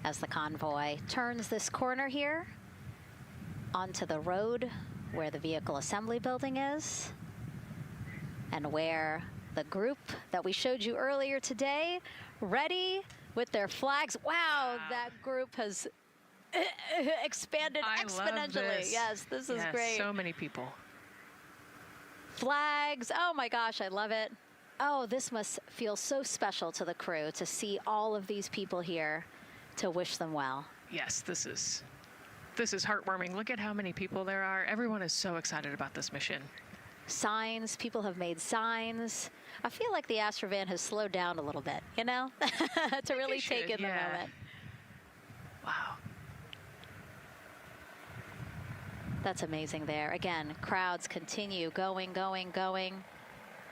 as the convoy turns this corner here onto the road where the vehicle assembly building is and where the group that we showed you earlier today, ready with their flags. Wow, that group has expanded exponentially. Love this. Yes, this is great. So many people. Flags, oh my gosh, I love it. Oh, this must feel so special to the crew to see all of these people here to wish them well. Yes, this is heartwarming. Look at how many people there are. Everyone is so excited about this mission. Signs, people have made signs. I feel like the Astrovan has slowed down a little bit, you know, to really take in the moment. Wow. That's amazing there. Again, crowds continue going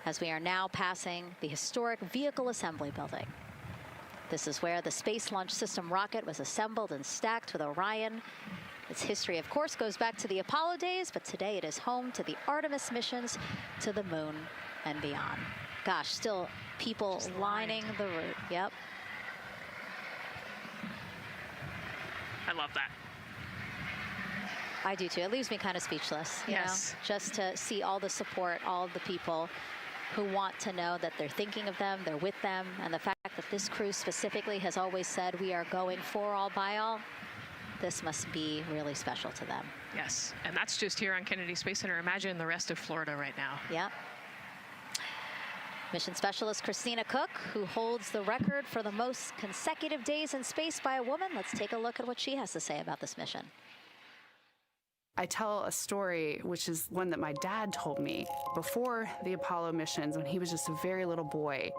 as we are now passing the historic vehicle assembly building. This is where the Space Launch System rocket was assembled and stacked with Orion. Its history, of course, goes back to the Apollo days, but today it is home to the Artemis missions to the moon and beyond. Gosh, still people lining the route. Yep. I love that. I do too. It leaves me kind of speechless, you know, just to see all the support, all of the people who want to know that they're thinking of them, they're with them, and the fact that this crew specifically has always said we are going for all by all. This must be really special to them. Yes, and that's just here on Kennedy Space Center. Imagine the rest of Florida right now. Yep. Mission specialist Christina Koch, who holds the record for the most consecutive days in space by a woman. Let's take a look at what she has to say about this mission. I tell a story, which is one that my dad told me before the Apollo missions when he was just a very little boy.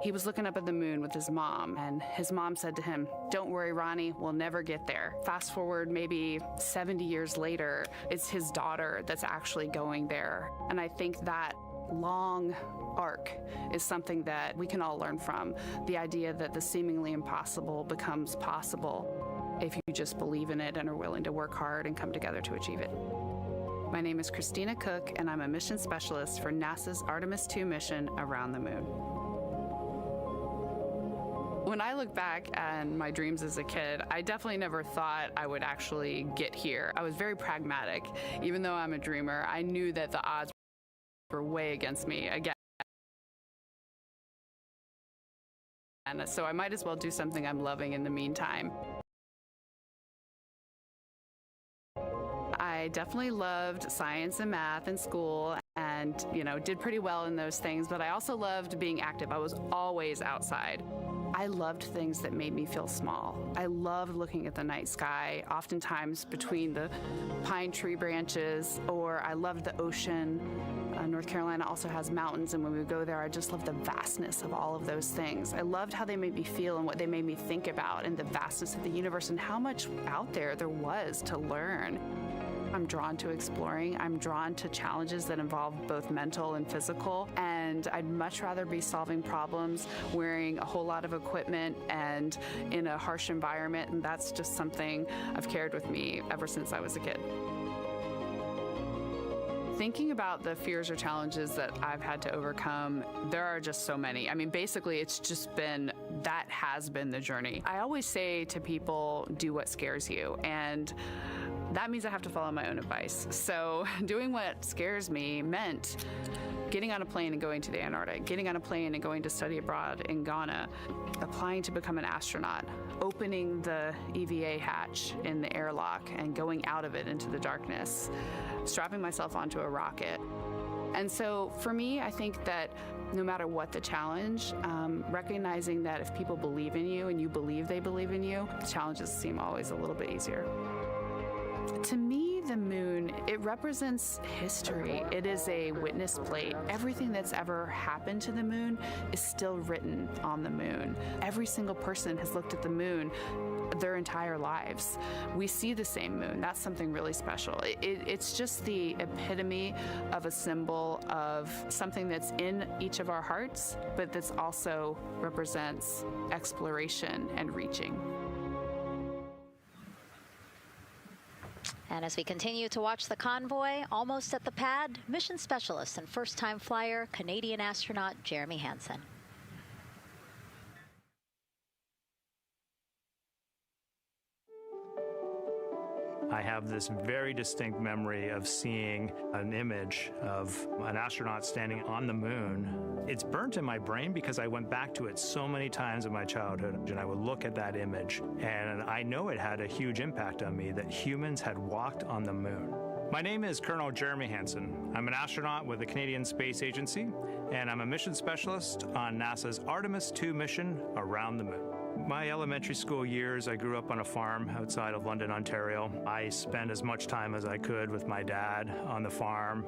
He was looking up at the moon with his mom, and his mom said to him, "Don't worry, Ronnie, we'll never get there." Fast forward maybe 70 years later, it's his daughter that's actually going there. And I think that long arc is something that we can all learn from. The idea that the seemingly impossible becomes possible if you just believe in it and are willing to work hard and come together to achieve it. My name is Christina Koch, and I'm a mission specialist for NASA's Artemis II mission around the moon. When I look back at my dreams as a kid, I definitely never thought I would actually get here. I was very pragmatic. Even though I'm a dreamer, I knew that the odds were way against me again. And so I might as well do something I'm loving in the meantime. I definitely loved science and math in school and, you know, did pretty well in those things, but I also loved being active. I was always outside. I loved things that made me feel small. I loved looking at the night sky, oftentimes between the pine tree branches, or I loved the ocean. North Carolina also has mountains, and when we would go there, I just loved the vastness of all of those things. I loved how they made me feel and what they made me think about, and the vastness of the universe and how much out there was to learn. I'm drawn to exploring. I'm drawn to challenges that involve both mental and physical, and I'd much rather be solving problems wearing a whole lot of equipment and in a harsh environment, and that's just something I've carried with me ever since I was a kid. Thinking about the fears or challenges that I've had to overcome, there are just so many. I mean, basically, that has been the journey. I always say to people, do what scares you, and that means I have to follow my own advice. So doing what scares me meant getting on a plane and going to the Antarctic, getting on a plane and going to study abroad in Ghana, applying to become an astronaut, opening the EVA hatch in the airlock and going out of it into the darkness, strapping myself onto a rocket. And so for me, I think that no matter what the challenge, recognizing that if people believe in you and you believe they believe in you, the challenges seem always a little bit easier. To me, the moon, it represents history. It is a witness plate. Everything that's ever happened to the moon is still written on the moon. Every single person has looked at the moon their entire lives. We see the same moon. That's something really special. It's just the epitome of a symbol of something that's in each of our hearts, but that's also represents exploration and reaching. And as we continue to watch the convoy, almost at the pad, mission specialist and first-time flyer, Canadian astronaut Jeremy Hansen. I have this very distinct memory of seeing an image of an astronaut standing on the moon. It's burnt in my brain because I went back to it so many times in my childhood, and I would look at that image, and I know it had a huge impact on me that humans had walked on the moon. My name is Colonel Jeremy Hansen. I'm an astronaut with the Canadian Space Agency, and I'm a mission specialist on NASA's Artemis II mission around the moon. My elementary school years, I grew up on a farm outside of London, Ontario. I spent as much time as I could with my dad on the farm.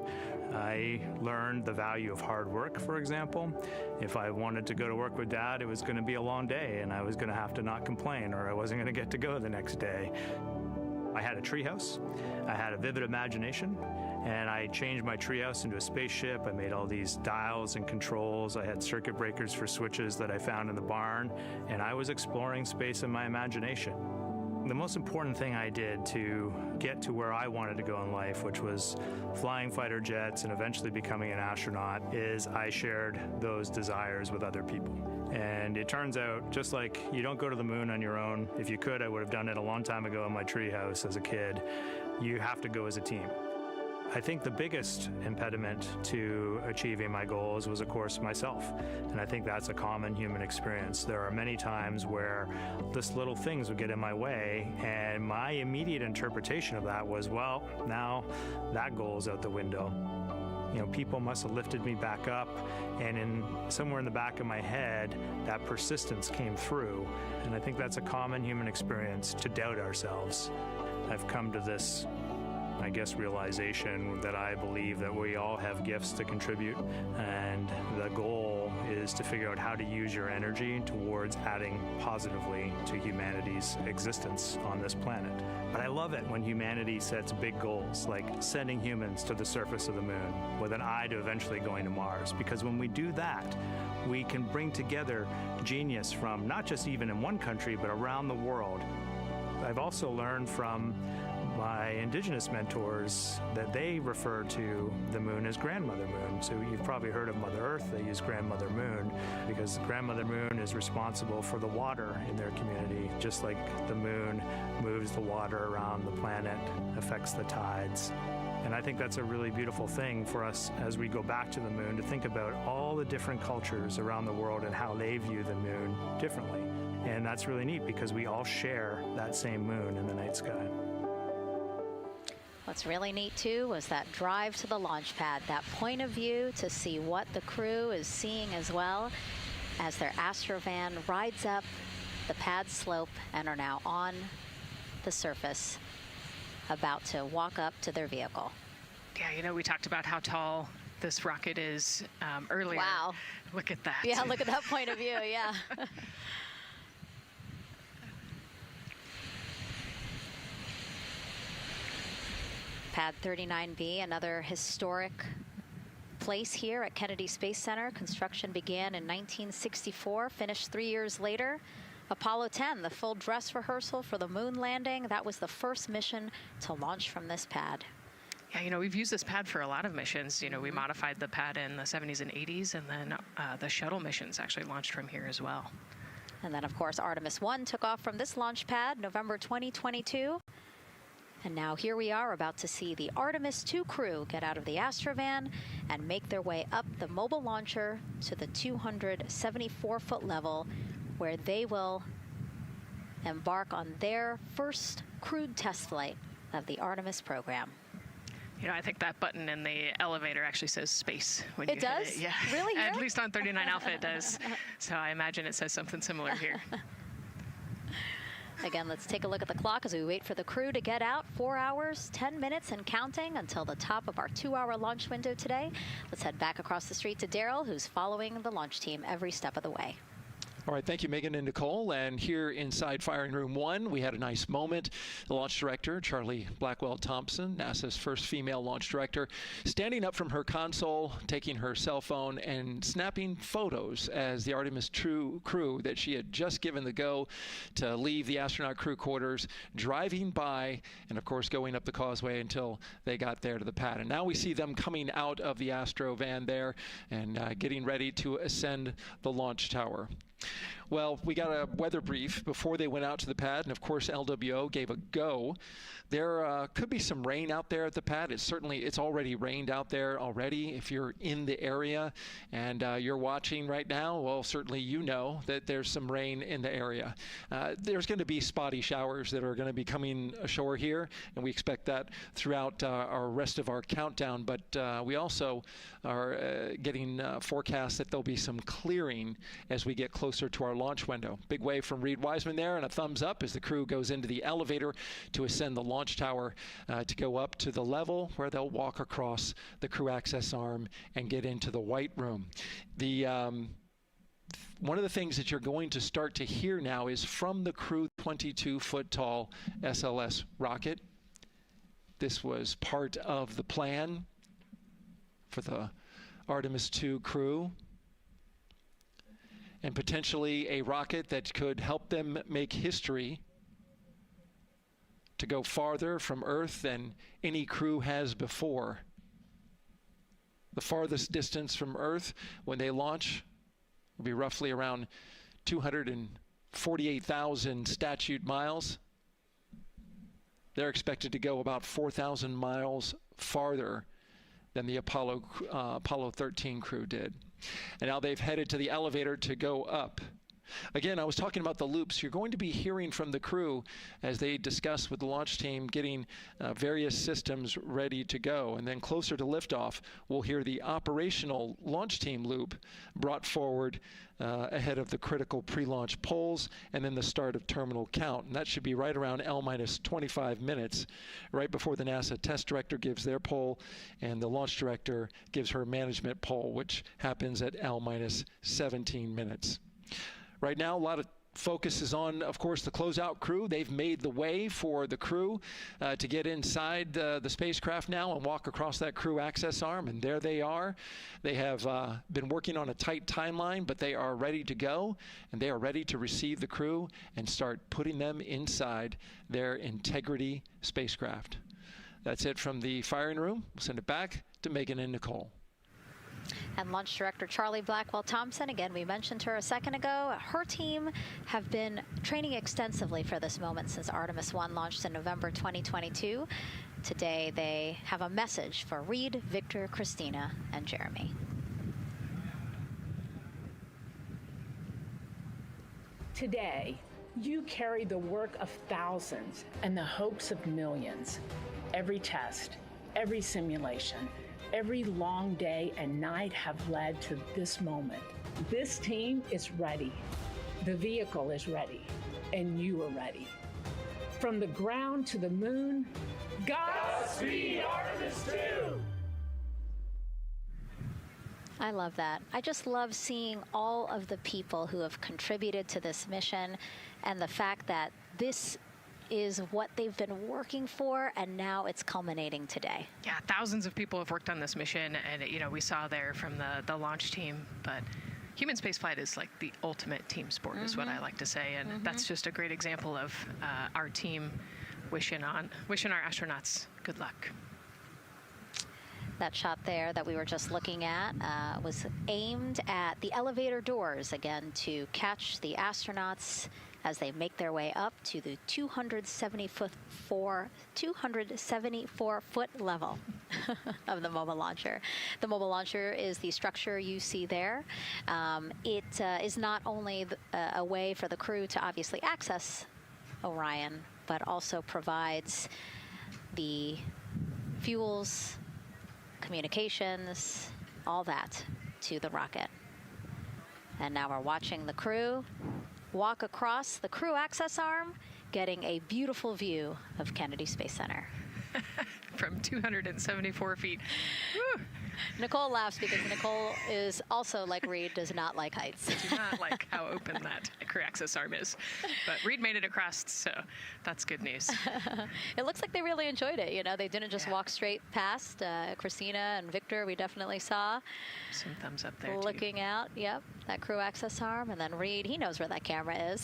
I learned the value of hard work, for example. If I wanted to go to work with Dad, it was going to be a long day, and I was going to have to not complain, or I wasn't going to get to go the next day. I had a treehouse, I had a vivid imagination, and I changed my treehouse into a spaceship. I made all these dials and controls. I had circuit breakers for switches that I found in the barn, and I was exploring space in my imagination. The most important thing I did to get to where I wanted to go in life, which was flying fighter jets and eventually becoming an astronaut, is I shared those desires with other people. And it turns out, just like you don't go to the moon on your own, if you could, I would have done it a long time ago in my treehouse as a kid, you have to go as a team. I think the biggest impediment to achieving my goals was, of course, myself. And I think that's a common human experience. There are many times where just little things would get in my way, and my immediate interpretation of that was, well, now that goal's out the window. You know, people must have lifted me back up, and somewhere in the back of my head, that persistence came through. And I think that's a common human experience, to doubt ourselves. I've come to this, I guess, realization that I believe that we all have gifts to contribute, and the goal is to figure out how to use your energy towards adding positively to humanity's existence on this planet. But I love it when humanity sets big goals, like sending humans to the surface of the moon with an eye to eventually going to Mars, because when we do that, we can bring together genius from not just even in one country, but around the world. I've also learned from my indigenous mentors that they refer to the moon as Grandmother Moon. So you've probably heard of Mother Earth. They use Grandmother Moon because Grandmother Moon is responsible for the water in their community, just like the moon moves the water around the planet, affects the tides. And I think that's a really beautiful thing for us as we go back to the moon, to think about all the different cultures around the world and how they view the moon differently. And that's really neat because we all share that same moon in the night sky. What's really neat, too, was that drive to the launch pad, that point of view to see what the crew is seeing as well as their Astrovan rides up the pad slope and are now on the surface, about to walk up to their vehicle. Yeah, you know, we talked about how tall this rocket is earlier. Wow. Look at that. Yeah, look at that point of view, yeah. Pad 39B, another historic place here at Kennedy Space Center. Construction began in 1964, finished 3 years later. Apollo 10, the full dress rehearsal for the moon landing. That was the first mission to launch from this pad. Yeah, you know, we've used this pad for a lot of missions. You know, we modified the pad in the 70s and 80s, and then the shuttle missions actually launched from here as well. And then, of course, Artemis I took off from this launch pad, November 2022. And now here we are about to see the Artemis II crew get out of the Astrovan and make their way up the mobile launcher to the 274-foot level, where they will embark on their first crewed test flight of the Artemis program. You know, I think that button in the elevator actually says space when you It does? hit it. Yeah. Really? At least on 39 Alpha it does. So I imagine it says something similar here. Again, let's take a look at the clock as we wait for the crew to get out. 4 hours, 10 minutes and counting until the top of our 2-hour launch window today. Let's head back across the street to Daryl, who's following the launch team every step of the way. All right, thank you, Megan and Nicole. And here inside Firing Room 1, we had a nice moment. The launch director, Charlie Blackwell-Thompson, NASA's first female launch director, standing up from her console, taking her cell phone and snapping photos as the Artemis II crew that she had just given the go to leave the astronaut crew quarters, driving by, and of course going up the causeway until they got there to the pad. And now we see them coming out of the Astro van there and getting ready to ascend the launch tower. Well, we got a weather brief before they went out to the pad, and of course LWO gave a go. There could be some rain out there at the pad. It's already rained out there already. If you're in the area and you're watching right now, well, certainly you know that there's some rain in the area. There's going to be spotty showers that are going to be coming ashore here, and we expect that throughout our rest of our countdown. But we also are getting forecasts that there'll be some clearing as we get closer to our launch window. Big wave from Reid Wiseman there, and a thumbs up as the crew goes into the elevator to ascend the launch tower to go up to the level where they'll walk across the crew access arm and get into the white room. One of the things that you're going to start to hear now is from the Crew 22-foot tall SLS rocket. This was part of the plan for the Artemis II crew, and potentially a rocket that could help them make history to go farther from Earth than any crew has before. The farthest distance from Earth when they launch will be roughly around 248,000 statute miles. They're expected to go about 4,000 miles farther than the Apollo 13 crew did. And now they've headed to the elevator to go up. Again, I was talking about the loops. You're going to be hearing from the crew as they discuss with the launch team getting various systems ready to go. And then closer to liftoff, we'll hear the operational launch team loop brought forward ahead of the critical pre-launch polls and then the start of terminal count. And that should be right around L-25 minutes, right before the NASA test director gives their poll and the launch director gives her management poll, which happens at L-17 minutes. Right now, a lot of focus is on, of course, the closeout crew. They've made the way for the crew to get inside the spacecraft now and walk across that crew access arm, and there they are. They have been working on a tight timeline, but they are ready to go, and they are ready to receive the crew and start putting them inside their Integrity spacecraft. That's it from the firing room. We'll send it back to Megan and Nicole. And Launch Director Charlie Blackwell-Thompson, again, we mentioned her a second ago. Her team have been training extensively for this moment since Artemis I launched in November 2022. Today, they have a message for Reid, Victor, Christina, and Jeremy. Today, you carry the work of thousands and the hopes of millions. Every test, every simulation, every long day and night have led to this moment. This team is ready. The vehicle is ready, and you are ready. From the ground to the moon, Godspeed, Artemis II! I love that. I just love seeing all of the people who have contributed to this mission and the fact that this is what they've been working for, and now it's culminating today. Yeah, thousands of people have worked on this mission, and we saw there from the launch team, but human spaceflight is like the ultimate team sport, is what I like to say, and that's just a great example of our team wishing our astronauts good luck. That shot there that we were just looking at was aimed at the elevator doors, again, to catch the astronauts as they make their way up to the 274-foot level of the mobile launcher. The mobile launcher is the structure you see there. It is not only a way for the crew to obviously access Orion, but also provides the fuels, communications, all that to the rocket. And now we're watching the crew walk across the crew access arm, getting a beautiful view of Kennedy Space Center. From 274 feet. Woo. Nicole laughs because Nicole is also, like Reid, does not like heights. I do not like how open that crew access arm is. But Reid made it across, so that's good news. It looks like they really enjoyed it. You know, they didn't just walk straight past. Christina and Victor, we definitely saw. Some thumbs up there, looking out, yep, that crew access arm. And then Reid, he knows where that camera is.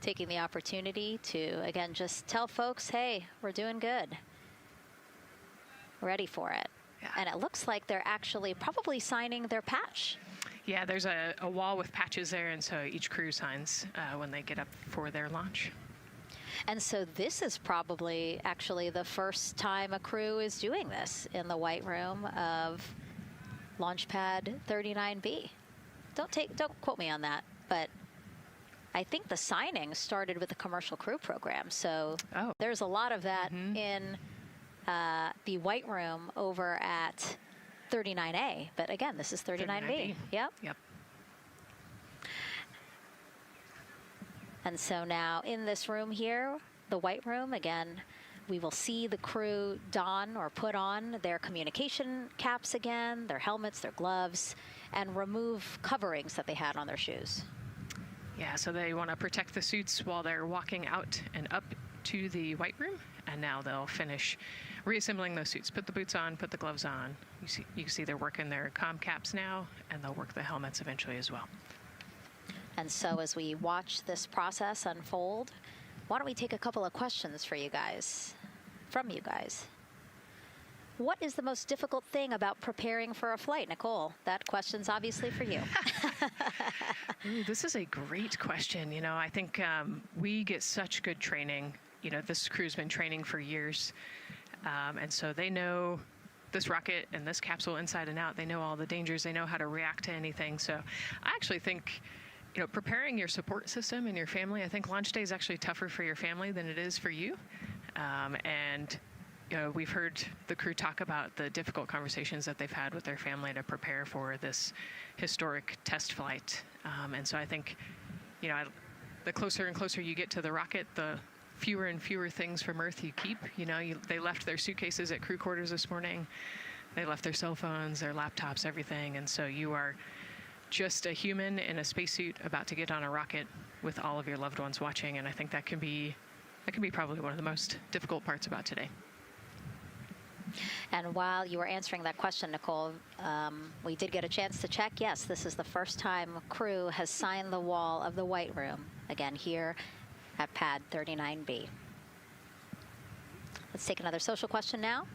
Taking the opportunity to, again, just tell folks, hey, we're doing good. Ready for it. Yeah. And it looks like they're actually probably signing their patch. Yeah, there's a wall with patches there, and so each crew signs when they get up for their launch. And so this is probably actually the first time a crew is doing this in the White Room of Launch Pad 39B. Don't quote me on that, but I think the signing started with the commercial crew program. So there's a lot of that in the White Room over at 39A. But again, this is 39B. Yep. And so now in this room here, the White Room, again, we will see the crew don or put on their communication caps again, their helmets, their gloves, and remove coverings that they had on their shoes. Yeah, so they want to protect the suits while they're walking out and up to the White Room, and now they'll finish reassembling those suits. Put the boots on, put the gloves on. You can see they're working their comm caps now, and they'll work the helmets eventually as well. And so as we watch this process unfold, why don't we take a couple of questions from you guys? What is the most difficult thing about preparing for a flight? Nicole, that question's obviously for you. Ooh, this is a great question. You know, I think we get such good training. You know, this crew's been training for years. And so they know this rocket and this capsule inside and out. They know all the dangers. They know how to react to anything. So I actually think, you know, preparing your support system and your family, I think launch day is actually tougher for your family than it is for you. And you know, we've heard the crew talk about the difficult conversations that they've had with their family to prepare for this historic test flight. And so I think, you know, the closer and closer you get to the rocket, the fewer and fewer things from Earth you keep. You know, they left their suitcases at crew quarters this morning. They left their cell phones, their laptops, everything. And so you are just a human in a spacesuit about to get on a rocket with all of your loved ones watching. And I think that can be probably one of the most difficult parts about today. And while you were answering that question, Nicole, we did get a chance to check. Yes, this is the first time a crew has signed the wall of the White Room, again, here at Pad 39B. Let's take another social question now.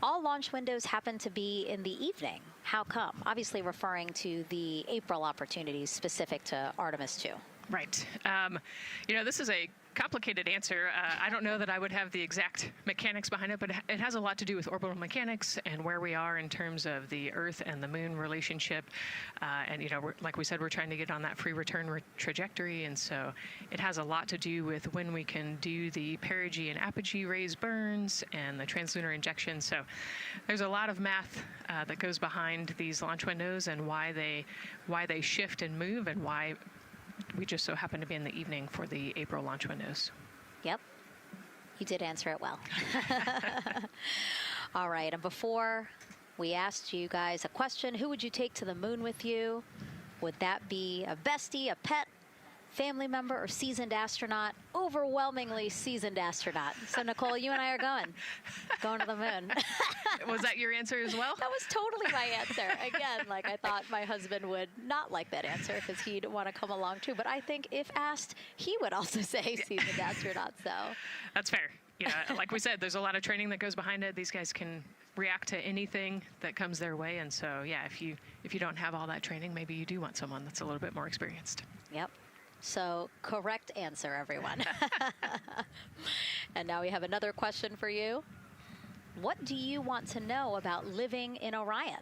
All launch windows happen to be in the evening. How come? Obviously referring to the April opportunities specific to Artemis II. Right. You know, this is a complicated answer. I don't know that I would have the exact mechanics behind it, but it has a lot to do with orbital mechanics and where we are in terms of the Earth and the Moon relationship. And, you know, like we said, we're trying to get on that free return trajectory. And so it has a lot to do with when we can do the perigee and apogee raised burns and the translunar injection. So there's a lot of math that goes behind these launch windows and why they shift and move and why we just so happen to be in the evening for the April launch windows. Yep. You did answer it well. All right. And before we asked you guys a question, who would you take to the moon with you? Would that be a bestie, a pet, family member, or seasoned astronaut? Overwhelmingly seasoned astronaut. So, Nicole, you and I are going to the moon. Was that your answer as well? That was totally my answer. Again, like I thought my husband would not like that answer because he'd want to come along too. But I think if asked, he would also say seasoned astronaut. So that's fair. You know, like we said, there's a lot of training that goes behind it. These guys can react to anything that comes their way. And so, yeah, if you don't have all that training, maybe you do want someone that's a little bit more experienced. Yep. So correct answer, everyone. And now we have another question for you. What do you want to know about living in Orion?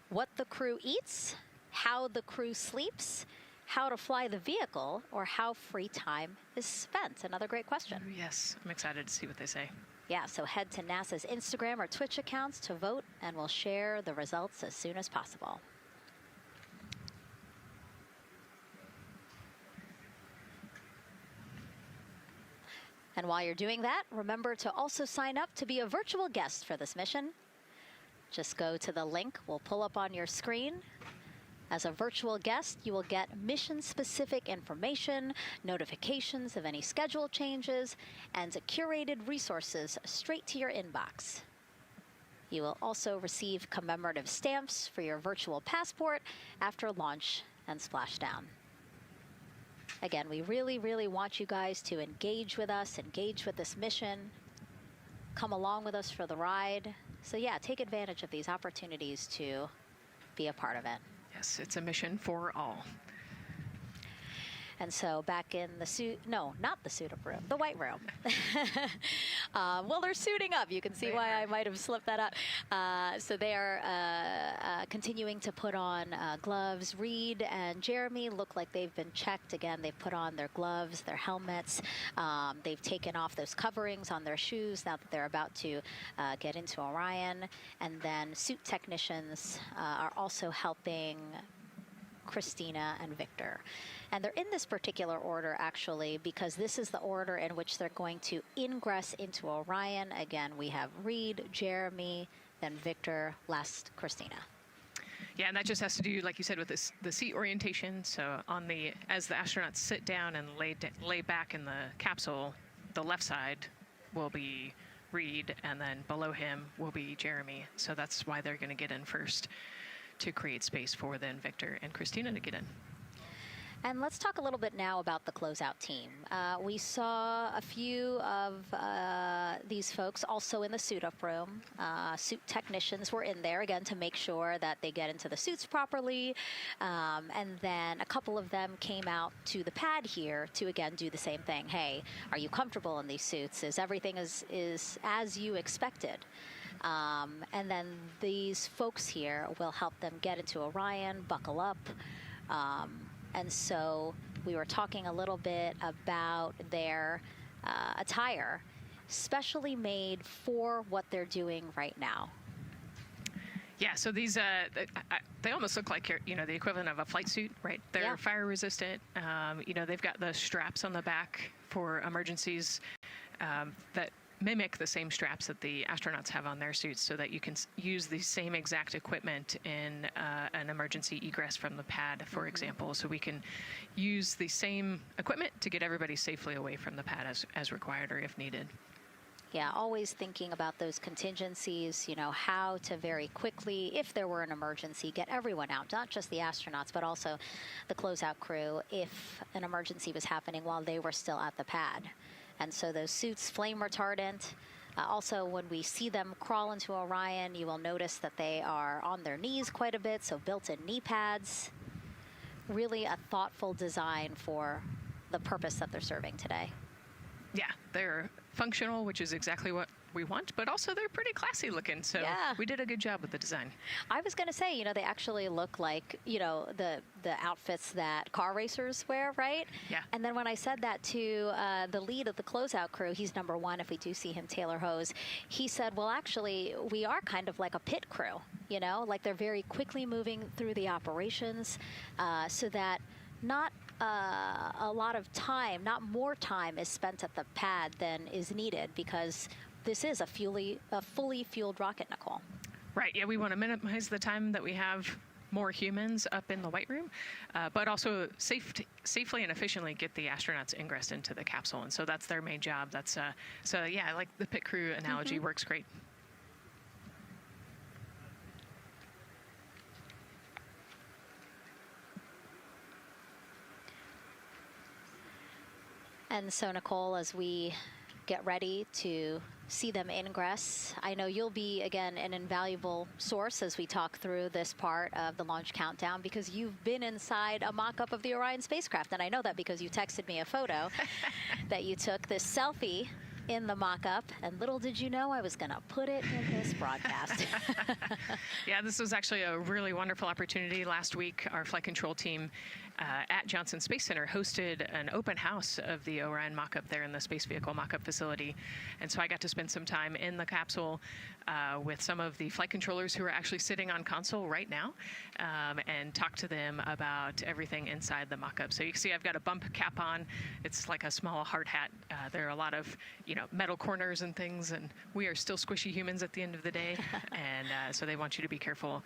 What the crew eats, how the crew sleeps, how to fly the vehicle, or how free time is spent? Another great question. Ooh, yes, I'm excited to see what they say. Yeah, so head to NASA's Instagram or Twitch accounts to vote, and we'll share the results as soon as possible. And while you're doing that, remember to also sign up to be a virtual guest for this mission. Just go to the link we'll pull up on your screen. As a virtual guest, you will get mission-specific information, notifications of any schedule changes, and curated resources straight to your inbox. You will also receive commemorative stamps for your virtual passport after launch and splashdown. Again, we really, really want you guys to engage with us, engage with this mission, come along with us for the ride. So yeah, take advantage of these opportunities to be a part of it. Yes, it's a mission for all. And so back in the suit, no, not the suit-up room, the white room. Well, they're suiting up. You can see why I might have slipped that up. So they are continuing to put on gloves. Reid and Jeremy look like they've been checked. Again, they've put on their gloves, their helmets. They've taken off those coverings on their shoes now that they're about to get into Orion. And then suit technicians are also helping Christina and Victor. And they're in this particular order, actually, because this is the order in which they're going to ingress into Orion. Again, we have Reid, Jeremy, then Victor, last Christina. Yeah, and that just has to do, like you said, with the seat orientation. So as the astronauts sit down and lay back in the capsule, the left side will be Reid, and then below him will be Jeremy. So that's why they're going to get in first, to create space for then Victor and Christina to get in. And let's talk a little bit now about the closeout team. We saw a few of these folks also in the suit-up room. Suit technicians were in there, again, to make sure that they get into the suits properly. And then a couple of them came out to the pad here to, again, do the same thing. Hey, are you comfortable in these suits? Is everything is as you expected? And then these folks here will help them get into Orion, buckle up. And so we were talking a little bit about their attire, specially made for what they're doing right now. Yeah, so these, they almost look like, the equivalent of a flight suit, right? They're fire resistant. They've got the straps on the back for emergencies that mimic the same straps that the astronauts have on their suits, so that you can use the same exact equipment in an emergency egress from the pad, for example. So we can use the same equipment to get everybody safely away from the pad as required or if needed. Yeah, always thinking about those contingencies, how to very quickly, if there were an emergency, get everyone out, not just the astronauts, but also the closeout crew if an emergency was happening while they were still at the pad. And so those suits, flame retardant. Also, when we see them crawl into Orion, you will notice that they are on their knees quite a bit, so built-in knee pads. Really a thoughtful design for the purpose that they're serving today. Yeah, they're functional, which is exactly what we want, but also they're pretty classy looking, so we did a good job with the design. I was going to say, they actually look like, the outfits that car racers wear, right? Yeah. And then when I said that to the lead of the closeout crew, he's number one if we do see him, Taylor Hose, he said, well, actually, we are kind of like a pit crew, like they're very quickly moving through the operations so that not a lot of time, not more time is spent at the pad than is needed, because this is a fully fueled rocket, Nicole. Right, yeah, we want to minimize the time that we have more humans up in the white room, but also safely and efficiently get the astronauts ingressed into the capsule. And so that's their main job. That's I like the pit crew analogy, works great. And so, Nicole, as we get ready to see them ingress, I know you'll be, again, an invaluable source as we talk through this part of the launch countdown, because you've been inside a mock-up of the Orion spacecraft. And I know that because you texted me a photo that you took, this selfie in the mock-up, and little did you know I was going to put it in this broadcast. Yeah, this was actually a really wonderful opportunity. Last week, our flight control team at Johnson Space Center hosted an open house of the Orion mock-up there in the space vehicle mock-up facility. And so I got to spend some time in the capsule with some of the flight controllers who are actually sitting on console right now and talk to them about everything inside the mock-up. So you can see I've got a bump cap on. It's like a small hard hat. There are a lot of metal corners and things, and we are still squishy humans at the end of the day. And so they want you to be careful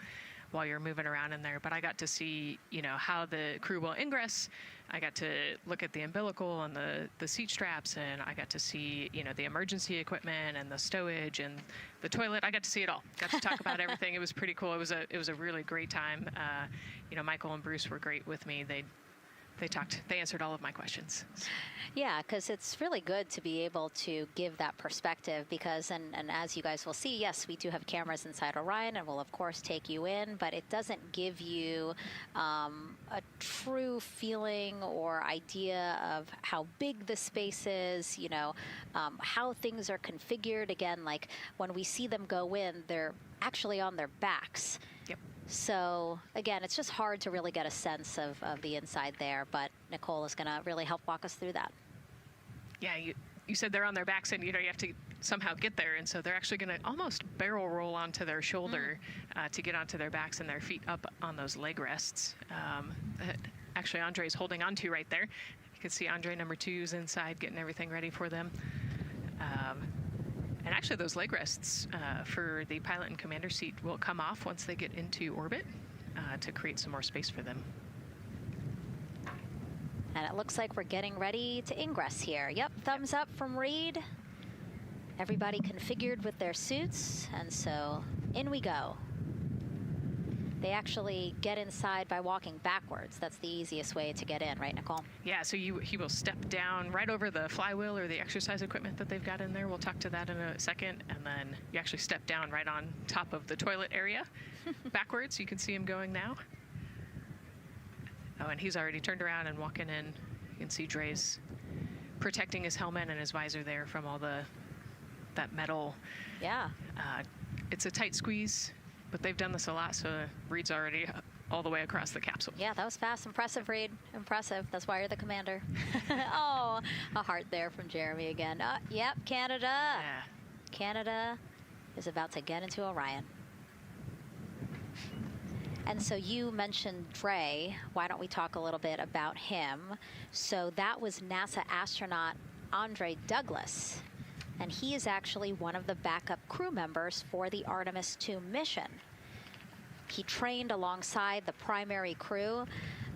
while you're moving around in there. But I got to see, how the crew will ingress. I got to look at the umbilical and the seat straps, and I got to see, the emergency equipment and the stowage and the toilet. I got to see it all. Got to talk about everything. It was pretty cool. It was a really great time. Michael and Bruce were great with me. They They answered all of my questions. Yeah, because it's really good to be able to give that perspective because, and as you guys will see, yes, we do have cameras inside Orion and we'll, of course, take you in, but it doesn't give you a true feeling or idea of how big the space is, you know, how things are configured. Again, like when we see them go in, they're actually on their backs. Yep. So, again, it's just hard to really get a sense of the inside there, but Nicole is going to really help walk us through that. Yeah, you said they're on their backs and, you know, you have to somehow get there. And so they're actually going to almost barrel roll onto their shoulder to get onto their backs and their feet up on those leg rests. That actually, Andre's holding onto right there. You can see Andre number 2's inside getting everything ready for them. And actually, those leg rests for the pilot and commander seat will come off once they get into orbit to create some more space for them. And it looks like we're getting ready to ingress here. Yep, thumbs up from Reid. Everybody configured with their suits, and so in we go. They actually get inside by walking backwards. That's the easiest way to get in, right, Nicole? Yeah, so he will step down right over the flywheel or the exercise equipment that they've got in there. We'll talk to that in a second. And then you actually step down right on top of the toilet area backwards. You can see him going now. Oh, and he's already turned around and walking in. You can see Dre's protecting his helmet and his visor there from all that metal. Yeah. It's a tight squeeze. But they've done this a lot, so Reid's already all the way across the capsule. Yeah, that was fast. Impressive, Reid. Impressive. That's why you're the commander. Oh, a heart there from Jeremy again. Yep, Canada. Yeah. Canada is about to get into Orion. And so you mentioned Dre. Why don't we talk a little bit about him? So that was NASA astronaut Andre Douglas. And he is actually one of the backup crew members for the Artemis II mission. He trained alongside the primary crew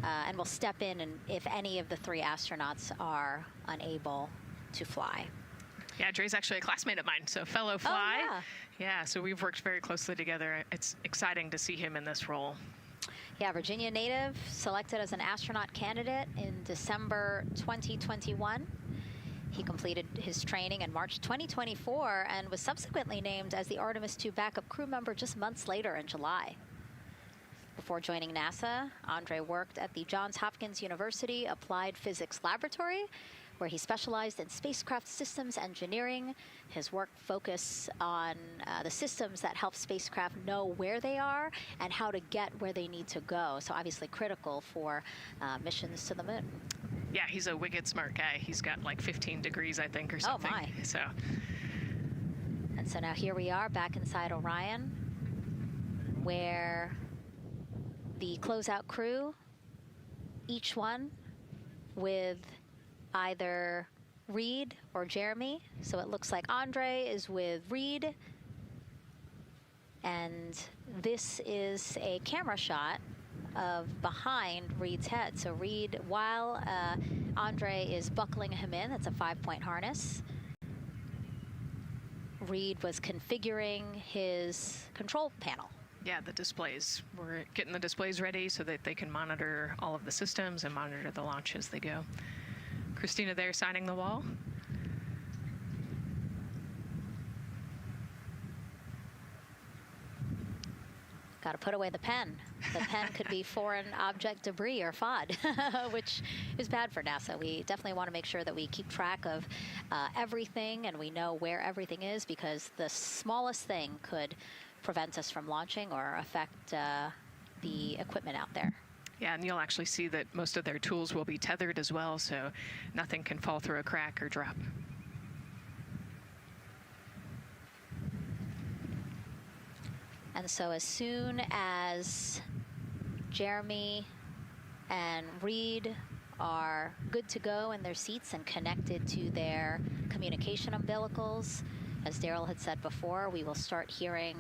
and will step in and if any of the 3 astronauts are unable to fly. Yeah, Dre's actually a classmate of mine, so fellow fly. Oh, yeah, so we've worked very closely together. It's exciting to see him in this role. Yeah, Virginia native, selected as an astronaut candidate in December 2021. He completed his training in March 2024 and was subsequently named as the Artemis II backup crew member just months later in July. Before joining NASA, Andre worked at the Johns Hopkins University Applied Physics Laboratory, where he specialized in spacecraft systems engineering. His work focused on the systems that help spacecraft know where they are and how to get where they need to go. So obviously critical for missions to the moon. Yeah, he's a wicked smart guy. He's got like 15 degrees, I think, or something. Oh, my. So. And so now here we are back inside Orion, where the closeout crew, each one with either Reid or Jeremy. So it looks like Andre is with Reid. And this is a camera shot of behind Reid's head. So Reid, while Andre is buckling him in, that's a 5-point harness, Reid was configuring his control panel. Yeah, the displays. We're getting the displays ready so that they can monitor all of the systems and monitor the launch as they go. Christina there signing the wall. Got to put away the pen. The pen could be foreign object debris or FOD, which is bad for NASA. We definitely want to make sure that we keep track of everything and we know where everything is, because the smallest thing could prevent us from launching or affect the equipment out there. Yeah, and you'll actually see that most of their tools will be tethered as well, so nothing can fall through a crack or drop. And so as soon as Jeremy and Reid are good to go in their seats and connected to their communication umbilicals, as Daryl had said before, we will start hearing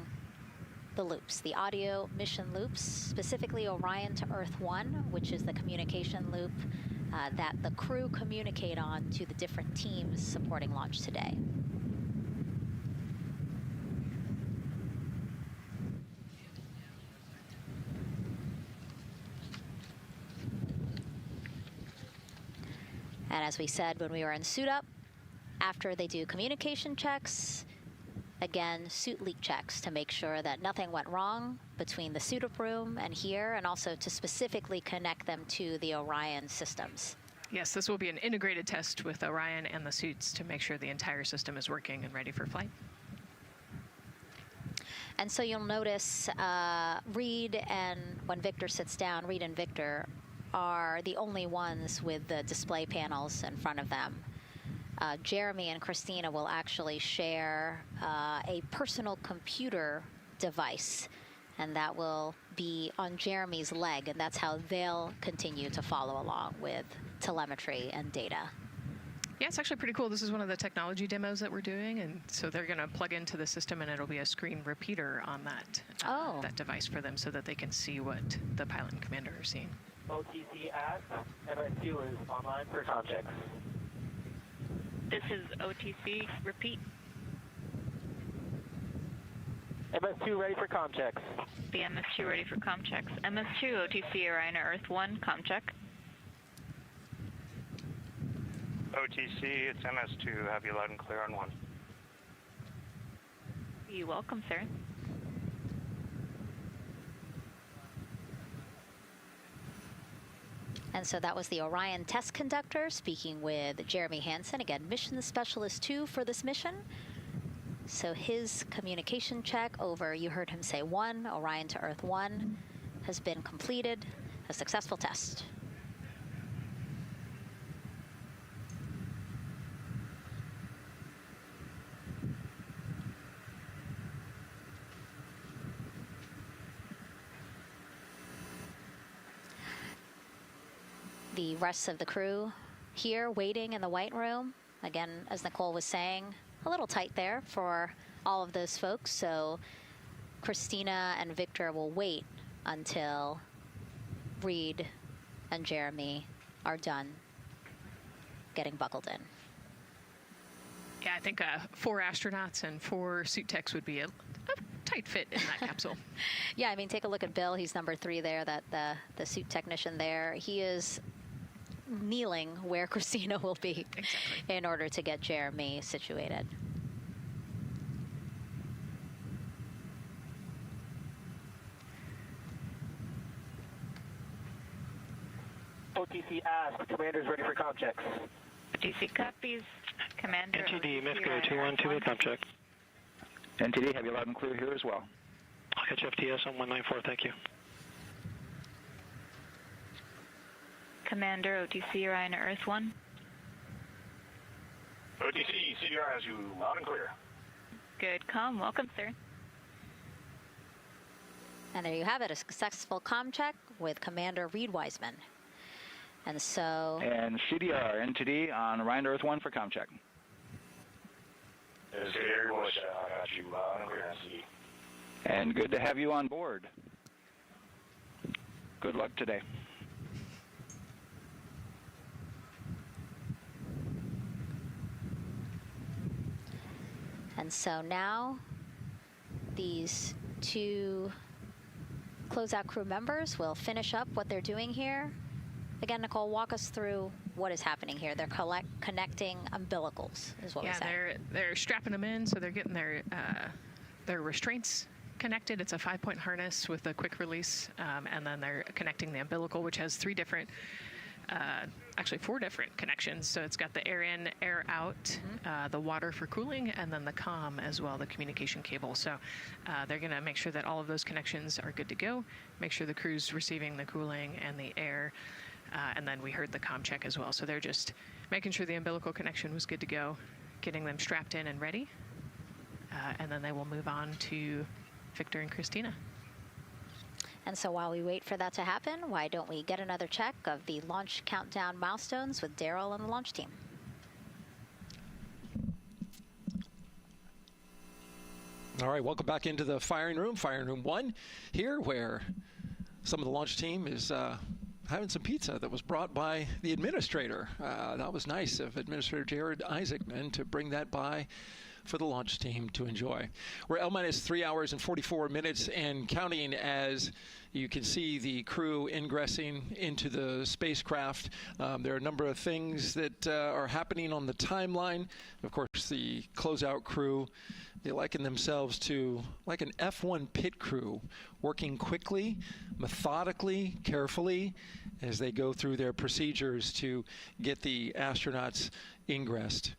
the loops, the audio mission loops, specifically Orion to Earth 1, which is the communication loop that the crew communicate on to the different teams supporting launch today. And as we said when we were in suit up, after they do communication checks, again, suit leak checks to make sure that nothing went wrong between the suit up room and here, and also to specifically connect them to the Orion systems. Yes, this will be an integrated test with Orion and the suits to make sure the entire system is working and ready for flight. And so you'll notice Reid and when Victor sits down, Reid and Victor are the only ones with the display panels in front of them. Jeremy and Christina will actually share a personal computer device, and that will be on Jeremy's leg, and that's how they'll continue to follow along with telemetry and data. Yeah, it's actually pretty cool. This is one of the technology demos that we're doing, and so they're going to plug into the system, and it'll be a screen repeater on that that device for them, so that they can see what the pilot and commander are seeing. OTC ask, MS2 is online for contact. This is OTC. Repeat. MS2 ready for comm checks. The MS2 ready for comm checks. MS2, OTC Orion Earth 1, comm check. OTC, it's MS2. Have you loud and clear on 1. You're welcome, sir. And so that was the Orion test conductor speaking with Jeremy Hansen, again, mission specialist 2 for this mission. So his communication check over, you heard him say 1, Orion to Earth 1, has been completed, a successful test. The rest of the crew here waiting in the white room. Again, as Nicole was saying, a little tight there for all of those folks. So Christina and Victor will wait until Reid and Jeremy are done getting buckled in. Yeah, I think 4 astronauts and 4 suit techs would be a tight fit in that capsule. Yeah, I mean, take a look at Bill. He's number 3 there, that the suit technician there. He is kneeling where Christina will be in order to get Jeremy situated. OTC ask, commander's ready for comm checks. OTC copies. Commander. NTD, Mexico 212, comm check. NTD, have you loud and clear here as well. I'll catch FTS on 194, thank you. Commander, OTC Orion Earth 1. OTC, CDR has you loud and clear. Good comm. Welcome, sir. And there you have it, a successful comm check with Commander Reid Wiseman. And so... And CDR, NTD on Orion Earth 1 for comm check. CDR, I got you loud and clear, NTD. And good to have you on board. Good luck today. And so now these 2 closeout crew members will finish up what they're doing here. Again, Nicole, walk us through what is happening here. They're connecting umbilicals, is what we said. Yeah, they're strapping them in, so they're getting their restraints connected. It's a 5-point harness with a quick release, and then they're connecting the umbilical, which has 3 different, actually 4 different connections. So it's got the air in, air out, the water for cooling, and then the comm as well, the communication cable. So they're going to make sure that all of those connections are good to go, make sure the crew's receiving the cooling and the air, and then we heard the comm check as well. So they're just making sure the umbilical connection was good to go, getting them strapped in and ready, and then they will move on to Victor and Christina. And so while we wait for that to happen, why don't we get another check of the launch countdown milestones with Daryl and the launch team. All right, welcome back into the firing room 1 here, where some of the launch team is having some pizza that was brought by the administrator. That was nice of Administrator Jared Isaacman to bring that by for the launch team to enjoy. We're L-minus 3 hours and 44 minutes and counting as you can see the crew ingressing into the spacecraft. There are a number of things that are happening on the timeline. Of course, the closeout crew, they liken themselves to like an F1 pit crew, working quickly, methodically, carefully, as they go through their procedures to get the astronauts ingressed.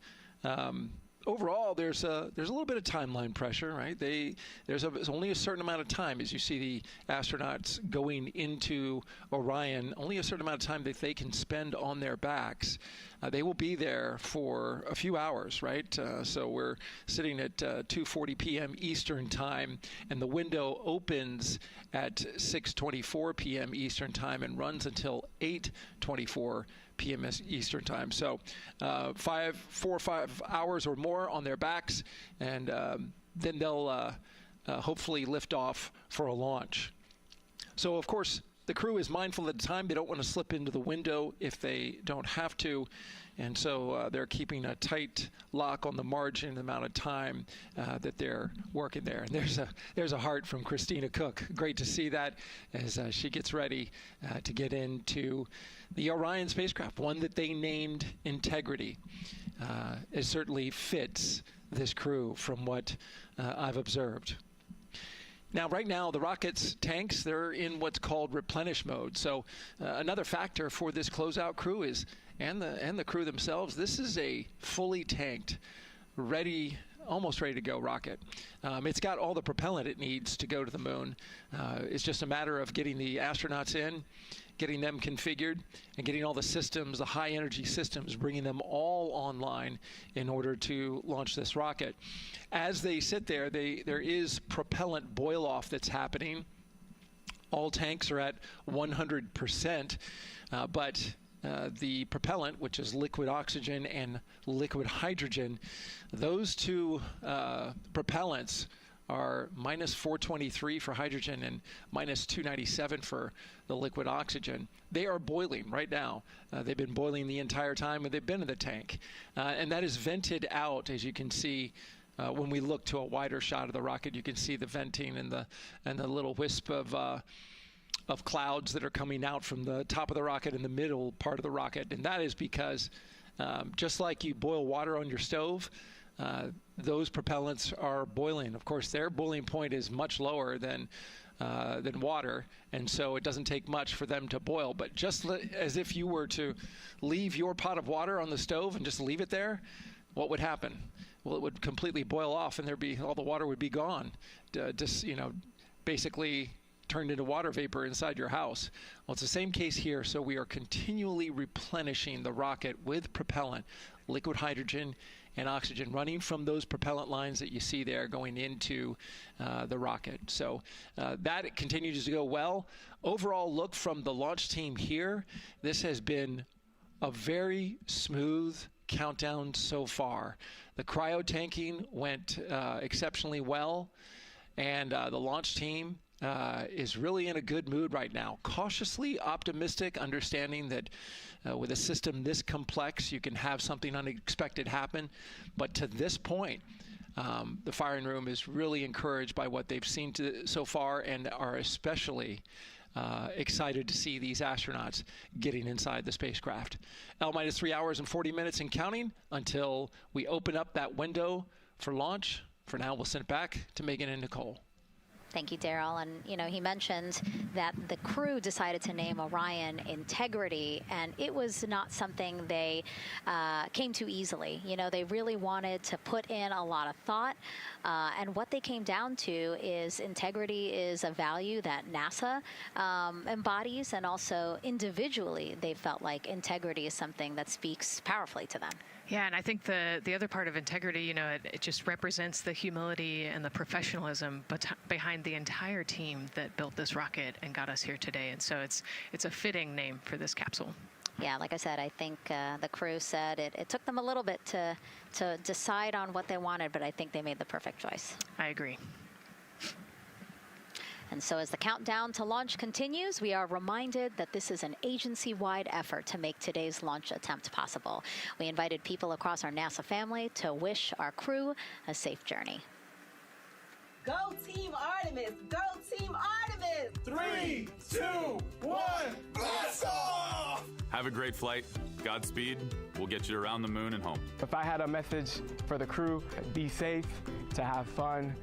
Overall, there's a little bit of timeline pressure, right? There's only a certain amount of time, as you see the astronauts going into Orion, only a certain amount of time that they can spend on their backs. They will be there for a few hours, right? So we're sitting at 2:40 p.m. Eastern time, and the window opens at 6:24 p.m. Eastern time and runs until 8:24 p.m. Eastern time. So 4 or 5 hours or more on their backs, and then they'll hopefully lift off for a launch. So of course the crew is mindful at the time. They don't want to slip into the window if they don't have to, and so they're keeping a tight lock on the margin, the amount of time that they're working there. And there's a heart from Christina Koch. Great to see that as she gets ready to get into the Orion spacecraft, one that they named Integrity. It certainly fits this crew from what I've observed. Now, right now, the rocket's tanks, they're in what's called replenish mode. So another factor for this closeout crew is, and the crew themselves, this is a fully tanked, almost ready to go rocket. It's got all the propellant it needs to go to the moon. It's just a matter of getting the astronauts in, getting them configured, and getting all the systems, the high energy systems, bringing them all online in order to launch this rocket. As they sit there, there is propellant boil off that's happening. All tanks are at 100%, but the propellant, which is liquid oxygen and liquid hydrogen, those two propellants are minus 423 for hydrogen and minus 297 for the liquid oxygen. They are boiling right now. They've been boiling the entire time when they've been in the tank. And that is vented out, as you can see. When we look to a wider shot of the rocket, you can see the venting and the little wisp of clouds that are coming out from the top of the rocket in the middle part of the rocket. And that is because just like you boil water on your stove, those propellants are boiling. Of course, their boiling point is much lower than water, and so it doesn't take much for them to boil. But just as if you were to leave your pot of water on the stove and just leave it there, what would happen? Well, it would completely boil off, and all the water would be gone. Basically turned into water vapor inside your house. Well, it's the same case here. So we are continually replenishing the rocket with propellant, liquid hydrogen and oxygen, running from those propellant lines that you see there going into the rocket. So that continues to go well. Overall look from the launch team here, this has been a very smooth countdown so far. The cryo tanking went exceptionally well, and the launch team is really in a good mood right now. Cautiously optimistic, understanding that with a system this complex, you can have something unexpected happen. But to this point, the firing room is really encouraged by what they've seen so far, and are especially excited to see these astronauts getting inside the spacecraft. L-minus 3 hours and 40 minutes and counting until we open up that window for launch. For now, we'll send it back to Megan and Nicole. Thank you, Daryl. And, he mentioned that the crew decided to name Orion Integrity, and it was not something they came to easily. They really wanted to put in a lot of thought, and what they came down to is integrity is a value that NASA embodies, and also individually they felt like integrity is something that speaks powerfully to them. Yeah, and I think the other part of integrity, it just represents the humility and the professionalism behind the entire team that built this rocket and got us here today. And so it's a fitting name for this capsule. Yeah, like I said, I think the crew said it took them a little bit to decide on what they wanted, but I think they made the perfect choice. I agree. And so as the countdown to launch continues, we are reminded that this is an agency-wide effort to make today's launch attempt possible. We invited people across our NASA family to wish our crew a safe journey. Go Team Artemis! Go Team Artemis! 3, 2, 1, blast off! Have a great flight. Godspeed. We'll get you around the moon and home. If I had a message for the crew, be safe, to have fun,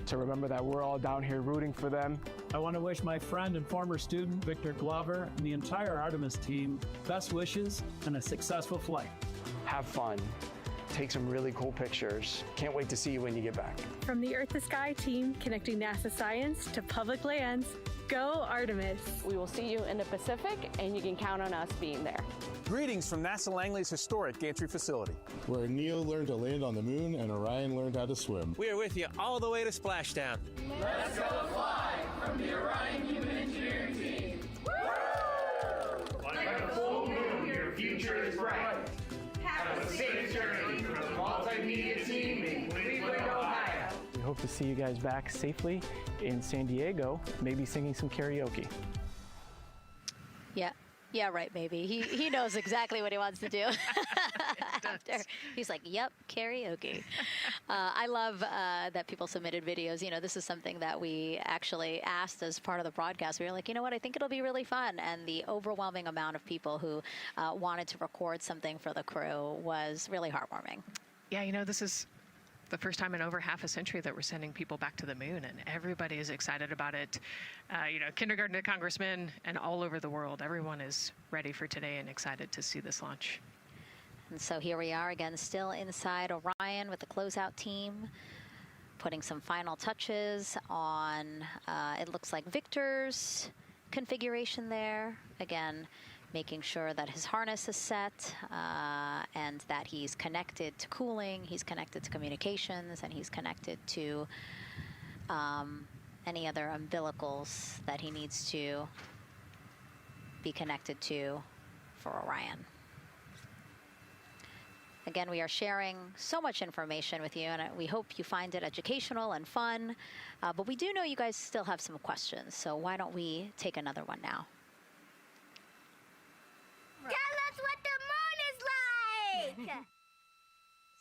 to remember that we're all down here rooting for them. I want to wish my friend and former student, Victor Glover, and the entire Artemis team best wishes and a successful flight. Have fun. Take some really cool pictures. Can't wait to see you when you get back. From the Earth to Sky team connecting NASA science to public lands, go Artemis. We will see you in the Pacific, and you can count on us being there. Greetings from NASA Langley's historic gantry facility, where Neil learned to land on the moon and Orion learned how to swim. We are with you all the way to splashdown. Let's go fly from the Orion Human Engineering team. Woo! Like a full moon, your future is bright. Have a safe journey from the multimedia team in Cleveland, Ohio. We hope to see you guys back safely in San Diego, maybe singing some karaoke. Yeah, right, maybe. He knows exactly what he wants to do. After he's like, yep, karaoke. I love that people submitted videos. You know, this is something that we actually asked as part of the broadcast. We were like, you know what, I think it'll be really fun. And the overwhelming amount of people who wanted to record something for the crew was really heartwarming. Yeah, you know, this is the first time in over half a century that we're sending people back to the moon, and everybody is excited about it. You know, kindergarten to congressmen and all over the world, everyone is ready for today and excited to see this launch. And so here we are again, still inside Orion with the closeout team, putting some final touches on, it looks like Victor's configuration there. Again, making sure that his harness is set and that he's connected to cooling, he's connected to communications, and he's connected to any other umbilicals that he needs to be connected to for Orion. Again, we are sharing so much information with you, and we hope you find it educational and fun. But we do know you guys still have some questions, so why don't we take another one now? Tell us what the moon is like!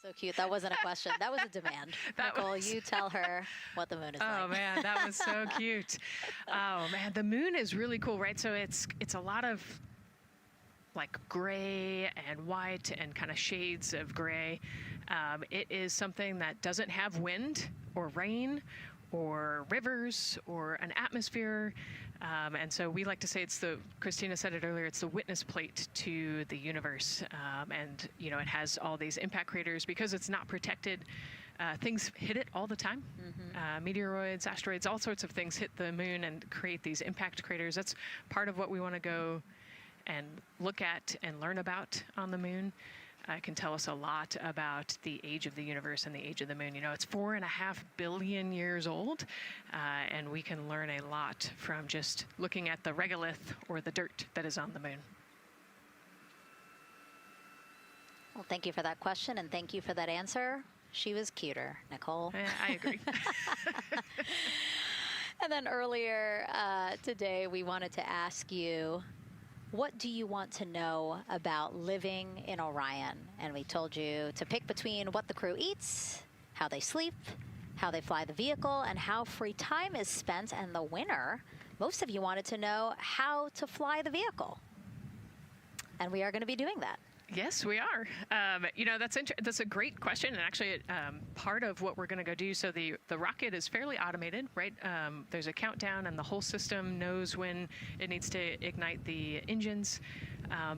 So cute. That wasn't a question. That was a demand. Nicole, you tell her what the moon is like. Oh, man, that was so cute. Oh, man, the moon is really cool, right? So it's a lot of like gray and white and kind of shades of gray. It is something that doesn't have wind or rain or rivers or an atmosphere. And so we like to say Christina said it earlier, it's the witness plate to the universe. And, you know, it has all these impact craters because it's not protected. Things hit it all the time. Meteoroids, asteroids, all sorts of things hit the moon and create these impact craters. That's part of what we want to go and look at and learn about on the moon. Can tell us a lot about the age of the universe and the age of the moon. You know, it's 4.5 billion years old, and we can learn a lot from just looking at the regolith or the dirt that is on the moon. Well, thank you for that question, and thank you for that answer. She was cuter, Nicole. I agree. And then earlier today, we wanted to ask you, what do you want to know about living in Orion? And we told you to pick between what the crew eats, how they sleep, how they fly the vehicle, and how free time is spent. And the winner, most of you wanted to know how to fly the vehicle. And we are going to be doing that. Yes, we are. You know, that's a great question, and actually part of what we're going to go do. So the rocket is fairly automated, right? There's a countdown, and the whole system knows when it needs to ignite the engines.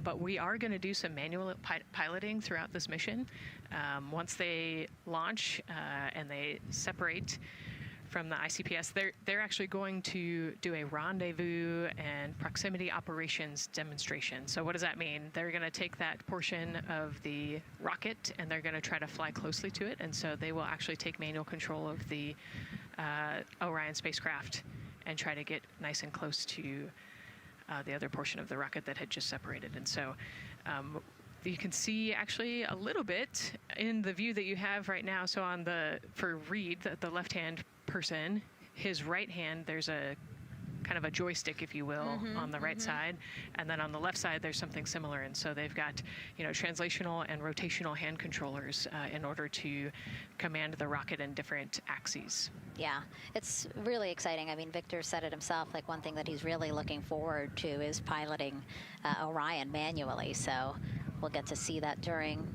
But we are going to do some manual piloting throughout this mission. Once they launch and they separate from the ICPS, they're actually going to do a rendezvous and proximity operations demonstration. So what does that mean? They're going to take that portion of the rocket and they're going to try to fly closely to it. And so they will actually take manual control of the Orion spacecraft and try to get nice and close to the other portion of the rocket that had just separated. And so you can see actually a little bit in the view that you have right now. So for Reid, the left-hand person, his right hand, there's a kind of a joystick, if you will, on the right side, and then on the left side there's something similar. And so they've got, you know, translational and rotational hand controllers in order to command the rocket in different axes. Yeah, it's really exciting. I mean, Victor said it himself, like one thing that he's really looking forward to is piloting Orion manually. So we'll get to see that during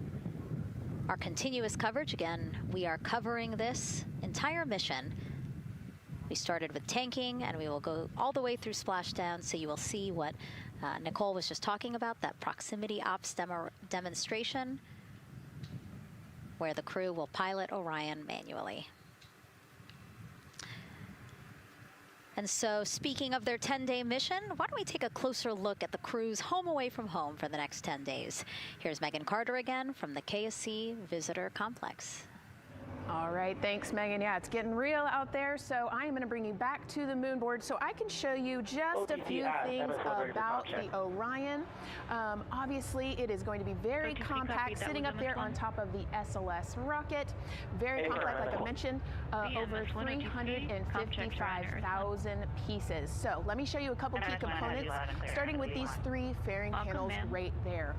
our continuous coverage. Again, we are covering this entire mission. We started with tanking, and we will go all the way through splashdown, so you will see what Nicole was just talking about, that proximity ops demonstration, where the crew will pilot Orion manually. And so, speaking of their 10-day mission, why don't we take a closer look at the crew's home away from home for the next 10 days. Here's Megan Carter again from the KSC Visitor Complex. All right, thanks, Megan. Yeah, it's getting real out there, so I am going to bring you back to the moon board so I can show you just a few things about the Orion. Obviously, it is going to be very compact, sitting up there on top of the SLS rocket. Very compact, like I mentioned, over 355,000 pieces. So let me show you a couple key components, starting with these three fairing panels right there.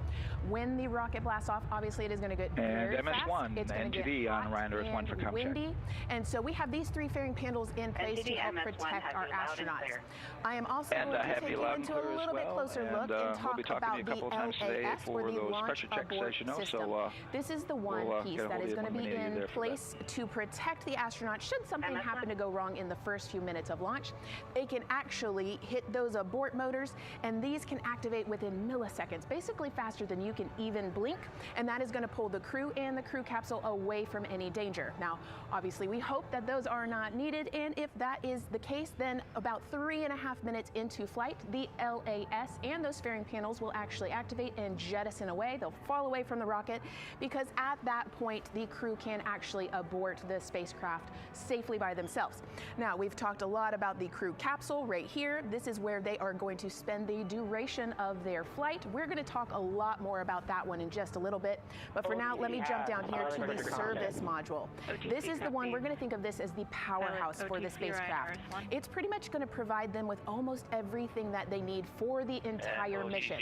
When the rocket blasts off, obviously it is going to get very fast. It's going to get on Orion Earth 1 for ComCheck. Windy, and so we have these three fairing panels in place to help protect our astronauts. I am also going to take you into a little bit closer look and talk about the LAS, or the Launch Abort System. This is the one piece that is going to be in place to protect the astronauts should something happen to go wrong in the first few minutes of launch. They can actually hit those abort motors, and these can activate within milliseconds, basically faster than you can even blink, and that is going to pull the crew and the crew capsule away from any danger. Now, obviously, we hope that those are not needed, and if that is the case, then about 3.5 minutes into flight, the LAS and those fairing panels will actually activate and jettison away. They'll fall away from the rocket, because at that point, the crew can actually abort the spacecraft safely by themselves. Now, we've talked a lot about the crew capsule right here. This is where they are going to spend the duration of their flight. We're going to talk a lot more about that one in just a little bit, but for now, let me jump down here to the service module. This is the one, we're going to think of this as the powerhouse for the spacecraft. It's pretty much going to provide them with almost everything that they need for the entire mission.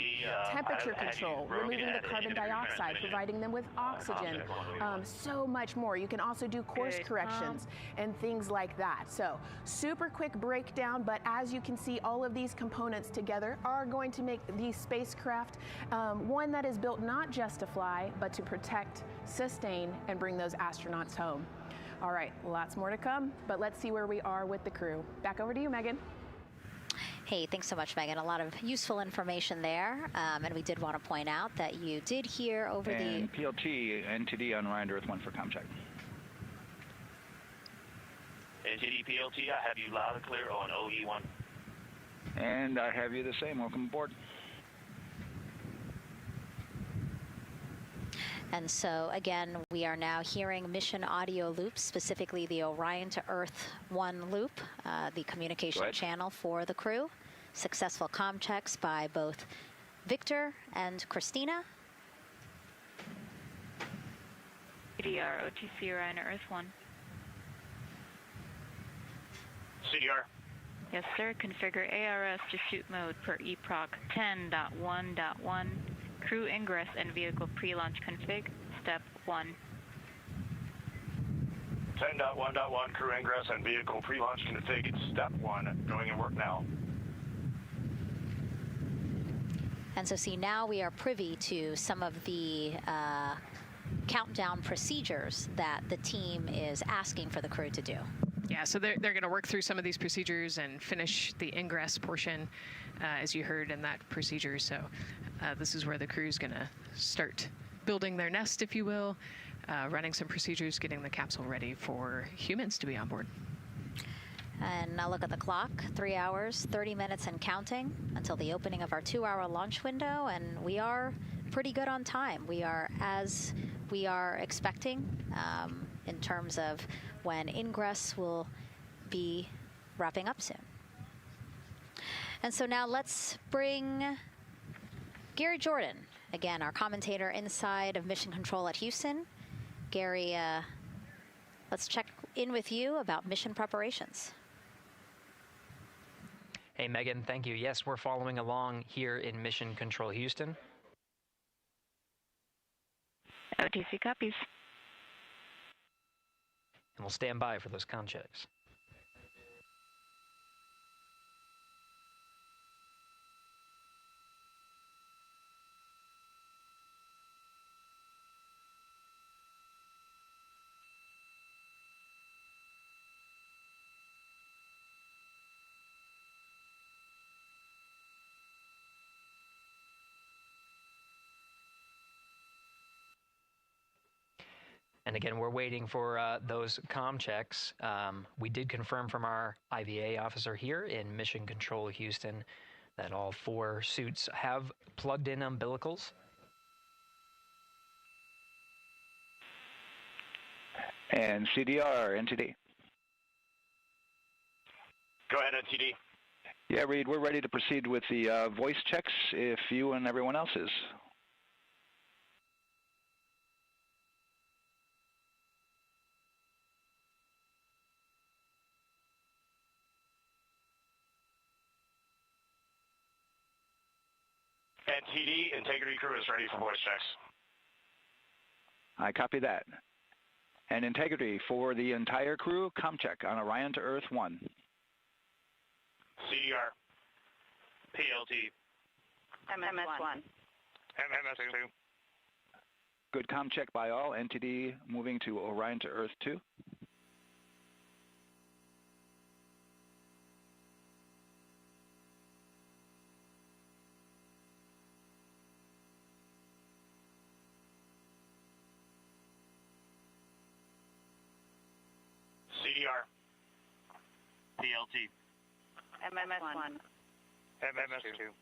Temperature control, removing the carbon dioxide, providing them with oxygen, so much more. You can also do course corrections and things like that. So super quick breakdown, but as you can see, all of these components together are going to make the spacecraft one that is built not just to fly, but to protect, sustain, and bring those astronauts home. All right, lots more to come, but let's see where we are with the crew. Back over to you, Megan. Hey, thanks so much, Megan. A lot of useful information there. And we did want to point out that you did hear over and PLT, NTD on Orion Earth 1 for ComCheck. NTD PLT, I have you loud and clear on OE1. And I have you the same. Welcome aboard. And so, again, we are now hearing mission audio loops, specifically the Orion to Earth 1 loop, the communication channel for the crew. Successful comm checks by both Victor and Christina. CDR, OTC Orion to Earth 1. CDR. Yes, sir. Configure ARS to shoot mode per EPROC 10.1.1. Crew ingress and vehicle pre-launch config, step 1. 10.1.1 crew ingress and vehicle pre-launch config, step 1. Going in work now. And so see, now we are privy to some of the countdown procedures that the team is asking for the crew to do. Yeah, so they're going to work through some of these procedures and finish the ingress portion, as you heard in that procedure. So this is where the crew is going to start building their nest, if you will, running some procedures, getting the capsule ready for humans to be on board. And now look at the clock, 3 hours, 30 minutes and counting until the opening of our 2-hour launch window, and we are pretty good on time. We are as we are expecting in terms of when ingress will be wrapping up soon. And so now let's bring Gary Jordan, again, our commentator inside of Mission Control at Houston. Gary, let's check in with you about mission preparations. Hey, Megan, thank you. Yes, we're following along here in Mission Control Houston. OTC copies. And we'll stand by for those comm checks. And again, we're waiting for those comm checks. We did confirm from our IVA officer here in Mission Control Houston that all 4 suits have plugged in umbilicals. And CDR, NTD. Go ahead, NTD. Yeah, Reid, we're ready to proceed with the voice checks if you and everyone else is. NTD, Integrity crew is ready for voice checks. I copy that. And Integrity for the entire crew, comm check on Orion to Earth 1. CDR. PLT. MS1. MS2. Good comm check by all. NTD moving to Orion to Earth 2. CDR. PLT. MS1. MS2.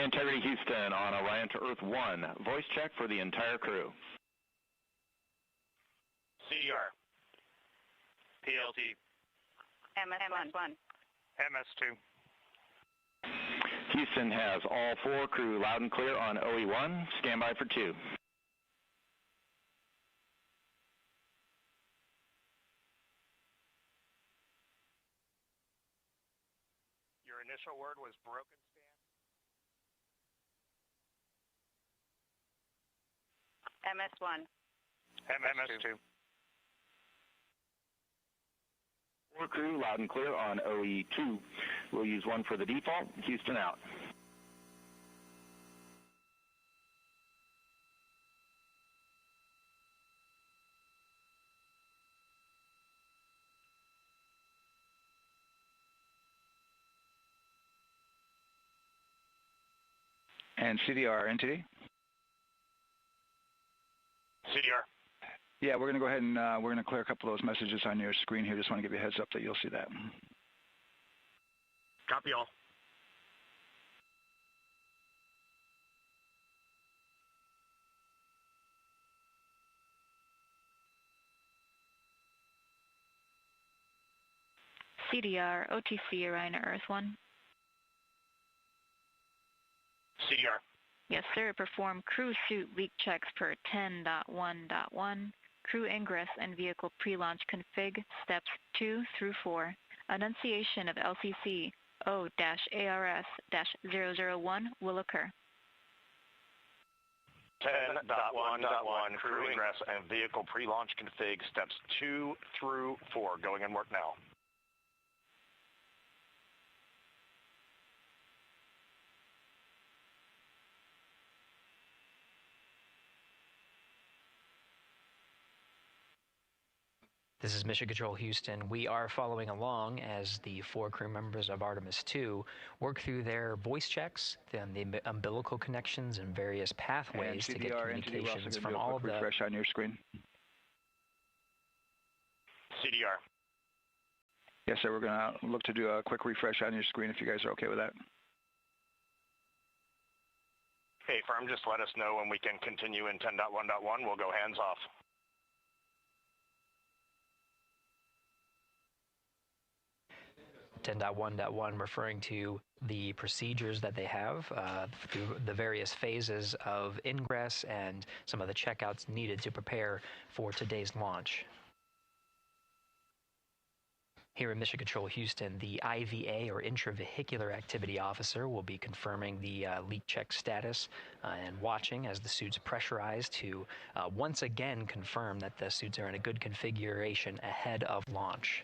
Integrity Houston on Orion to Earth 1. Voice check for the entire crew. CDR. PLT. MS1. MS2. Houston has all 4 crew loud and clear on OE1. Stand by for 2. Your initial word was broken. MS1. MS2. 4 crew loud and clear on OE2. We'll use 1 for the default. Houston out. And CDR, NTD? CDR. Yeah, we're going to go ahead and we're going to clear a couple of those messages on your screen here. Just want to give you a heads up that you'll see that. Copy all. CDR, OTC, Orion to Earth 1. CDR. Yes, sir. Perform crew suit leak checks per 10.1.1. Crew ingress and vehicle pre-launch config steps 2 through 4. Annunciation of LCC O-ARS-001 will occur. 10.1.1 crew ingress and vehicle pre-launch config steps 2 through 4 going in work now. This is Mission Control Houston. We are following along as the 4 crew members of Artemis II work through their voice checks, then the umbilical connections and various pathways to get communications from all of the... refresh on your screen. CDR. Yes, sir. We're going to look to do a quick refresh on your screen if you guys are okay with that. Okay, firm, just let us know when we can continue in 10.1.1. We'll go hands off. (10.1.1) referring to the procedures that they have through the various phases of ingress and some of the checkouts needed to prepare for today's launch. Here in Mission Control Houston, the IVA, or Intravehicular Activity Officer, will be confirming the leak check status and watching as the suits pressurize to once again confirm that the suits are in a good configuration ahead of launch.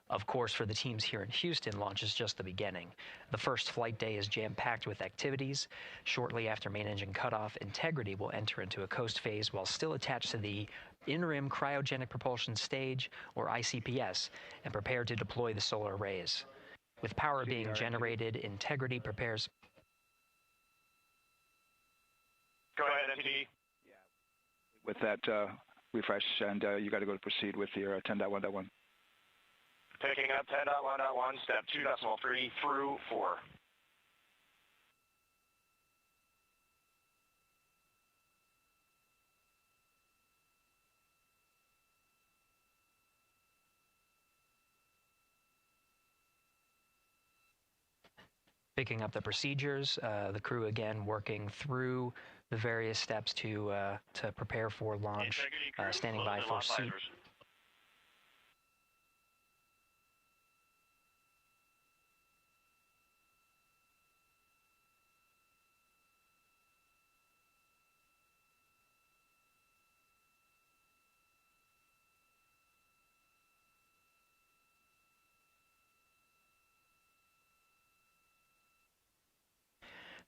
Of course, for the teams here in Houston, launch is just the beginning. The first flight day is jam-packed with activities. Shortly after main engine cutoff, Integrity will enter into a coast phase while still attached to the in-rim cryogenic propulsion stage, or ICPS, and prepare to deploy the solar arrays. With power being generated, Integrity prepares... Go ahead, MTD. With that refresh, and you got to go to proceed with your 10.1.1. Picking up 10.1.1, step 2.3 through 4. Picking up the procedures, the crew again working through the various steps to prepare for launch, standing by for seat.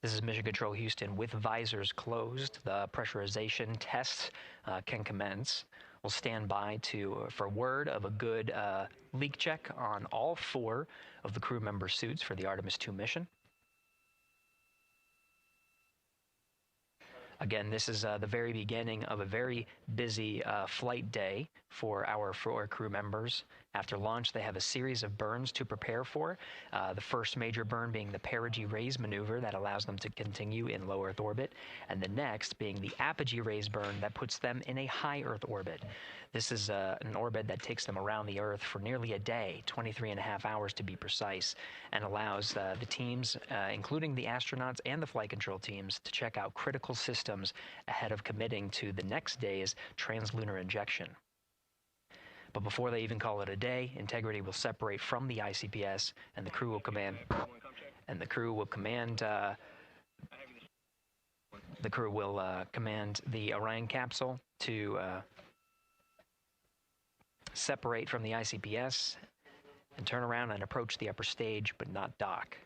This is Mission Control Houston with visors closed. The pressurization tests can commence. We'll stand by for word of a good leak check on all 4 of the crew member suits for the Artemis II mission. Again, this is the very beginning of a very busy flight day for our 4 crew members. After launch, they have a series of burns to prepare for. The first major burn being the perigee raise maneuver that allows them to continue in low Earth orbit, and the next being the apogee raise burn that puts them in a high Earth orbit. This is an orbit that takes them around the Earth for nearly a day, 23.5 hours to be precise, and allows the teams, including the astronauts and the flight control teams, to check out critical systems ahead of committing to the next day's translunar injection. But before they even call it a day, Integrity will separate from the ICPS, and the crew will command. Command the Orion capsule to separate from the ICPS and turn around and approach the upper stage, but not dock.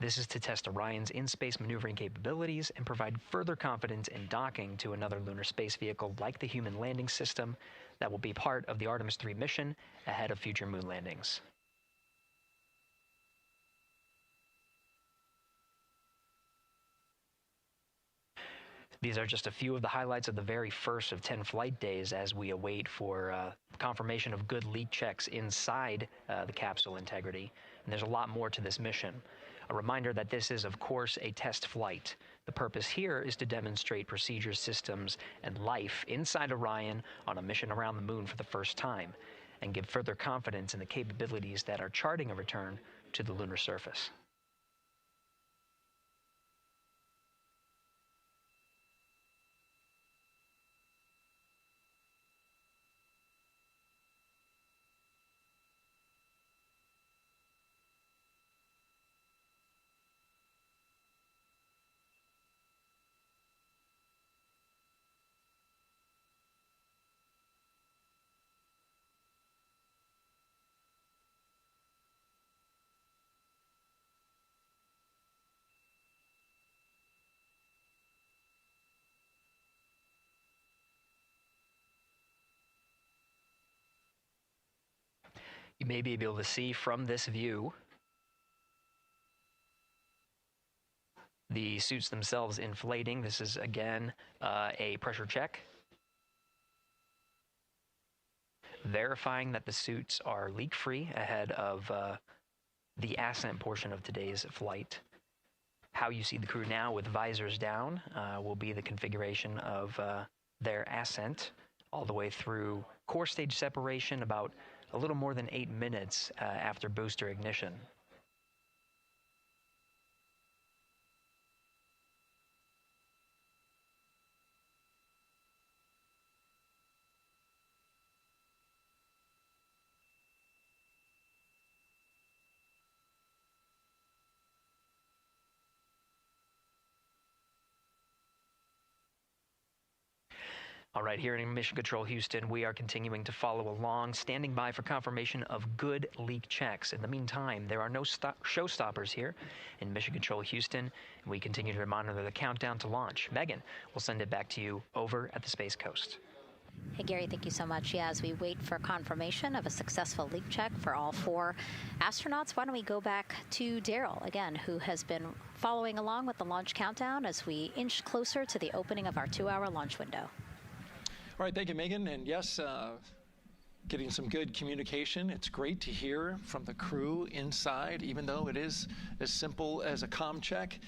This is to test Orion's in-space maneuvering capabilities and provide further confidence in docking to another lunar space vehicle like the Human Landing System that will be part of the Artemis III mission ahead of future moon landings. These are just a few of the highlights of the very first of 10 flight days as we await for confirmation of good leak checks inside the capsule Integrity. And there's a lot more to this mission. A reminder that this is, of course, a test flight. The purpose here is to demonstrate procedures, systems, and life inside Orion on a mission around the moon for the first time, and give further confidence in the capabilities that are charting a return to the lunar surface. You may be able to see from this view the suits themselves inflating. This is, again, a pressure check, verifying that the suits are leak-free ahead of the ascent portion of today's flight. How you see the crew now with visors down will be the configuration of their ascent all the way through core stage separation about a little more than 8 minutes after booster ignition. All right, here in Mission Control Houston, we are continuing to follow along, standing by for confirmation of good leak checks. In the meantime, there are no showstoppers here in Mission Control Houston, and we continue to monitor the countdown to launch. Megan, we'll send it back to you over at the Space Coast. Hey, Gary, thank you so much. Yeah, as we wait for confirmation of a successful leak check for all 4 astronauts, why don't we go back to Daryl, again, who has been following along with the launch countdown as we inch closer to the opening of our 2-hour launch window. All right, thank you, Megan. And yes, getting some good communication. It's great to hear from the crew inside, even though it is as simple as a comm check.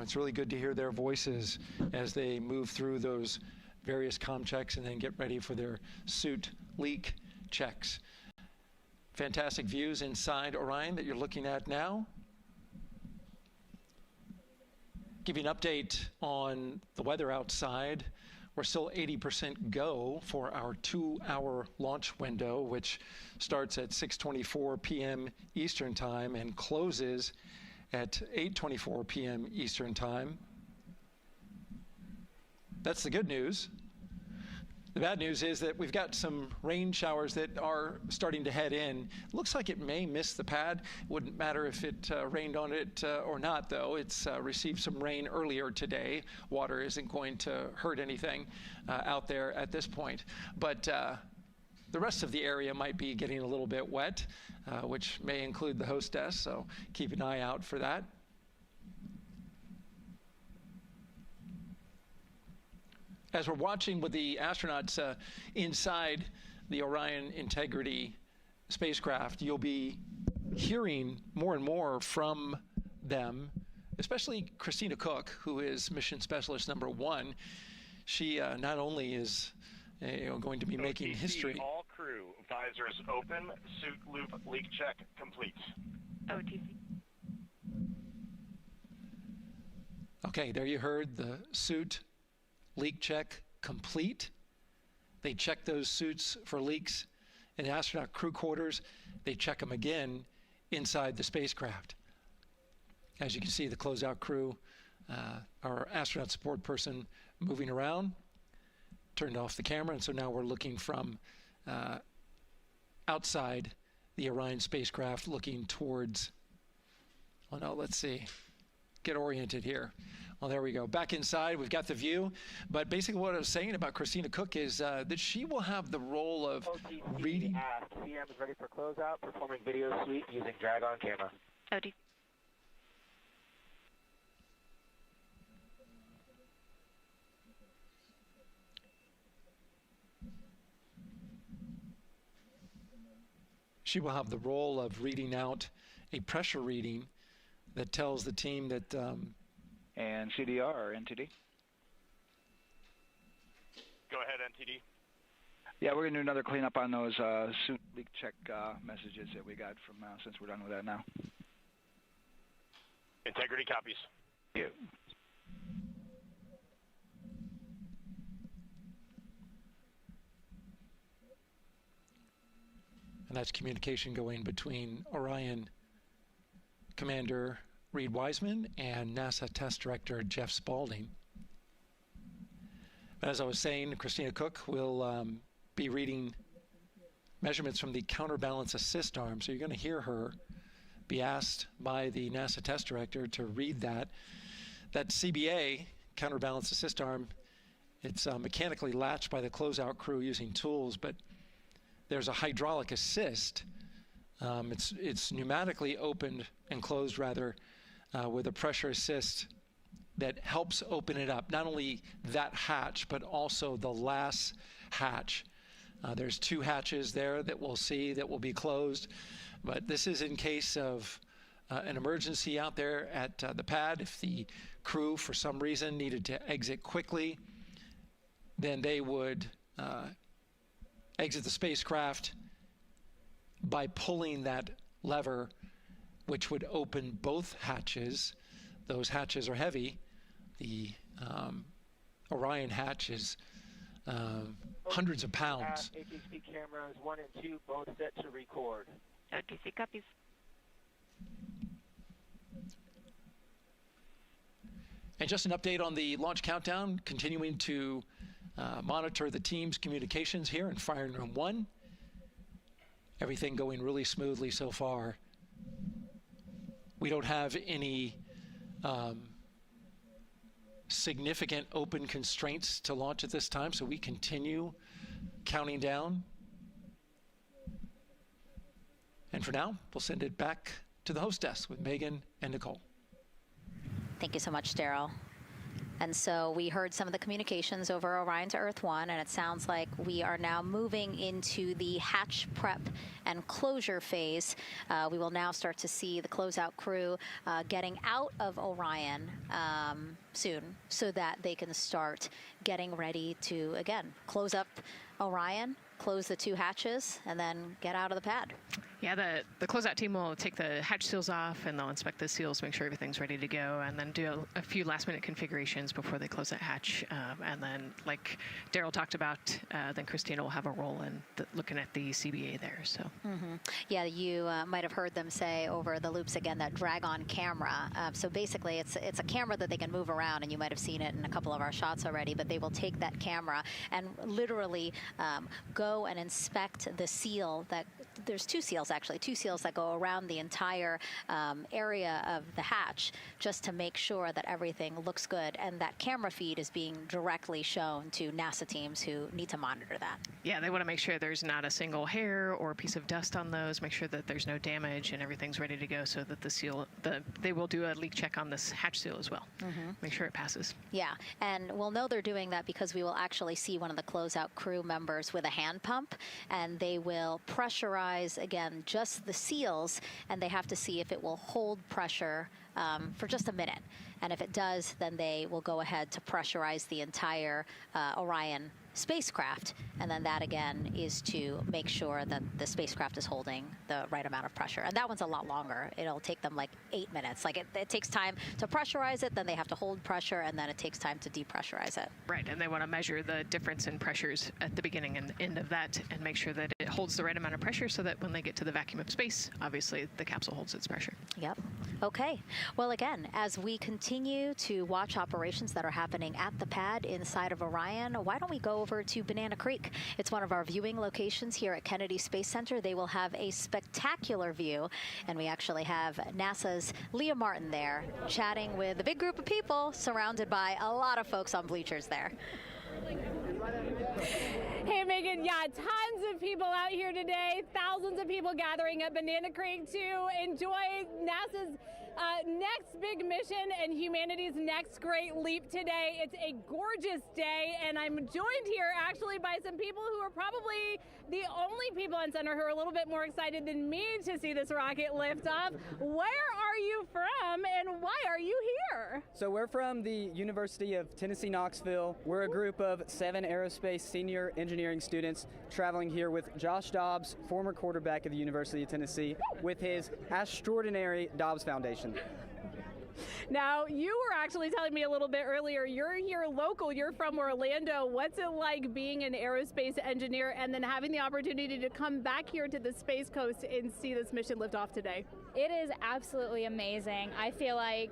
It's really good to hear their voices as they move through those various comm checks and then get ready for their suit leak checks. Fantastic views inside Orion that you're looking at now. Give you an update on the weather outside. We're still 80% go for our 2-hour launch window, which starts at 6:24 p.m. Eastern Time and closes at 8:24 p.m. Eastern Time. That's the good news. The bad news is that we've got some rain showers that are starting to head in. Looks like it may miss the pad. Wouldn't matter if it rained on it or not, though. It's received some rain earlier today. Water isn't going to hurt anything out there at this point. But the rest of the area might be getting a little bit wet, which may include the hostess, so keep an eye out for that. As we're watching with the astronauts inside the Orion Integrity spacecraft, you'll be hearing more and more from them, especially Christina Koch, who is Mission Specialist number 1. She not only is going to be making history. All crew, visors open, suit loop leak check complete. OTC. Okay, there you heard the suit leak check complete. They check those suits for leaks in astronaut crew quarters. They check them again inside the spacecraft. As you can see, the closeout crew, our astronaut support person moving around, turned off the camera, and so now we're looking from outside the Orion spacecraft looking towards, oh no, let's see, get oriented here. Well, there we go. Back inside, we've got the view. But basically what I was saying about Christina Koch is that she will have the role of reading. CM is ready for closeout, performing video sweep using drag-on camera. OTC. She will have the role of reading out a pressure reading that tells the team that and CDR or NTD? Go ahead, NTD. Yeah, we're going to do another cleanup on those suit leak check messages that we got from since we're done with that now. Integrity copies. Yeah. And that's communication going between Orion Commander Reid Wiseman and NASA Test Director Jeff Spaulding. As I was saying, Christina Koch will be reading measurements from the counterbalance assist arm. So you're going to hear her be asked by the NASA Test Director to read that. That CBA, counterbalance assist arm, it's mechanically latched by the closeout crew using tools, but there's a hydraulic assist. It's pneumatically opened and closed, rather, with a pressure assist that helps open it up. Not only that hatch, but also the last hatch. There's 2 hatches there that we'll see that will be closed, but this is in case of an emergency out there at the pad. If the crew, for some reason, needed to exit quickly, then they would exit the spacecraft by pulling that lever, which would open both hatches. Those hatches are heavy. The Orion hatch is hundreds of pounds. HHP cameras 1 and 2 both set to record. OTC copies. And just an update on the launch countdown, continuing to monitor the team's communications here in Firing Room 1. Everything going really smoothly so far. We don't have any significant open constraints to launch at this time, so we continue counting down. And for now, we'll send it back to the host desk with Megan and Nicole. Thank you so much, Daryl. And so we heard some of the communications over Orion to Earth 1, and it sounds like we are now moving into the hatch prep and closure phase. We will now start to see the closeout crew getting out of Orion soon so that they can start getting ready to, again, close up Orion, close the 2 hatches, and then get out of the pad. Yeah, the closeout team will take the hatch seals off, and they'll inspect the seals, make sure everything's ready to go, and then do a few last-minute configurations before they close that hatch. And then, like Daryl talked about, then Christina will have a role in looking at the CBA there. So. Yeah, you might have heard them say over the loops again that drag-on camera. So basically, it's a camera that they can move around, and you might have seen it in a couple of our shots already. But they will take that camera and literally go and inspect the seal that. There's 2 seals, actually, 2 seals that go around the entire area of the hatch just to make sure that everything looks good. And that camera feed is being directly shown to NASA teams who need to monitor that. Yeah, they want to make sure there's not a single hair or piece of dust on those, make sure that there's no damage and everything's ready to go so that the seal, they will do a leak check on this hatch seal as well. Make sure it passes. Yeah, and we'll know they're doing that because we will actually see one of the closeout crew members with a hand pump, and they will pressurize, again, just the seals, and they have to see if it will hold pressure for just a minute. And if it does, then they will go ahead to pressurize the entire Orion spacecraft, and then that again is to make sure that the spacecraft is holding the right amount of pressure. And that one's a lot longer. It'll take them like 8 minutes. Like it takes time to pressurize it, then they have to hold pressure, and then it takes time to depressurize it. Right, and they want to measure the difference in pressures at the beginning and end of that and make sure that it holds the right amount of pressure so that when they get to the vacuum of space, obviously the capsule holds its pressure. Yep. Okay. Well, again, as we continue to watch operations that are happening at the pad inside of Orion, why don't we go over to Banana Creek? It's one of our viewing locations here at Kennedy Space Center. They will have a spectacular view, and we actually have NASA's Leah Martin there chatting with a big group of people surrounded by a lot of folks on bleachers there. Hey, Megan, yeah, tons of people out here today, thousands of people gathering at Banana Creek to enjoy NASA's next big mission and humanity's next great leap today. It's a gorgeous day, and I'm joined here actually by some people who are probably the only people on center who are a little bit more excited than me to see this rocket lift off. Where are you from, and why are you here? So we're from the University of Tennessee, Knoxville. We're a group of 7 aerospace senior engineering students traveling here with Josh Dobbs, former quarterback of the University of Tennessee, with his extraordinary Dobbs Foundation. Now, you were actually telling me a little bit earlier, you're here local, you're from Orlando. What's it like being an aerospace engineer and then having the opportunity to come back here to the Space Coast and see this mission lift off today? It is absolutely amazing. I feel like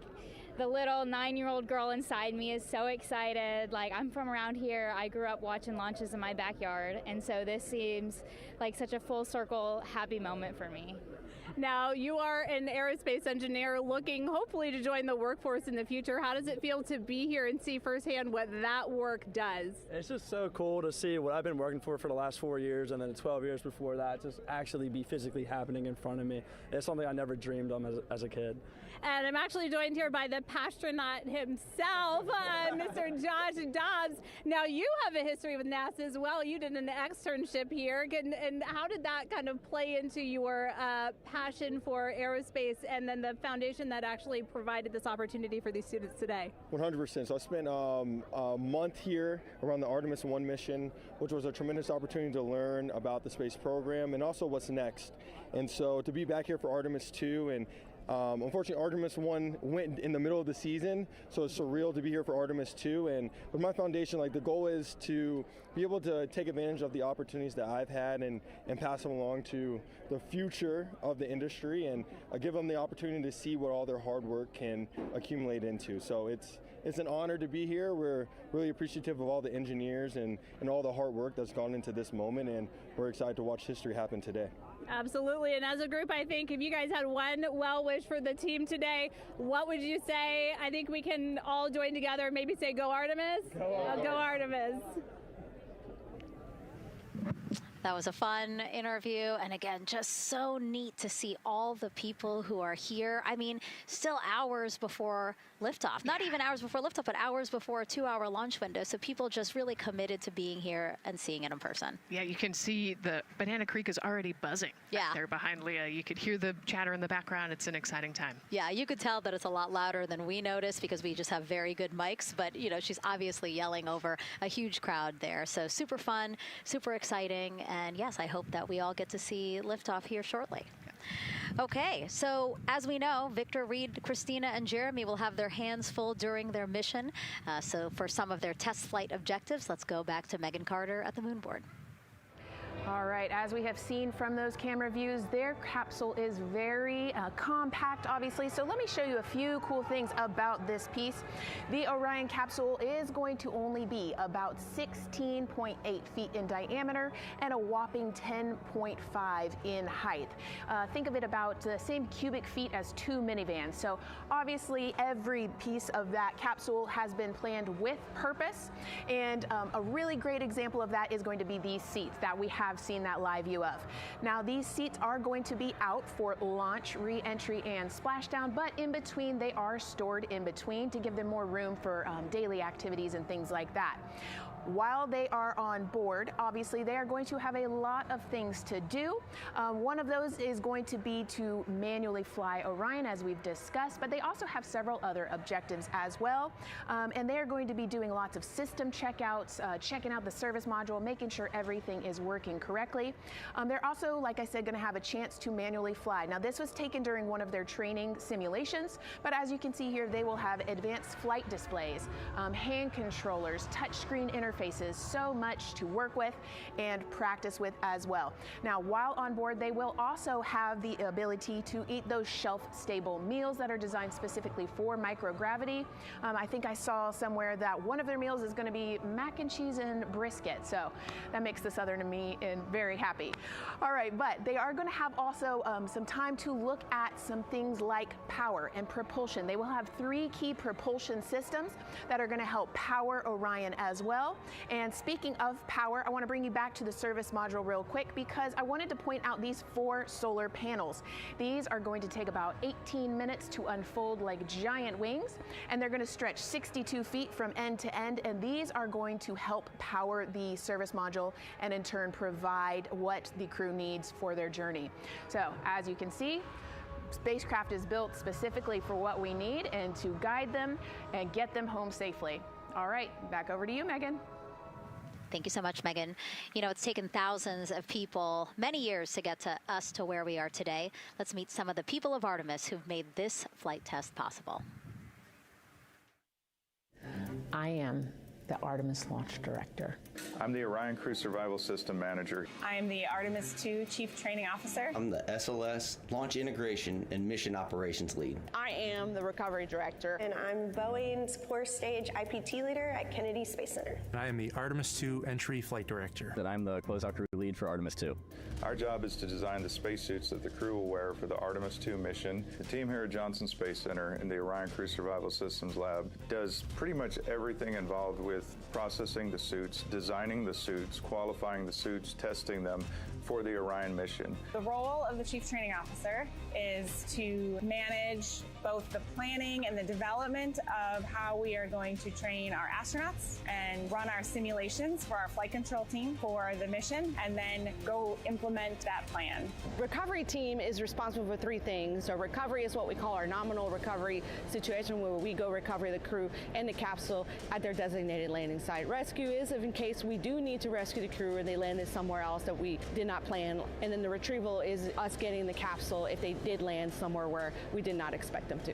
the little 9-year-old girl inside me is so excited. Like, I'm from around here. I grew up watching launches in my backyard, and so this seems like such a full circle happy moment for me. Now, you are an aerospace engineer looking hopefully to join the workforce in the future. How does it feel to be here and see firsthand what that work does? It's just so cool to see what I've been working for the last 4 years and then 12 years before that just actually be physically happening in front of me. It's something I never dreamed of as a kid. And I'm actually joined here by the astronaut himself, Mr. Josh Dobbs. Now, you have a history with NASA as well. You did an externship here. And how did that kind of play into your passion passion for aerospace and then the foundation that actually provided this opportunity for these students today? 100%. So I spent a month here around the Artemis I mission, which was a tremendous opportunity to learn about the space program and also what's next. And so to be back here for Artemis II, and unfortunately, Artemis I went in the middle of the season, so it's surreal to be here for Artemis II. And with my foundation, like, the goal is to be able to take advantage of the opportunities that I've had and pass them along to the future of the industry and give them the opportunity to see what all their hard work can accumulate into. So it's an honor to be here. We're really appreciative of all the engineers and all the hard work that's gone into this moment, and we're excited to watch history happen today. Absolutely, and as a group, I think if you guys had one well wish for the team today, what would you say? I think we can all join together and maybe say, go Artemis. Go Artemis. That was a fun interview, and again, just so neat to see all the people who are here. I mean, still hours before liftoff. Not even hours before liftoff, but hours before a 2-hour launch window. So people just really committed to being here and seeing it in person. Yeah, you can see the Banana Creek is already buzzing. Yeah. There behind Leah. You could hear the chatter in the background. It's an exciting time. Yeah, you could tell that it's a lot louder than we noticed because we just have very good mics. But, you know, she's obviously yelling over a huge crowd there. So super fun, super exciting. And yes, I hope that we all get to see liftoff here shortly. Okay, so as we know, Victor, Reid, Christina, and Jeremy will have their hands full during their mission. So for some of their test flight objectives, let's go back to Megan Carter at the moon board. All right, as we have seen from those camera views, their capsule is very compact, obviously. So let me show you a few cool things about this piece. The Orion capsule is going to only be about 16.8 feet in diameter and a whopping 10.5 in height. Think of it about the same cubic feet as 2 minivans. So obviously every piece of that capsule has been planned with purpose. And a really great example of that is going to be these seats that we have seen that live view of. Now these seats are going to be out for launch, re-entry, and splashdown, but in between they are stored in between to give them more room for daily activities and things like that. While they are on board, obviously they are going to have a lot of things to do. One of those is going to be to manually fly Orion, as we've discussed, but they also have several other objectives as well. And they are going to be doing lots of system checkouts, checking out the service module, making sure everything is working correctly. They're also, like I said, going to have a chance to manually fly. Now this was taken during one of their training simulations, but as you can see here, they will have advanced flight displays, hand controllers, touchscreen interfaces, so much to work with and practice with as well. Now, while on board, they will also have the ability to eat those shelf-stable meals that are designed specifically for microgravity. I think I saw somewhere that one of their meals is going to be mac and cheese and brisket, so that makes the Southern in me very happy. All right, but they are going to have also some time to look at some things like power and propulsion. They will have 3 key propulsion systems that are going to help power Orion as well. And speaking of power, I want to bring you back to the service module real quick because I wanted to point out these 4 solar panels. These are going to take about 18 minutes to unfold like giant wings, and they're going to stretch 62 feet from end to end, and these are going to help power the service module and in turn provide what the crew needs for their journey. So as you can see, spacecraft is built specifically for what we need and to guide them and get them home safely. All right, back over to you, Megan. Thank you so much, Megan. You know, it's taken thousands of people, many years to get to us to where we are today. Let's meet some of the people of Artemis who've made this flight test possible. I am the Artemis Launch Director. I'm the Orion Crew Survival System Manager. I am the Artemis II Chief Training Officer. I'm the SLS Launch Integration and Mission Operations Lead. I am the Recovery Director. And I'm Boeing's Core Stage IPT Leader at Kennedy Space Center. And I am the Artemis II Entry Flight Director. And I'm the Closeout Crew Lead for Artemis II. Our job is to design the spacesuits that the crew will wear for the Artemis II mission. The team here at Johnson Space Center in the Orion Crew Survival Systems Lab does pretty much everything involved with processing the suits, designing the suits, qualifying the suits, testing them for the Orion mission. The role of the Chief Training Officer is to manage both the planning and the development of how we are going to train our astronauts and run our simulations for our flight control team for the mission, and then go implement that plan. Recovery team is responsible for three things. So recovery is what we call our nominal recovery situation, where we go recover the crew and the capsule at their designated landing site. Rescue is in case we do need to rescue the crew or they landed somewhere else that we did not plan. And then the retrieval is us getting the capsule if they did land somewhere where we did not expect them to.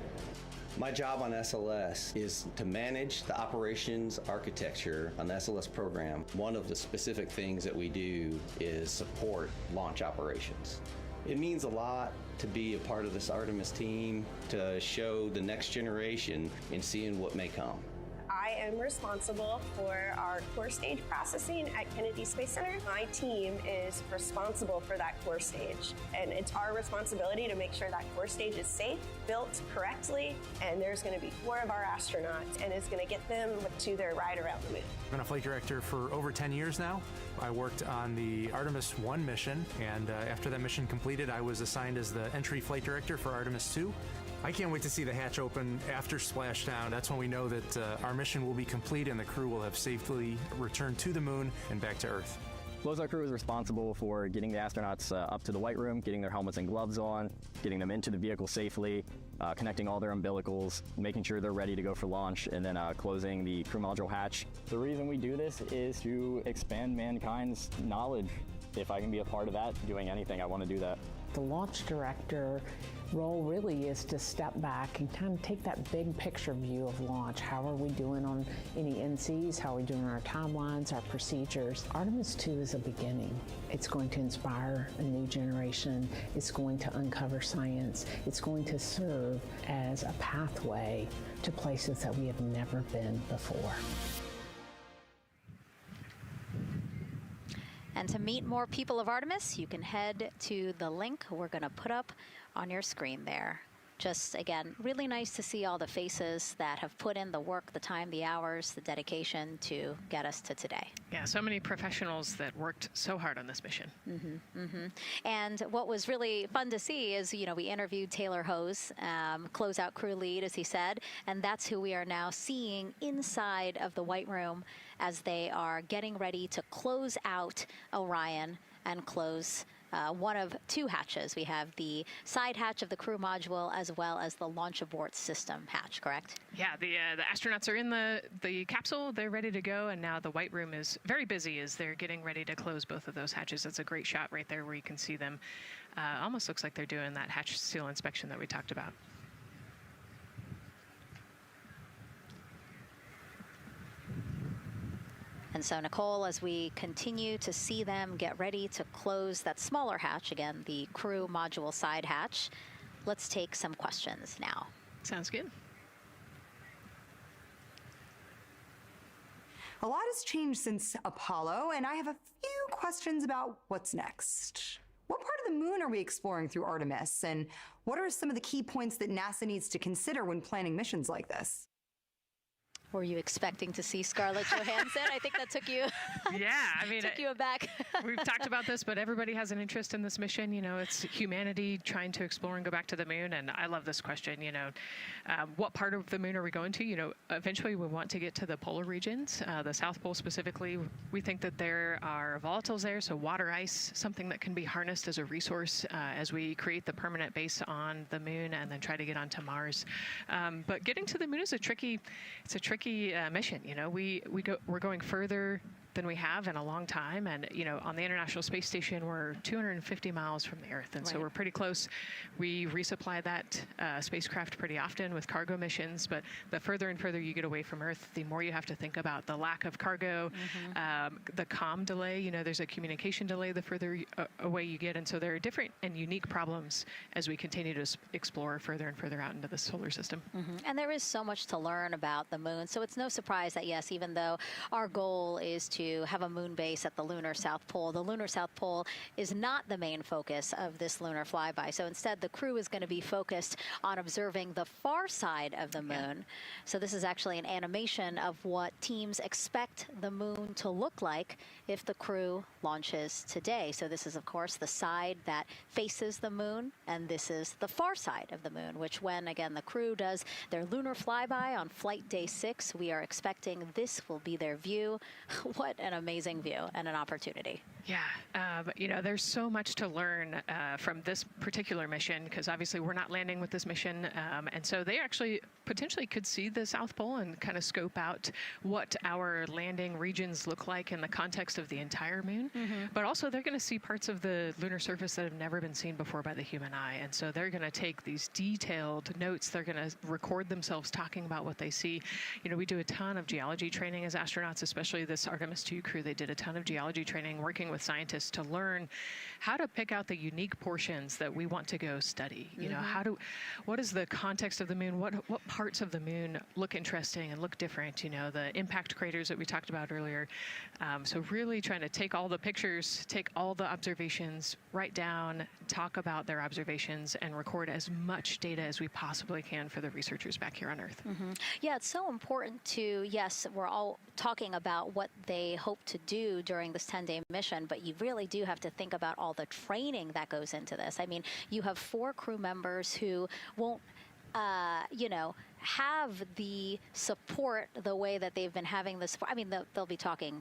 My job on SLS is to manage the operations architecture on the SLS program. One of the specific things that we do is support launch operations. It means a lot to be a part of this Artemis team, to show the next generation in seeing what may come. I am responsible for our core stage processing at Kennedy Space Center. My team is responsible for that core stage, and it's our responsibility to make sure that core stage is safe, built correctly, and there's going to be 4 of our astronauts, and it's going to get them to their ride around the moon. I've been a flight director for over 10 years now. I worked on the Artemis I mission, and after that mission completed, I was assigned as the entry flight director for Artemis II. I can't wait to see the hatch open after splashdown. That's when we know that our mission will be complete and the crew will have safely returned to the moon and back to Earth. Closeout crew is responsible for getting the astronauts up to the white room, getting their helmets and gloves on, getting them into the vehicle safely, connecting all their umbilicals, making sure they're ready to go for launch, and then closing the crew module hatch. The reason we do this is to expand mankind's knowledge. If I can be a part of that, doing anything, I want to do that. The launch director role really is to step back and kind of take that big picture view of launch. How are we doing on any NCs? How are we doing on our timelines, our procedures? Artemis II is a beginning. It's going to inspire a new generation. It's going to uncover science. It's going to serve as a pathway to places that we have never been before. And to meet more people of Artemis, you can head to the link we're going to put up on your screen there. Just, again, really nice to see all the faces that have put in the work, the time, the hours, the dedication to get us to today. Yeah, so many professionals that worked so hard on this mission. And what was really fun to see is, you know, we interviewed Taylor Hose, closeout crew lead, as he said, and that's who we are now seeing inside of the White Room as they are getting ready to close out Orion and close one of 2 hatches. We have the side hatch of the crew module as well as the launch abort system hatch, correct? Yeah, the astronauts are in the capsule. They're ready to go, and now the White Room is very busy as they're getting ready to close both of those hatches. That's a great shot right there where you can see them. Almost looks like they're doing that hatch seal inspection that we talked about. And so, Nicole, as we continue to see them get ready to close that smaller hatch, again, the crew module side hatch, let's take some questions now. Sounds good. A lot has changed since Apollo, and I have a few questions about what's next. What part of the moon are we exploring through Artemis, and what are some of the key points that NASA needs to consider when planning missions like this? Were you expecting to see Scarlett Johansson? I think that took you. Yeah, I mean, took you aback. We've talked about this, but everybody has an interest in this mission. You know, it's humanity trying to explore and go back to the moon. And I love this question. You know, what part of the moon are we going to? You know, eventually we want to get to the polar regions, the South Pole specifically. We think that there are volatiles there, so water ice, something that can be harnessed as a resource as we create the permanent base on the moon and then try to get onto Mars. But getting to the moon is a tricky mission. You know, we're going further than we have in a long time, and you know, on the International Space Station we're 250 miles from the Earth, and so we're pretty close. We resupply that spacecraft pretty often with cargo missions, but the further and further you get away from Earth, the more you have to think about the lack of cargo, the comm delay. You know, there's a communication delay the further away you get, and so there are different and unique problems as we continue to explore further and further out into the solar system. And there is so much to learn about the moon, so it's no surprise that yes, even though our goal is to to have a moon base at the lunar South Pole. The lunar South Pole is not the main focus of this lunar flyby. So instead, the crew is going to be focused on observing the far side of the moon. So this is actually an animation of what teams expect the moon to look like if the crew launches today. So this is, of course, the side that faces the moon, and this is the far side of the moon, which when, again, the crew does their lunar flyby on flight day 6, we are expecting this will be their view. What an amazing view and an opportunity. Yeah, you know, there's so much to learn from this particular mission, because obviously we're not landing with this mission. And so they actually potentially could see the South Pole and kind of scope out what our landing regions look like in the context of the entire moon. But also they're going to see parts of the lunar surface that have never been seen before by the human eye. And so they're going to take these detailed notes. They're going to record themselves talking about what they see. You know, we do a ton of geology training as astronauts, especially this Artemis II crew. They did a ton of geology training working with scientists to learn how to pick out the unique portions that we want to go study. You know, what is the context of the moon? What parts of the moon look interesting and look different? You know, the impact craters that we talked about earlier. So really trying to take all the pictures, take all the observations, write down, talk about their observations, and record as much data as we possibly can for the researchers back here on Earth. Yeah, it's so important to, yes, we're all talking about what they hope to do during this 10-day mission, but you really do have to think about all the training that goes into this. I mean, you have 4 crew members who won't, you know, have the support the way that they've been having this. I mean, they'll be talking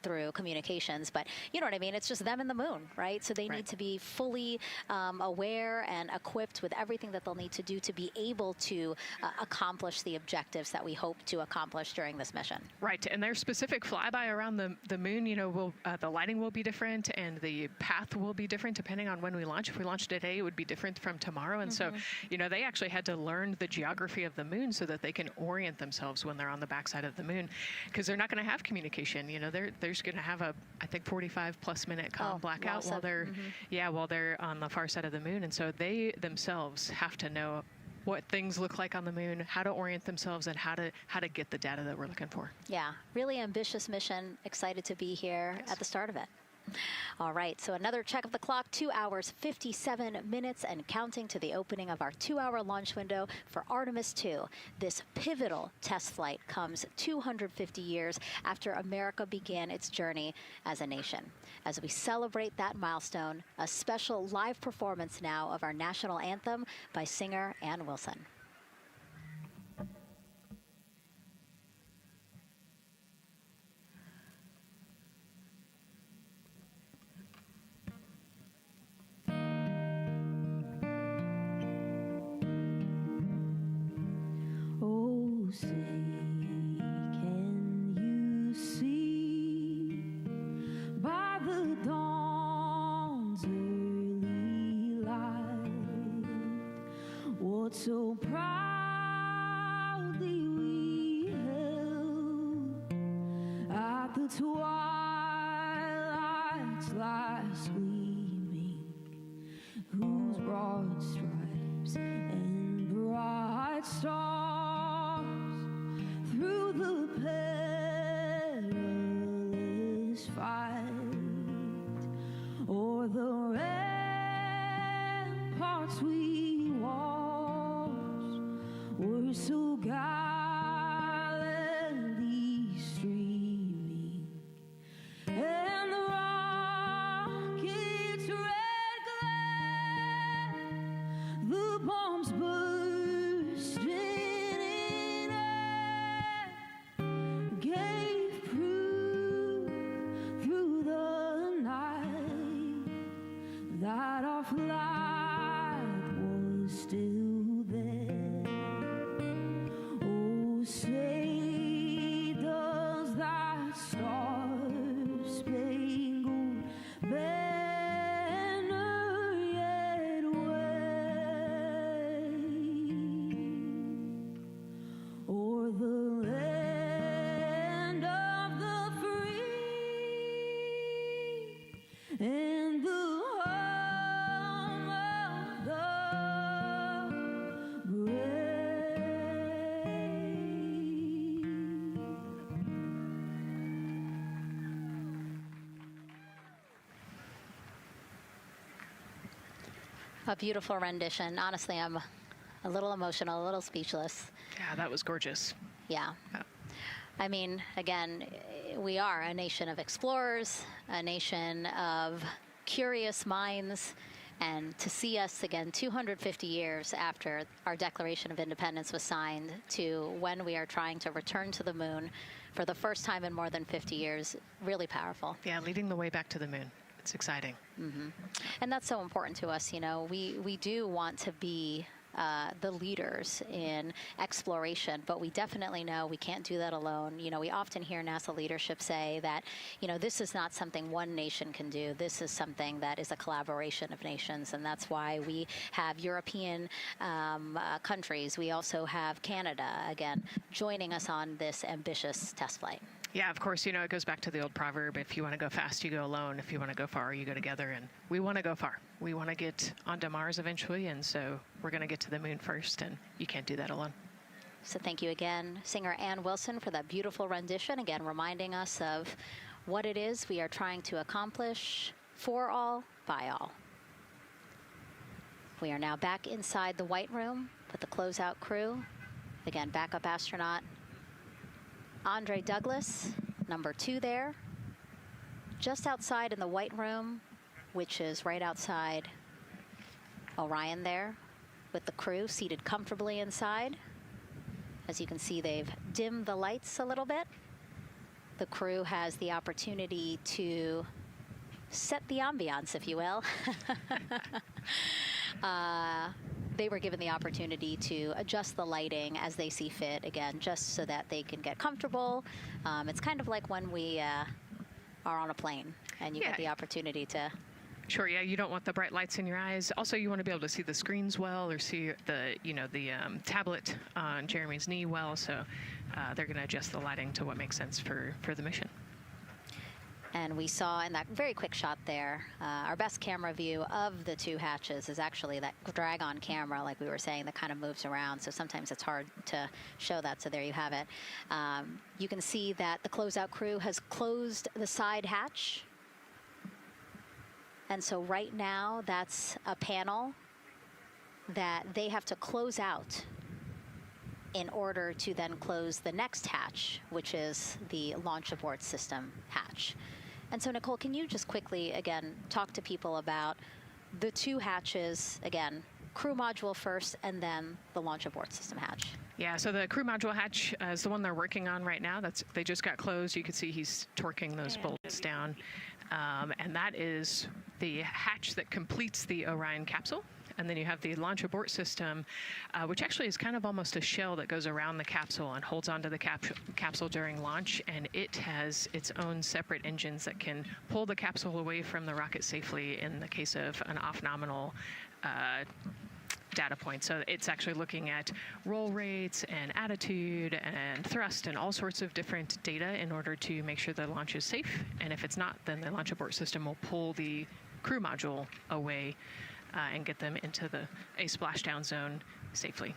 through communications, but you know what I mean? It's just them and the moon, right? So they need to be fully aware and equipped with everything that they'll need to do to be able to accomplish the objectives that we hope to accomplish during this mission. Right, and their specific flyby around the moon, you know, the lighting will be different and the path will be different depending on when we launch. If we launch today, it would be different from tomorrow. And so, you know, they actually had to learn the geography of the moon so that they can orient themselves when they're on the backside of the moon, because they're not going to have communication. You know, they're going to have a, I think, 45+ minute comm blackout while they're, while they're on the far side of the moon. And so they themselves have to know what things look like on the moon, how to orient themselves, and how to get the data that we're looking for. Yeah, really ambitious mission. Excited to be here at the start of it. All right, so another check of the clock, 2 hours, 57 minutes and counting to the opening of our 2-hour launch window for Artemis II. This pivotal test flight comes 250 years after America began its journey as a nation. As we celebrate that milestone, a special live performance now of our national anthem by singer Ann Wilson. Say, can you see by the dawn's early light what so proudly we held at the twilight's last gleaming, whose broad stripes and bright stars through the perilous fight, o'er the ramparts we watched, were so gallantly streaming, and the rocket's red glare, the bombs bursting in air, gave proof through the night that our flag was still there. A beautiful rendition. Honestly, I'm a little emotional, a little speechless. Yeah, that was gorgeous. Yeah. I mean, again, we are a nation of explorers, a nation of curious minds, and to see us again 250 years after our Declaration of Independence was signed to when we are trying to return to the moon for the first time in more than 50 years, really powerful. Yeah, leading the way back to the moon. It's exciting. Mm-hmm. And that's so important to us. You know, we do want to be the leaders in exploration, but we definitely know we can't do that alone. You know, we often hear NASA leadership say that, you know, this is not something one nation can do. This is something that is a collaboration of nations, and that's why we have European countries. We also have Canada, again, joining us on this ambitious test flight. Yeah, of course, you know, it goes back to the old proverb, if you want to go fast, you go alone. If you want to go far, you go together. And we want to go far. We want to get onto Mars eventually, and so we're going to get to the moon first, and you can't do that alone. So thank you again, singer Ann Wilson, for that beautiful rendition, again reminding us of what it is we are trying to accomplish for all, by all. We are now back inside the White Room with the closeout crew. Again, backup astronaut Andre Douglas, number 2 there, just outside in the White Room, which is right outside Orion there, with the crew seated comfortably inside. As you can see, they've dimmed the lights a little bit. The crew has the opportunity to set the ambiance, if you will. They were given the opportunity to adjust the lighting as they see fit, again, just so that they can get comfortable. It's kind of like when we are on a plane and you get the opportunity to... Sure, yeah, you don't want the bright lights in your eyes. Also, you want to be able to see the screens well, or see the, you know, the tablet on Jeremy's knee well, so they're going to adjust the lighting to what makes sense for the mission. And we saw in that very quick shot there, our best camera view of the 2 hatches is actually that drag-on camera, like we were saying, that kind of moves around. So sometimes it's hard to show that. So there you have it. You can see that the closeout crew has closed the side hatch. And so right now, that's a panel that they have to close out in order to then close the next hatch, which is the launch abort system hatch. And so, Nicole, can you just quickly, again, talk to people about the 2 hatches, again, crew module first, and then the launch abort system hatch? Yeah, so the crew module hatch is the one they're working on right now. They just got closed. You can see he's torquing those bolts down. And that is the hatch that completes the Orion capsule. And then you have the launch abort system, which actually is kind of almost a shell that goes around the capsule and holds onto the capsule during launch. And it has its own separate engines that can pull the capsule away from the rocket safely in the case of an off-nominal data point. So it's actually looking at roll rates and attitude and thrust and all sorts of different data in order to make sure the launch is safe. And if it's not, then the launch abort system will pull the crew module away and get them into a splashdown zone safely.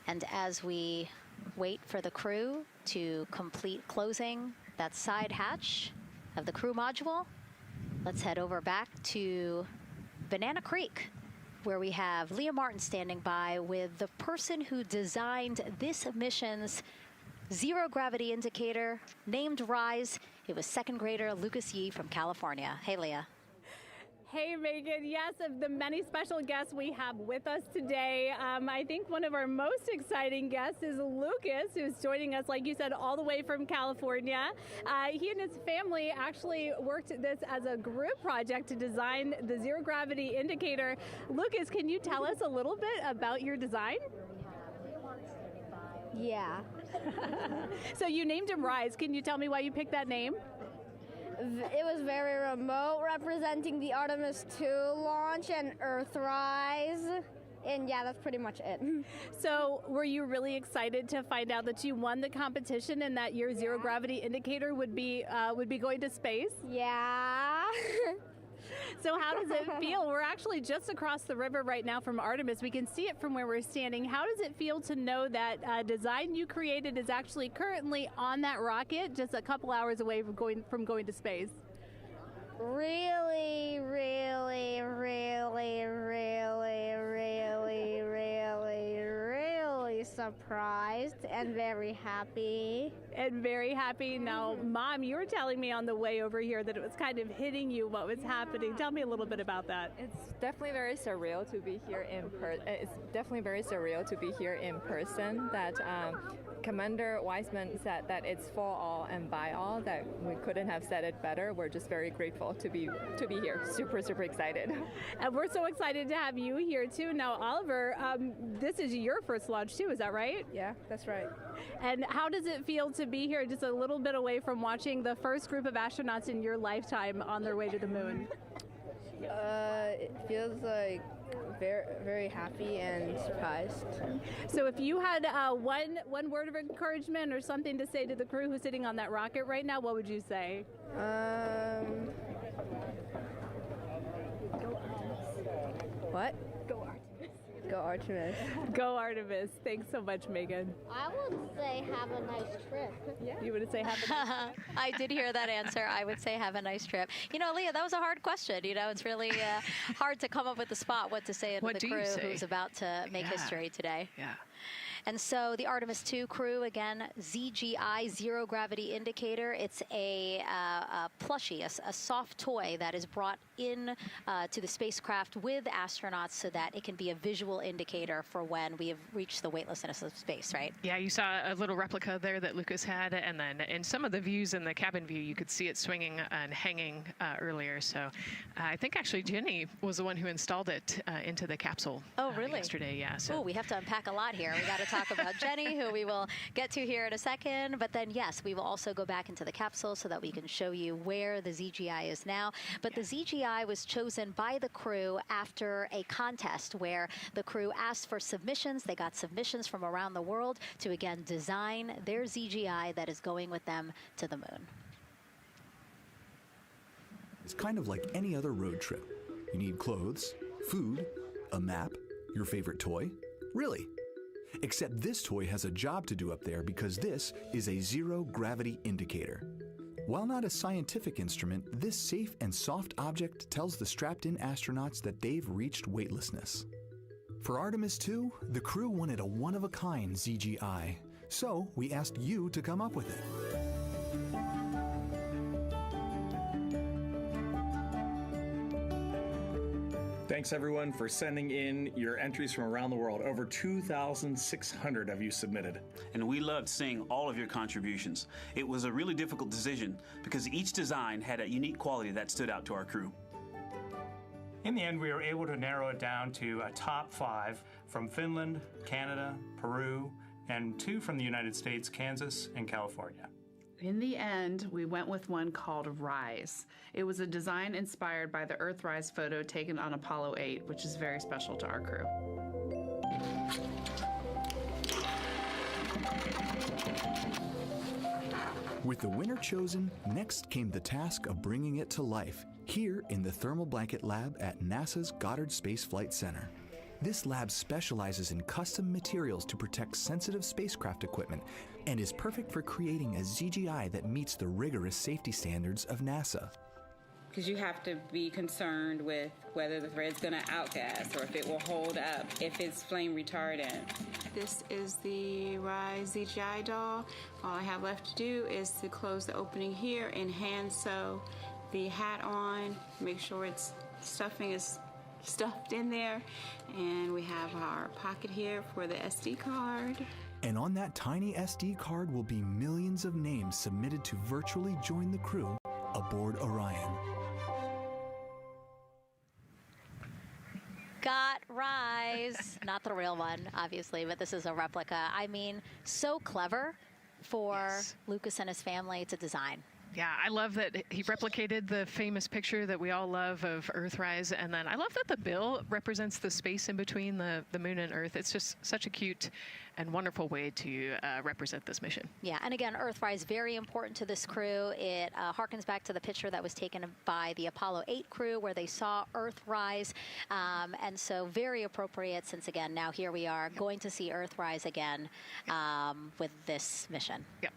And as we wait for the crew to complete closing that side hatch of the crew module, let's head over back to Banana Creek, where we have Leah Martin standing by with the person who designed this mission's zero-gravity indicator, named RISE. It was 2nd grader Lucas Yee from California. Hey, Leah. Hey, Megan. Yes, of the many special guests we have with us today, I think one of our most exciting guests is Lucas, who's joining us, like you said, all the way from California. He and his family actually worked this as a group project to design the zero-gravity indicator. Lucas, can you tell us a little bit about your design? Yeah. So you named him RISE. Can you tell me why you picked that name? It was very remote, representing the Artemis II launch and Earthrise. And yeah, that's pretty much it. So were you really excited to find out that you won the competition and that your zero gravity indicator would be going to space? Yeah. So how does it feel? We're actually just across the river right now from Artemis. We can see it from where we're standing. How does it feel to know that design you created is actually currently on that rocket just a couple hours away from going to space? Really, really, really, really, really, really, really surprised and very happy. And very happy. Now, Mom, you were telling me on the way over here that it was kind of hitting you what was happening. Tell me a little bit about that. It's definitely very surreal to be here in person. It's definitely very surreal to be here in person. That Commander Wiseman said that it's for all and by all. That we couldn't have said it better. We're just very grateful to be here. Super, super excited. And we're so excited to have you here too. Now, Oliver, this is your first launch too. Is that right? Yeah, that's right. And how does it feel to be here just a little bit away from watching the first group of astronauts in your lifetime on their way to the moon? It feels like very, very happy and surprised. So if you had one word of encouragement or something to say to the crew who's sitting on that rocket right now, what would you say? What? Go Artemis. Go Artemis. Go Artemis. Thanks so much, Megan. I would say have a nice trip. Yeah. You would say have a nice trip? I did hear that answer. I would say have a nice trip. You know, Leah, that was a hard question. You know, it's really hard to come up with the spot what to say to the crew who's about to make history today. Yeah. And so the Artemis II crew, again, ZGI, zero gravity indicator. It's a plushie, a soft toy that is brought in to the spacecraft with astronauts so that it can be a visual indicator for when we have reached the weightlessness of space, right? Yeah, you saw a little replica there that Lucas had, and then in some of the views in the cabin view, you could see it swinging and hanging earlier. So I think actually Jenny was the one who installed it into the capsule. Oh, really? Yesterday, yeah. So. Oh, we have to unpack a lot here. We got to talk about Jenny, who we will get to here in a second. But then, yes, we will also go back into the capsule so that we can show you where the ZGI is now. But the ZGI was chosen by the crew after a contest where the crew asked for submissions. They got submissions from around the world to, again, design their ZGI that is going with them to the moon. It's kind of like any other road trip. You need clothes, food, a map, your favorite toy. Really. Except this toy has a job to do up there because this is a zero-gravity indicator. While not a scientific instrument, this safe and soft object tells the strapped-in astronauts that they've reached weightlessness. For Artemis II, the crew wanted a one-of-a-kind ZGI, so we asked you to come up with it. Thanks everyone for sending in your entries from around the world. Over 2,600 of you submitted. And we loved seeing all of your contributions. It was a really difficult decision because each design had a unique quality that stood out to our crew. In the end, we were able to narrow it down to a top 5 from Finland, Canada, Peru, and 2 from the United States, Kansas and California. In the end, we went with one called Rise. It was a design inspired by the Earthrise photo taken on Apollo 8, which is very special to our crew. With the winner chosen, next came the task of bringing it to life here in the Thermal Blanket Lab at NASA's Goddard Space Flight Center. This lab specializes in custom materials to protect sensitive spacecraft equipment and is perfect for creating a ZGI that meets the rigorous safety standards of NASA. Because you have to be concerned with whether the thread's going to outgas or if it will hold up, if it's flame retardant. This is the Rise ZGI doll. All I have left to do is to close the opening here and hand sew the hat on, make sure its stuffing is stuffed in there, and we have our pocket here for the SD card. And on that tiny SD card will be millions of names submitted to virtually join the crew aboard Orion. Got Rise. Not the real one, obviously, but this is a replica. I mean, so clever for Lucas and his family to design. Yeah, I love that he replicated the famous picture that we all love of Earthrise, and then I love that the bill represents the space in between the moon and Earth. It's just such a cute and wonderful way to represent this mission. Yeah, and again, Earthrise, very important to this crew. It harkens back to the picture that was taken by the Apollo 8 crew where they saw Earthrise, and so very appropriate since, again, now here we are going to see Earthrise again with this mission. Yep.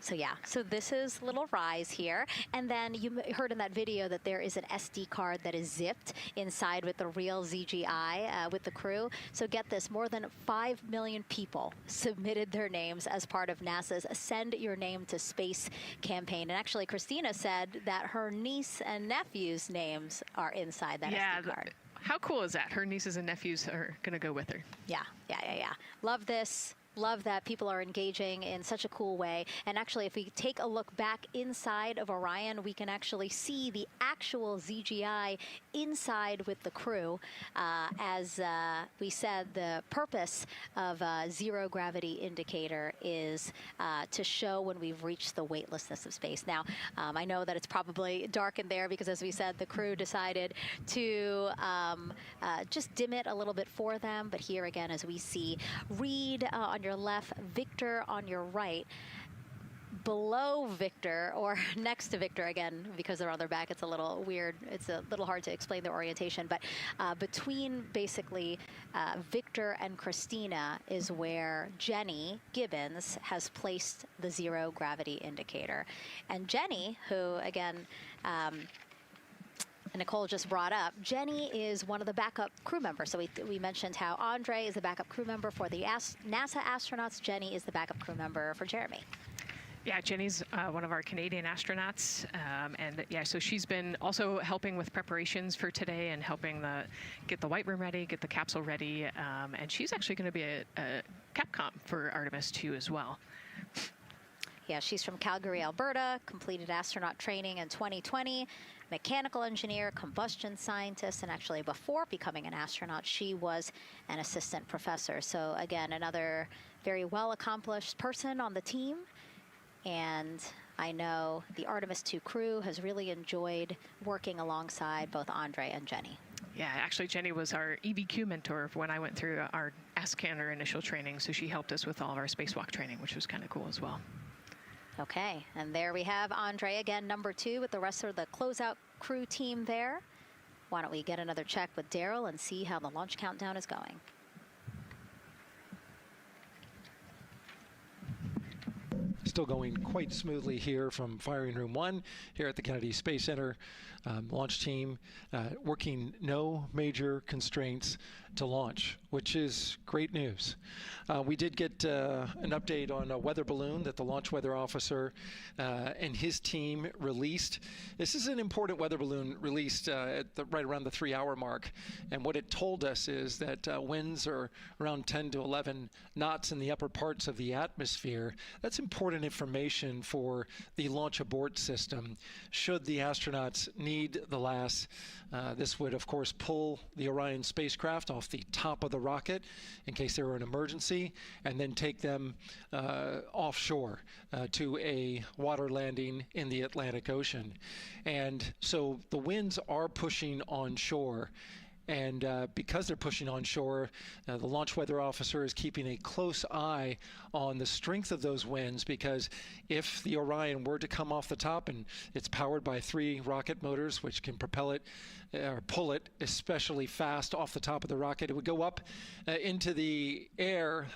So yeah, so this is little Rise here. And then you heard in that video that there is an SD card that is zipped inside with the real ZGI with the crew. So get this, more than 5 million people submitted their names as part of NASA's Send Your Name to Space campaign. And actually, Christina said that her niece and nephew's names are inside that SD card. How cool is that? Her nieces and nephews are going to go with her. Yeah. Love this. Love that people are engaging in such a cool way. And actually, if we take a look back inside of Orion, we can actually see the actual ZGI inside with the crew. As we said, the purpose of a zero gravity indicator is to show when we've reached the weightlessness of space. Now, I know that it's probably dark in there because, as we said, the crew decided to just dim it a little bit for them. But here again, as we see Reid on your left, Victor on your right. Below Victor, or next to Victor, again, because they're on their back, it's a little weird. It's a little hard to explain their orientation. But between basically Victor and Christina is where Jenny Gibbons has placed the zero gravity indicator. And Jenny, who, again, Nicole just brought up, Jenny is one of the backup crew members. So we mentioned how Andre is the backup crew member for the NASA astronauts. Jenny is the backup crew member for Jeremy. Yeah, Jenny's one of our Canadian astronauts, and yeah, so she's been also helping with preparations for today and helping get the White Room ready, get the capsule ready, and she's actually going to be a Capcom for Artemis II as well. Yeah, she's from Calgary, Alberta, completed astronaut training in 2020, mechanical engineer, combustion scientist, and actually before becoming an astronaut, she was an assistant professor. So again, another very well-accomplished person on the team. And I know the Artemis II crew has really enjoyed working alongside both Andre and Jenny. Yeah, actually, Jenny was our EBQ mentor when I went through our AskCanner initial training, so she helped us with all of our spacewalk training, which was kind of cool as well. Okay, and there we have Andre again, number 2, with the rest of the closeout crew team there. Why don't we get another check with Daryl and see how the launch countdown is going. Still going quite smoothly here from firing room 1 here at the Kennedy Space Center. Launch team working no major constraints to launch, which is great news. We did get an update on a weather balloon that the launch weather officer and his team released. This is an important weather balloon released at right around the 3-hour mark. And what it told us is that winds are around 10 to 11 knots in the upper parts of the atmosphere. That's important information for the launch abort system. Should the astronauts need the LAS, this would, of course, pull the Orion spacecraft off the top of the rocket in case there were an emergency, and then take them offshore to a water landing in the Atlantic Ocean. And so the winds are pushing onshore. And because they're pushing onshore, the launch weather officer is keeping a close eye on the strength of those winds, because if the Orion were to come off the top, and it's powered by 3 rocket motors which can propel it or pull it especially fast off the top of the rocket, it would go up into the air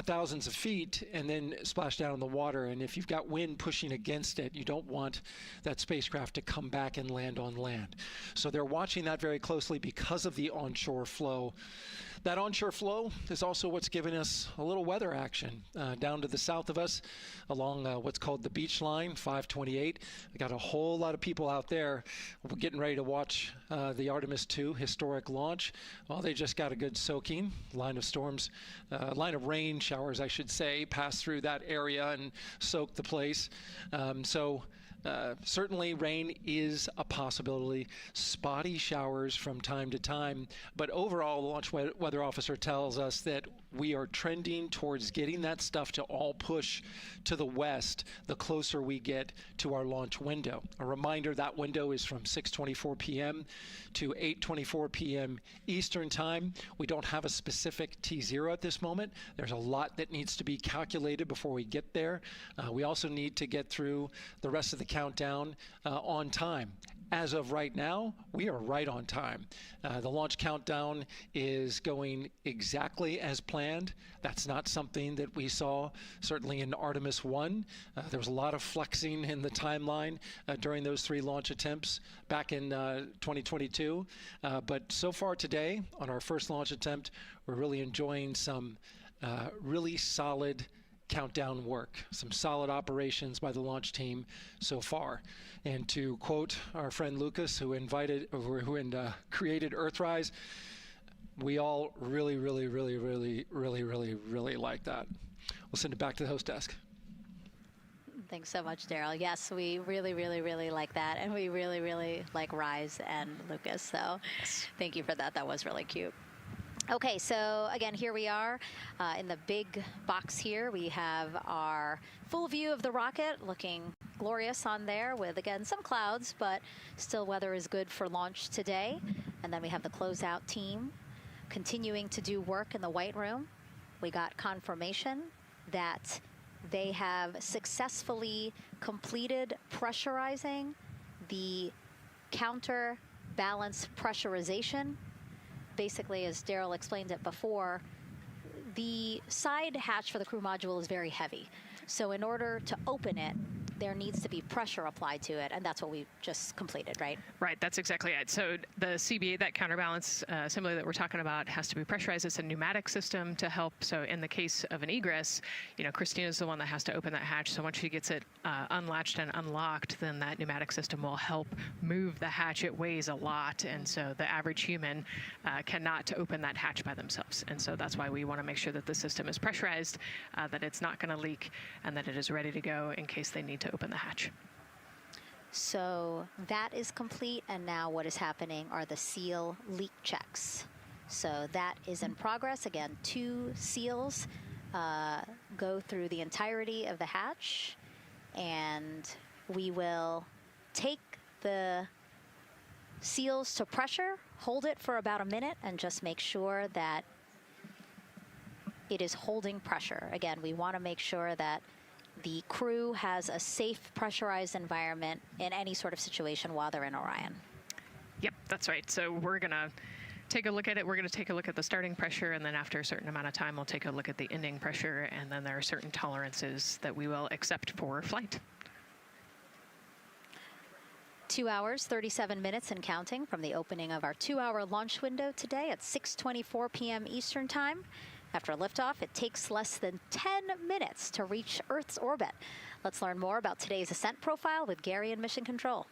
thousands of feet and then splash down in the water. And if you've got wind pushing against it, you don't want that spacecraft to come back and land on land. So they're watching that very closely because of the onshore flow. That onshore flow is also what's giving us a little weather action down to the south of us along what's called the beach line, 528. We got a whole lot of people out there getting ready to watch the Artemis II historic launch. Well, they just got a good soaking. Line of rain showers, I should say, passed through that area and soaked the place. Certainly rain is a possibility, spotty showers from time to time, but overall the launch weather officer tells us that we are trending towards getting that stuff to all push to the west the closer we get to our launch window. A reminder, that window is from 6:24 p.m. to 8:24 p.m. Eastern Time. We don't have a specific T0 at this moment. There's a lot that needs to be calculated before we get there. We also need to get through the rest of the countdown on time. As of right now, we are right on time. The launch countdown is going exactly as planned. That's not something that we saw certainly in Artemis I. There was a lot of flexing in the timeline during those 3 launch attempts back in 2022. But so far today, on our first launch attempt, we're really enjoying some really solid countdown work, some solid operations by the launch team so far. And to quote our friend Lucas, who created Earthrise, we all really like that. We'll send it back to the host desk. Thanks so much, Daryl. Yes, we really like that, and we really like Rise and Lucas. So thank you for that. That was really cute. Okay, so again, here we are in the big box here. We have our full view of the rocket, looking glorious on there with, again, some clouds, but still weather is good for launch today. And then we have the closeout team continuing to do work in the White Room. We got confirmation that they have successfully completed pressurizing the counterbalance pressurization. Basically, as Daryl explained it before, the side hatch for the crew module is very heavy. So in order to open it, there needs to be pressure applied to it, and that's what we just completed, right? Right, that's exactly it. So the CBA, that counterbalance assembly that we're talking about, has to be pressurized. It's a pneumatic system to help. So in the case of an egress, Christina's the one that has to open that hatch. So once she gets it unlatched and unlocked, then that pneumatic system will help move the hatch. It weighs a lot, and so the average human cannot open that hatch by themselves. And so that's why we want to make sure that the system is pressurized, that it's not going to leak, and that it is ready to go in case they need to open the hatch. So that is complete, and now what is happening are the seal leak checks. So that is in progress. Again, 2 seals go through the entirety of the hatch, and we will take the seals to pressure, hold it for about a minute, and just make sure that it is holding pressure. Again, we want to make sure that the crew has a safe, pressurized environment in any sort of situation while they're in Orion. Yep, that's right. So we're going to take a look at it. We're going to take a look at the starting pressure, and then after a certain amount of time, we'll take a look at the ending pressure, and then there are certain tolerances that we will accept for flight. 2 hours, 37 minutes and counting from the opening of our 2-hour launch window today at 6:24 p.m. Eastern Time. After liftoff, it takes less than 10 minutes to reach Earth's orbit. Let's learn more about today's ascent profile with Gary in Mission Control.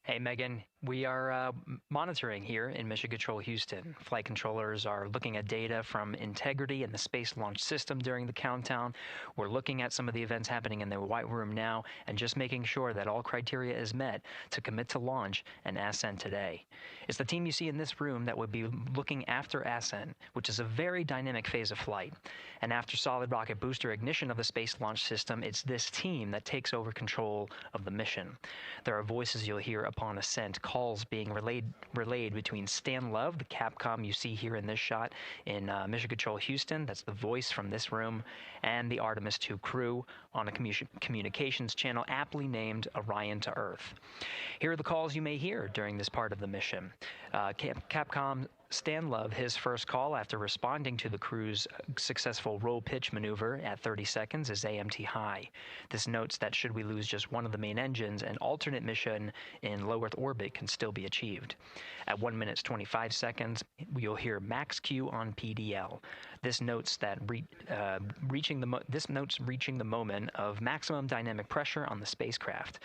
Hey, Megan. We are monitoring here in Mission Control Houston. Flight controllers are looking at data from integrity in the Space Launch System during the countdown. We're looking at some of the events happening in the White Room now and just making sure that all criteria is met to commit to launch and ascent today. It's the team you see in this room that would be looking after ascent, which is a very dynamic phase of flight. And after solid rocket booster ignition of the Space Launch System, it's this team that takes over control of the mission. There are voices you'll hear upon ascent, calls being relayed between Stan Love, the Capcom you see here in this shot in Mission Control Houston, that's the voice from this room, and the Artemis II crew on a communications channel aptly named Orion to Earth. Here are the calls you may hear during this part of the mission. Capcom Stan Love, his first call after responding to the crew's successful roll pitch maneuver at 30 seconds is AMT high. This notes that should we lose just one of the main engines, an alternate mission in low Earth orbit can still be achieved. At 1 minute 25 seconds, you'll hear max Q on PDL. This notes that reaching the moment of maximum dynamic pressure on the spacecraft.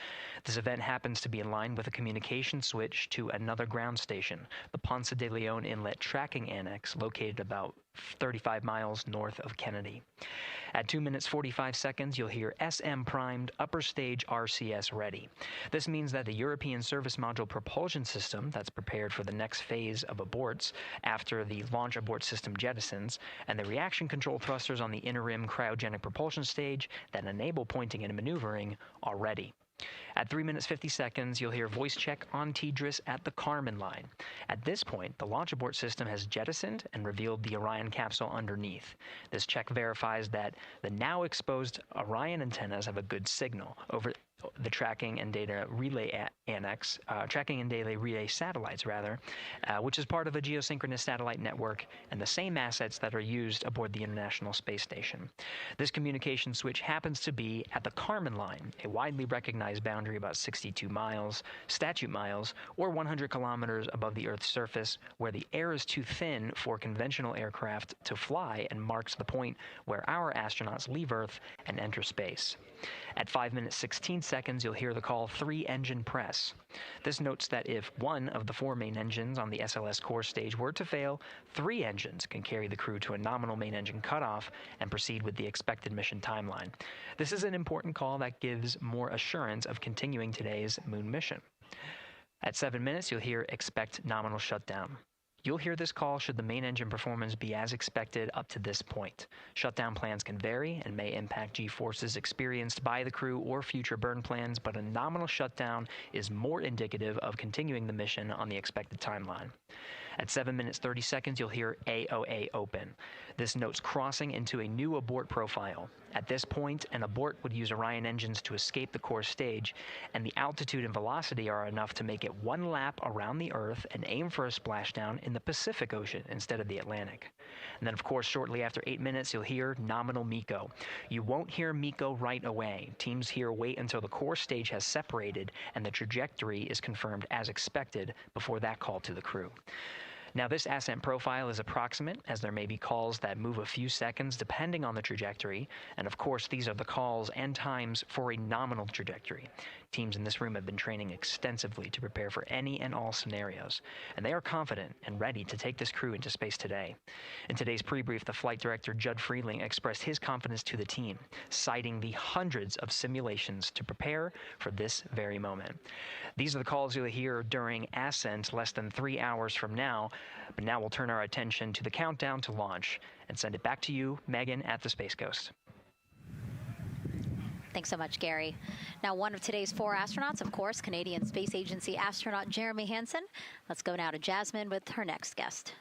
This event happens to be in line with a communication switch to another ground station, the Ponce de Leon Inlet Tracking Annex located about 35 miles north of Kennedy. At 2 minutes 45 seconds, you'll hear SM primed upper stage RCS ready. This means that the European Service Module propulsion system that's prepared for the next phase of aborts after the launch abort system jettisons, and the reaction control thrusters on the inner rim cryogenic propulsion stage that enable pointing and maneuvering are ready. At 3 minutes 50 seconds, you'll hear voice check on TDRS at the Kármán line. At this point, the launch abort system has jettisoned and revealed the Orion capsule underneath. This check verifies that the now exposed Orion antennas have a good signal over the tracking and data relay annex, tracking and data relay satellites rather, which is part of a geosynchronous satellite network and the same assets that are used aboard the International Space Station. This communication switch happens to be at the Kármán line, a widely recognized boundary about 62 miles, statute miles, or 100 kilometers above the Earth's surface, where the air is too thin for conventional aircraft to fly and marks the point where our astronauts leave Earth and enter space. At 5 minutes 16 seconds, you'll hear the call 3-engine press. This notes that if one of the 4 main engines on the SLS core stage were to fail, 3 engines can carry the crew to a nominal main engine cutoff and proceed with the expected mission timeline. This is an important call that gives more assurance of continuing today's moon mission. At 7 minutes, you'll hear expect nominal shutdown. You'll hear this call should the main engine performance be as expected up to this point. Shutdown plans can vary and may impact G-forces experienced by the crew or future burn plans, but a nominal shutdown is more indicative of continuing the mission on the expected timeline. At 7 minutes 30 seconds, you'll hear AOA open. This notes crossing into a new abort profile. At this point, an abort would use Orion engines to escape the core stage, and the altitude and velocity are enough to make it 1 lap around the Earth and aim for a splashdown in the Pacific Ocean instead of the Atlantic. And then, of course, shortly after 8 minutes, you'll hear nominal MECO. You won't hear MECO right away. Teams here wait until the core stage has separated and the trajectory is confirmed as expected before that call to the crew. Now, this ascent profile is approximate, as there may be calls that move a few seconds depending on the trajectory, and of course these are the calls and times for a nominal trajectory. Teams in this room have been training extensively to prepare for any and all scenarios, and they are confident and ready to take this crew into space today. In today's pre-brief, the flight director Judd Freeling expressed his confidence to the team, citing the hundreds of simulations to prepare for this very moment. These are the calls you'll hear during ascent less than 3 hours from now, but now we'll turn our attention to the countdown to launch and send it back to you, Megan, at the Space Coast. Thanks so much, Gary. Now, one of today's 4 astronauts, of course, Canadian Space Agency astronaut Jeremy Hansen. Let's go now to Jasmine with her next guest.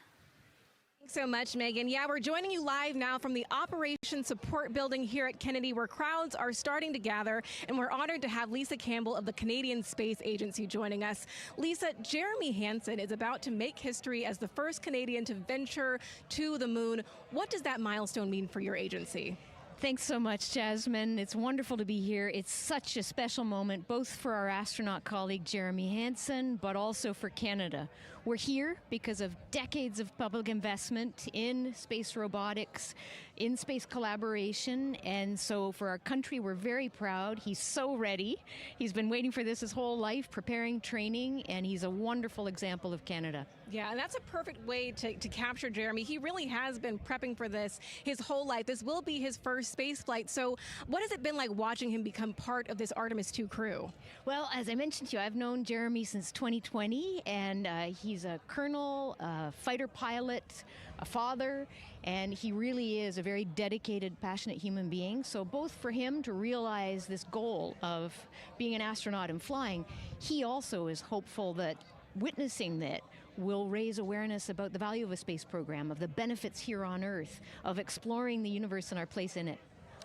Thanks so much, Megan. Yeah, we're joining you live now from the Operations Support Building here at Kennedy, where crowds are starting to gather, and we're honored to have Lisa Campbell of the Canadian Space Agency joining us. Lisa, Jeremy Hansen is about to make history as the first Canadian to venture to the moon. What does that milestone mean for your agency? Thanks so much, Jasmine. It's wonderful to be here. It's such a special moment, both for our astronaut colleague Jeremy Hansen, but also for Canada. We're here because of decades of public investment in space robotics, in space collaboration, and so for our country, we're very proud. He's so ready. He's been waiting for this his whole life, preparing, training, and he's a wonderful example of Canada. Yeah, and that's a perfect way to capture Jeremy. He really has been prepping for this his whole life. This will be his first space flight. So what has it been like watching him become part of this Artemis II crew? Well, as I mentioned to you, I've known Jeremy since 2020, and he's a colonel, a fighter pilot, a father, and he really is a very dedicated, passionate human being. So both for him to realize this goal of being an astronaut and flying, he also is hopeful that witnessing that will raise awareness about the value of a space program, of the benefits here on Earth, of exploring the universe and our place in it.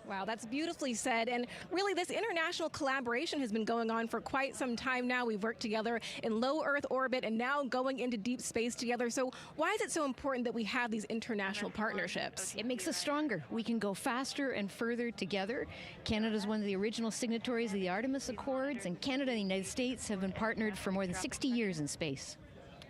Wow, that's beautifully said. And really, this international collaboration has been going on for quite some time now. We've worked together in low Earth orbit and now going into deep space together. So why is it so important that we have these international partnerships? It makes us stronger. We can go faster and further together. Canada is one of the original signatories of the Artemis Accords, and Canada and the United States have been partnered for more than 60 years in space.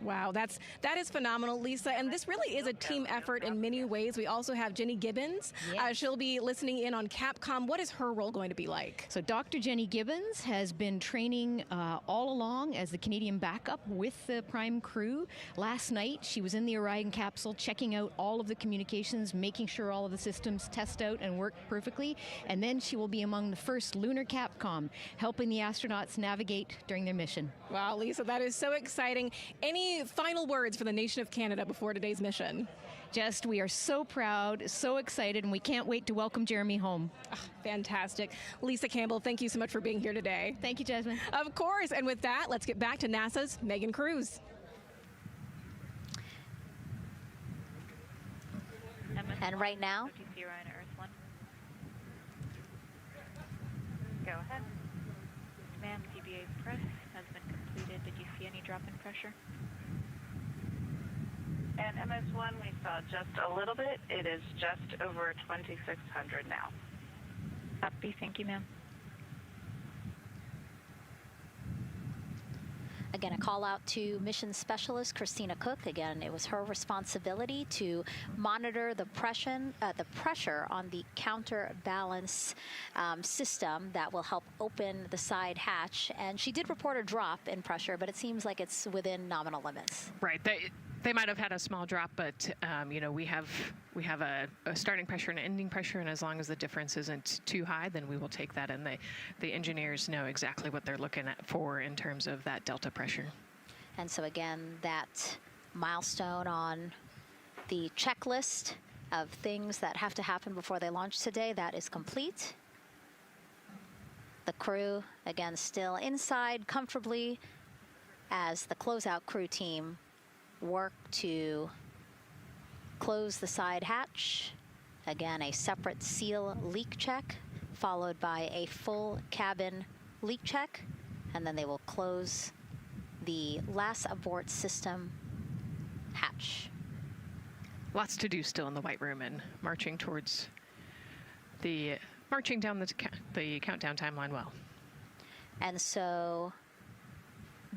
Wow, that is phenomenal, Lisa. And this really is a team effort in many ways. We also have Jenny Gibbons. Yes. She'll be listening in on Capcom. What is her role going to be like? So Dr. Jenny Gibbons has been training all along as the Canadian backup with the Prime crew. Last night, she was in the Orion capsule checking out all of the communications, making sure all of the systems test out and work perfectly. And then she will be among the first lunar Capcom, helping the astronauts navigate during their mission. Wow, Lisa, that is so exciting. Any final words for the nation of Canada before today's mission? Just, we are so proud, so excited, and we can't wait to welcome Jeremy home. Fantastic. Lisa Campbell, thank you so much for being here today. Thank you, Jasmine. Of course. And with that, let's get back to NASA's Megan Cruz. And right now, Orion Earth 1. Go ahead. Ma'am, CBA press has been completed. Did you see any drop in pressure? And MS1, we saw just a little bit. It is just over 2,600 now. Copy. Thank you, ma'am. again, a call out to mission specialist Christina Koch. Again, it was her responsibility to monitor the pressure on the counterbalance system that will help open the side hatch. And she did report a drop in pressure, but it seems like it's within nominal limits. Right. They might have had a small drop, but we have a starting pressure and an ending pressure, and as long as the difference isn't too high, then we will take that. And the engineers know exactly what they're looking for in terms of that delta pressure. And so again, that milestone on the checklist of things that have to happen before they launch today, that is complete. The crew, again, still inside comfortably as the closeout crew team work to close the side hatch. Again, a separate seal leak check, followed by a full cabin leak check, and then they will close the last abort system hatch. Lots to do still in the White Room and marching down the countdown timeline well. And so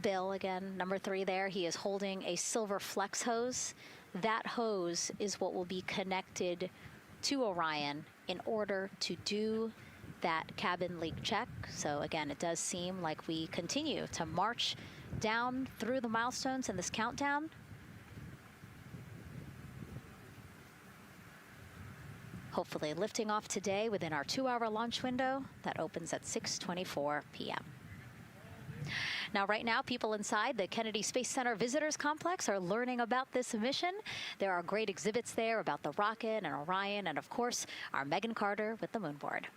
Bill, again, number 3 there, he is holding a silver flex hose. That hose is what will be connected to Orion in order to do that cabin leak check. So again, it does seem like we continue to march down through the milestones in this countdown. Hopefully lifting off today within our 2-hour launch window that opens at 6:24 p.m. Now, right now, people inside the Kennedy Space Center Visitors Complex are learning about this mission. There are great exhibits there about the rocket and Orion, and of course, our Megan Carter with the moon board.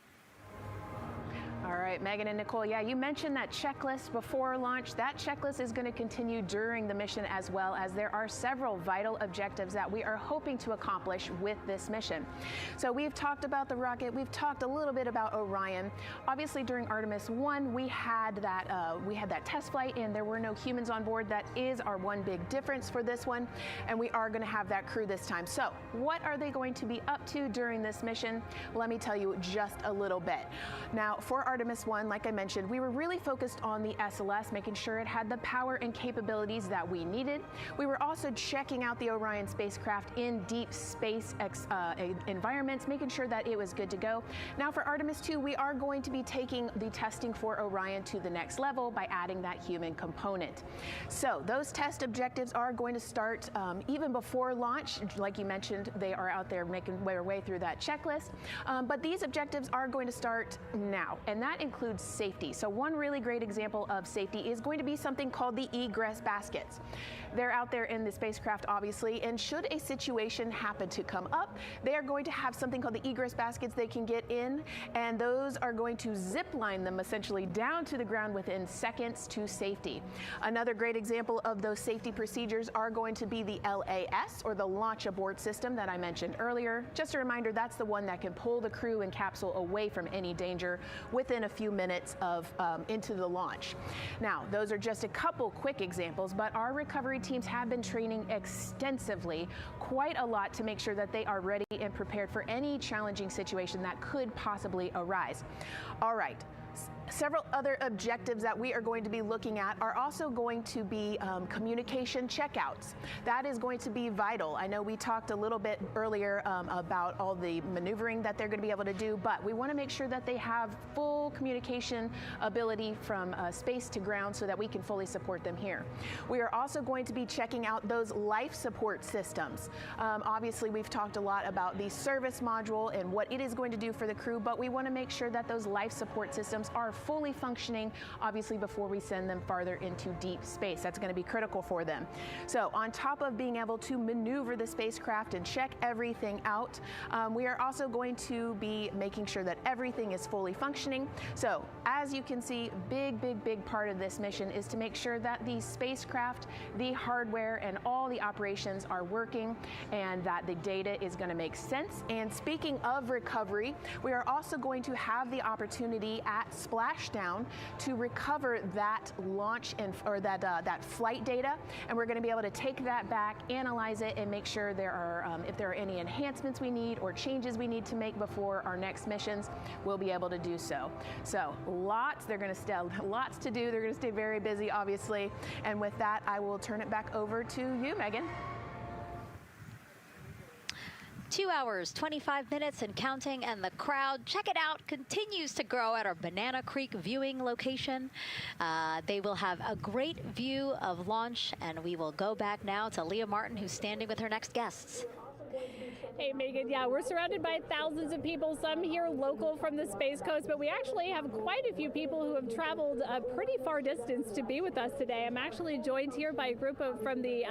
All right, Megan and Nicole, yeah, you mentioned that checklist before launch. That checklist is going to continue during the mission, as well as there are several vital objectives that we are hoping to accomplish with this mission. So we've talked about the rocket. We've talked a little bit about Orion. Obviously, during Artemis I, we had that test flight, and there were no humans on board. That is our one big difference for this one, and we are going to have that crew this time. So what are they going to be up to during this mission? Let me tell you just a little bit. Now, for Artemis I, like I mentioned, we were really focused on the SLS, making sure it had the power and capabilities that we needed. We were also checking out the Orion spacecraft in deep space environments, making sure that it was good to go. Now for Artemis II, we are going to be taking the testing for Orion to the next level by adding that human component. So those test objectives are going to start even before launch. Like you mentioned, they are out there making their way through that checklist. But these objectives are going to start now, and that includes safety. So one really great example of safety is going to be something called the egress baskets. They're out there in the spacecraft, obviously, and should a situation happen to come up, they are going to have something called the egress baskets they can get in, and those are going to zip line them essentially down to the ground within seconds to safety. Another great example of those safety procedures are going to be the LAS, or the launch abort system that I mentioned earlier. Just a reminder, that's the one that can pull the crew and capsule away from any danger within a few minutes of into the launch. Now, those are just a couple quick examples, but our recovery teams have been training extensively, quite a lot, to make sure that they are ready and prepared for any challenging situation that could possibly arise. All right. Several other objectives that we are going to be looking at are also going to be communication checkouts. That is going to be vital. I know we talked a little bit earlier about all the maneuvering that they're going to be able to do, but we want to make sure that they have full communication ability from space to ground so that we can fully support them here. We are also going to be checking out those life support systems. Obviously, we've talked a lot about the service module and what it is going to do for the crew, but we want to make sure that those life support systems are fully functioning, obviously, before we send them farther into deep space. That's going to be critical for them. So on top of being able to maneuver the spacecraft and check everything out, we are also going to be making sure that everything is fully functioning. So as you can see, big part of this mission is to make sure that the spacecraft, the hardware, and all the operations are working and that the data is going to make sense. And speaking of recovery, we are also going to have the opportunity at Splashdown to recover that launch or that flight data, and we're going to be able to take that back, analyze it, and make sure there are if there are any enhancements we need or changes we need to make before our next missions, we'll be able to do so. So lots to do. They're going to stay very busy, obviously. And with that, I will turn it back over to you, Megan. 2 hours, 25 minutes and counting, and the crowd, check it out, continues to grow at our Banana Creek viewing location. They will have a great view of launch, and we will go back now to Leah Martin, who's standing with her next guests. Hey, Megan. Yeah, we're surrounded by thousands of people, some here local from the Space Coast, but we actually have quite a few people who have traveled a pretty far distance to be with us today. I'm actually joined here by a group from the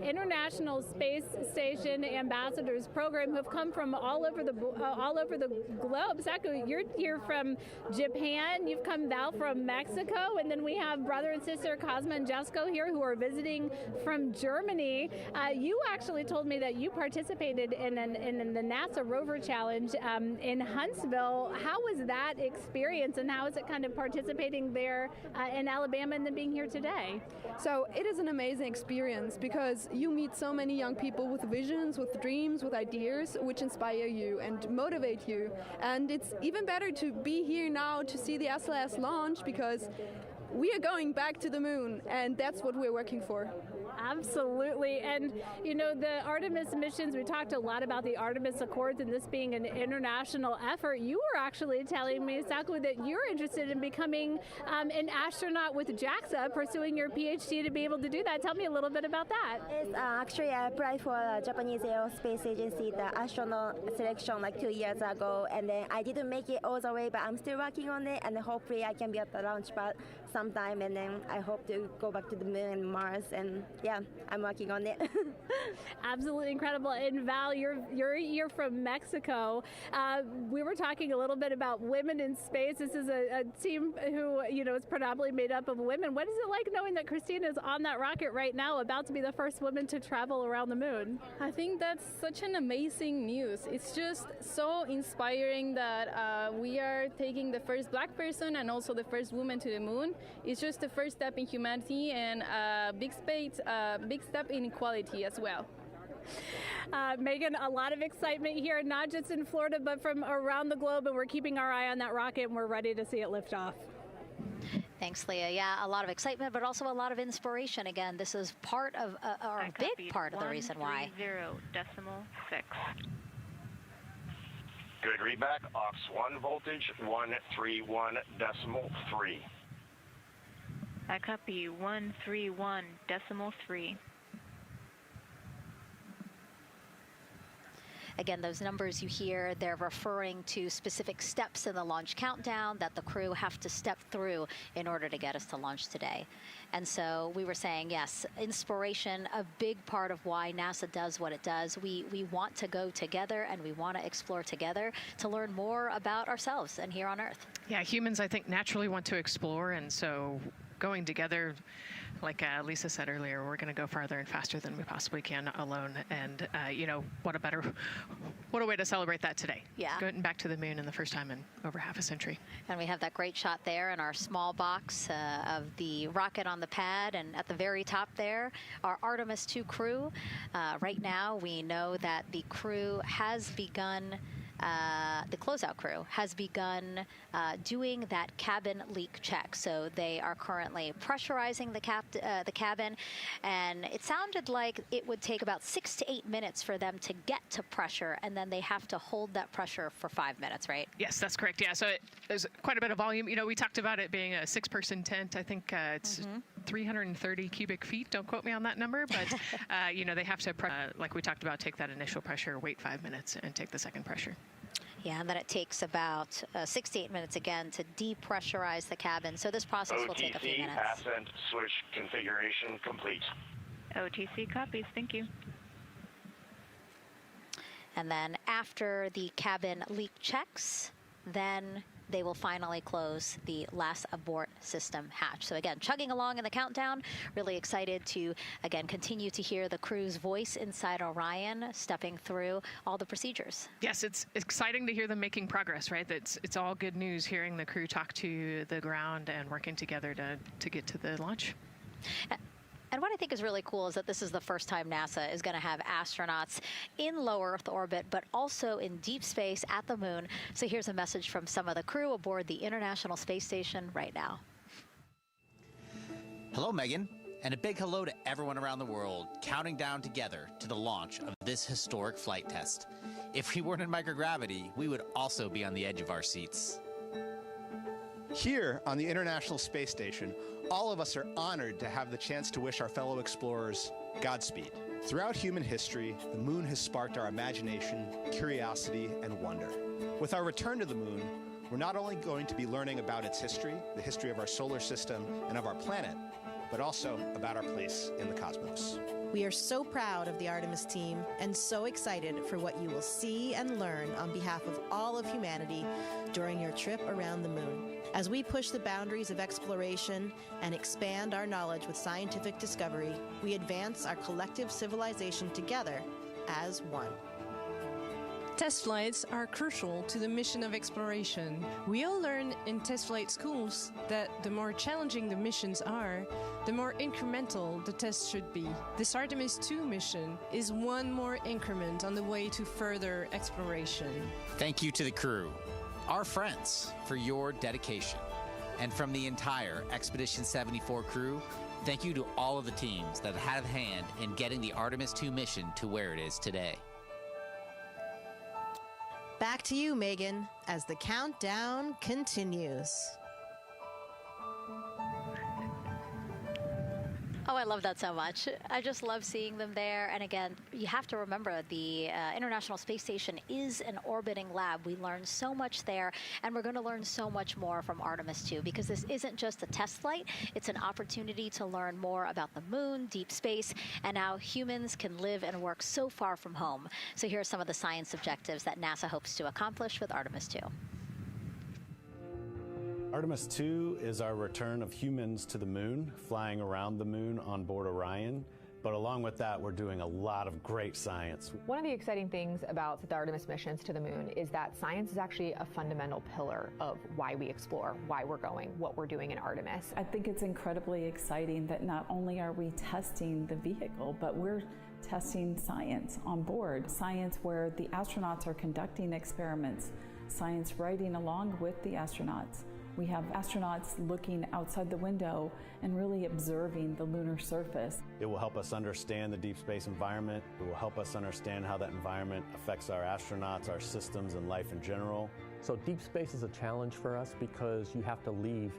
International Space Station Ambassadors Program who have come from all over the globe. Saku, you're here from Japan. You've come, Val, from Mexico, and then we have brother and sister Cosma and Jesko here who are visiting from Germany. You actually told me that you participated in the NASA Rover Challenge in Huntsville. How was that experience, and how is it kind of participating there in Alabama and then being here today? So it is an amazing experience because you meet so many young people with visions, with dreams, with ideas, which inspire you and motivate you. And it's even better to be here now to see the SLS launch because we are going back to the moon, and that's what we're working for. Absolutely. And, you know, the Artemis missions, we talked a lot about the Artemis Accords and this being an international effort. You were actually telling me, Saku, that you're interested in becoming an astronaut with JAXA, pursuing your PhD to be able to do that. Tell me a little bit about that. Yes, actually, I applied for the Japanese Aerospace Agency, the astronaut selection like 2 years ago, and then I didn't make it all the way, but I'm still working on it, and hopefully I can be at the launch pad sometime, and then I hope to go back to the moon and Mars, and yeah, I'm working on it. Absolutely incredible. And Val, you're from Mexico. We were talking a little bit about women in space. This is a team who, you know, is predominantly made up of women. What is it like knowing that Christina is on that rocket right now, about to be the first woman to travel around the moon? I think that's such an amazing news. It's just so inspiring that we are taking the first black person and also the first woman to the moon. It's just the first step in humanity and a big step in equality as well. Megan, a lot of excitement here, not just in Florida, but from around the globe, and we're keeping our eye on that rocket, and we're ready to see it lift off. Thanks, Leah. Yeah, a lot of excitement, but also a lot of inspiration. Again, this is part of, or a big part of the reason why. 130.6. Good readback. Aux 1 voltage, 131.3. I copy 131.3. Again, those numbers you hear, they're referring to specific steps in the launch countdown that the crew have to step through in order to get us to launch today. And so we were saying, yes, inspiration, a big part of why NASA does what it does. We want to go together, and we want to explore together to learn more about ourselves and here on Earth. Yeah, humans, I think, naturally want to explore, and so going together, like Lisa said earlier, we're going to go farther and faster than we possibly can alone. And, you know, what a way to celebrate that today. Yeah. Going back to the moon in the first time in over half a century. And we have that great shot there in our small box of the rocket on the pad. And at the very top there, our Artemis II crew. Right now, we know that the crew has begun the closeout crew has begun doing that cabin leak check. So they are currently pressurizing the cabin, and it sounded like it would take about 6 to 8 minutes for them to get to pressure, and then they have to hold that pressure for 5 minutes, right? Yes, that's correct. Yeah, so there's quite a bit of volume. You know, we talked about it being a 6-person tent. I think it's 330 cubic feet. Don't quote me on that number, but you know, they have to, like we talked about, take that initial pressure, wait 5 minutes, and take the second pressure. Yeah, and then it takes about 6 to 8 minutes again to depressurize the cabin. So this process will take a few minutes. Ascent switch configuration complete. OTC copies. Thank you. And then after the cabin leak checks, then they will finally close the last abort system hatch. So again, chugging along in the countdown, really excited to, again, continue to hear the crew's voice inside Orion, stepping through all the procedures. Yes, it's exciting to hear them making progress, right? It's all good news hearing the crew talk to the ground and working together to get to the launch. And what I think is really cool is that this is the first time NASA is going to have astronauts in low Earth orbit, but also in deep space at the moon. So here's a message from some of the crew aboard the International Space Station right now. Hello, Megan, and a big hello to everyone around the world counting down together to the launch of this historic flight test. If we weren't in microgravity, we would also be on the edge of our seats. Here on the International Space Station, all of us are honored to have the chance to wish our fellow explorers Godspeed. Throughout human history, the moon has sparked our imagination, curiosity, and wonder. With our return to the moon, we're not only going to be learning about its history, the history of our solar system and of our planet, but also about our place in the cosmos. We are so proud of the Artemis team and so excited for what you will see and learn on behalf of all of humanity during your trip around the moon. As we push the boundaries of exploration and expand our knowledge with scientific discovery, we advance our collective civilization together as one. Test flights are crucial to the mission of exploration. We all learn in test flight schools that the more challenging the missions are, the more incremental the tests should be. This Artemis II mission is one more increment on the way to further exploration. Thank you to the crew, our friends, for your dedication. And from the entire Expedition 74 crew, thank you to all of the teams that had a hand in getting the Artemis II mission to where it is today. Back to you, Megan, as the countdown continues. Oh, I love that so much. I just love seeing them there. And again, you have to remember the International Space Station is an orbiting lab. We learn so much there, and we're going to learn so much more from Artemis II, because this isn't just a test flight. It's an opportunity to learn more about the moon, deep space, and how humans can live and work so far from home. So here are some of the science objectives that NASA hopes to accomplish with Artemis II. Artemis II is our return of humans to the moon, flying around the moon on board Orion. But along with that, we're doing a lot of great science. One of the exciting things about the Artemis missions to the moon is that science is actually a fundamental pillar of why we explore, why we're going, what we're doing in Artemis. I think it's incredibly exciting that not only are we testing the vehicle, but we're testing science on board. Science where the astronauts are conducting experiments, science riding along with the astronauts. We have astronauts looking outside the window and really observing the lunar surface. It will help us understand the deep space environment. It will help us understand how that environment affects our astronauts, our systems, and life in general. So deep space is a challenge for us because you have to leave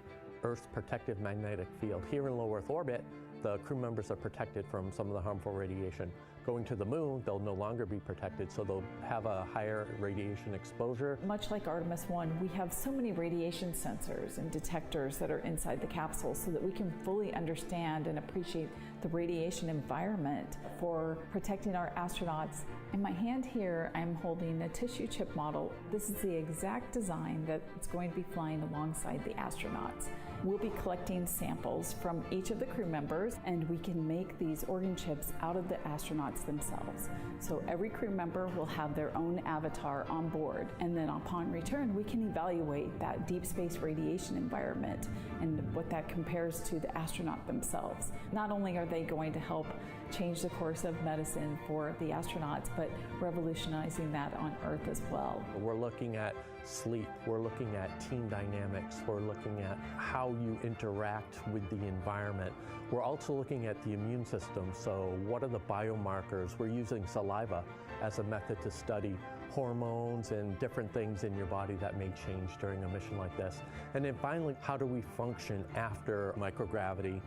Earth's protective magnetic field. Here in low Earth orbit, the crew members are protected from some of the harmful radiation. Going to the moon, they'll no longer be protected, so they'll have a higher radiation exposure. Much like Artemis I, we have so many radiation sensors and detectors that are inside the capsule so that we can fully understand and appreciate the radiation environment for protecting our astronauts. In my hand here, I'm holding a tissue chip model. This is the exact design that's going to be flying alongside the astronauts. We'll be collecting samples from each of the crew members, and we can make these organ chips out of the astronauts themselves. So every crew member will have their own avatar on board, and then upon return, we can evaluate that deep space radiation environment and what that compares to the astronaut themselves. Not only are they going to help change the course of medicine for the astronauts, but revolutionizing that on Earth as well. We're looking at sleep, we're looking at team dynamics, we're looking at how you interact with the environment. We're also looking at the immune system, so what are the biomarkers? We're using saliva as a method to study hormones and different things in your body that may change during a mission like this. And then finally, how do we function after microgravity,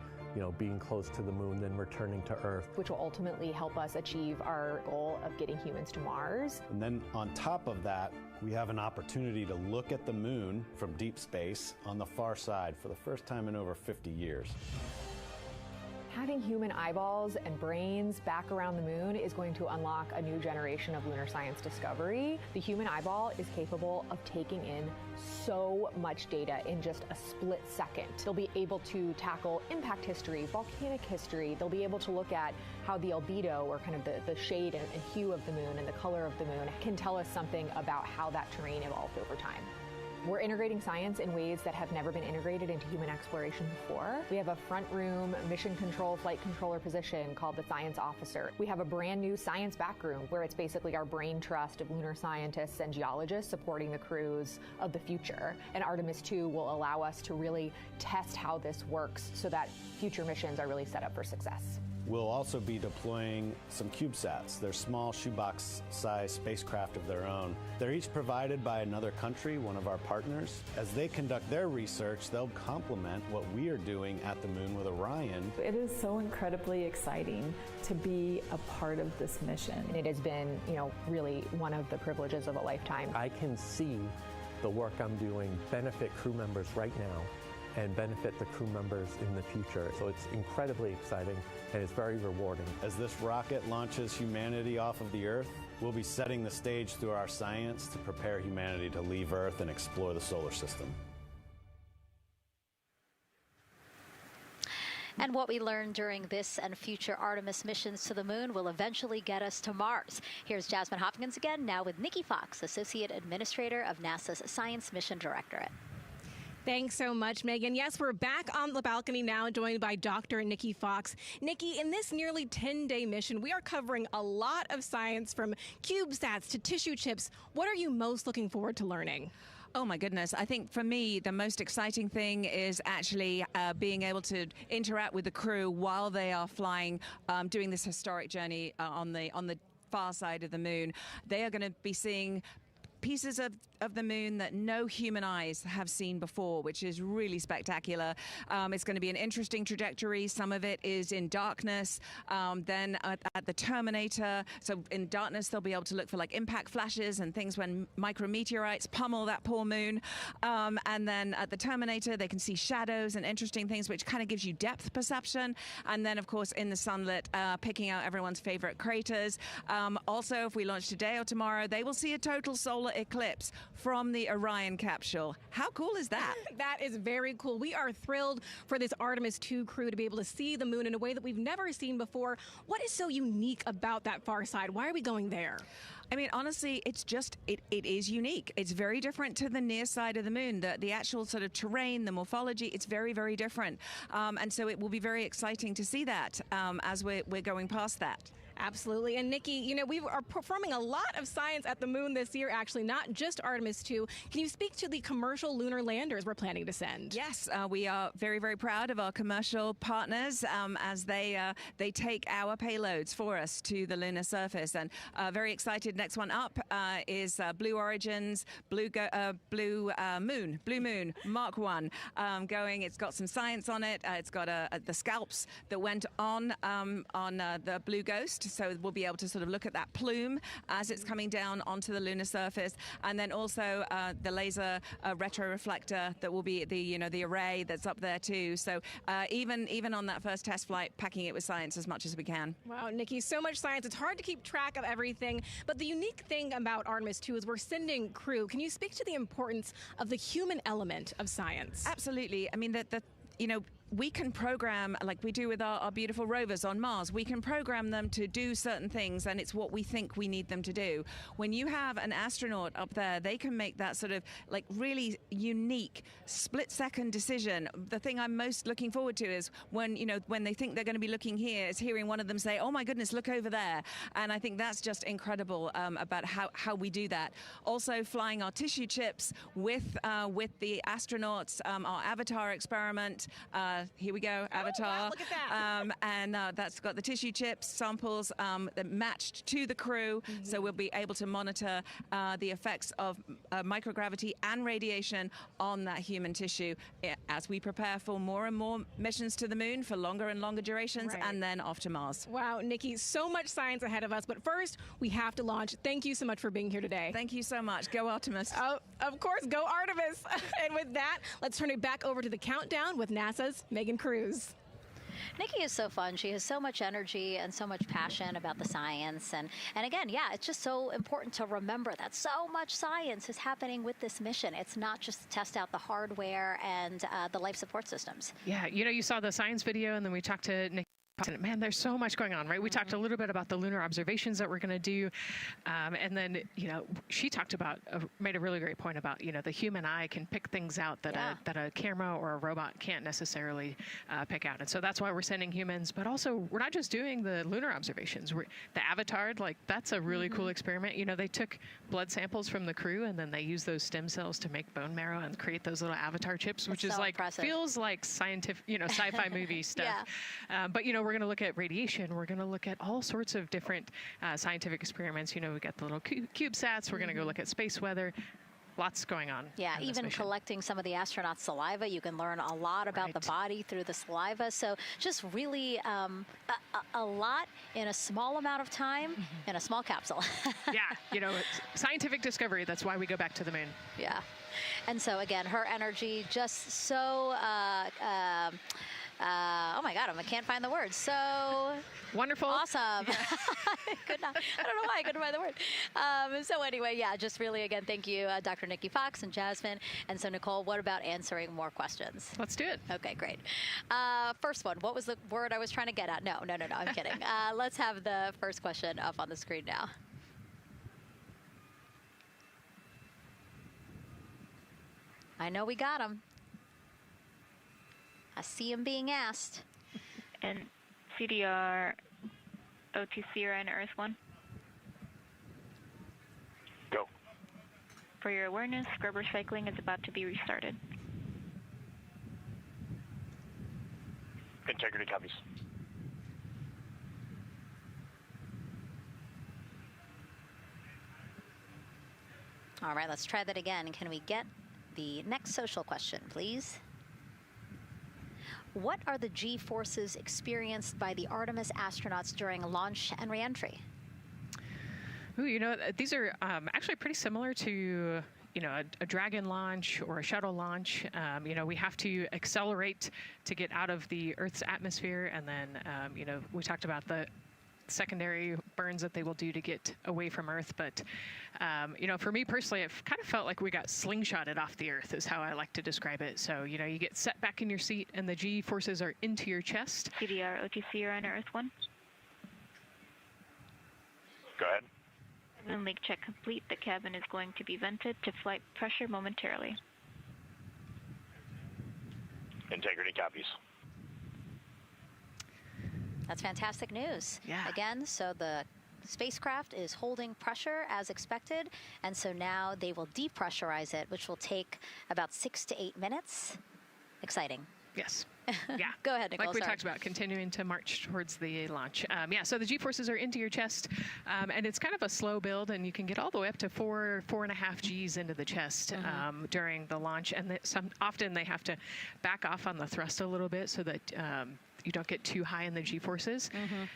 being close to the moon, then returning to Earth? Which will ultimately help us achieve our goal of getting humans to Mars. And then on top of that, we have an opportunity to look at the moon from deep space on the far side for the first time in over 50 years. Having human eyeballs and brains back around the moon is going to unlock a new generation of lunar science discovery. The human eyeball is capable of taking in so much data in just a split second. They'll be able to tackle impact history, volcanic history. They'll be able to look at how the albedo, or kind of the shade and hue of the moon and the color of the moon, can tell us something about how that terrain evolved over time. We're integrating science in ways that have never been integrated into human exploration before. We have a front room mission control flight controller position called the Science Officer. We have a brand new science back room where it's basically our brain trust of lunar scientists and geologists supporting the crews of the future. And Artemis II will allow us to really test how this works so that future missions are really set up for success. We'll also be deploying some CubeSats. They're small shoebox-sized spacecraft of their own. They're each provided by another country, one of our partners. As they conduct their research, they'll complement what we are doing at the moon with Orion. It is so incredibly exciting to be a part of this mission. And it has been, really one of the privileges of a lifetime. I can see the work I'm doing benefit crew members right now and benefit the crew members in the future. So it's incredibly exciting and it's very rewarding. As this rocket launches humanity off of the Earth, we'll be setting the stage through our science to prepare humanity to leave Earth and explore the solar system. And what we learn during this and future Artemis missions to the moon will eventually get us to Mars. Here's Jasmine Hopkins again, now with Nikki Fox, Associate Administrator of NASA's Science Mission Directorate. Thanks so much, Megan. Yes, we're back on the balcony now, joined by Dr. Nikki Fox. Nikki, in this nearly 10-day mission, we are covering a lot of science, from CubeSats to tissue chips. What are you most looking forward to learning? Oh my goodness. I think for me, the most exciting thing is actually being able to interact with the crew while they are flying, doing this historic journey on the far side of the moon. They are going to be seeing pieces of the moon that no human eyes have seen before, which is really spectacular. It's going to be an interesting trajectory. Some of it is in darkness. Then at the terminator, so in darkness, they'll be able to look for like impact flashes and things when micrometeorites pummel that poor moon. And then at the terminator, they can see shadows and interesting things, which kind of gives you depth perception. And then, of course, in the sunlit, picking out everyone's favorite craters. Also, if we launch today or tomorrow, they will see a total solar eclipse from the Orion capsule. How cool is that? That is very cool. We are thrilled for this Artemis II crew to be able to see the moon in a way that we've never seen before. What is so unique about that far side? Why are we going there? I mean, honestly, it's just, it is unique. It's very different to the near side of the moon. The actual sort of terrain, the morphology, it's very, very different. And so it will be very exciting to see that as we're going past that. Absolutely. And Nikki, we are performing a lot of science at the moon this year, actually, not just Artemis II. Can you speak to the commercial lunar landers we're planning to send? Yes, we are very, very proud of our commercial partners as they take our payloads for us to the lunar surface. And very excited. Next one up is Blue Origin's Blue Moon Mark 1 going. It's got some science on it. It's got the scalps that went on the Blue Ghost. So we'll be able to sort of look at that plume as it's coming down onto the lunar surface, and then also the laser retroreflector that will be the array that's up there too. So even on that first test flight, packing it with science as much as we can. Wow, Nikki, so much science. It's hard to keep track of everything. But the unique thing about Artemis II is we're sending crew. Can you speak to the importance of the human element of science? Absolutely. I mean, we can program, like we do with our beautiful rovers on Mars, we can program them to do certain things, and it's what we think we need them to do. When you have an astronaut up there, they can make that sort of like really unique split-second decision. The thing I'm most looking forward to is when they think they're going to be looking here, is hearing one of them say, "Oh my goodness, look over there." And I think that's just incredible about how we do that. Also, flying our tissue chips with the astronauts, our Avatar experiment. Here we go, Avatar. Oh, wow, look at that. And that's got the tissue chips samples that matched to the crew, so we'll be able to monitor the effects of microgravity and radiation on that human tissue as we prepare for more and more missions to the moon for longer and longer durations, and then off to Mars. Wow, Nikki, so much science ahead of us, but first we have to launch. Thank you so much for being here today. Thank you so much. Go Artemis. Oh, of course, go Artemis. And with that, let's turn it back over to the countdown with NASA's Megan Cruz. Nikki is so fun. She has so much energy and so much passion about the science. And again, yeah, it's just so important to remember that so much science is happening with this mission. It's not just to test out the hardware and the life support systems. Yeah, you saw the science video, and then we talked to Nikki. Man, there's so much going on, right? We talked a little bit about the lunar observations that we're going to do. And then, she talked about, made a really great point about, the human eye can pick things out that, a camera or a robot can't necessarily pick out. And so that's why we're sending humans. But also, we're not just doing the lunar observations. The Avatar, that's a really cool experiment. They took blood samples from the crew, and then they used those stem cells to make bone marrow and create those little Avatar chips, which is so impressive. Feels like scientific, sci-fi movie stuff. But, we're going to look at radiation. We're going to look at all sorts of different scientific experiments. We got the little CubeSats. We're going to go look at space weather. Lots going on. Yeah, even collecting some of the astronauts' saliva. You can learn a lot about the body through the saliva. So just really a lot in a small amount of time in a small capsule. Yeah, scientific discovery. That's why we go back to the moon. Yeah. And so, again, her energy just so... oh my God, I can't find the word. So wonderful. Awesome. Yeah. I don't know why I couldn't find the word. So anyway, yeah, just really, again, thank you, Dr. Nikki Fox and Jasmine. And so, Nicole, what about answering more questions? Let's do it. Okay, great. First one, what was the word I was trying to get at? No, I'm kidding. Let's have the first question up on the screen now. I know we got him. I see him being asked. And CDR OTC Orion Earth 1. Go. For your awareness, scrubber cycling is about to be restarted. Integrity copies. All right, let's try that again. Can we get the next social question, please? What are the G-forces experienced by the Artemis astronauts during launch and reentry? Ooh, these are actually pretty similar to, a Dragon launch or a shuttle launch. We have to accelerate to get out of the Earth's atmosphere, and then, we talked about the secondary burns that they will do to get away from Earth. But, for me personally, it kind of felt like we got slingshotted off the Earth is how I like to describe it. So, you get set back in your seat and the G forces are into your chest. CDR OTC Orion Earth 1. Go ahead. Moon leak check complete. The cabin is going to be vented to flight pressure momentarily. Integrity copies. That's fantastic news. Yeah. Again, so the spacecraft is holding pressure as expected, and so now they will depressurize it, which will take about 6 to 8 minutes. Exciting. Yes. Yeah. Go ahead, Nicole. Like we sorry. talked about, continuing to march towards the launch. So the G-forces are into your chest, and it's kind of a slow build, and you can get all the way up to 4.5 Gs into the chest during the launch. And often they have to back off on the thrust a little bit so that you don't get too high in the G-forces,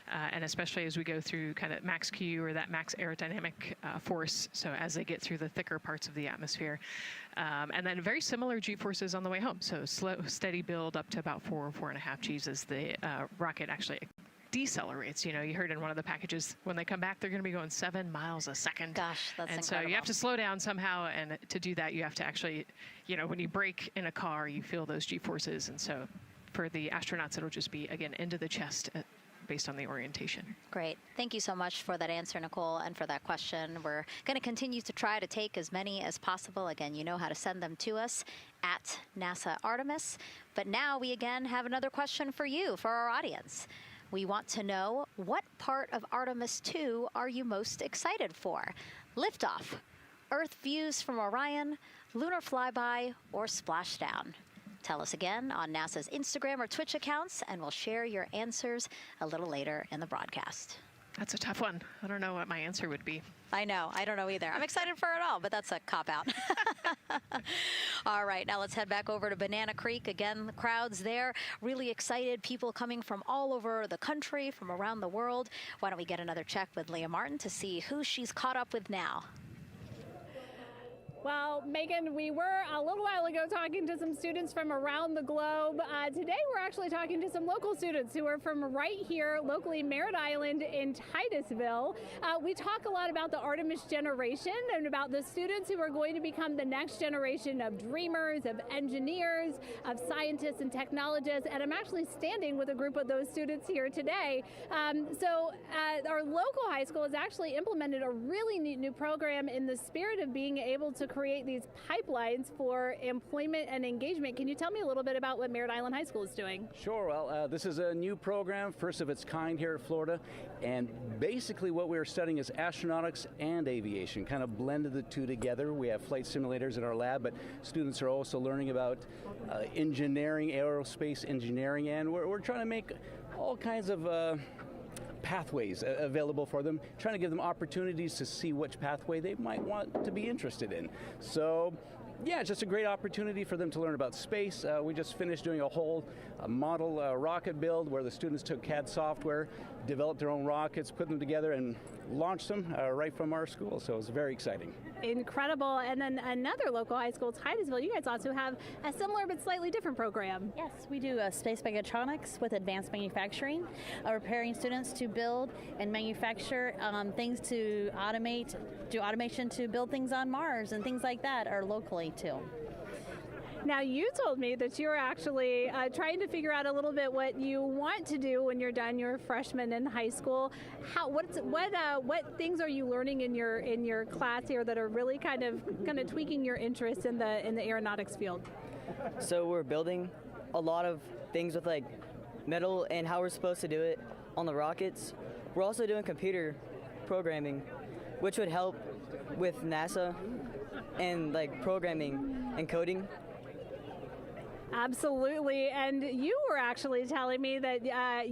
and especially as we go through kind of max Q or that max aerodynamic force, so as they get through the thicker parts of the atmosphere. And then very similar G-forces on the way home, so slow, steady build up to about 4.5 Gs as the rocket actually decelerates. You heard in one of the packages, when they come back, they're going to be going 7 miles a second. Gosh, that's and incredible. So you have to slow down somehow, and to do that, you have to actually, when you brake in a car, you feel those G-forces, and so for the astronauts, it'll just be, again, into the chest based on the orientation. Great. Thank you so much for that answer, Nicole, and for that question. We're going to continue to try to take as many as possible. Again, you know how to send them to us at NASA Artemis. But now we again have another question for you, for our audience. We want to know, what part of Artemis II are you most excited for? Liftoff, Earth views from Orion, lunar flyby, or splashdown? Tell us again on NASA's Instagram or Twitch accounts, and we'll share your answers a little later in the broadcast. That's a tough one. I don't know what my answer would be. I know. I don't know either. I'm excited for it all, but that's a cop-out. All right, now let's head back over to Banana Creek. Again, the crowd's there, really excited. People coming from all over the country, from around the world. Why don't we get another check with Leah Martin to see who she's caught up with now. Well, Megan, we were a little while ago talking to some students from around the globe. Today, we're actually talking to some local students who are from right here, locally, Merritt Island in Titusville. We talk a lot about the Artemis generation and about the students who are going to become the next generation of dreamers, of engineers, of scientists and technologists. And I'm actually standing with a group of those students here today. Our local high school has actually implemented a really neat new program in the spirit of being able to create these pipelines for employment and engagement. Can you tell me a little bit about what Merritt Island High School is doing? Sure. Well, this is a new program, first of its kind here at Florida, and basically what we're studying is astronautics and aviation, kind of blended the two together. We have flight simulators in our lab, but students are also learning about engineering, aerospace engineering, and we're trying to make all kinds of pathways available for them, trying to give them opportunities to see which pathway they might want to be interested in. So, yeah, it's just a great opportunity for them to learn about space. We just finished doing a whole model rocket build where the students took CAD software, developed their own rockets, put them together, and launched them right from our school. So it was very exciting. Incredible. And then another local high school, Titusville, you guys also have a similar but slightly different program. Yes, we do space mechatronics with advanced manufacturing, preparing students to build and manufacture things to automate, do automation to build things on Mars and things like that, or locally too. Now, you told me that you're actually trying to figure out a little bit what you want to do when you're done your freshman in high school. What things are you learning in your class here that are really kind of tweaking your interest in the aeronautics field? So we're building a lot of things with like metal and how we're supposed to do it on the rockets. We're also doing computer programming, which would help with NASA and like programming and coding. Absolutely. And you were actually telling me that I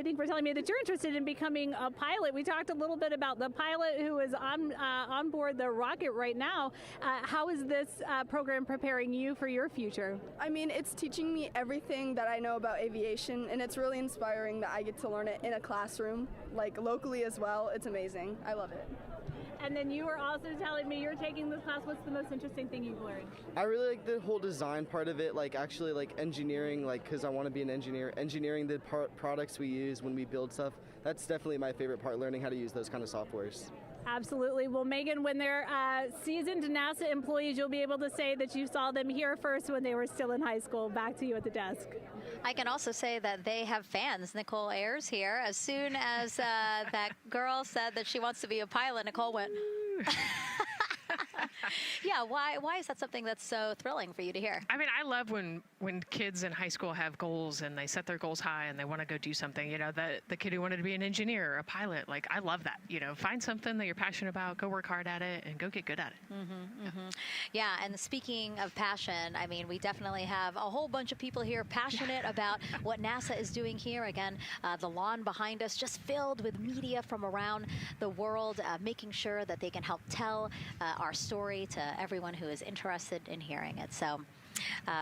think were telling me that you're interested in becoming a pilot. We talked a little bit about the pilot who is on board the rocket right now. How is this program preparing you for your future? I mean, it's teaching me everything that I know about aviation, and it's really inspiring that I get to learn it in a classroom, like locally as well. It's amazing. I love it. And then you were also telling me you're taking this class. What's the most interesting thing you've learned? I really like the whole design part of it, like actually like engineering, like because I want to be an engineer. Engineering the products we use when we build stuff. That's definitely my favorite part, learning how to use those kind of softwares. Absolutely. Well, Megan, when they're seasoned NASA employees, you'll be able to say that you saw them here first when they were still in high school. Back to you at the desk. I can also say that they have fans. Nicole Ayers here. As soon as that girl said that she wants to be a pilot, Nicole went, yeah, why is that something that's so thrilling for you to hear? I mean, I love when kids in high school have goals and they set their goals high and they want to go do something. You know, the kid who wanted to be an engineer or a pilot, like, I love that. You know, find something that you're passionate about, go work hard at it, and go get good at it. Yeah, and speaking of passion, I mean, we definitely have a whole bunch of people here passionate about what NASA is doing here. Again, the lawn behind us just filled with media from around the world, making sure that they can help tell our story to everyone who is interested in hearing it. So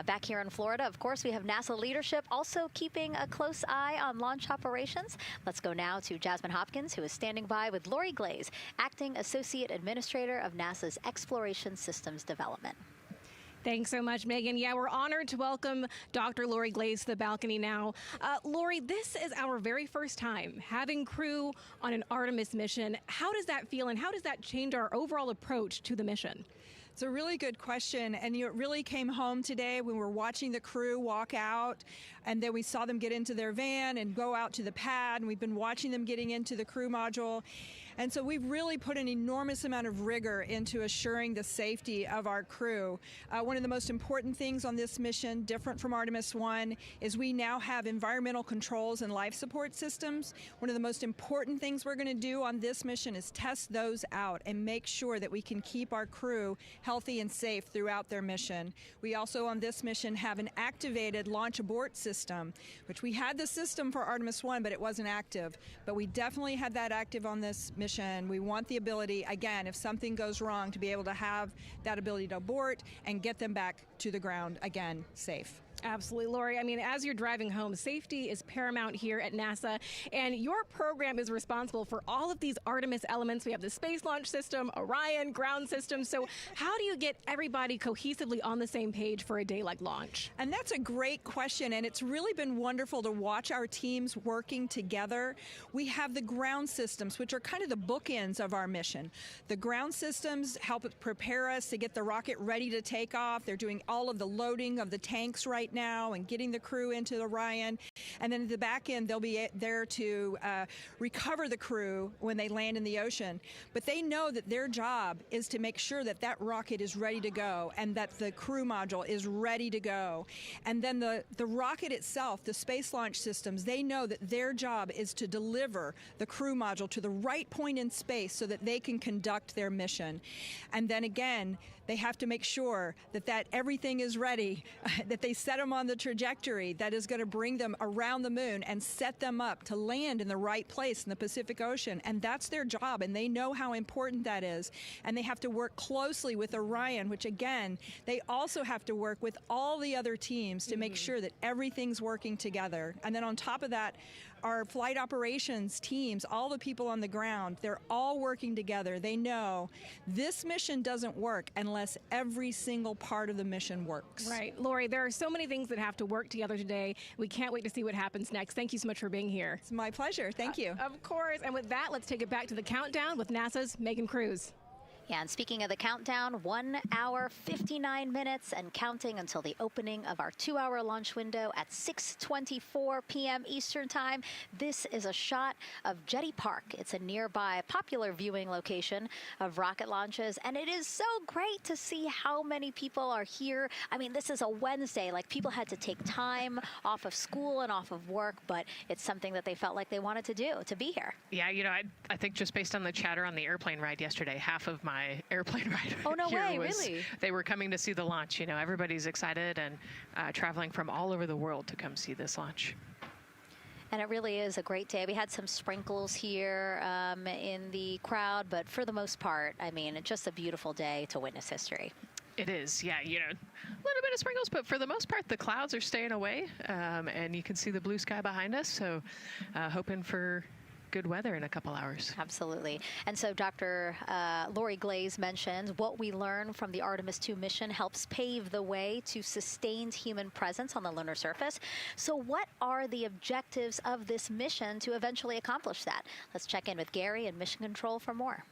back here in Florida, of course, we have NASA leadership also keeping a close eye on launch operations. Let's go now to Jasmine Hopkins, who is standing by with Lori Glaze, Acting Associate Administrator of NASA's Exploration Systems Development. Thanks so much, Megan. Yeah, we're honored to welcome Dr. Lori Glaze to the balcony now. Lori, this is our very first time having crew on an Artemis mission. How does that feel, and how does that change our overall approach to the mission? It's a really good question, and it really came home today when we were watching the crew walk out. and then we saw them get into their van and go out to the pad, and we've been watching them getting into the crew module. And so we've really put an enormous amount of rigor into assuring the safety of our crew. One of the most important things on this mission, different from Artemis I, is we now have environmental controls and life support systems. One of the most important things we're going to do on this mission is test those out and make sure that we can keep our crew healthy and safe throughout their mission. We also on this mission have an activated launch abort system, which we had the system for Artemis I, but it wasn't active. But we definitely had that active on this mission. We want the ability, again, if something goes wrong, to be able to have that ability to abort and get them back to the ground, again, safe. Absolutely, Lori. I mean, as you're driving home, safety is paramount here at NASA, and your program is responsible for all of these Artemis elements. We have the Space Launch System, Orion, ground systems. So how do you get everybody cohesively on the same page for a day like launch? And that's a great question, and it's really been wonderful to watch our teams working together. We have the ground systems, which are kind of the bookends of our mission. The ground systems help prepare us to get the rocket ready to take off. They're doing all of the loading of the tanks right now and getting the crew into Orion. And then at the back end, they'll be there to recover the crew when they land in the ocean. But they know that their job is to make sure that that rocket is ready to go and that the crew module is ready to go. And then the rocket itself, the space launch systems, they know that their job is to deliver the crew module to the right point in space so that they can conduct their mission. And then again, they have to make sure that everything is ready, that they set them on the trajectory that is going to bring them around the moon and set them up to land in the right place in the Pacific Ocean. And that's their job, and they know how important that is. And they have to work closely with Orion, which again, they also have to work with all the other teams to make sure that everything's working together. And then on top of that, our flight operations teams, all the people on the ground, they're all working together. They know this mission doesn't work unless every single part of the mission works. Right. Lori, there are so many things that have to work together today. We can't wait to see what happens next. Thank you so much for being here. It's my pleasure. Thank you. Of course. And with that, let's take it back to the countdown with NASA's Megan Cruz. Yeah, and speaking of the countdown, 1 hour, 59 minutes and counting until the opening of our 2-hour launch window at 6:24 p.m. Eastern Time. This is a shot of Jetty Park. It's a nearby popular viewing location of rocket launches, and it is so great to see how many people are here. I mean, this is a Wednesday. Like, people had to take time off of school and off of work, but it's something that they felt like they wanted to do, to be here. Yeah, you know, I think just based on the chatter on the airplane ride yesterday, half of my airplane ride oh, no here way, was really? They were coming to see the launch. You know, everybody's excited and traveling from all over the world to come see this launch. And it really is a great day. We had some sprinkles here in the crowd, but for the most part, I mean, it's just a beautiful day to witness history. It is, yeah, you know, a little bit of sprinkles, but for the most part, the clouds are staying away, and you can see the blue sky behind us, so hoping for good weather in a couple hours. Absolutely. And so Dr. Lori Glaze mentioned what we learned from the Artemis II mission helps pave the way to sustained human presence on the lunar surface. So what are the objectives of this mission to eventually accomplish that? Let's check in with Gary in Mission Control for more.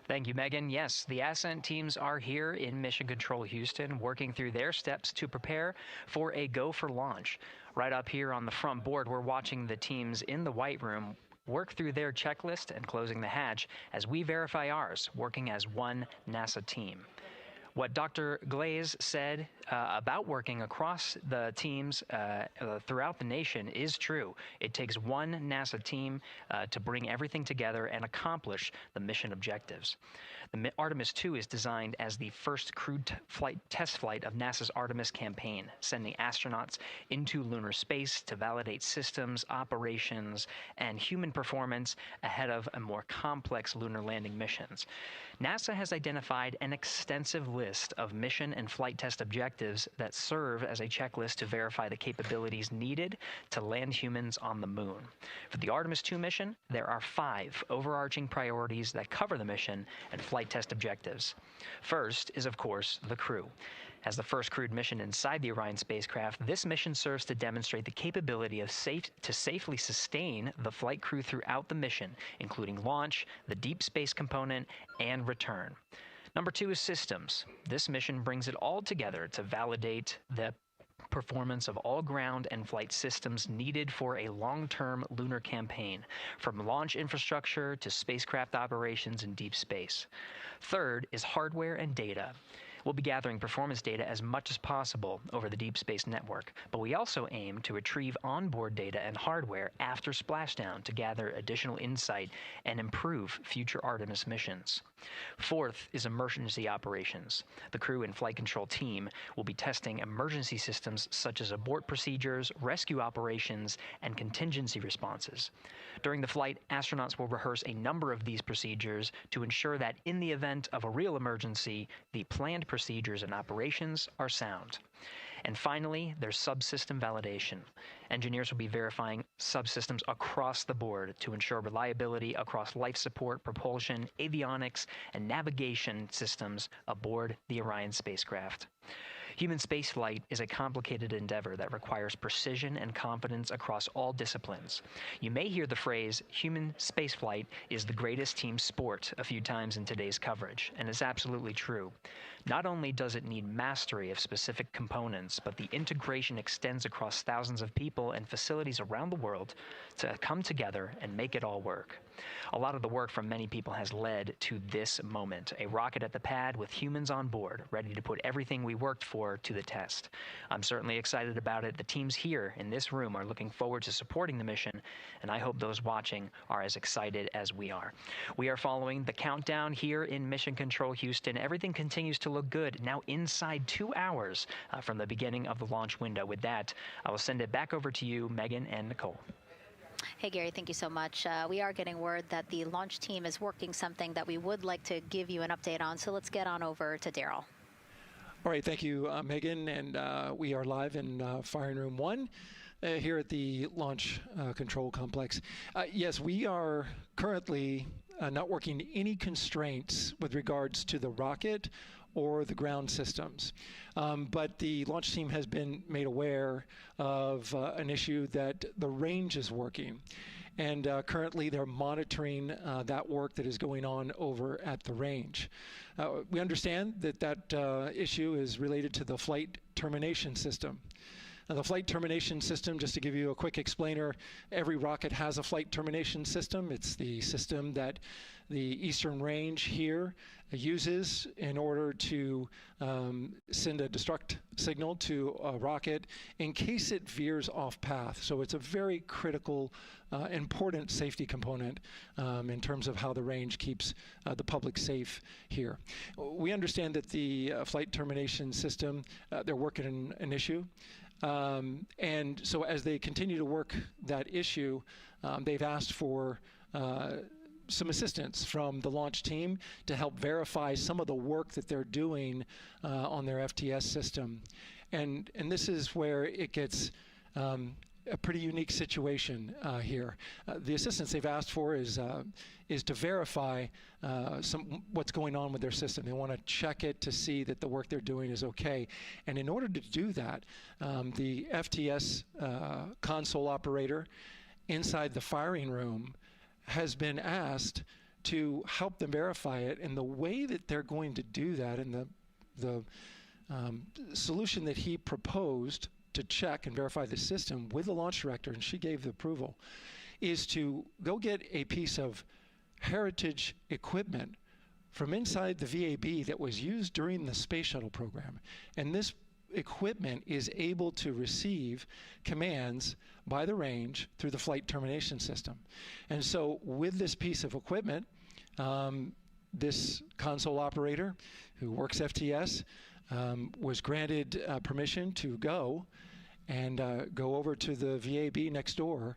Thank you, Megan. Yes, the ascent teams are here in Mission Control Houston, working through their steps to prepare for a go for launch. Right up here on the front board, we're watching the teams in the White Room work through their checklist and closing the hatch as we verify ours, working as one NASA team. What Dr. Glaze said about working across the teams throughout the nation is true. It takes one NASA team to bring everything together and accomplish the mission objectives. The Artemis II is designed as the first crewed test flight of NASA's Artemis campaign, sending astronauts into lunar space to validate systems, operations, and human performance ahead of a more complex lunar landing missions. NASA has identified an extensive list of mission and flight test objectives that serve as a checklist to verify the capabilities needed to land humans on the moon. For the Artemis II mission, there are 5 overarching priorities that cover the mission and flight test objectives. First is, of course, the crew. As the first crewed mission inside the Orion spacecraft, this mission serves to demonstrate the capability of safely sustain the flight crew throughout the mission, including launch, the deep space component, and return. Number 2 is systems. This mission brings it all together to validate the performance of all ground and flight systems needed for a long-term lunar campaign, from launch infrastructure to spacecraft operations in deep space. Third is hardware and data. We'll be gathering performance data as much as possible over the Deep Space Network, but we also aim to retrieve onboard data and hardware after splashdown to gather additional insight and improve future Artemis missions. Fourth is emergency operations. The crew and flight control team will be testing emergency systems such as abort procedures, rescue operations, and contingency responses. During the flight, astronauts will rehearse a number of these procedures to ensure that in the event of a real emergency, the planned procedures and operations are sound. And finally, there's subsystem validation. Engineers will be verifying subsystems across the board to ensure reliability across life support, propulsion, avionics, and navigation systems aboard the Orion spacecraft. Human spaceflight is a complicated endeavor that requires precision and confidence across all disciplines. You may hear the phrase, human spaceflight is the greatest team sport, a few times in today's coverage, and it's absolutely true. Not only does it need mastery of specific components, but the integration extends across thousands of people and facilities around the world to come together and make it all work. A lot of the work from many people has led to this moment, a rocket at the pad with humans on board, ready to put everything we worked for to the test. I'm certainly excited about it. The teams here in this room are looking forward to supporting the mission, and I hope those watching are as excited as we are. We are following the countdown here in Mission Control Houston. Everything continues to look good. Now inside 2 hours from the beginning of the launch window. With that, I will send it back over to you, Megan and Nicole. Hey, Gary, thank you so much. We are getting word that the launch team is working something that we would like to give you an update on, so let's get on over to Daryl. All right, thank you, Megan, and we are live in Firing Room 1 here at the Launch Control Complex. Yes, we are currently not working any constraints with regards to the rocket or the ground systems. But the launch team has been made aware of an issue that the range is working. And currently they're monitoring that work that is going on over at the range. We understand that that issue is related to the flight termination system. Now, the flight termination system, just to give you a quick explainer, every rocket has a flight termination system. It's the system that the Eastern Range here uses in order to send a destruct signal to a rocket in case it veers off path. So it's a very critical, important safety component in terms of how the range keeps the public safe here. We understand that the flight termination system, they're working an issue. And so as they continue to work that issue, they've asked for some assistance from the launch team to help verify some of the work that they're doing on their FTS system. And this is where it gets a pretty unique situation here. The assistance they've asked for is to verify what's going on with their system. They want to check it to see that the work they're doing is okay. And in order to do that, the FTS console operator inside the firing room has been asked to help them verify it. And the way that they're going to do that, and the solution that he proposed to check and verify the system with the launch director, and she gave the approval, is to go get a piece of heritage equipment from inside the VAB that was used during the space shuttle program. And this equipment is able to receive commands by the range through the flight termination system. And so with this piece of equipment, this console operator who works FTS was granted permission to go over to the VAB next door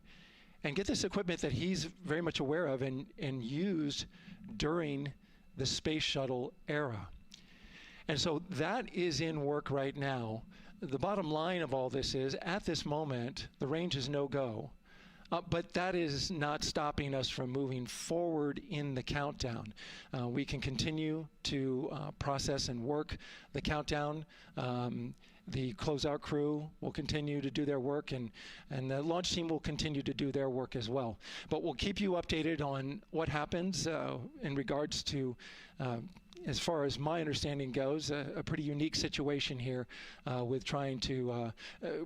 and get this equipment that he's very much aware of and used during the space shuttle era. And so that is in work right now. The bottom line of all this is, at this moment, the range is no-go. But that is not stopping us from moving forward in the countdown. We can continue to process and work the countdown. The closeout crew will continue to do their work, and the launch team will continue to do their work as well. But we'll keep you updated on what happens in regards to as far as my understanding goes, a pretty unique situation here with trying to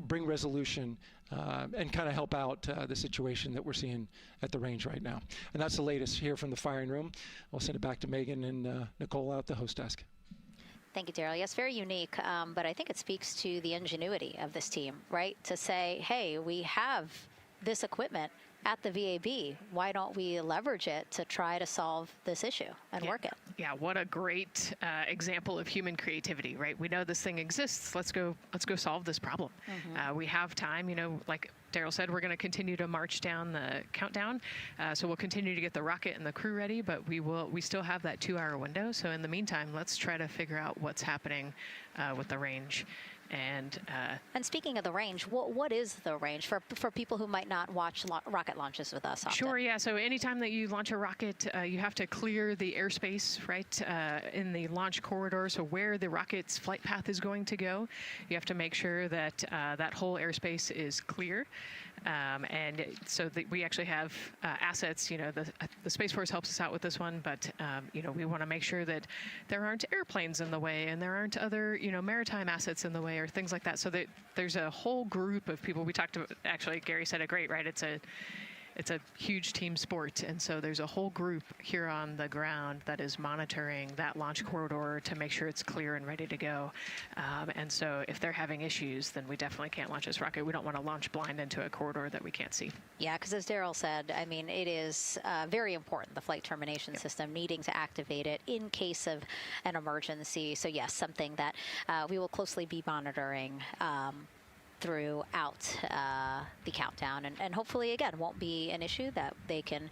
bring resolution and kind of help out the situation that we're seeing at the range right now. And that's the latest here from the firing room. I'll send it back to Megan and Nicole out at the host desk. Thank you, Daryl. Yes, very unique, but I think it speaks to the ingenuity of this team, right? To say, hey, we have this equipment at the VAB. Why don't we leverage it to try to solve this issue and work it? Yeah, what a great example of human creativity, right? We know this thing exists. Let's go solve this problem. We have time, you know, like Daryl said, we're going to continue to march down the countdown. So we'll continue to get the rocket and the crew ready, but we still have that 2-hour window. So in the meantime, let's try to figure out what's happening with the range. And speaking of the range, what is the range for people who might not watch rocket launches with us often? Sure, yeah. So anytime that you launch a rocket, you have to clear the airspace, right, in the launch corridor. So where the rocket's flight path is going to go, you have to make sure that that whole airspace is clear. And so we actually have assets, you know, the Space Force helps us out with this one, but, you know, we want to make sure that there aren't airplanes in the way and there aren't other, you know, maritime assets in the way or things like that. So that there's a whole group of people. We talked to, actually, Gary said it great, right? It's a huge team sport, and so there's a whole group here on the ground that is monitoring that launch corridor to make sure it's clear and ready to go. And so if they're having issues, then we definitely can't launch this rocket. We don't want to launch blind into a corridor that we can't see. Yeah, because as Daryl said, I mean, it is very important, the flight termination system, needing to activate it in case of an emergency. So yes, something that we will closely be monitoring throughout the countdown, and hopefully again won't be an issue, that they can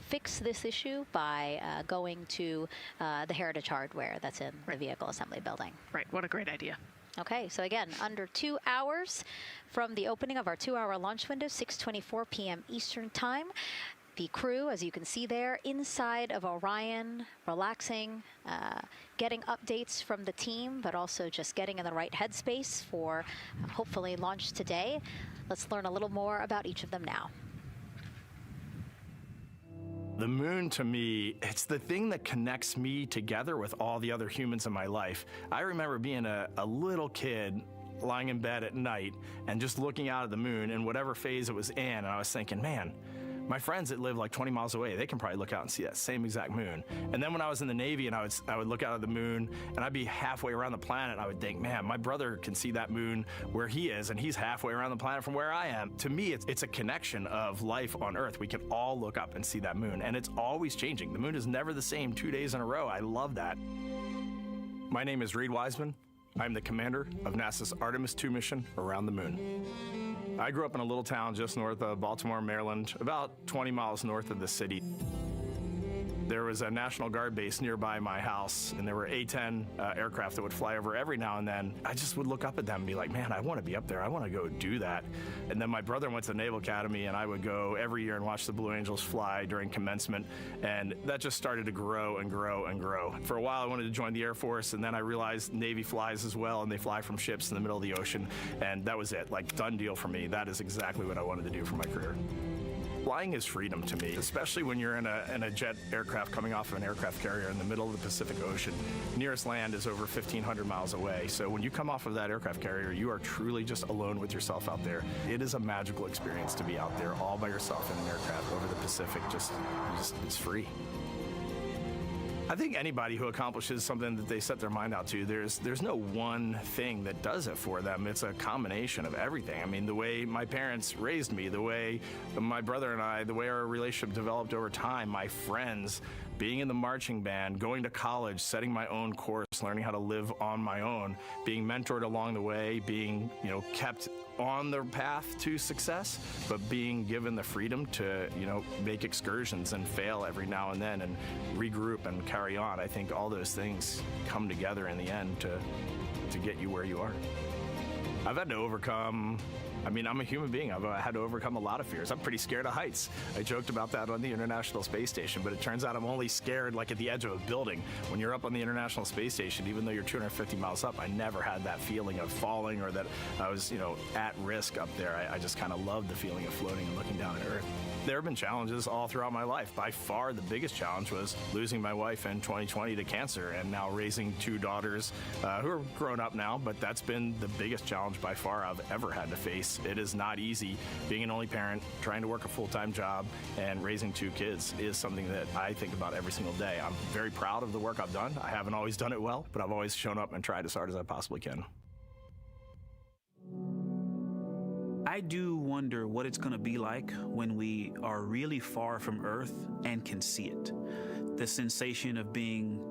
fix this issue by going to the heritage hardware that's in the vehicle assembly building. Right, what a great idea. Okay, so again, under 2 hours from the opening of our 2-hour launch window, 6:24 p.m. Eastern Time. The crew, as you can see there, inside of Orion, relaxing, getting updates from the team, but also just getting in the right headspace for hopefully launch today. Let's learn a little more about each of them now. The moon, to me, it's the thing that connects me together with all the other humans in my life. I remember being a little kid lying in bed at night and just looking out at the moon in whatever phase it was in, and I was thinking, man, my friends that live like 20 miles away, they can probably look out and see that same exact moon. And then when I was in the Navy and I would look out at the moon and I'd be halfway around the planet, I would think, man, my brother can see that moon where he is, and he's halfway around the planet from where I am. To me, it's a connection of life on Earth. We can all look up and see that moon, and it's always changing. The moon is never the same 2 days in a row. I love that. My name is Reid Wiseman. I'm the commander of NASA's Artemis II mission around the moon. I grew up in a little town just north of Baltimore, Maryland, about 20 miles north of the city. There was a National Guard base nearby my house, and there were A-10 aircraft that would fly over every now and then. I just would look up at them and be like, man, I want to be up there. I want to go do that. And then my brother went to the Naval Academy, and I would go every year and watch the Blue Angels fly during commencement, and that just started to grow and grow and grow. For a while, I wanted to join the Air Force, and then I realized Navy flies as well, and they fly from ships in the middle of the ocean, and that was it. Like, done deal for me. That is exactly what I wanted to do for my career. Flying is freedom to me, especially when you're in a jet aircraft coming off of an aircraft carrier in the middle of the Pacific Ocean. Nearest land is over 1,500 miles away. So when you come off of that aircraft carrier, you are truly just alone with yourself out there. It is a magical experience to be out there all by yourself in an aircraft over the Pacific. It's free. I think anybody who accomplishes something that they set their mind out to, there's no one thing that does it for them. It's a combination of everything. I mean, the way my parents raised me, the way my brother and I, the way our relationship developed over time, my friends, being in the marching band, going to college, setting my own course, learning how to live on my own, being mentored along the way, being, kept on the path to success, but being given the freedom to, make excursions and fail every now and then and regroup and carry on. I think all those things come together in the end to get you where you are. I've had to overcome, I'm a human being. I've had to overcome a lot of fears. I'm pretty scared of heights. I joked about that on the International Space Station, but it turns out I'm only scared like at the edge of a building. When you're up on the International Space Station, even though you're 250 miles up, I never had that feeling of falling or that I was, at risk up there. I just kind of loved the feeling of floating and looking down at Earth. There have been challenges all throughout my life. By far, the biggest challenge was losing my wife in 2020 to cancer and now raising 2 daughters who are grown up now, but that's been the biggest challenge by far I've ever had to face. It is not easy. Being an only parent, trying to work a full-time job, and raising 2 kids is something that I think about every single day. I'm very proud of the work I've done. I haven't always done it well, but I've always shown up and tried as hard as I possibly can. I do wonder what it's going to be like when we are really far from Earth and can see it. The sensation of being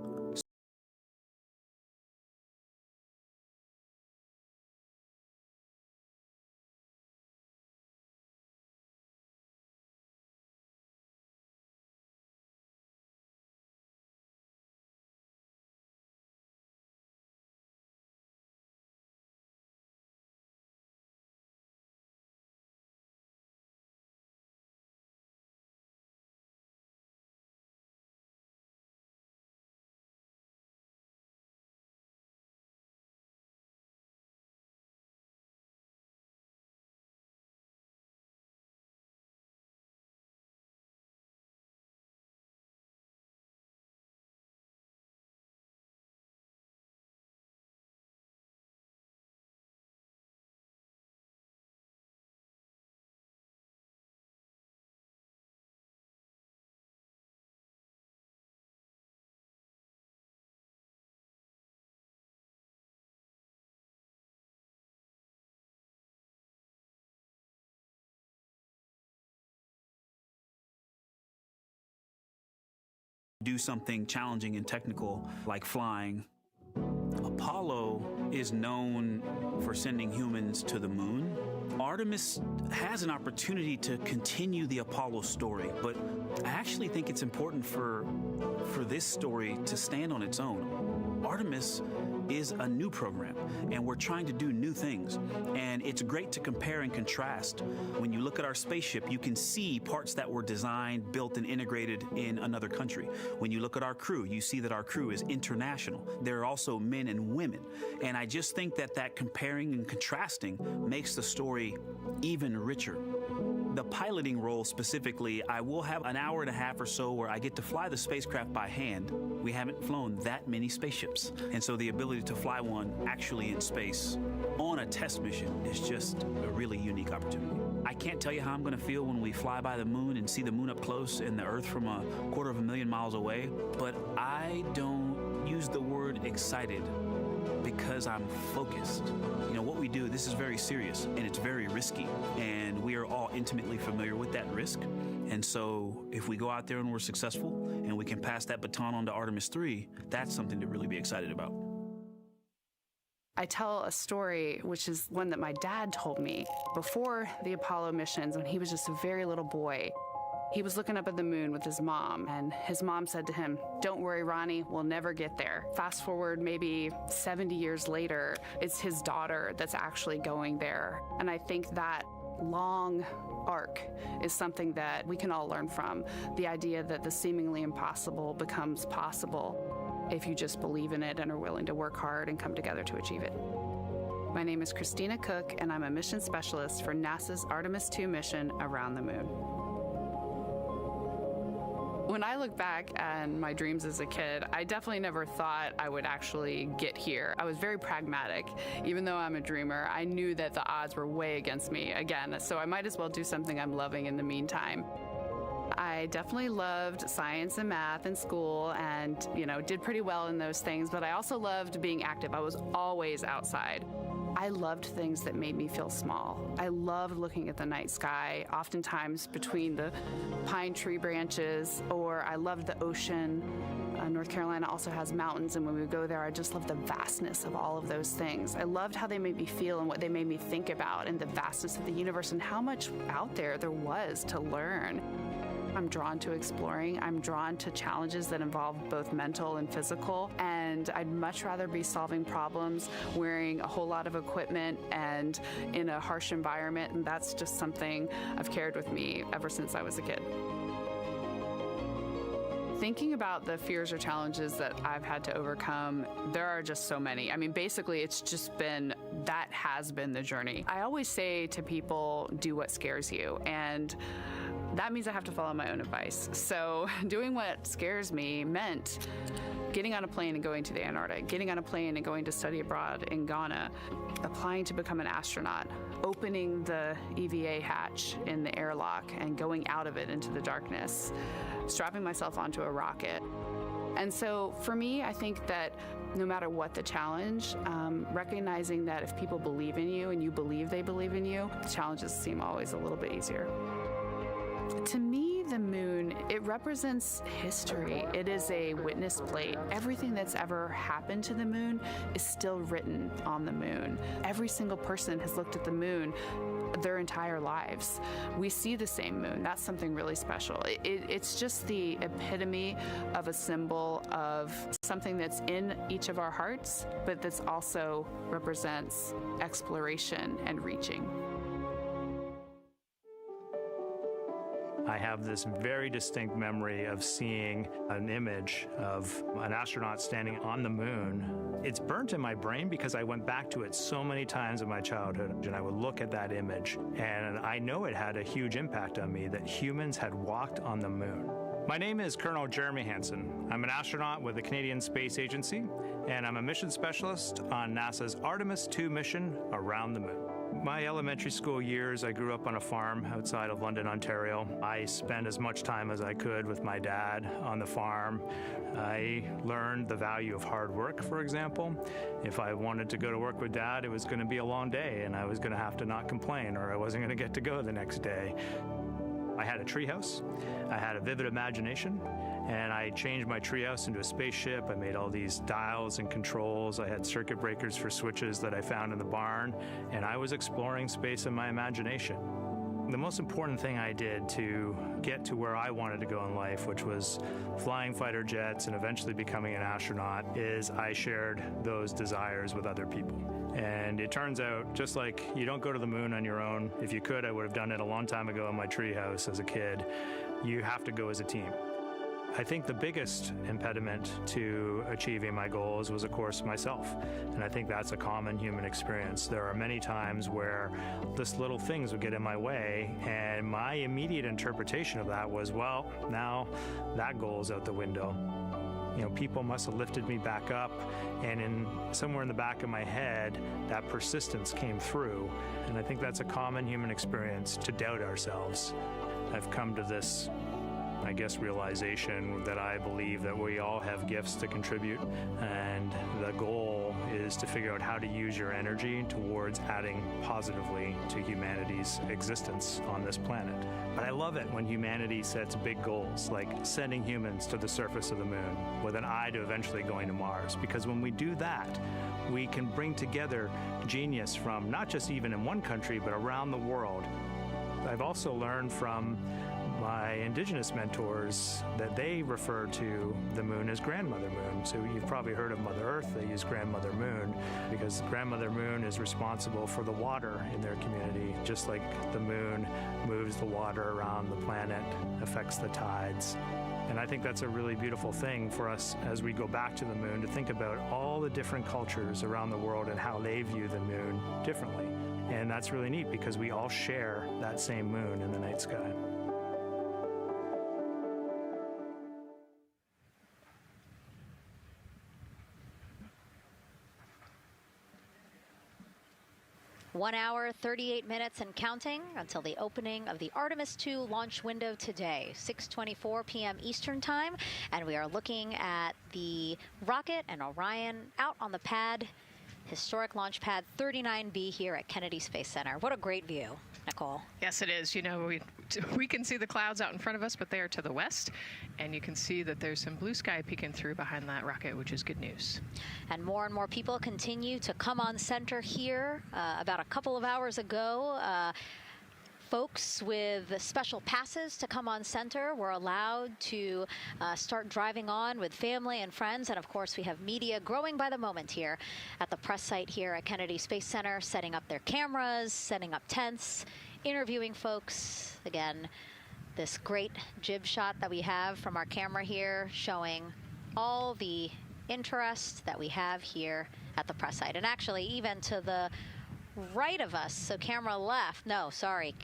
do something challenging and technical like flying. Apollo is known for sending humans to the moon. Artemis has an opportunity to continue the Apollo story, but I actually think it's important for this story to stand on its own. Artemis is a new program, and we're trying to do new things. And it's great to compare and contrast. When you look at our spaceship, you can see parts that were designed, built, and integrated in another country. When you look at our crew, you see that our crew is international. There are also men and women. And I just think that comparing and contrasting makes the story even richer. The piloting role specifically, I will have an hour and a half or so where I get to fly the spacecraft by hand. We haven't flown that many spaceships. And so the ability to fly one actually in space on a test mission is just a really unique opportunity. I can't tell you how I'm going to feel when we fly by the moon and see the moon up close and the Earth from 250,000 miles away, but I don't use the word excited because I'm focused. What we do, this is very serious and it's very risky, and we are all intimately familiar with that risk. And so if we go out there and we're successful and we can pass that baton on to Artemis III, that's something to really be excited about. I tell a story, which is one that my dad told me before the Apollo missions when he was just a very little boy. He was looking up at the moon with his mom, and his mom said to him, "Don't worry, Ronnie, we'll never get there." Fast forward maybe 70 years later, it's his daughter that's actually going there. And I think that long arc is something that we can all learn from. The idea that the seemingly impossible becomes possible if you just believe in it and are willing to work hard and come together to achieve it. My name is Christina Koch, and I'm a mission specialist for NASA's Artemis II mission around the moon. When I look back at my dreams as a kid, I definitely never thought I would actually get here. I was very pragmatic. Even though I'm a dreamer, I knew that the odds were way against me again, so I might as well do something I'm loving in the meantime. I definitely loved science and math in school and, did pretty well in those things, but I also loved being active. I was always outside. I loved things that made me feel small. I loved looking at the night sky, oftentimes between the pine tree branches, or I loved the ocean. North Carolina also has mountains, and when we go there, I just loved the vastness of all of those things. I loved how they made me feel and what they made me think about, and the vastness of the universe and how much out there was to learn. I'm drawn to exploring. I'm drawn to challenges that involve both mental and physical, and I'd much rather be solving problems wearing a whole lot of equipment and in a harsh environment, and that's just something I've carried with me ever since I was a kid. Thinking about the fears or challenges that I've had to overcome, there are just so many. I mean, basically, it's just been, that has been the journey. I always say to people, do what scares you, and that means I have to follow my own advice. So doing what scares me meant getting on a plane and going to the Antarctic, getting on a plane and going to study abroad in Ghana, applying to become an astronaut, opening the EVA hatch in the airlock and going out of it into the darkness, strapping myself onto a rocket. And so for me, I think that no matter what the challenge, recognizing that if people believe in you and you believe they believe in you, the challenges seem always a little bit easier. To me, the moon, it represents history. It is a witness plate. Everything that's ever happened to the moon is still written on the moon. Every single person has looked at the moon their entire lives. We see the same moon. That's something really special. It's just the epitome of a symbol of something that's in each of our hearts, but that's also represents exploration and reaching. I have this very distinct memory of seeing an image of an astronaut standing on the moon. It's burnt in my brain because I went back to it so many times in my childhood, and I would look at that image, and I know it had a huge impact on me that humans had walked on the moon. My name is Colonel Jeremy Hansen. I'm an astronaut with the Canadian Space Agency, and I'm a mission specialist on NASA's Artemis II mission around the moon. My elementary school years, I grew up on a farm outside of London, Ontario. I spent as much time as I could with my dad on the farm. I learned the value of hard work, for example. If I wanted to go to work with Dad, it was going to be a long day, and I was going to have to not complain, or I wasn't going to get to go the next day. I had a treehouse. I had a vivid imagination, and I changed my treehouse into a spaceship. I made all these dials and controls. I had circuit breakers for switches that I found in the barn, and I was exploring space in my imagination. The most important thing I did to get to where I wanted to go in life, which was flying fighter jets and eventually becoming an astronaut, is I shared those desires with other people. And it turns out, just like you don't go to the moon on your own, if you could, I would have done it a long time ago in my treehouse as a kid. You have to go as a team. I think the biggest impediment to achieving my goals was, of course, myself. And I think that's a common human experience. There are many times where just little things would get in my way, and my immediate interpretation of that was, well, now that goal is out the window. You know, people must have lifted me back up, and somewhere in the back of my head, that persistence came through. And I think that's a common human experience, to doubt ourselves. I've come to this, I guess, realization that I believe that we all have gifts to contribute, and the goal is to figure out how to use your energy towards adding positively to humanity's existence on this planet. But I love it when humanity sets big goals, like sending humans to the surface of the moon with an eye to eventually going to Mars, because when we do that, we can bring together genius from not just even in one country, but around the world. I've also learned from my indigenous mentors that they refer to the moon as Grandmother Moon. So you've probably heard of Mother Earth. They use Grandmother Moon because Grandmother Moon is responsible for the water in their community, just like the moon moves the water around the planet, affects the tides. And I think that's a really beautiful thing for us as we go back to the moon, to think about all the different cultures around the world and how they view the moon differently. And that's really neat because we all share that same moon in the night sky. One hour, 38 minutes and counting until the opening of the Artemis II launch window today, 6:24 p.m. Eastern Time. And we are looking at the rocket and Orion out on the pad, historic launch pad 39B here at Kennedy Space Center. What a great view, Nicole. Yes, it is. You know, we can see the clouds out in front of us, but they are to the west, and you can see that there's some blue sky peeking through behind that rocket, which is good news. And more people continue to come on center here. About a couple of hours ago, folks with special passes to come on center were allowed to start driving on with family and friends. And of course, we have media growing by the moment here at the press site here at Kennedy Space Center, setting up their cameras, setting up tents, interviewing folks. Again, this great jib shot that we have from our camera here showing all the interest that we have here at the press site. And actually, even to the right of us, so camera left, no, sorry,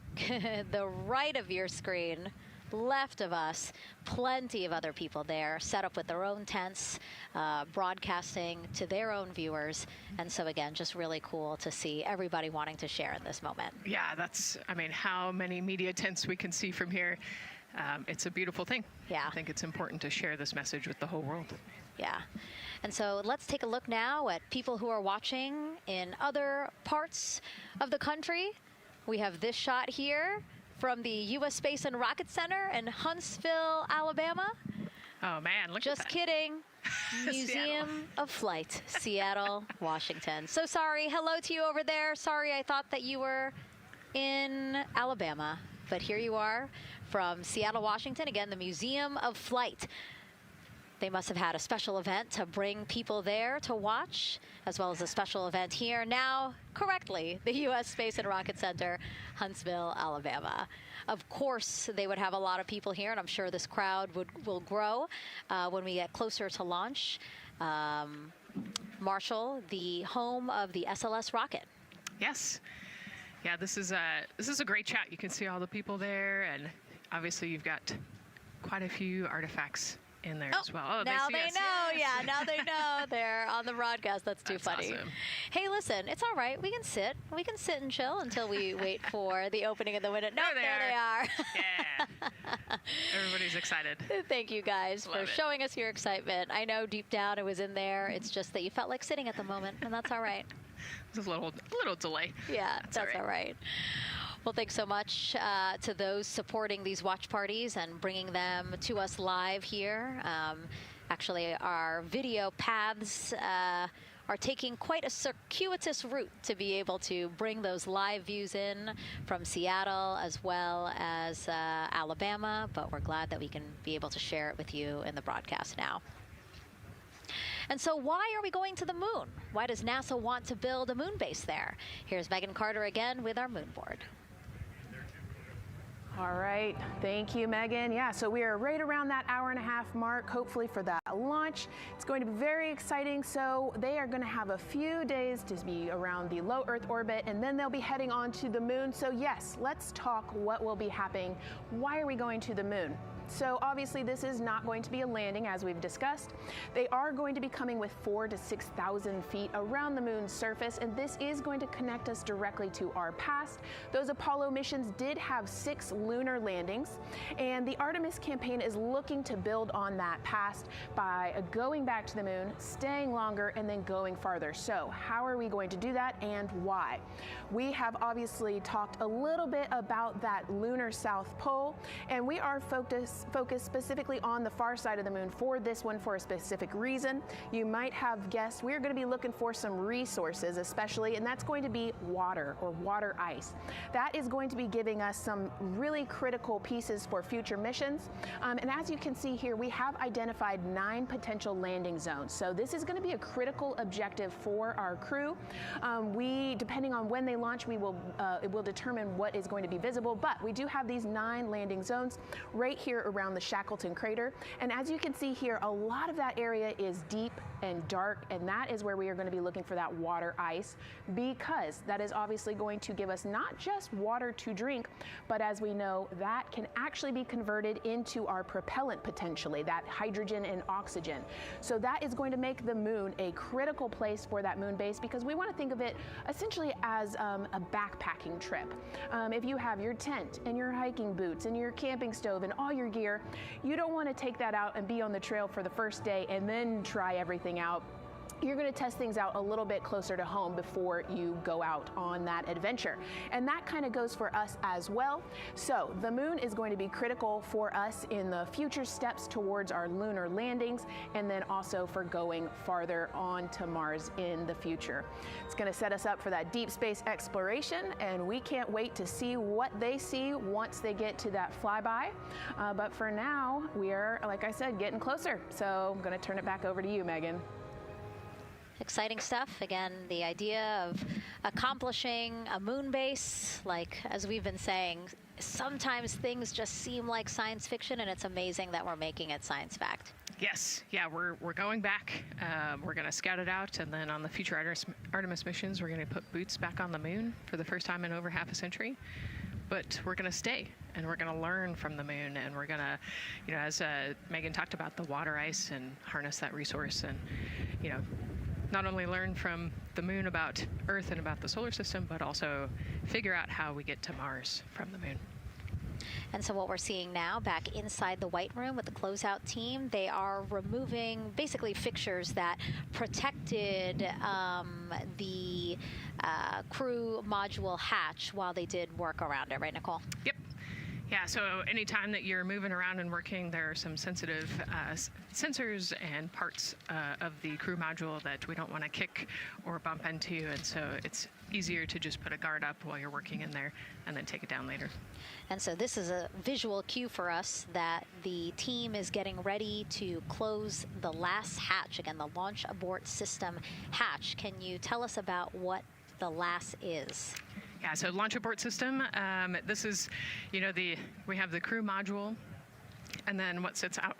the right of your screen, left of us, plenty of other people there, set up with their own tents, broadcasting to their own viewers. And so again, just really cool to see everybody wanting to share in this moment. Yeah, that's, I mean, how many media tents we can see from here. It's a beautiful thing. Yeah. I think it's important to share this message with the whole world. Yeah. And so let's take a look now at people who are watching in other parts of the country. We have this shot here from the U.S. Space and Rocket Center in Huntsville, Alabama. Oh, man, look Just at that. kidding. Museum of Flight, Seattle, Washington. So sorry. Hello to you over there. Sorry, I thought that you were in Alabama. But here you are from Seattle, Washington. Again, the Museum of Flight. They must have had a special event to bring people there to watch, as well as a special event here. Now, correctly, the U.S. Space and Rocket Center, Huntsville, Alabama. Of course, they would have a lot of people here, and I'm sure this crowd will grow when we get closer to launch. Marshall, the home of the SLS rocket. Yes. Yeah, this is a great shot. You can see all the people there, and obviously you've got quite a few artifacts in there as well. Oh, now they us. know. Yes. Yeah, now they know. They're on the broadcast. That's too funny. Awesome. Hey, listen, it's all right. We can sit. We can sit and chill until we wait for the opening of the window. No, there they are. Yeah. Everybody's excited. Thank you guys for showing us your excitement. I know deep down it was in there. It's just that you felt like sitting at the moment, and that's all right. There's a little delay. Yeah, that's all right. Well, thanks so much to those supporting these watch parties and bringing them to us live here. Actually, our video paths are taking quite a circuitous route to be able to bring those live views in from Seattle as well as Alabama, but we're glad that we can be able to share it with you in the broadcast now. And so why are we going to the moon? Why does NASA want to build a moon base there? Here's Megan Carter again with our moon board. All right, thank you, Megan. Yeah, so we are right around that hour-and-a-half mark, hopefully for that launch. It's going to be very exciting. So they are going to have a few days to be around the low Earth orbit, and then they'll be heading on to the moon. So yes, let's talk what will be happening. Why are we going to the moon? So obviously this is not going to be a landing, as we've discussed. They are going to be coming with 4,000 to 6,000 feet around the moon's surface, and this is going to connect us directly to our past. Those Apollo missions did have 6 lunar landings, and the Artemis campaign is looking to build on that past by going back to the moon, staying longer, and then going farther. So how are we going to do that, and why? We have obviously talked a little bit about that lunar South Pole, and we are focused specifically on the far side of the moon for this one for a specific reason. You might have guessed we're going to be looking for some resources especially, and that's going to be water or water ice. That is going to be giving us some really critical pieces for future missions. And as you can see here, we have identified 9 potential landing zones. So this is going to be a critical objective for our crew. Depending on when they launch, it will determine what is going to be visible, but we do have these 9 landing zones right here around the Shackleton crater. And as you can see here, a lot of that area is deep and dark, and that is where we are going to be looking for that water ice, because that is obviously going to give us not just water to drink, but as we know, that can actually be converted into our propellant potentially, that hydrogen and oxygen. So that is going to make the moon a critical place for that moon base, because we want to think of it essentially as a backpacking trip. If you have your tent and your hiking boots and your camping stove and all your gear, you don't want to take that out and be on the trail for the first day and then try everything out you're going to test things out a little bit closer to home before you go out on that adventure. And that kind of goes for us as well. So the moon is going to be critical for us in the future steps towards our lunar landings, and then also for going farther on to Mars in the future. It's going to set us up for that deep space exploration, and we can't wait to see what they see once they get to that flyby. But for now, we are, like I said, getting closer. So I'm going to turn it back over to you, Megan. Exciting stuff. Again, the idea of accomplishing a moon base, like as we've been saying, sometimes things just seem like science fiction, and it's amazing that we're making it science fact. Yes, yeah, we're going back. We're going to scout it out, and then on the future Artemis missions, we're going to put boots back on the moon for the first time in over half a century. But we're going to stay, and we're going to learn from the moon, and we're going to, you know, as Megan talked about, the water ice, and harness that resource, and, you know, not only learn from the moon about Earth and about the solar system, but also figure out how we get to Mars from the moon. And so what we're seeing now back inside the White Room with the closeout team, they are removing basically fixtures that protected the crew module hatch while they did work around it, right, Nicole? Yep. Yeah, so anytime that you're moving around and working, there are some sensitive sensors and parts of the crew module that we don't want to kick or bump into, and so it's easier to just put a guard up while you're working in there and then take it down later. And so this is a visual cue for us that the team is getting ready to close the last hatch, again, the launch abort system hatch. Can you tell us about what the last is? Yeah, so launch abort system, this is, you know, we have the crew module, and then what sits out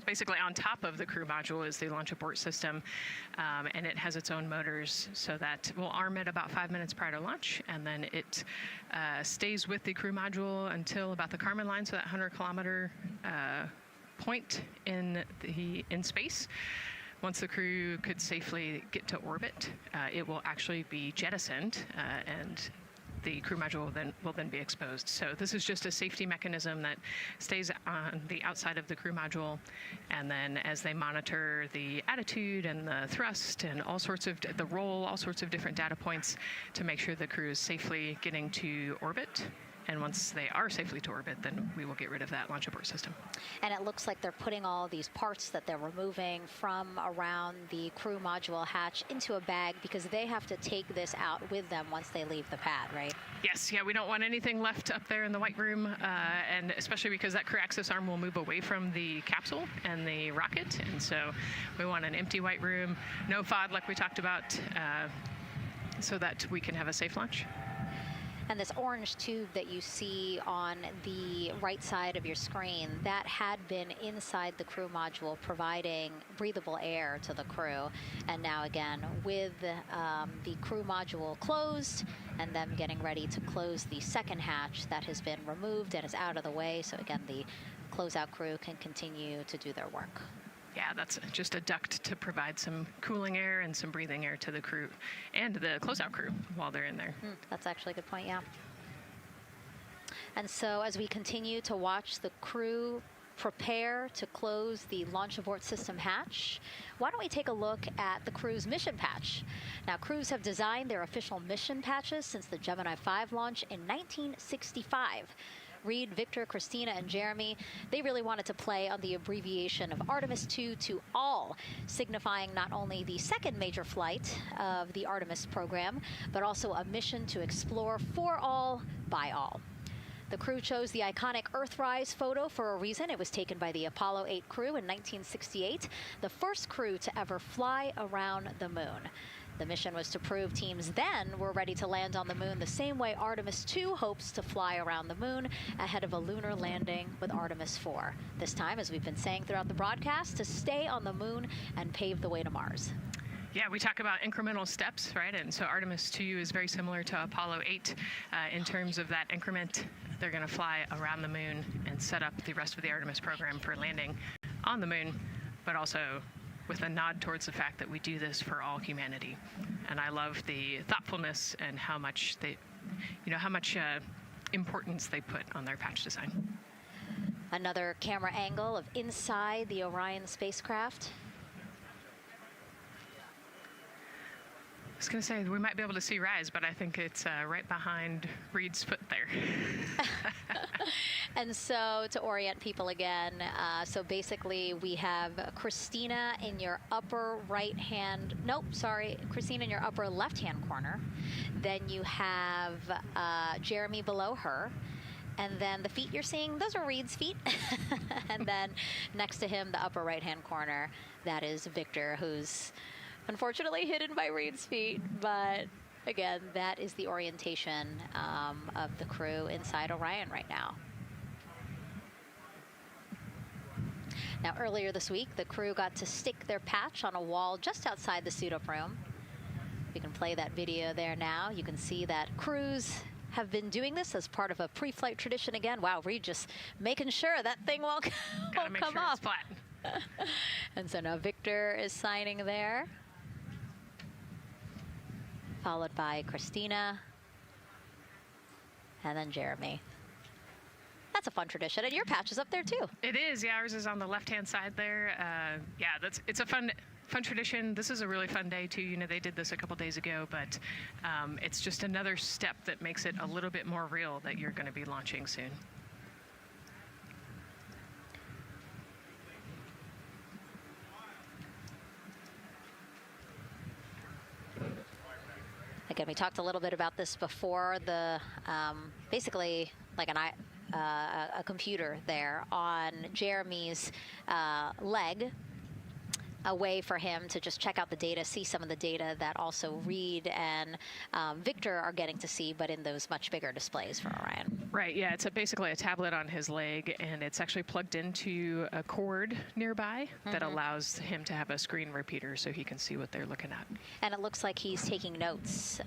basically on top of the crew module is the launch abort system, and it has its own motors, so that we'll arm it about 5 minutes prior to launch, and then it stays with the crew module until about the Kármán line, so that 100-kilometer point in space. Once the crew could safely get to orbit, it will actually be jettisoned, and the crew module will then be exposed. So this is just a safety mechanism that stays on the outside of the crew module, and then as they monitor the attitude and the thrust and all sorts of the roll, all sorts of different data points to make sure the crew is safely getting to orbit. And once they are safely to orbit, then we will get rid of that launch abort system. And it looks like they're putting all these parts that they're removing from around the crew module hatch into a bag, because they have to take this out with them once they leave the pad, right? Yes, yeah, we don't want anything left up there in the White Room, and especially because that crew access arm will move away from the capsule and the rocket, and so we want an empty White Room, no FOD like we talked about, so that we can have a safe launch. And this orange tube that you see on the right side of your screen, that had been inside the crew module providing breathable air to the crew. And now again, with the crew module closed and them getting ready to close the second hatch that has been removed and is out of the way. So again, the closeout crew can continue to do their work. Yeah, that's just a duct to provide some cooling air and some breathing air to the crew and the closeout crew while they're in there. That's actually a good point, yeah. And so as we continue to watch the crew prepare to close the launch abort system hatch, why don't we take a look at the crew's mission patch? Now, crews have designed their official mission patches since the Gemini 5 launch in 1965. Reid, Victor, Christina, and Jeremy, they really wanted to play on the abbreviation of Artemis II to all, signifying not only the second major flight of the Artemis program, but also a mission to explore for all, by all. The crew chose the iconic Earthrise photo for a reason. It was taken by the Apollo 8 crew in 1968, the first crew to ever fly around the moon. The mission was to prove teams then were ready to land on the moon the same way Artemis II hopes to fly around the moon ahead of a lunar landing with Artemis IV. This time, as we've been saying throughout the broadcast, to stay on the moon and pave the way to Mars. Yeah, we talk about incremental steps, right? And so Artemis II is very similar to Apollo 8 in terms of that increment. They're going to fly around the moon and set up the rest of the Artemis program for landing on the moon, but also with a nod towards the fact that we do this for all humanity. And I love the thoughtfulness and how much importance they put on their patch design. Another camera angle of inside the Orion spacecraft. was going to say, we might be able to see Rise, but I think it's right behind Reid's foot there. And so to orient people again, so basically we have Christina in your upper right hand, Christina in your upper left hand corner. Then you have Jeremy below her. And then the feet you're seeing, those are Reid's feet. And then next to him, the upper right hand corner, that is Victor, who's unfortunately hidden by Reid's feet. But again, that is the orientation of the crew inside Orion right now. Now, earlier this week, the crew got to stick their patch on a wall just outside the suit-up room. You can play that video there now. You can see that crews have been doing this as part of a pre-flight tradition again. Wow, Reid just making sure that thing won't come off. It's flat. And so now Victor is signing there, followed by Christina, and then Jeremy. That's a fun tradition, and your patch is up there too. It is. Yeah, ours is on the left-hand side there. Yeah, it's a fun tradition. This is a really fun day too. You know, they did this a couple days ago, but it's just another step that makes it a little bit more real that you're going to be launching soon. Again, we talked a little bit about this before. The basically like a computer there on Jeremy's leg, a way for him to just check out the data, see some of the data that also Reid and Victor are getting to see, but in those much bigger displays for Orion. Right, yeah, it's basically a tablet on his leg, and it's actually plugged into a cord nearby that allows him to have a screen repeater so he can see what they're looking at. And it looks like he's taking notes.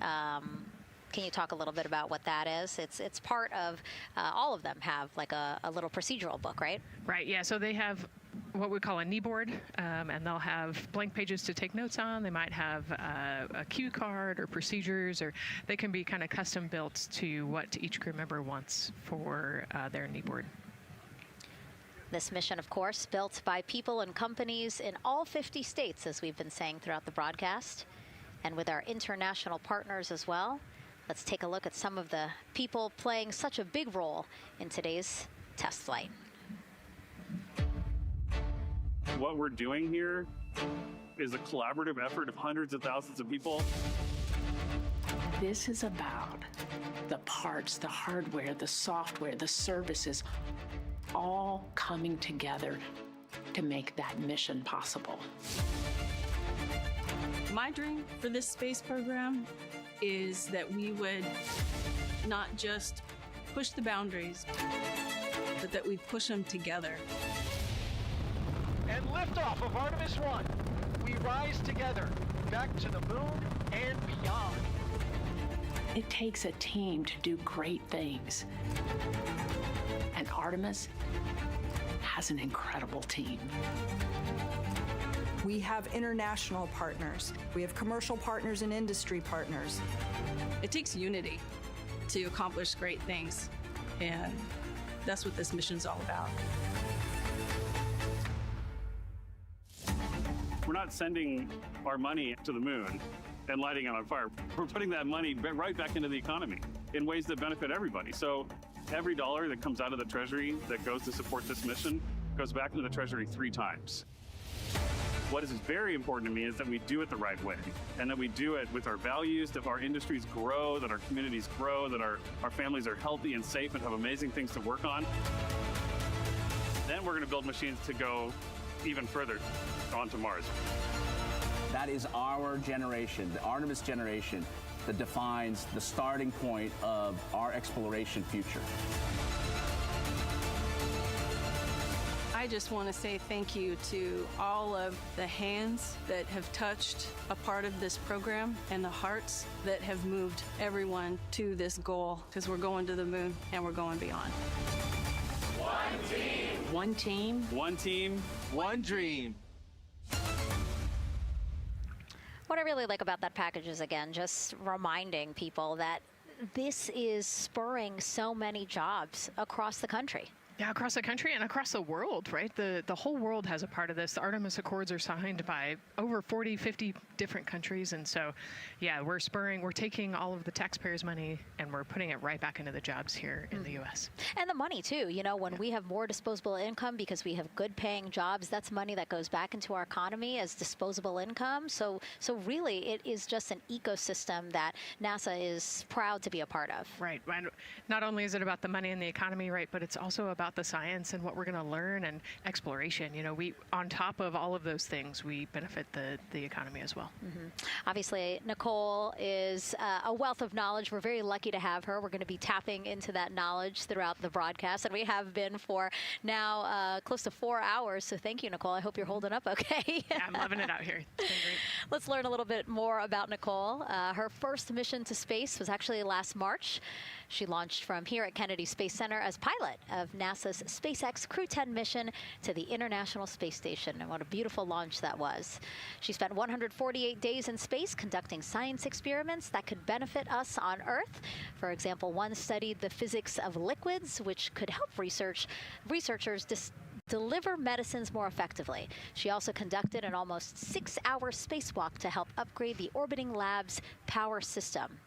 Can you talk a little bit about what that is? It's part of, all of them have like a little procedural book, right? Right, yeah, so they have what we call a knee board, and they'll have blank pages to take notes on. They might have a cue card or procedures, or they can be kind of custom built to what each crew member wants for their knee board. This mission, of course, built by people and companies in all 50 states, as we've been saying throughout the broadcast, and with our international partners as well. Let's take a look at some of the people playing such a big role in today's test flight. What we're doing here is a collaborative effort of hundreds of thousands of people. This is about the parts, the hardware, the software, the services, all coming together to make that mission possible. My dream for this space program is that we would not just push the boundaries, but that we push them together. And liftoff of Artemis I. We rise together, back to the moon and beyond. It takes a team to do great things. And Artemis has an incredible team. We have international partners. We have commercial partners and industry partners. It takes unity to accomplish great things, and that's what this mission's all about. We're not sending our money to the moon and lighting it on fire. We're putting that money right back into the economy in ways that benefit everybody. So every dollar that comes out of the Treasury that goes to support this mission goes back into the Treasury 3 times. What is very important to me is that we do it the right way, and that we do it with our values, that our industries grow, that our communities grow, that our families are healthy and safe and have amazing things to work on. Then we're going to build machines to go even further onto Mars. That is our generation, the Artemis generation, that defines the starting point of our exploration future. I just want to say thank you to all of the hands that have touched a part of this program and the hearts that have moved everyone to this goal, because we're going to the moon and we're going beyond. One team. One team. One team. One dream. What I really like about that package is, again, just reminding people that this is spurring so many jobs across the country. Yeah, across the country and across the world, right? The whole world has a part of this. The Artemis Accords are signed by over 40, 50 different countries. And so, yeah, we're taking all of the taxpayers' money and we're putting it right back into the jobs here in the U.S. And the money, too. You know, when we have more disposable income because we have good paying jobs, that's money that goes back into our economy as disposable income. So really, it is just an ecosystem that NASA is proud to be a part of. Right. And not only is it about the money and the economy, right, but it's also about the science and what we're going to learn and exploration. You know, we, on top of all of those things, we benefit the economy as well. Obviously, Nicole is a wealth of knowledge. We're very lucky to have her. We're going to be tapping into that knowledge throughout the broadcast, and we have been for now close to 4 hours. So thank you, Nicole. I hope you're holding up okay. Yeah, I'm loving it out here. It's been great. Let's learn a little bit more about Nicole. Her first mission to space was actually last March. She launched from here at Kennedy Space Center as pilot of NASA's SpaceX Crew 10 mission to the International Space Station. And what a beautiful launch that was. She spent 148 days in space conducting science experiments that could benefit us on Earth. For example, one studied the physics of liquids, which could help researchers deliver medicines more effectively. She also conducted an almost 6-hour spacewalk to help upgrade the orbiting lab's power system.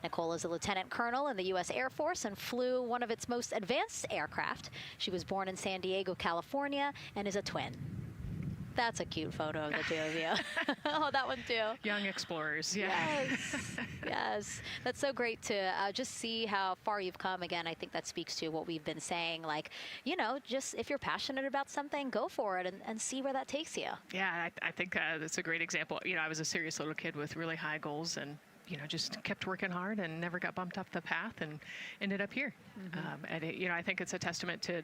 Nicole is a lieutenant colonel in the U.S. Air Force and flew one of its most advanced aircraft. She was born in San Diego, California, and is a twin. That's a cute photo of the two of you. Oh, that one too. Young explorers, yeah. Yes, yes. That's so great to just see how far you've come. Again, I think that speaks to what we've been saying. Like, you know, just if you're passionate about something, go for it and see where that takes you. Yeah, I think that's a great example. You know, I was a serious little kid with really high goals and, you know, just kept working hard and never got bumped off the path and ended up here. And, you know, I think it's a testament to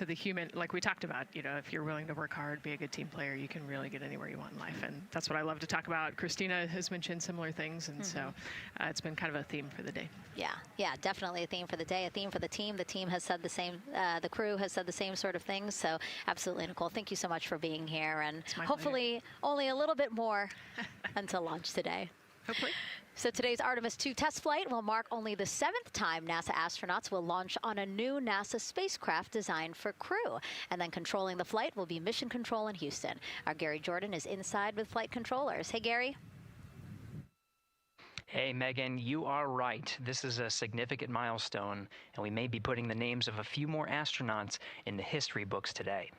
the human, like we talked about, you know, if you're willing to work hard, be a good team player, you can really get anywhere you want in life. And that's what I love to talk about. Christina has mentioned similar things. And so it's been kind of a theme for the day. Yeah, definitely a theme for the day, a theme for the team. The team has said the same, the crew has said the same sort of things. So absolutely, Nicole, thank you so much for being here. And hopefully only a little bit more until launch today. Hopefully. So today's Artemis II test flight will mark only the 7th time NASA astronauts will launch on a new NASA spacecraft designed for crew. And then controlling the flight will be Mission Control in Houston. Our Gary Jordan is inside with flight controllers. Hey, Gary. Hey, Megan, you are right. This is a significant milestone, and we may be putting the names of a few more astronauts in the history books today.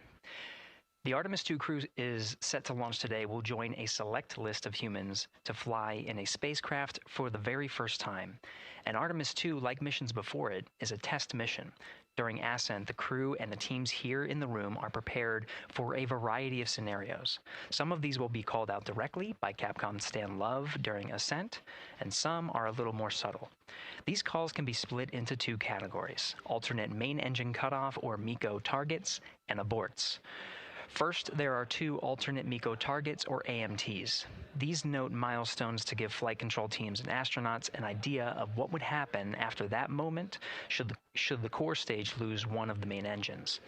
The Artemis II crew is set to launch today will join a select list of humans to fly in a spacecraft for the very first time. And Artemis II, like missions before it, is a test mission. During ascent, the crew and the teams here in the room are prepared for a variety of scenarios. Some of these will be called out directly by Capcom Stan Love during ascent, and some are a little more subtle. These calls can be split into 2 categories: alternate main engine cutoff or MECO targets and aborts. First, there are 2 alternate MECO targets, or AMTs. These note milestones to give flight control teams and astronauts an idea of what would happen after that moment should the core stage lose one of the main engines.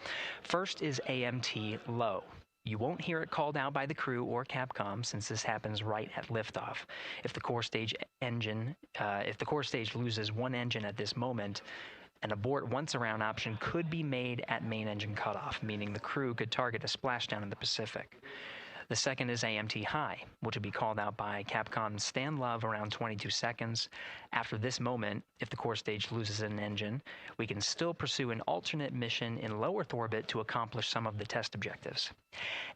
First is AMT low. You won't hear it called out by the crew or Capcom since this happens right at liftoff. If the core stage loses one engine at this moment, an abort once around option could be made at main engine cutoff, meaning the crew could target a splashdown in the Pacific. The second is AMT high, which would be called out by Capcom's Stan Love around 22 seconds. After this moment, if the core stage loses an engine, we can still pursue an alternate mission in low Earth orbit to accomplish some of the test objectives.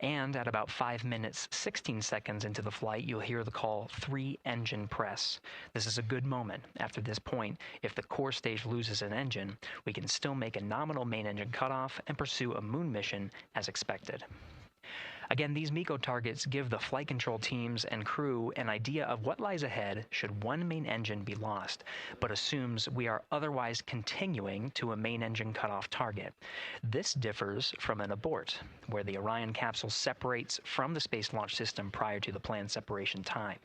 And at about 5 minutes, 16 seconds into the flight, you'll hear the call 3-engine press. This is a good moment. After this point, if the core stage loses an engine, we can still make a nominal main engine cutoff and pursue a moon mission as expected. Again, these MECO targets give the flight control teams and crew an idea of what lies ahead should one main engine be lost, but assumes we are otherwise continuing to a main engine cutoff target. This differs from an abort, where the Orion capsule separates from the Space Launch System prior to the planned separation time.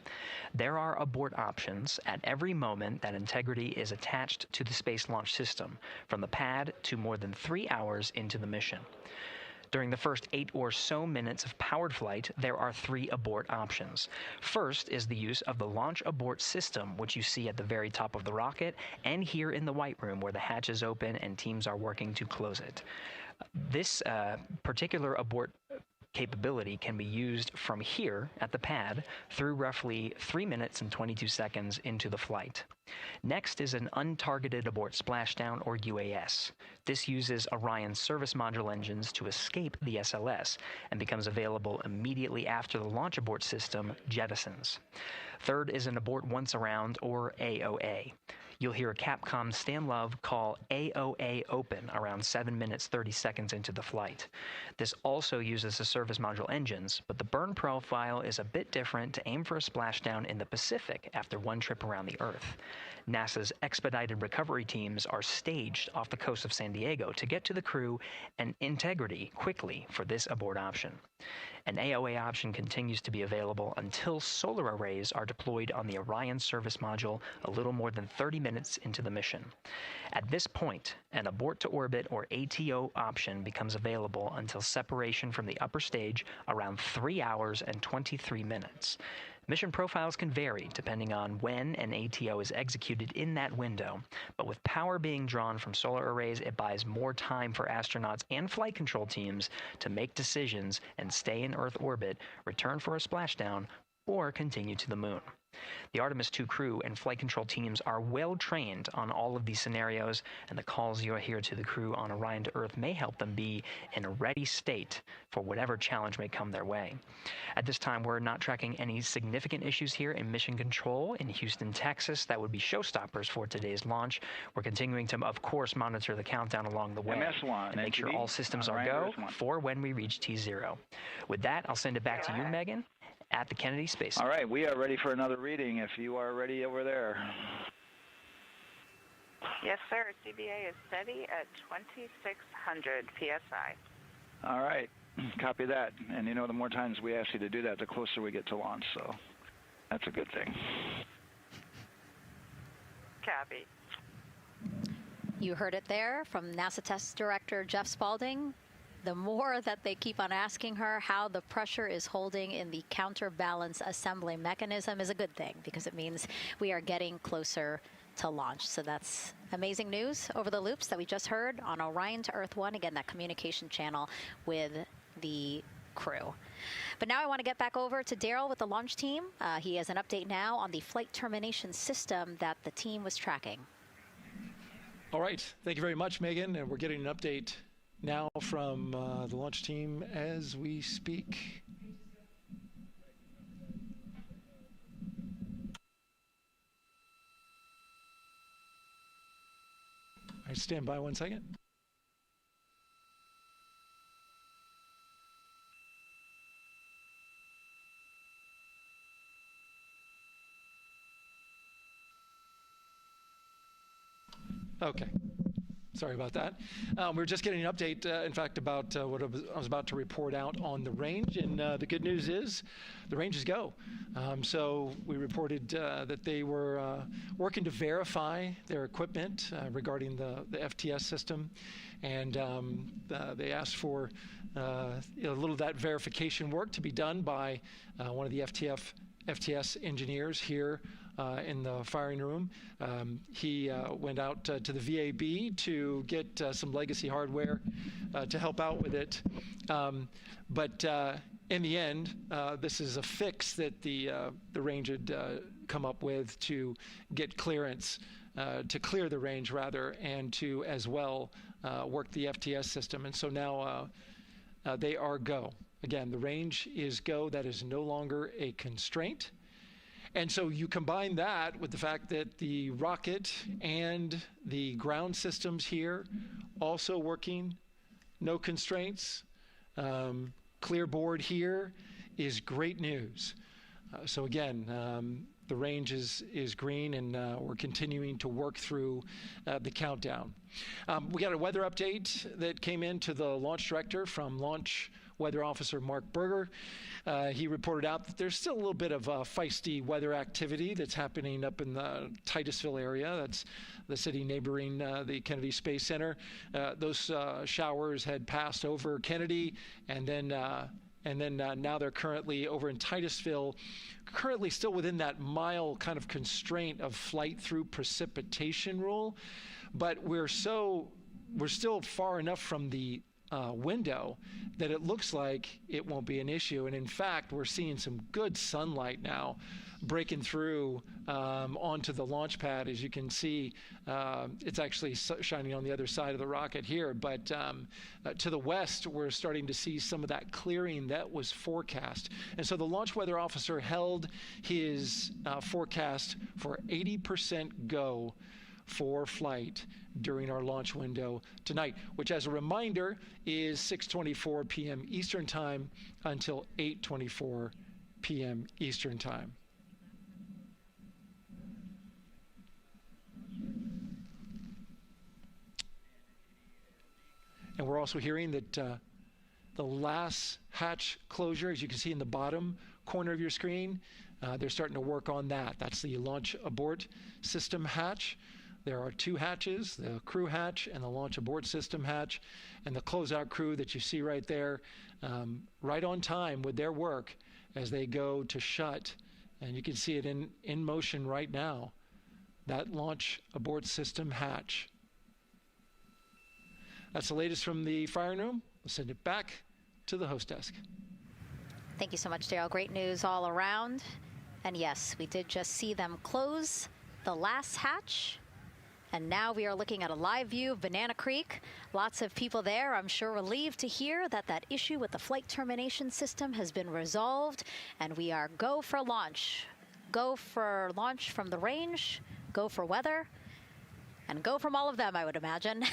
There are abort options at every moment that integrity is attached to the Space Launch System, from the pad to more than 3 hours into the mission. During the first 8 or so minutes of powered flight, there are 3 abort options. First is the use of the launch abort system, which you see at the very top of the rocket and here in the White Room where the hatch is open and teams are working to close it. This particular abort capability can be used from here at the pad through roughly 3 minutes and 22 seconds into the flight. Next is an untargeted abort splashdown, or UAS. This uses Orion's service module engines to escape the SLS and becomes available immediately after the launch abort system jettisons. Third is an abort once around, or AOA. You'll hear a Capcom Stan Love call AOA open around 7 minutes 30 seconds into the flight. This also uses the service module engines, but the burn profile is a bit different to aim for a splashdown in the Pacific after one trip around the Earth. NASA's expedited recovery teams are staged off the coast of San Diego to get to the crew and integrity quickly for this abort option. An AOA option continues to be available until solar arrays are deployed on the Orion service module a little more than 30 minutes into the mission. At this point, an abort to orbit, or ATO option, becomes available until separation from the upper stage around 3 hours and 23 minutes. Mission profiles can vary depending on when an ATO is executed in that window, but with power being drawn from solar arrays, it buys more time for astronauts and flight control teams to make decisions and stay in Earth orbit, return for a splashdown, or continue to the moon. The Artemis II crew and flight control teams are well trained on all of these scenarios, and the calls you'll hear to the crew on Orion to Earth may help them be in a ready state for whatever challenge may come their way. At this time, we're not tracking any significant issues here in mission control in Houston, Texas. That would be showstoppers for today's launch. We're continuing to, of course, monitor the countdown along the way MS1, and make sure all systems are go for when we reach T0. With that, I'll send it back to you, Megan, at the Kennedy Space Center. All right, we are ready for another reading if you are ready over there. Yes, sir. CBA is steady at 2,600 PSI. All right, copy that. And you know, the more times we ask you to do that, the closer we get to launch, so that's a good thing. Copy. You heard it there from NASA Test Director Jeff Spaulding. The more that they keep on asking her how the pressure is holding in the counterbalance assembly mechanism is a good thing, because it means we are getting closer to launch. So that's amazing news over the loops that we just heard on Orion to Earth 1. Again, that communication channel with the crew. But now I want to get back over to Daryl with the launch team. He has an update now on the flight termination system that the team was tracking. All right. Thank you very much, Megan. And we're getting an update now from the launch team as we speak. All right, stand by 1 second. Okay. Sorry about that. We're just getting an update, in fact, about what I was about to report out on the range. And the good news is the range is go. So we reported that they were working to verify their equipment regarding the FTS system. And they asked for a little of that verification work to be done by one of the FTS engineers here in the firing room. He went out to the VAB to get some legacy hardware to help out with it. But in the end, this is a fix that the range had come up with to get clearance, to clear the range rather, and to as well work the FTS system. And so now they are go. Again, the range is go. That is no longer a constraint. And so you combine that with the fact that the rocket and the ground systems here also working, no constraints, clear board here is great news. So again, the range is green, and we're continuing to work through the countdown. We got a weather update that came in to the launch director from Launch Weather Officer Mark Berger. He reported out that there's still a little bit of feisty weather activity that's happening up in the Titusville area. That's the city neighboring the Kennedy Space Center. Those showers had passed over Kennedy, and then now they're currently over in Titusville, currently still within that mile kind of constraint of flight through precipitation rule. But we're still far enough from the window that it looks like it won't be an issue. And in fact, we're seeing some good sunlight now breaking through onto the launch pad. As you can see, it's actually shining on the other side of the rocket here. But to the west, we're starting to see some of that clearing that was forecast. And so the launch weather officer held his forecast for 80% go for flight during our launch window tonight, which, as a reminder, is 6:24 p.m. Eastern Time until 8:24 p.m. Eastern Time. And we're also hearing that the last hatch closure, as you can see in the bottom corner of your screen, they're starting to work on that. That's the launch abort system hatch. There are two hatches, the crew hatch and the launch abort system hatch, and the closeout crew that you see right there, right on time with their work as they go to shut. And you can see it in motion right now, that launch abort system hatch. That's the latest from the firing room. We'll send it back to the host desk. Thank you so much, Daryl. Great news all around. And yes, we did just see them close the last hatch. And now we are looking at a live view of Banana Creek. Lots of people there, I'm sure, relieved to hear that that issue with the flight termination system has been resolved. And we are go for launch. Go for launch from the range, go for weather, and go from all of them, I would imagine.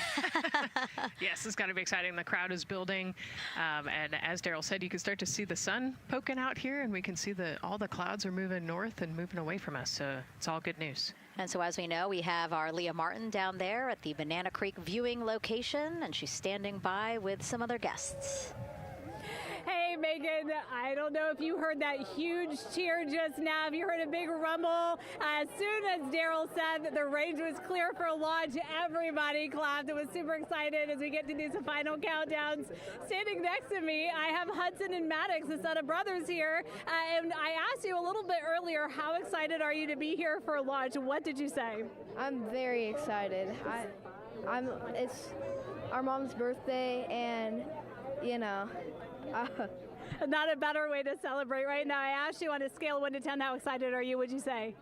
Yes, it's got to be exciting. The crowd is building. And as Daryl said, you can start to see the sun poking out here, and we can see all the clouds are moving north and moving away from us. So it's all good news. And so as we know, we have our Leah Martin down there at the Banana Creek viewing location, and she's standing by with some other guests. Hey, Megan, I don't know if you heard that huge cheer just now. If you heard a big rumble, as soon as Daryl said that the range was clear for launch, everybody clapped. It was super excited as we get to do some final countdowns. Standing next to me, I have Hudson and Maddox, the son of brothers here. And I asked you a little bit earlier, how excited are you to be here for launch? What did you say? I'm very excited. It's our mom's birthday, and, you know, not a better way to celebrate right now. I asked you on a scale of 1 to 10, how excited are you? Would you say?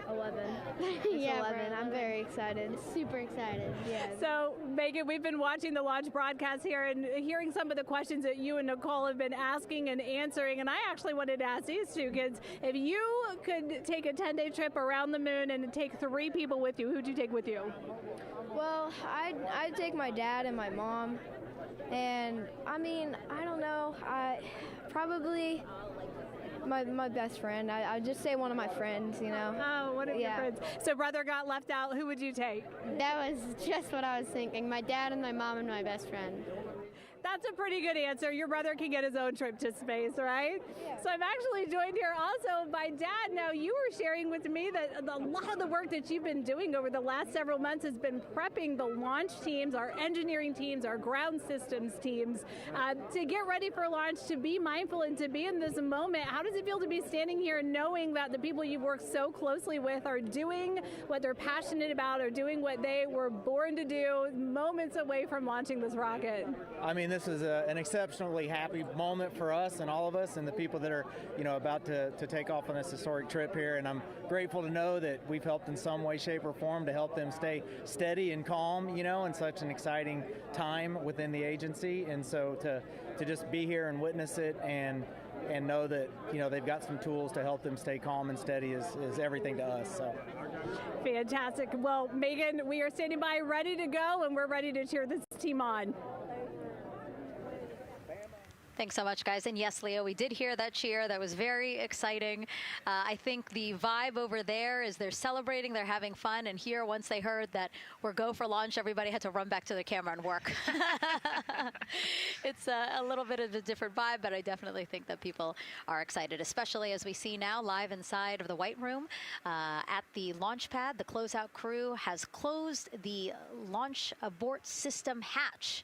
11. Yeah, 11. I'm very excited. Super excited. Yeah. So, Megan, we've been watching the launch broadcast here and hearing some of the questions that you and Nicole have been asking and answering. And I actually wanted to ask these two kids, if you could take a 10-day trip around the moon and take 3 people with you, who'd you take with you? Well, I'd take my dad and my mom. And, I mean, I don't know. Probably my best friend. I'd just say one of my friends, you know. Oh, one of your friends. So brother got left out. Who would you take? That was just what I was thinking. My dad and my mom and my best friend. That's a pretty good answer. Your brother can get his own trip to space, right? Yeah. So I'm actually joined here also by Dad. Now, you were sharing with me that a lot of the work that you've been doing over the last several months has been prepping the launch teams, our engineering teams, our ground systems teams, to get ready for launch, to be mindful and to be in this moment. How does it feel to be standing here knowing that the people you've worked so closely with are doing what they're passionate about, or doing what they were born to do, moments away from launching this rocket? I mean, this is an exceptionally happy moment for us and all of us and the people that are, you know, about to take off on this historic trip here. And I'm grateful to know that we've helped in some way, shape, or form to help them stay steady and calm, you know, in such an exciting time within the agency. And so to just be here and witness it and know that, you know, they've got some tools to help them stay calm and steady is everything to us. So. Fantastic. Well, Megan, we are standing by ready to go, and we're ready to cheer this team on. Thanks so much, guys. And yes, Leo, we did hear that cheer. That was very exciting. I think the vibe over there is they're celebrating, they're having fun. And here, once they heard that we're go for launch, everybody had to run back to the camera and work. It's a little bit of a different vibe, but I definitely think that people are excited, especially as we see now live inside of the White Room at the launch pad. The closeout crew has closed the launch abort system hatch.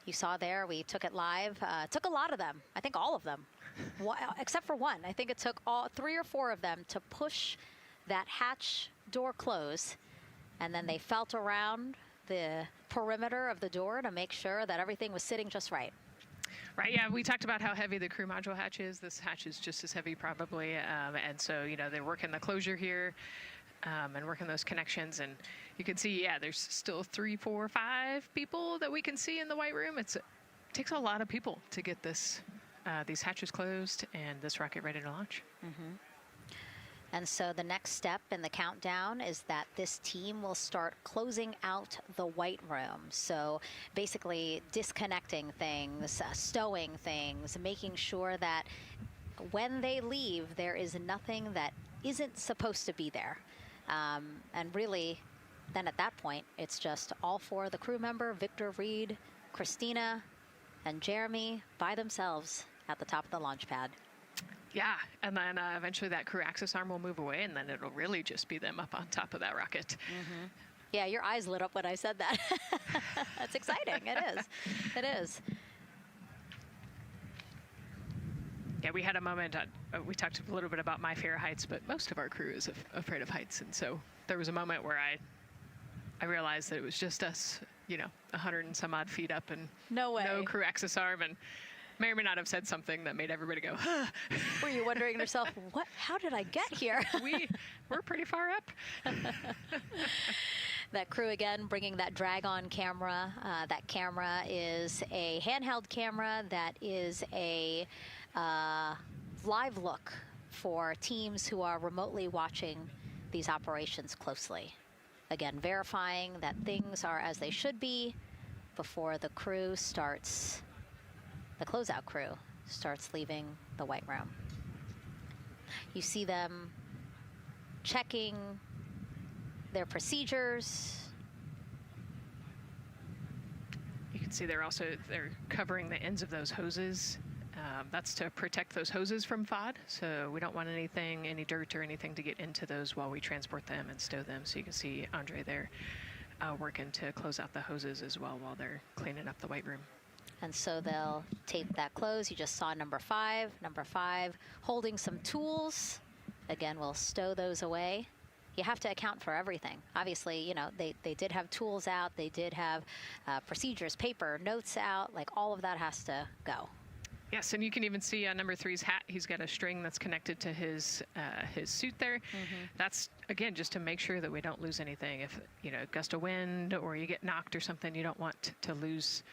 You saw there, we took it live. Took a lot of them, I think all of them, except for one. I think it took all 3 or 4 of them to push that hatch door close. And then they felt around the perimeter of the door to make sure that everything was sitting just right. Right, yeah, we talked about how heavy the crew module hatch is. This hatch is just as heavy probably. And so, you know, they're working the closure here and working those connections. And you can see, yeah, there's still 3, 4, 5 people that we can see in the White Room. It takes a lot of people to get this these hatches closed and this rocket ready to launch. Mm-hmm. And so the next step in the countdown is that this team will start closing out the White Room. So basically disconnecting things, stowing things, making sure that when they leave, there is nothing that isn't supposed to be there. And really, then at that point, it's just all 4 of the crew member, Victor, Reid, Christina, and Jeremy by themselves at the top of the launch pad. Yeah, and then eventually that crew access arm will move away, and then it'll really just be them up on top of that rocket. Mm-hmm. Yeah, your eyes lit up when I said that. That's exciting. It is. It is. Yeah, we had a moment, we talked a little bit about my fear of heights, but most of our crew is afraid of heights. And so there was a moment where I realized that it was just us, you know, 100 and some odd feet up and no crew access arm, and may or may not have said something that made everybody go, huh. Were you wondering to yourself, how did I get here? We're pretty far up. That crew, again, bringing that drag-on camera. That camera is a handheld camera that is a live look for teams who are remotely watching these operations closely. Again, verifying that things are as they should be before the crew starts, the closeout crew starts leaving the White Room. You see them checking their procedures. You can see they're covering the ends of those hoses. That's to protect those hoses from FOD. So we don't want any dirt or anything to get into those while we transport them and stow them. So you can see Andre there working to close out the hoses as well while they're cleaning up the White Room. And so they'll tape that close. You just saw number 5. Number 5 holding some tools. Again, we'll stow those away. You have to account for everything. Obviously, you know, they did have tools out. They did have procedures, paper, notes out. Like, all of that has to go. Yes, and you can even see on number 3's hat, he's got a string that's connected to his suit there. Mm-hmm. That's, again, just to make sure that we don't lose anything. If, you know, gust of wind or you get knocked or something, you don't want to lose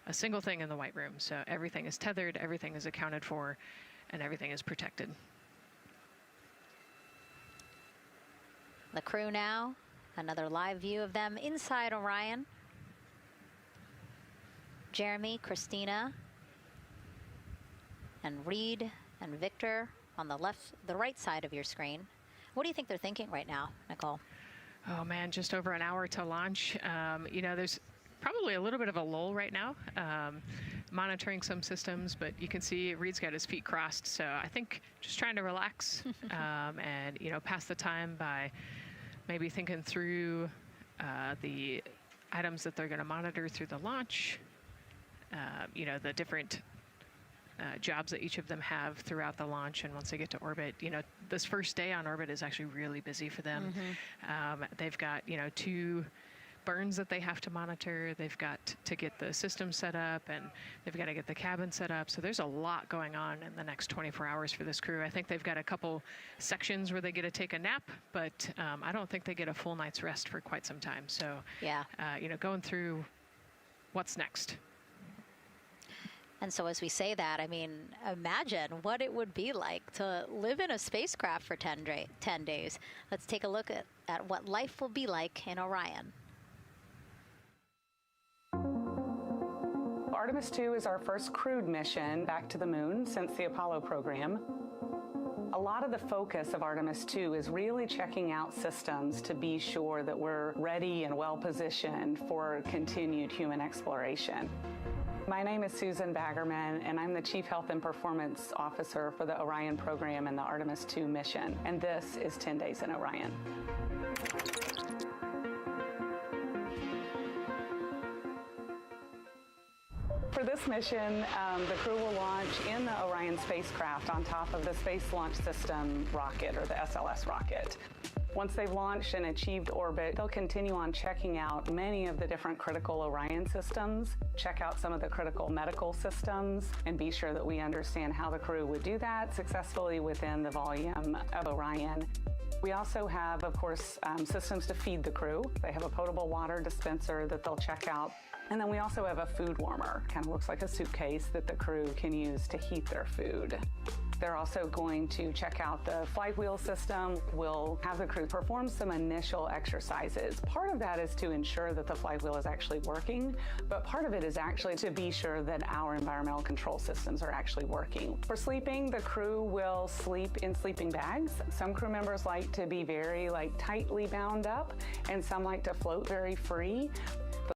a single thing in the White Room. So everything is tethered, everything is accounted for, and everything is protected. The crew now, another live view of them inside Orion. Jeremy, Christina, and Reid and Victor on the right side of your screen. What do you think they're thinking right now, Nicole? Oh man, just over an hour to launch. You know, there's probably a little bit of a lull right now, monitoring some systems, but you can see Reid's got his feet crossed. So I think just trying to relax and, you know, pass the time by maybe thinking through the items that they're going to monitor through the launch, you know, the different jobs that each of them have throughout the launch. And once they get to orbit, you know, this first day on orbit is actually really busy for them. Mm-hmm. They've got, you know, 2 burns that they have to monitor. They've got to get the system set up, and they've got to get the cabin set up. So there's a lot going on in the next 24 hours for this crew. I think they've got a couple sections where they get to take a nap, but I don't think they get a full night's rest for quite some time. So, yeah, you know, going through what's next. And so as we say that, I mean, imagine what it would be like to live in a spacecraft for 10 days. Let's take a look at what life will be like in Orion. Artemis II is our first crewed mission back to the moon since the Apollo program. A lot of the focus of Artemis II is really checking out systems to be sure that we're ready and well positioned for continued human exploration. My name is Susan Baggerman, and I'm the Chief Health and Performance Officer for the Orion program and the Artemis II mission. And this is 10 Days in Orion. For this mission, the crew will launch in the Orion spacecraft on top of the Space Launch System rocket, or the SLS rocket. Once they've launched and achieved orbit, they'll continue on checking out many of the different critical Orion systems, check out some of the critical medical systems, and be sure that we understand how the crew would do that successfully within the volume of Orion. We also have, of course, systems to feed the crew. They have a potable water dispenser that they'll check out. And then we also have a food warmer, kind of looks like a suitcase that the crew can use to heat their food. They're also going to check out the flight wheel system. We'll have the crew perform some initial exercises. Part of that is to ensure that the flight wheel is actually working, but part of it is actually to be sure that our environmental control systems are actually working. For sleeping, the crew will sleep in sleeping bags. Some crew members like to be very tightly bound up, and some like to float very free.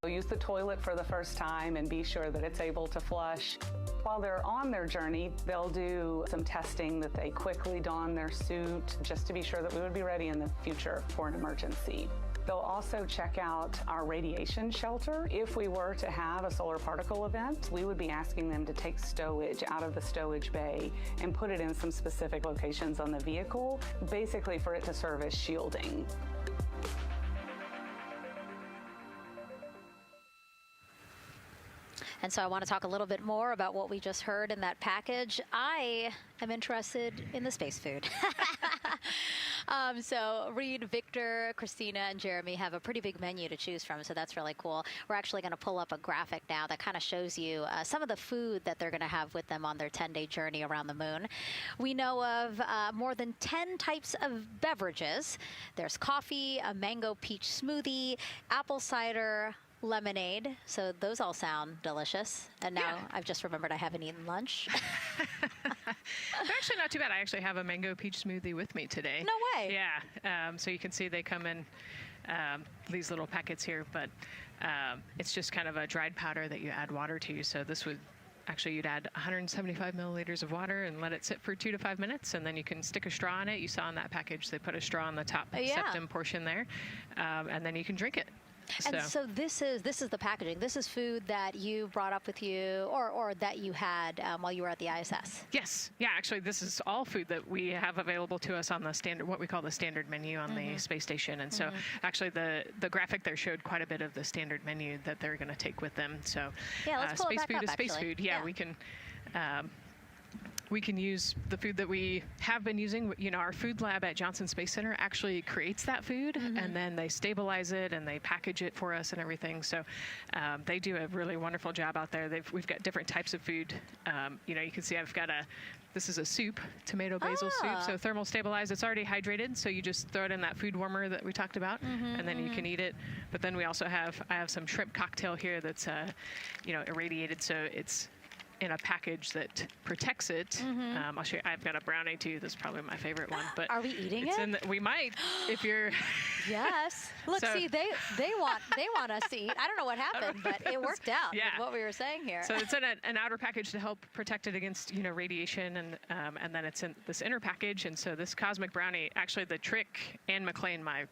They'll use the toilet for the first time and be sure that it's able to flush. While they're on their journey, they'll do some testing that they quickly don their suit just to be sure that we would be ready in the future for an emergency. They'll also check out our radiation shelter. If we were to have a solar particle event, we would be asking them to take stowage out of the stowage bay and put it in some specific locations on the vehicle, basically for it to serve as shielding. And so I want to talk a little bit more about what we just heard in that package. I am interested in the space food. So Reid, Victor, Christina, and Jeremy have a pretty big menu to choose from, so that's really cool. We're actually going to pull up a graphic now that kind of shows you some of the food that they're going to have with them on their 10-day journey around the moon. We know of more than 10 types of beverages. There's coffee, a mango peach smoothie, apple cider, lemonade. So those all sound delicious. And now I've just remembered I haven't eaten lunch. They're actually not too bad. I actually have a mango peach smoothie with me today. No way. Yeah. So you can see they come in these little packets here, but it's just kind of a dried powder that you add water to. So this would actually, you'd add 175 milliliters of water and let it sit for 2 to 5 minutes, and then you can stick a straw in it. You saw in that package they put a straw on the top septum portion there, and then you can drink it. And so this is the packaging. This is food that you brought up with you, or that you had while you were at the ISS. Yes. Yeah. Actually, this is all food that we have available to us on the standard, what we call the standard menu on the space station. And so, actually, the graphic there showed quite a bit of the standard menu that they're going to take with them. So, let's pull space it back food up, is space food. Yeah, we can use the food that we have been using. You know, our food lab at Johnson Space Center actually creates that food, and then they stabilize it and they package it for us and everything. So they do a really wonderful job out there. We've got different types of food. You know, you can see I've got this is a soup, tomato basil soup, so thermal stabilized. It's already hydrated, so you just throw it in that food warmer that we talked about, and then you can eat it. But then we also I have some shrimp cocktail here that's, you know, irradiated, so it's in a package that protects it. I'll show you. I've got a brownie too. That's probably my favorite one. But are we eating it? We might, if you're. Yes. Look, see, they want us to eat. I don't know what happened, but it worked out. Yeah. With what we were saying here. So it's in an outer package to help protect it against, you know, radiation, and then it's in this inner package. And so this cosmic brownie, actually, the trick, Ann McLean, my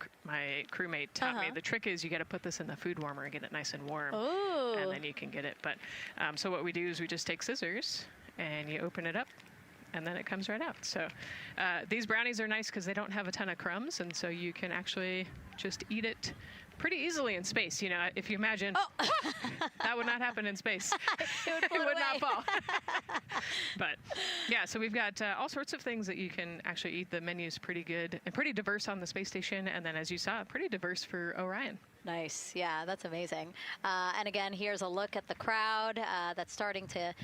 crewmate, taught me. The trick is you got to put this in the food warmer and get it nice and warm, and then you can get it. But so what we do is we just take scissors and you open it up, and then it comes right out. So these brownies are nice because they don't have a ton of crumbs, and so you can actually just eat it pretty easily in space. You know, if you imagine, that would not happen in space. It would not fall. But yeah, so we've got all sorts of things that you can actually eat. The menu's pretty good and pretty diverse on the space station, and then as you saw, pretty diverse for Orion. Nice. Yeah, that's amazing. And again, here's a look at the crowd that's starting to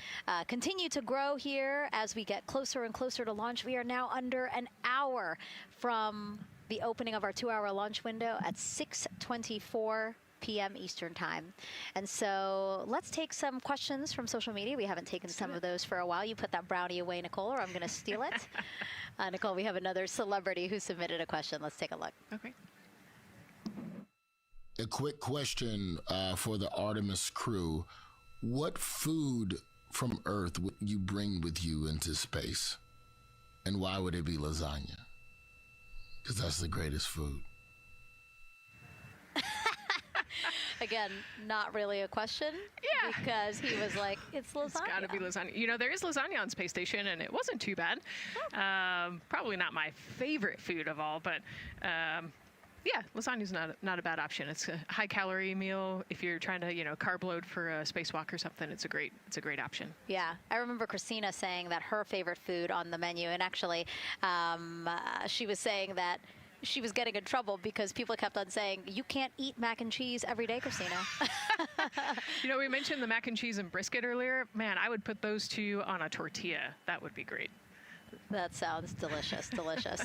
continue to grow here as we get closer and closer to launch. We are now under an hour from the opening of our 2-hour launch window at 6:24 p.m. Eastern Time. And so let's take some questions from social media. We haven't taken some of those for a while. You put that brownie away, Nicole, or I'm going to steal it. Nicole, we have another celebrity who submitted a question. Let's take a look. Okay. A quick question for the Artemis crew. What food from Earth would you bring with you into space? And why would it be lasagna? Because that's the greatest food. Again, not really a question. Yeah. Because he was like, it's lasagna. It's got to be lasagna. You know, there is lasagna on Space Station, and it wasn't too bad. Probably not my favorite food of all, but yeah, lasagna's not a bad option. It's a high-calorie meal. If you're trying to, carb load for a spacewalk or something, it's a great option. Yeah, I remember Christina saying that her favorite food on the menu, and actually, she was saying that she was getting in trouble because people kept on saying, you can't eat mac and cheese every day, Christina. We mentioned the mac and cheese and brisket earlier. Man, I would put those two on a tortilla. That would be great. That sounds delicious, delicious.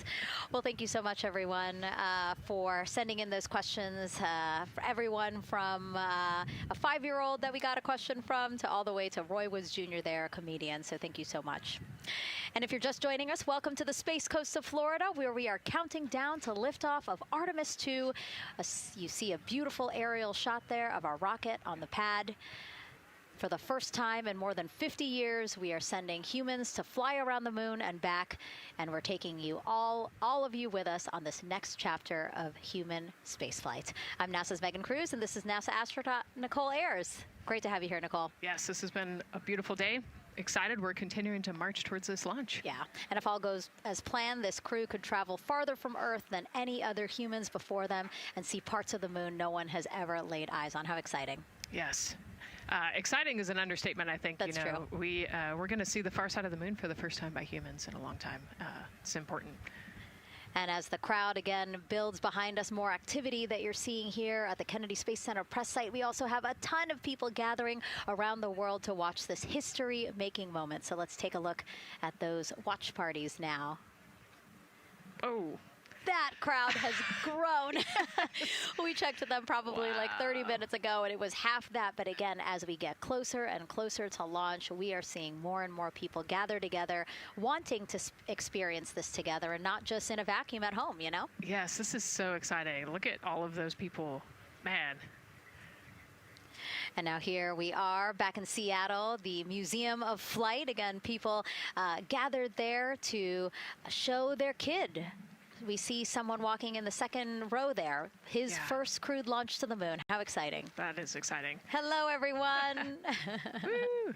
Well, thank you so much, everyone, for sending in those questions. For everyone from a 5-year-old that we got a question from to all the way to Roy Woods Jr. there, a comedian. So thank you so much. And if you're just joining us, welcome to the Space Coast of Florida, where we are counting down to liftoff of Artemis II. You see a beautiful aerial shot there of our rocket on the pad. For the first time in more than 50 years, we are sending humans to fly around the moon and back, and we're taking you all of you with us on this next chapter of human spaceflight. I'm NASA's Megan Cruz, and this is NASA astronaut Nicole Ayers. Great to have you here, Nicole. Yes, this has been a beautiful day. Excited. We're continuing to march towards this launch. Yeah, and if all goes as planned, this crew could travel farther from Earth than any other humans before them and see parts of the moon no one has ever laid eyes on. How exciting. Yes. Exciting is an understatement, I think. That's true. We're going to see the far side of the moon for the first time by humans in a long time. It's important. And as the crowd again builds behind us, more activity that you're seeing here at the Kennedy Space Center press site. We also have a ton of people gathering around the world to watch this history-making moment. So let's take a look at those watch parties now. Oh. That crowd has grown. We checked them probably like 30 minutes ago, and it was half that. But again, as we get closer and closer to launch, we are seeing more and more people gather together, wanting to experience this together and not just in a vacuum at home, Yes, this is so exciting. Look at all of those people. Man. And now here we are back in Seattle, the Museum of Flight. Again, people gathered there to show their kid. We see someone walking in the second row there. His first crewed launch to the moon. How exciting. That is exciting. Hello, everyone. Woo.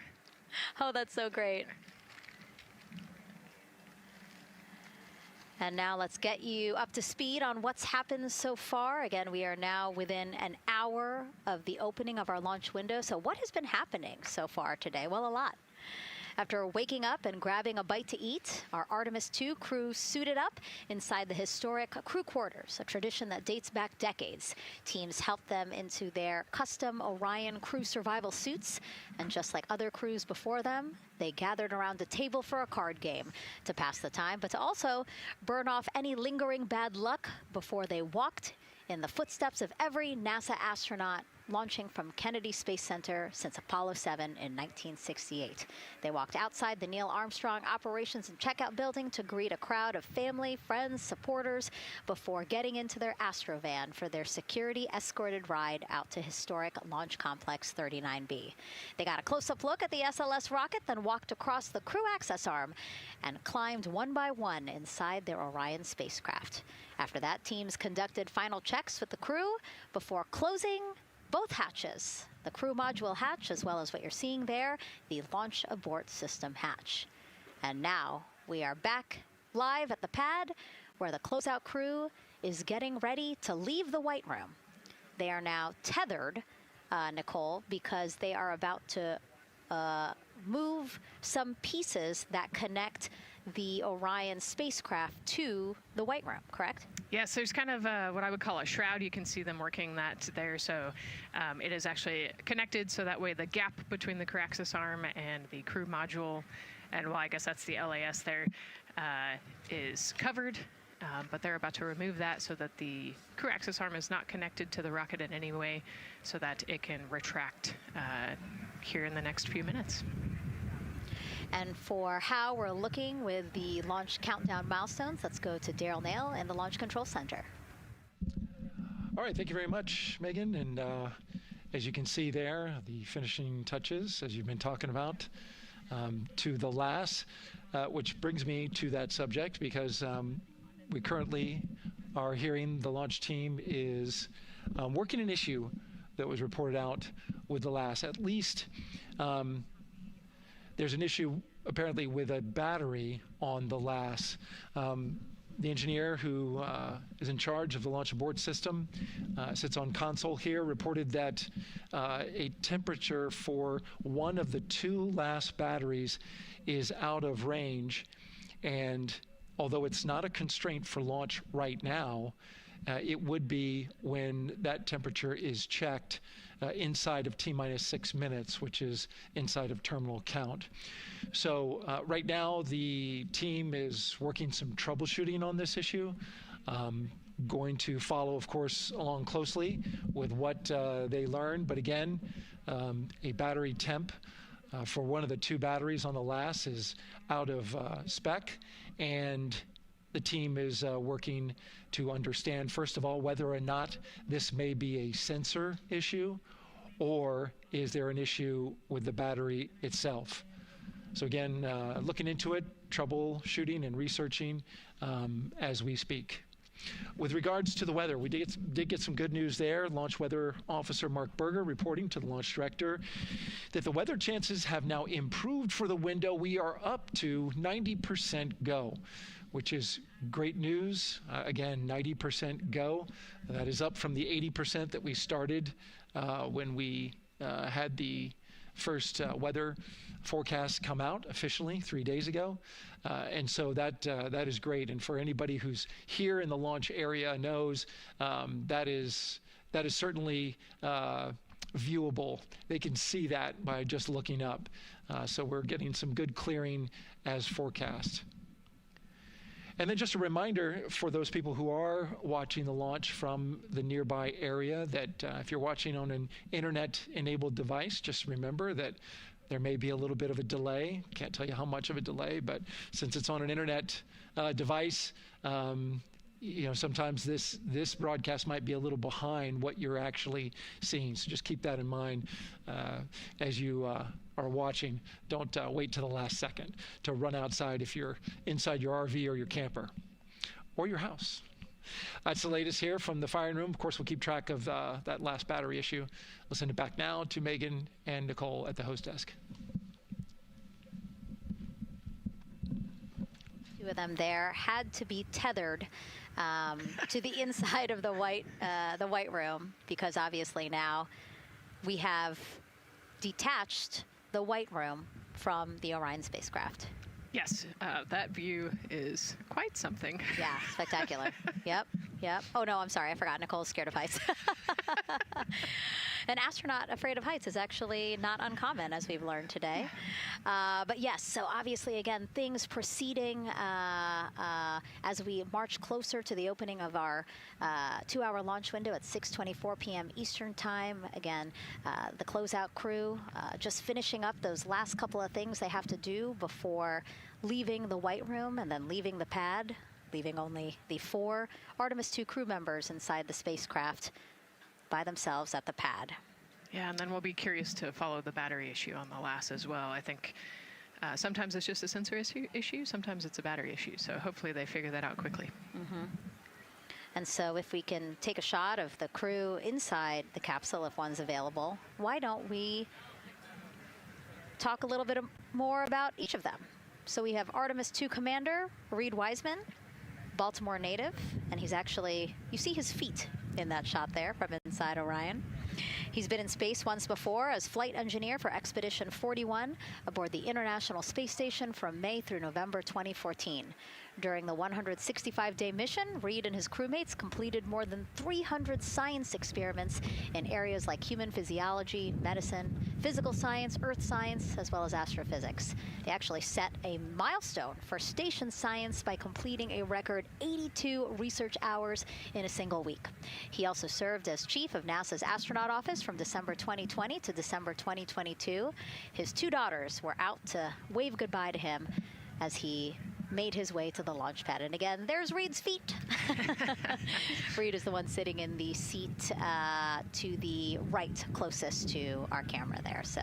Oh, that's so great. And now let's get you up to speed on what's happened so far. Again, we are now within an hour of the opening of our launch window. So what has been happening so far today? Well, a lot. After waking up and grabbing a bite to eat, our Artemis II crew suited up inside the historic crew quarters, a tradition that dates back decades. Teams helped them into their custom Orion crew survival suits, and just like other crews before them, they gathered around a table for a card game to pass the time, but to also burn off any lingering bad luck before they walked in the footsteps of every NASA astronaut launching from Kennedy Space Center since Apollo 7 in 1968. They walked outside the Neil Armstrong Operations and Checkout Building to greet a crowd of family, friends, supporters before getting into their Astrovan for their security-escorted ride out to historic Launch Complex 39B. They got a close-up look at the SLS rocket, then walked across the crew access arm and climbed one by one inside their Orion spacecraft. After that, teams conducted final checks with the crew before closing both hatches, the crew module hatch, as well as what you're seeing there, the launch abort system hatch. And now we are back live at the pad where the closeout crew is getting ready to leave the White Room. They are now tethered, Nicole, because they are about to move some pieces that connect the Orion spacecraft to the White Room, correct? Yes, there's kind of what I would call a shroud. You can see them working that there. So it is actually connected, so that way the gap between the crew access arm and the crew module, and well, I guess that's the LAS there, is covered. but they're about to remove that so that the crew access arm is not connected to the rocket in any way, so that it can retract here in the next few minutes. And for how we're looking with the launch countdown milestones, let's go to Daryl Nail in the Launch Control Center. All right, thank you very much, Megan. And as you can see there, the finishing touches, as you've been talking about, to the LAS, which brings me to that subject, because we currently are hearing the launch team is working an issue that was reported out with the LAS. At least there's an issue apparently with a battery on the LAS. The engineer who is in charge of the launch abort system sits on console here, reported that a temperature for one of the two LAS batteries is out of range. And although it's not a constraint for launch right now, it would be when that temperature is checked inside of T-minus 6 minutes, which is inside of terminal count. So right now, the team is working some troubleshooting on this issue. Going to follow, of course, along closely with what they learn. But again, a battery temp for one of the two batteries on the LAS is out of spec, and the team is working to understand, first of all, whether or not this may be a sensor issue, or is there an issue with the battery itself. So again, looking into it, troubleshooting and researching as we speak. With regards to the weather, we did get some good news there. Launch Weather Officer Mark Berger reporting to the launch director that the weather chances have now improved for the window. We are up to 90% go, which is great news. Again, 90% go. That is up from the 80% that we started when we had the first weather forecast come out officially 3 days ago. And so that is great. And for anybody who's here in the launch area knows that is certainly viewable. They can see that by just looking up. So we're getting some good clearing as forecast. And then just a reminder for those people who are watching the launch from the nearby area that if you're watching on an internet-enabled device, just remember that there may be a little bit of a delay. Can't tell you how much of a delay, but since it's on an internet device, sometimes this broadcast might be a little behind what you're actually seeing. So just keep that in mind as you are watching. Don't wait till the last second to run outside if you're inside your RV or your camper or your house. That's the latest here from the firing room. Of course, we'll keep track of that last battery issue. We'll send it back now to Megan and Nicole at the host desk. Two of them there had to be tethered to the inside of the white room, because obviously now we have detached the white room from the Orion spacecraft. Yes, that view is quite something. Yeah, spectacular. Yep. Oh, no, I'm sorry. I forgot. Nicole's scared of heights. An astronaut afraid of heights is actually not uncommon, as we've learned today. But yes, so obviously, again, things proceeding as we march closer to the opening of our 2-hour launch window at 6:24 p.m. Eastern Time. Again, the closeout crew just finishing up those last couple of things they have to do before leaving the white room and then leaving the pad, leaving only the 4 Artemis II crew members inside the spacecraft by themselves at the pad. Yeah, and then we'll be curious to follow the battery issue on the LAS as well. I think sometimes it's just a sensor issue, sometimes it's a battery issue. So hopefully they figure that out quickly. Mm-hmm. And so if we can take a shot of the crew inside the capsule, if one's available, why don't we talk a little bit more about each of them? So we have Artemis II Commander Reid Wiseman, Baltimore native, and he's actually, you see his feet in that shot there from inside Orion. He's been in space once before as flight engineer for Expedition 41 aboard the International Space Station from May through November 2014. During the 165-day mission, Reid and his crewmates completed more than 300 science experiments in areas like human physiology, medicine, physical science, earth science, as well as astrophysics. They actually set a milestone for station science by completing a record 82 research hours in a single week. He also served as chief of NASA's astronaut office from December 2020 to December 2022. His two daughters were out to wave goodbye to him as he made his way to the launch pad. And again, there's Reid's feet. Reid is the one sitting in the seat to the right, closest to our camera there. So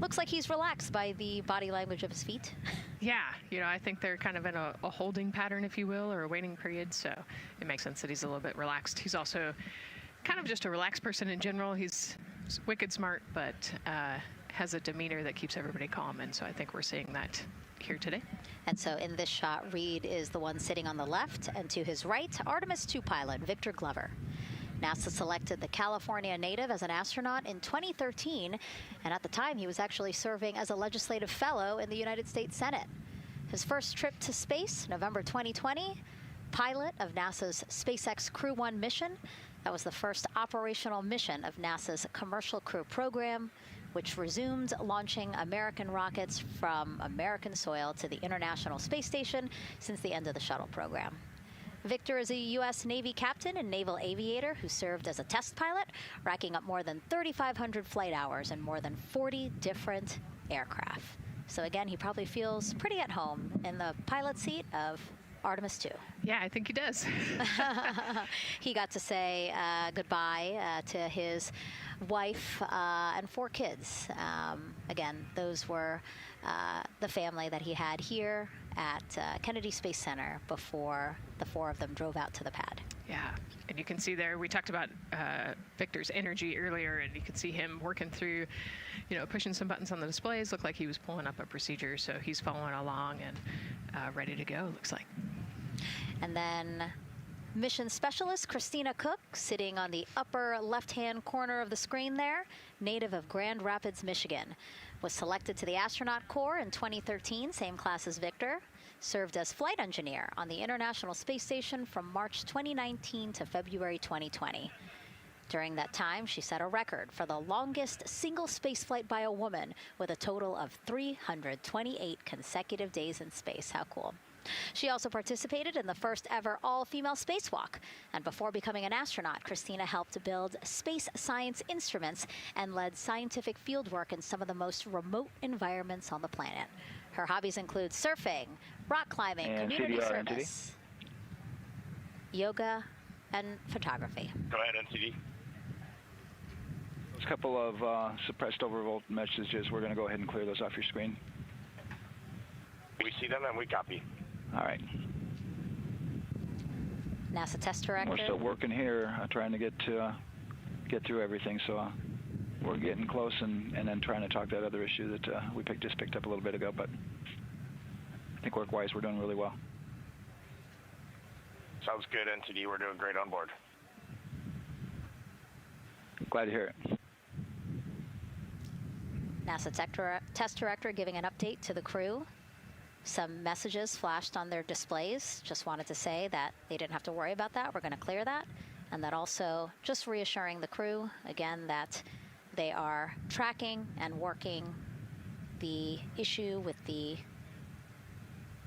looks like he's relaxed by the body language of his feet. Yeah, I think they're kind of in a holding pattern, if you will, or a waiting period. So it makes sense that he's a little bit relaxed. He's also kind of just a relaxed person in general. He's wicked smart, but has a demeanor that keeps everybody calm. And so I think we're seeing that here today. And so in this shot, Reid is the one sitting on the left, and to his right, Artemis II pilot Victor Glover. NASA selected the California native as an astronaut in 2013, and at the time he was actually serving as a legislative fellow in the United States Senate. His first trip to space, November 2020, pilot of NASA's SpaceX Crew 1 mission. That was the first operational mission of NASA's Commercial Crew program, which resumed launching American rockets from American soil to the International Space Station since the end of the shuttle program. Victor is a U.S. Navy captain and naval aviator who served as a test pilot, racking up more than 3,500 flight hours in more than 40 different aircraft. So again, he probably feels pretty at home in the pilot seat of Artemis II. Yeah, I think he does. He got to say goodbye to his wife and 4 kids. Again, those were the family that he had here at Kennedy Space Center before the 4 of them drove out to the pad. Yeah, and you can see there, we talked about Victor's energy earlier, and you can see him working through, pushing some buttons on the displays. Looked like he was pulling up a procedure, so he's following along and ready to go, looks like. And then mission specialist Christina Koch, sitting on the upper left-hand corner of the screen there, native of Grand Rapids, Michigan, was selected to the astronaut corps in 2013, same class as Victor, served as flight engineer on the International Space Station from March 2019 to February 2020. During that time, she set a record for the longest single spaceflight by a woman with a total of 328 consecutive days in space. How cool. She also participated in the first ever all-female spacewalk. And before becoming an astronaut, Christina helped build space science instruments and led scientific fieldwork in some of the most remote environments on the planet. Her hobbies include surfing, rock climbing, and community CDR, service, yoga, and photography. Go ahead, NCD. There's a couple of suppressed overvolt messages. We're going to go ahead and clear those off your screen. We see them and we copy. All right. NASA test director. We're still working here, trying to get through everything. So we're getting close, and then trying to talk that other issue that we just picked up a little bit ago. But I think work-wise, we're doing really well. Sounds good, NTD. We're doing great on board. Glad to hear it. NASA test director giving an update to the crew. Some messages flashed on their displays. Just wanted to say that they didn't have to worry about that. We're going to clear that. And that also just reassuring the crew, again, that they are tracking and working the issue with the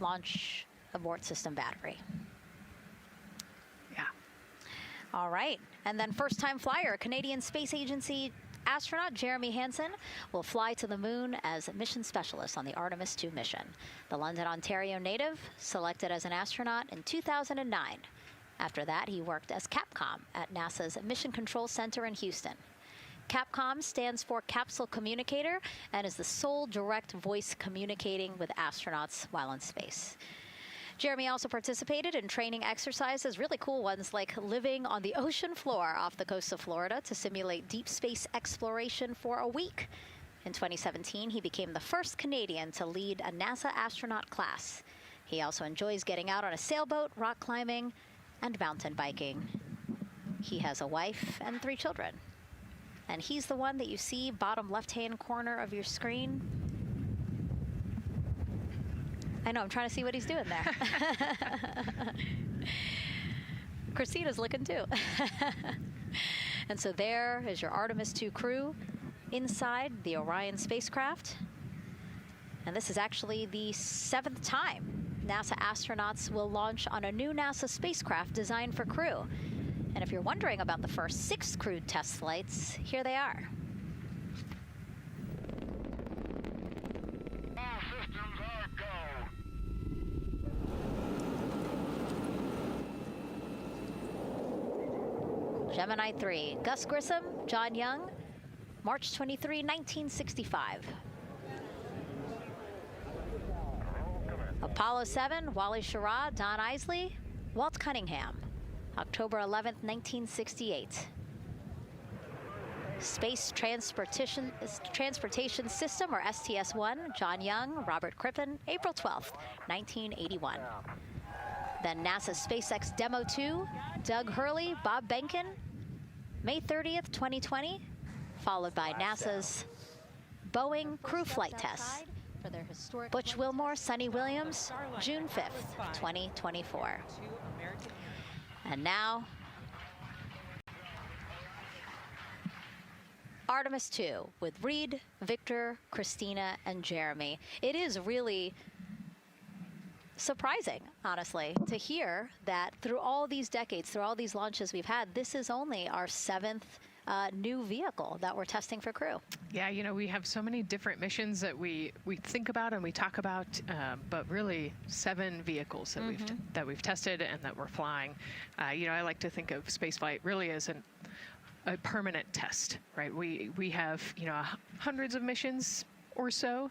launch abort system battery. Yeah. All right. And then first-time flyer, Canadian Space Agency astronaut Jeremy Hansen will fly to the moon as mission specialist on the Artemis II mission. The London, Ontario native selected as an astronaut in 2009. After that, he worked as Capcom at NASA's Mission Control Center in Houston. Capcom stands for Capsule Communicator and is the sole direct voice communicating with astronauts while in space. Jeremy also participated in training exercises, really cool ones, like living on the ocean floor off the coast of Florida to simulate deep space exploration for a week. In 2017, he became the first Canadian to lead a NASA astronaut class. He also enjoys getting out on a sailboat, rock climbing, and mountain biking. He has a wife and 3 children. And he's the one that you see bottom left-hand corner of your screen. I know, I'm trying to see what he's doing there. Christina's looking too. And so there is your Artemis II crew inside the Orion spacecraft. And this is actually the 7th time NASA astronauts will launch on a new NASA spacecraft designed for crew. And if you're wondering about the first 6 crewed test flights, here they are. All systems are go. Gemini 3, Gus Grissom, John Young, March 23, 1965. Apollo 7, Wally Schirra, Don Isley, Walt Cunningham, October 11, 1968. Space Transportation System, or STS-1, John Young, Robert Crippen, April 12, 1981. Then NASA SpaceX Demo 2, Doug Hurley, Bob Behnken, May 30th, 2020, followed by NASA's Boeing crew flight tests. Butch Wilmore, Sonny Williams, June 5th, 2024. And now, Artemis II with Reid, Victor, Christina, and Jeremy. It is really surprising, honestly, to hear that through all these decades, through all these launches we've had, this is only our 7th new vehicle that we're testing for crew. Yeah, you know, we have so many different missions that we think about and we talk about, but really 7 vehicles that we've tested and that we're flying. You know, I like to think of spaceflight really as a permanent test, right? We have, you know, hundreds of missions or so.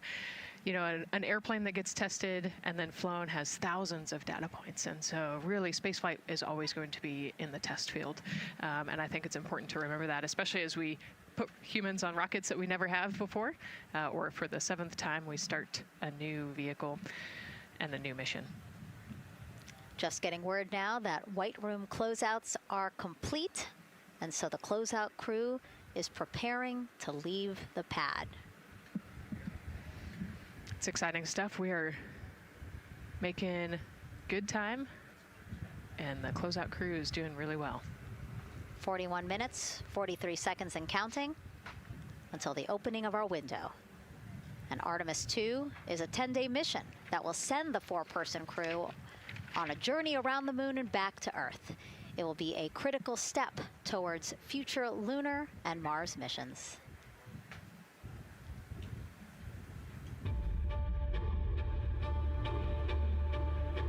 You know, an airplane that gets tested and then flown has thousands of data points. And so really spaceflight is always going to be in the test field. And I think it's important to remember that, especially as we put humans on rockets that we never have before, or for the 7th time we start a new vehicle and a new mission. Just getting word now that White Room closeouts are complete. And so the closeout crew is preparing to leave the pad. It's exciting stuff. We are making good time, and the closeout crew is doing really well. 41 minutes, 43 seconds and counting until the opening of our window. And Artemis II is a 10-day mission that will send the 4-person crew on a journey around the moon and back to Earth. It will be a critical step towards future lunar and Mars missions.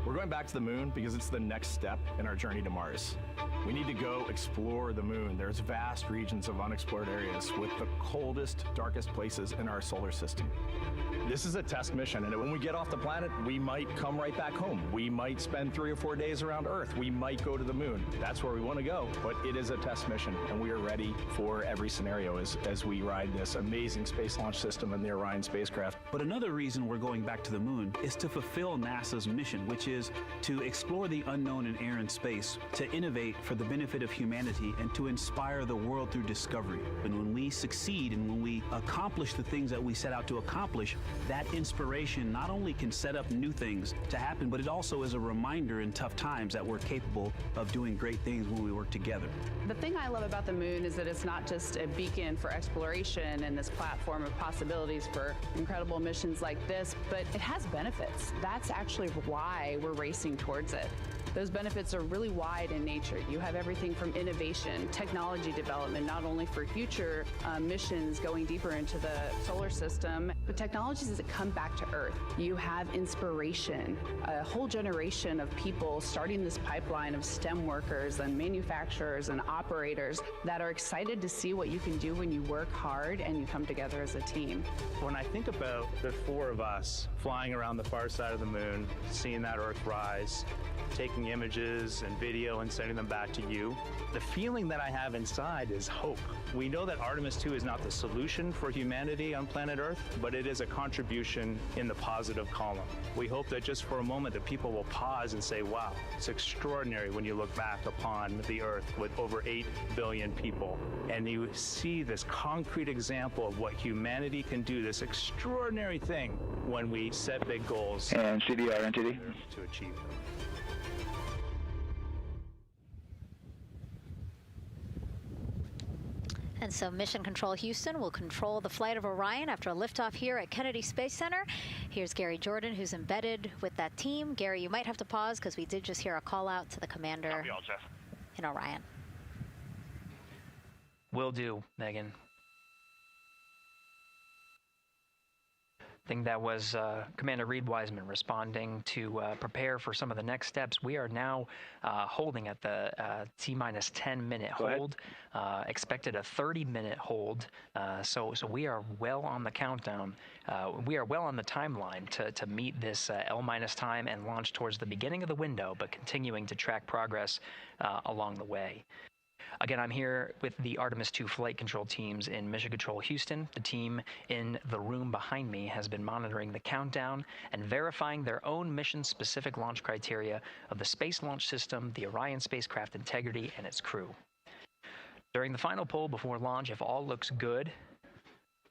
We're going back to the moon because it's the next step in our journey to Mars. We need to go explore the moon. There's vast regions of unexplored areas with the coldest, darkest places in our solar system. This is a test mission, and when we get off the planet, we might come right back home. We might spend 3 or 4 days around Earth. We might go to the moon. That's where we want to go, but it is a test mission, and we are ready for every scenario as we ride this amazing space launch system in the Orion spacecraft. But another reason we're going back to the moon is to fulfill NASA's mission, which is to explore the unknown in air and space, to innovate for the benefit of humanity, and to inspire the world through discovery. And when we succeed and when we accomplish the things that we set out to accomplish, that inspiration not only can set up new things to happen, but it also is a reminder in tough times that we're capable of doing great things when we work together. The thing I love about the moon is that it's not just a beacon for exploration and this platform of possibilities for incredible missions like this, but it has benefits. That's actually why we're racing towards it. Those benefits are really wide in nature. You have everything from innovation, technology development, not only for future missions going deeper into the solar system, but technologies that come back to Earth. You have inspiration, a whole generation of people starting this pipeline of STEM workers and manufacturers and operators that are excited to see what you can do when you work hard and you come together as a team. When I think about the 4 of us flying around the far side of the moon, seeing that Earth rise, taking images and video and sending them back to you. The feeling that I have inside is hope. We know that Artemis II is not the solution for humanity on planet Earth, but it is a contribution in the positive column. We hope that just for a moment that people will pause and say, wow, it's extraordinary when you look back upon the Earth with over 8 billion people, and you see this concrete example of what humanity can do, this extraordinary thing when we set big goals and CDR NTD to achieve them. And so Mission Control Houston will control the flight of Orion after a liftoff here at Kennedy Space Center. Here's Gary Jordan, who's embedded with that team. Gary, you might have to pause because we did just hear a call out to the commander in Orion. Will do, Megan. I think that was Commander Reid Wiseman responding to prepare for some of the next steps. We are now holding at the T-minus 10-minute hold. Expected a 30-minute hold. So we are well on the countdown. We are well on the timeline to meet this L- time and launch towards the beginning of the window, but continuing to track progress along the way. Again, I'm here with the Artemis II flight control teams in Mission Control Houston. The team in the room behind me has been monitoring the countdown and verifying their own mission-specific launch criteria of the Space Launch System, the Orion spacecraft integrity, and its crew. During the final poll before launch, if all looks good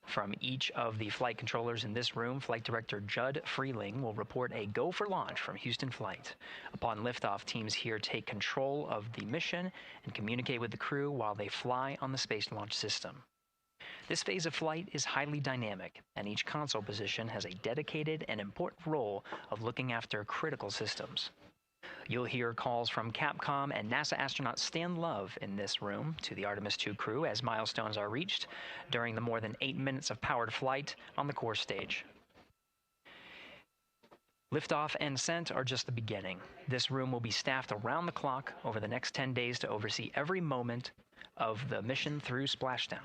from each of the flight controllers in this room, Flight Director Judd Freeling will report a go for launch from Houston Flight. Upon liftoff, teams here take control of the mission and communicate with the crew while they fly on the Space Launch System. This phase of flight is highly dynamic, and each console position has a dedicated and important role of looking after critical systems. You'll hear calls from Capcom and NASA astronaut Stan Love in this room to the Artemis II crew as milestones are reached during the more than 8 minutes of powered flight on the core stage. Liftoff and ascent are just the beginning. This room will be staffed around the clock over the next 10 days to oversee every moment of the mission through splashdown.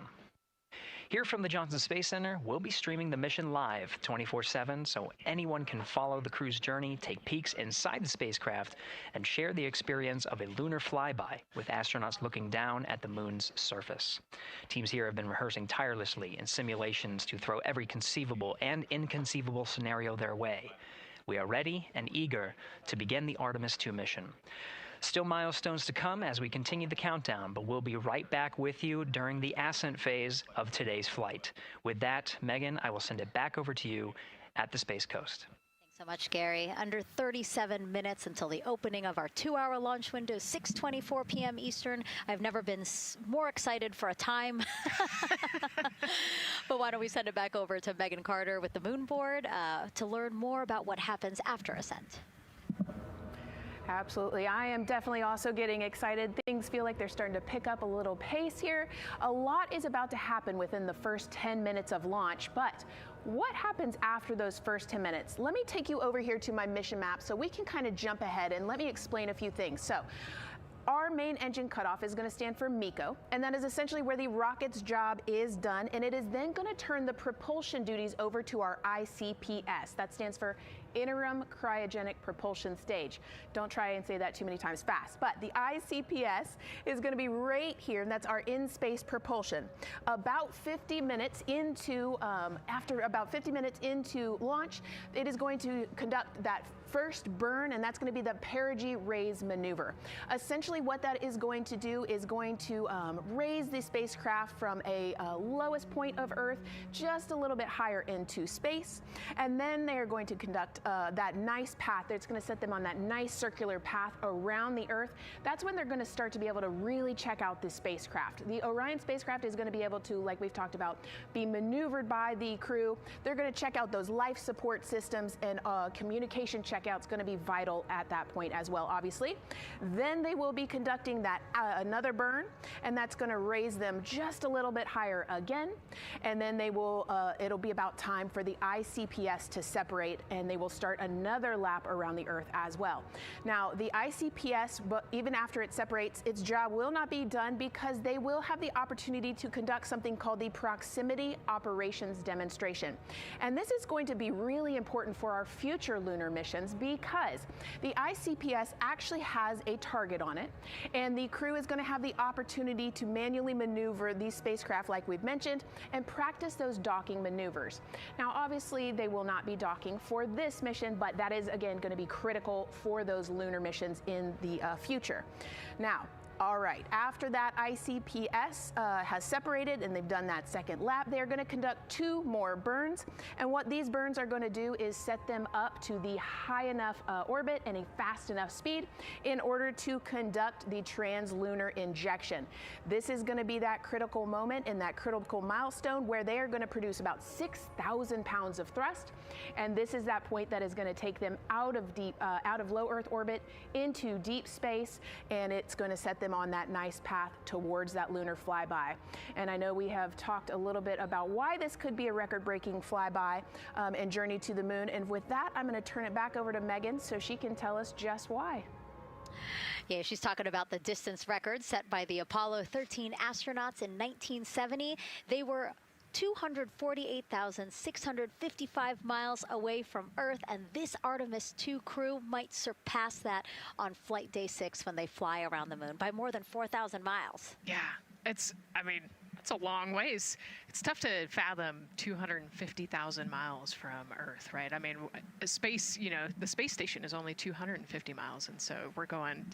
Here from the Johnson Space Center, we'll be streaming the mission live 24/7 so anyone can follow the crew's journey, take peeks inside the spacecraft, and share the experience of a lunar flyby with astronauts looking down at the moon's surface. Teams here have been rehearsing tirelessly in simulations to throw every conceivable and inconceivable scenario their way. We are ready and eager to begin the Artemis II mission. Still milestones to come as we continue the countdown, but we'll be right back with you during the ascent phase of today's flight. With that, Megan, I will send it back over to you at the Space Coast. Thanks so much, Gary. Under 37 minutes until the opening of our 2-hour launch window, 6:24 p.m. Eastern. I've never been more excited for a time. But why don't we send it back over to Megan Carter with the Moon Board to learn more about what happens after ascent. Absolutely. I am definitely also getting excited. Things feel like they're starting to pick up a little pace here. A lot is about to happen within the first 10 minutes of launch, but what happens after those first 10 minutes? Let me take you over here to my mission map so we can kind of jump ahead and let me explain a few things. So, our main engine cutoff is going to stand for MECO, and that is essentially where the rocket's job is done, and it is then going to turn the propulsion duties over to our ICPS. That stands for Interim Cryogenic Propulsion Stage. Don't try and say that too many times fast, but the ICPS is going to be right here, and that's our in-space propulsion. About 50 minutes into, after about 50 minutes into launch, it is going to conduct that first burn, and that's going to be the perigee raise maneuver. Essentially what that is going to do is going to raise the spacecraft from a lowest point of Earth just a little bit higher into space, and then they are going to conduct that nice path that's going to set them on that nice circular path around the Earth. That's when they're going to start to be able to really check out the spacecraft. The Orion spacecraft is going to be able to, like we've talked about, be maneuvered by the crew. They're going to check out those life support systems, and communication checkout's going to be vital at that point as well, obviously. Then they will be conducting that another burn, and that's going to raise them just a little bit higher again. And then they will, it'll be about time for the ICPS to separate, and they will start another lap around the Earth as well. Now, the ICPS, but even after it separates, its job will not be done because they will have the opportunity to conduct something called the Proximity Operations Demonstration. And this is going to be really important for our future lunar missions missions because the ICPS actually has a target on it, and the crew is going to have the opportunity to manually maneuver these spacecraft like we've mentioned and practice those docking maneuvers. Now obviously they will not be docking for this mission, but that is again going to be critical for those lunar missions in the future. Now, all right, after that ICPS has separated and they've done that second lap, they're going to conduct 2 more burns. And what these burns are going to do is set them up to the high enough orbit and a fast enough speed in order to conduct the translunar injection. This is going to be that critical moment and that critical milestone where they are going to produce about 6,000 pounds of thrust. And this is that point that is going to take them out of low Earth orbit into deep space, and it's going to set them on that nice path towards that lunar flyby. And I know we have talked a little bit about why this could be a record-breaking flyby and journey to the moon. And with that, I'm going to turn it back over to Megan so she can tell us just why. Yeah, she's talking about the distance record set by the Apollo 13 astronauts in 1970. They were 248,655 miles away from Earth, and this Artemis II crew might surpass that on flight day 6 when they fly around the moon by more than 4,000 miles. Yeah, it's a long ways. It's tough to fathom 250,000 miles from Earth, right? I mean, space, the space station is only 250 miles, and so we're going,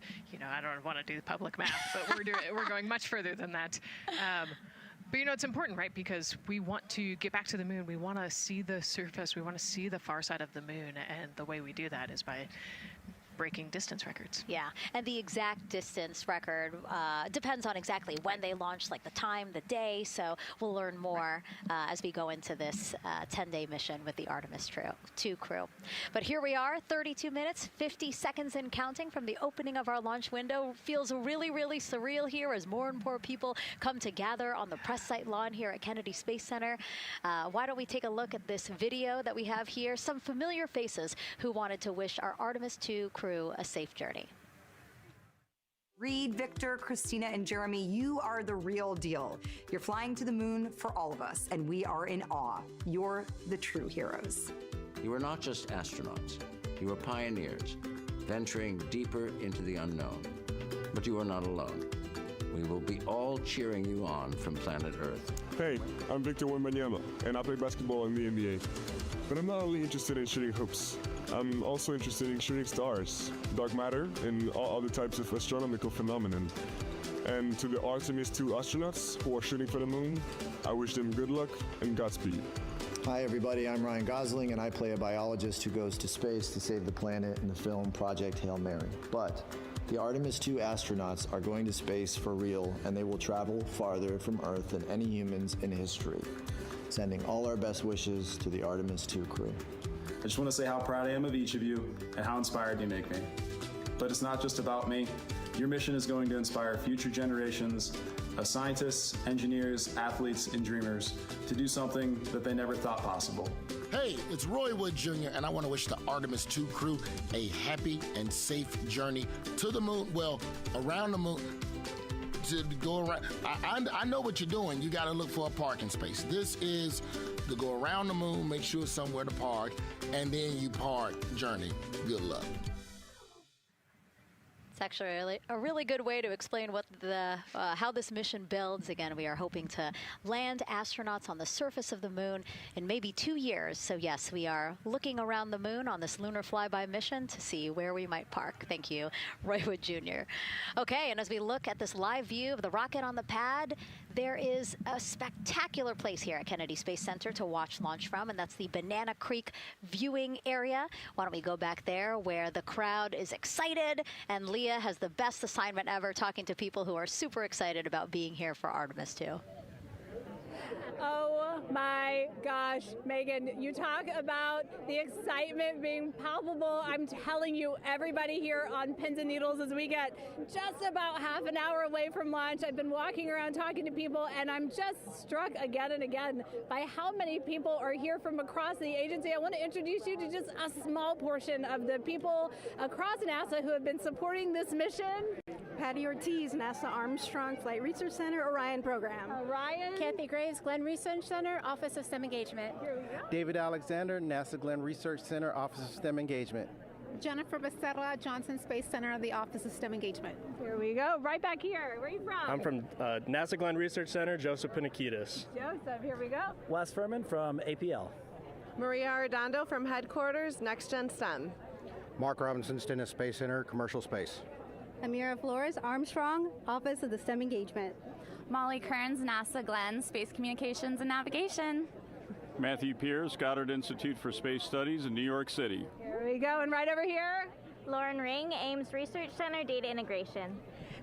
I don't want to do the public math, but we're going much further than that. But it's important, right? Because we want to get back to the moon. We want to see the surface. We want to see the far side of the moon. And the way we do that is by breaking distance records. Yeah, and the exact distance record depends on exactly when they launched, like the time, the day. So we'll learn more as we go into this 10-day mission with the Artemis II crew. But here we are, 32 minutes, 50 seconds and counting from the opening of our launch window. Feels really, really surreal here as more and more people come to gather on the press site lawn here at Kennedy Space Center. Why don't we take a look at this video that we have here? Some familiar faces who wanted to wish our Artemis II crew a safe journey. Reid, Victor, Christina, and Jeremy, you are the real deal. You're flying to the moon for all of us, and we are in awe. You're the true heroes. You are not just astronauts. You are pioneers, venturing deeper into the unknown. But you are not alone. We will be all cheering you on from planet Earth. Hey, I'm Victor Wembanyama, and I play basketball in the NBA. But I'm not only interested in shooting hoops. I'm also interested in shooting stars, dark matter, and all other types of astronomical phenomenon. And to the Artemis II astronauts who are shooting for the moon, I wish them good luck and Godspeed. Hi everybody, I'm Ryan Gosling, and I play a biologist who goes to space to save the planet in the film Project Hail Mary. But the Artemis II astronauts are going to space for real, and they will travel farther from Earth than any humans in history. Sending all our best wishes to the Artemis II crew. I just want to say how proud I am of each of you and how inspired you make me. But it's not just about me. Your mission is going to inspire future generations of scientists, engineers, athletes, and dreamers to do something that they never thought possible. Hey, it's Roy Wood Jr., and I want to wish the Artemis II crew a happy and safe journey to the moon, well, around the moon. To go around. I know what you're doing. You got to look for a parking space. This is to go around the moon, make sure it's somewhere to park, and then you park journey. Good luck. It's actually a really good way to explain what how this mission builds. Again, we are hoping to land astronauts on the surface of the moon in maybe 2 years. So yes, we are looking around the moon on this lunar flyby mission to see where we might park. Thank you, Roy Wood Jr. Okay, and as we look at this live view of the rocket on the pad, there is a spectacular place here at Kennedy Space Center to watch launch from, and that's the Banana Creek viewing area. Why don't we go back there where the crowd is excited, and Leah has the best assignment ever, talking to people who are super excited about being here for Artemis II. Oh my gosh, Megan, you talk about the excitement being palpable. I'm telling you, everybody here on pins and needles as we get just about half an hour away from launch. I've been walking around talking to people, and I'm just struck again and again by how many people are here from across the agency. I want to introduce you to just a small portion of the people across NASA who have been supporting this mission. Patty Ortiz, NASA Armstrong Flight Research Center, Orion program. Orion. Kathy Graves, Glenn Research Center, Office of STEM Engagement. Here we go. David Alexander, NASA Glenn Research Center, Office of STEM Engagement. Jennifer Becerra, Johnson Space Center of the Office of STEM Engagement. Here we go. Right back here. Where are you from? I'm from NASA Glenn Research Center, Joseph Pinakitis. Joseph, here we go. Wes Furman from APL. Maria Arredondo from Headquarters, Next Gen STEM. Mark Robinson, Stennis Space Center, Commercial Space. Amira Flores, Armstrong, Office of the STEM Engagement. Molly Kearns, NASA Glenn, Space Communications and Navigation. Matthew Pierce, Goddard Institute for Space Studies in New York City. Here we go, and right over here. Lauren Ring, Ames Research Center, Data Integration.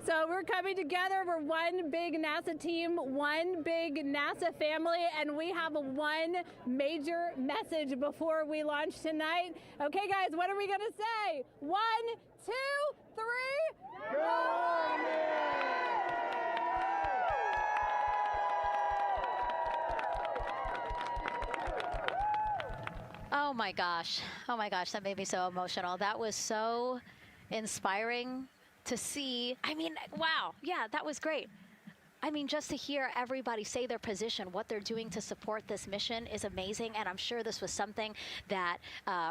So we're coming together. We're one big NASA team, one big NASA family, and we have one major message before we launch tonight. Okay, guys, what are we going to say? 1, 2, 3. Go Army! Oh my gosh, that made me so emotional. That was so inspiring to see. I mean, wow, yeah, that was great. I mean, just to hear everybody say their position, what they're doing to support this mission is amazing. And I'm sure this was something that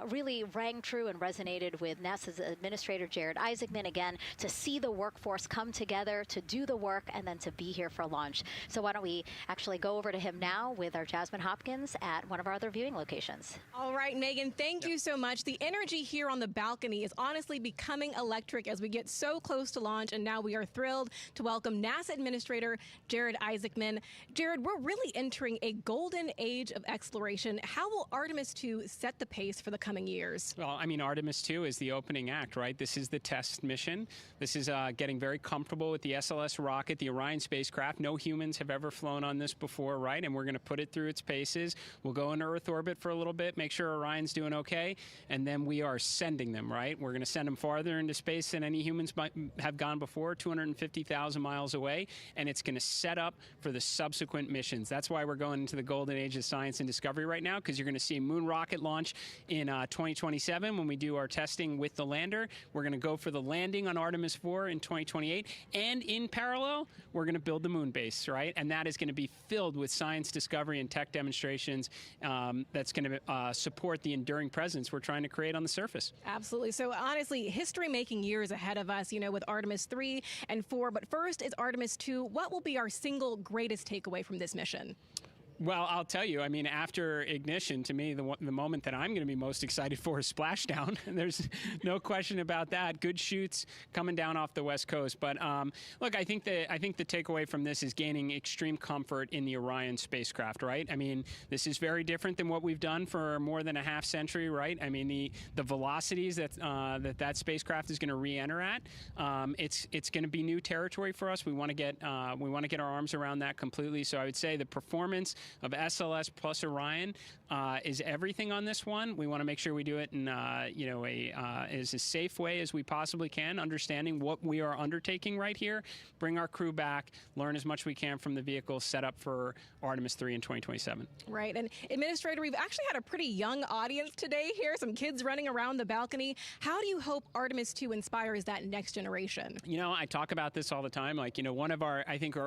really rang true and resonated with NASA's Administrator Jeremy Hansen, again, to see the workforce come together to do the work and then to be here for launch. So why don't we actually go over to him now with our Jasmine Hopkins at one of our other viewing locations. All right, Megan, thank you so much. The energy here on the balcony is honestly becoming electric as we get so close to launch. And now we are thrilled to welcome NASA Administrator Jeremy Hansen. Jared, we're really entering a golden age of exploration. How will Artemis II set the pace for the coming years? Well, I mean, Artemis II is the opening act, right? This is the test mission. This is getting very comfortable with the SLS rocket, the Orion spacecraft. No humans have ever flown on this before, right? And we're going to put it through its paces. We'll go into Earth orbit for a little bit, make sure Orion's doing okay, and then we are sending them, right? We're going to send them farther into space than any humans might have gone before, 250,000 miles away, and it's going to set up for the subsequent missions. That's why we're going into the golden age of science and discovery right now, because you're going to see a moon rocket launch in 2027 when we do our testing with the lander. We're going to go for the landing on Artemis IV in 2028, and in parallel, we're going to build the moon base, right? And that is going to be filled with science discovery and tech demonstrations that's going to support the enduring presence we're trying to create on the surface. Absolutely. So honestly, history-making years ahead of us, you know, with Artemis III and IV. But first is Artemis II. What will be our single greatest takeaway from this mission? Well, I'll tell you, I mean, after ignition, to me, the moment that I'm going to be most excited for is splashdown. There's no question about that. Good shoots coming down off the West Coast. But look, I think the takeaway from this is gaining extreme comfort in the Orion spacecraft, right? I mean, this is very different than what we've done for more than a half century, right? I mean, the velocities that spacecraft is going to re-enter at, it's going to be new territory for us. We want to get our arms around that completely. So I would say the performance of SLS plus Orion is everything on this one. We want to make sure we do it in as a safe way as we possibly can, understanding what we are undertaking right here, bring our crew back, learn as much as we can from the vehicle, set up for Artemis III in 2027. Right. And Administrator, we've actually had a pretty young audience today here, some kids running around the balcony. How do you hope Artemis II inspires that next generation? You know, I talk about this all the time. Like, you know, one of our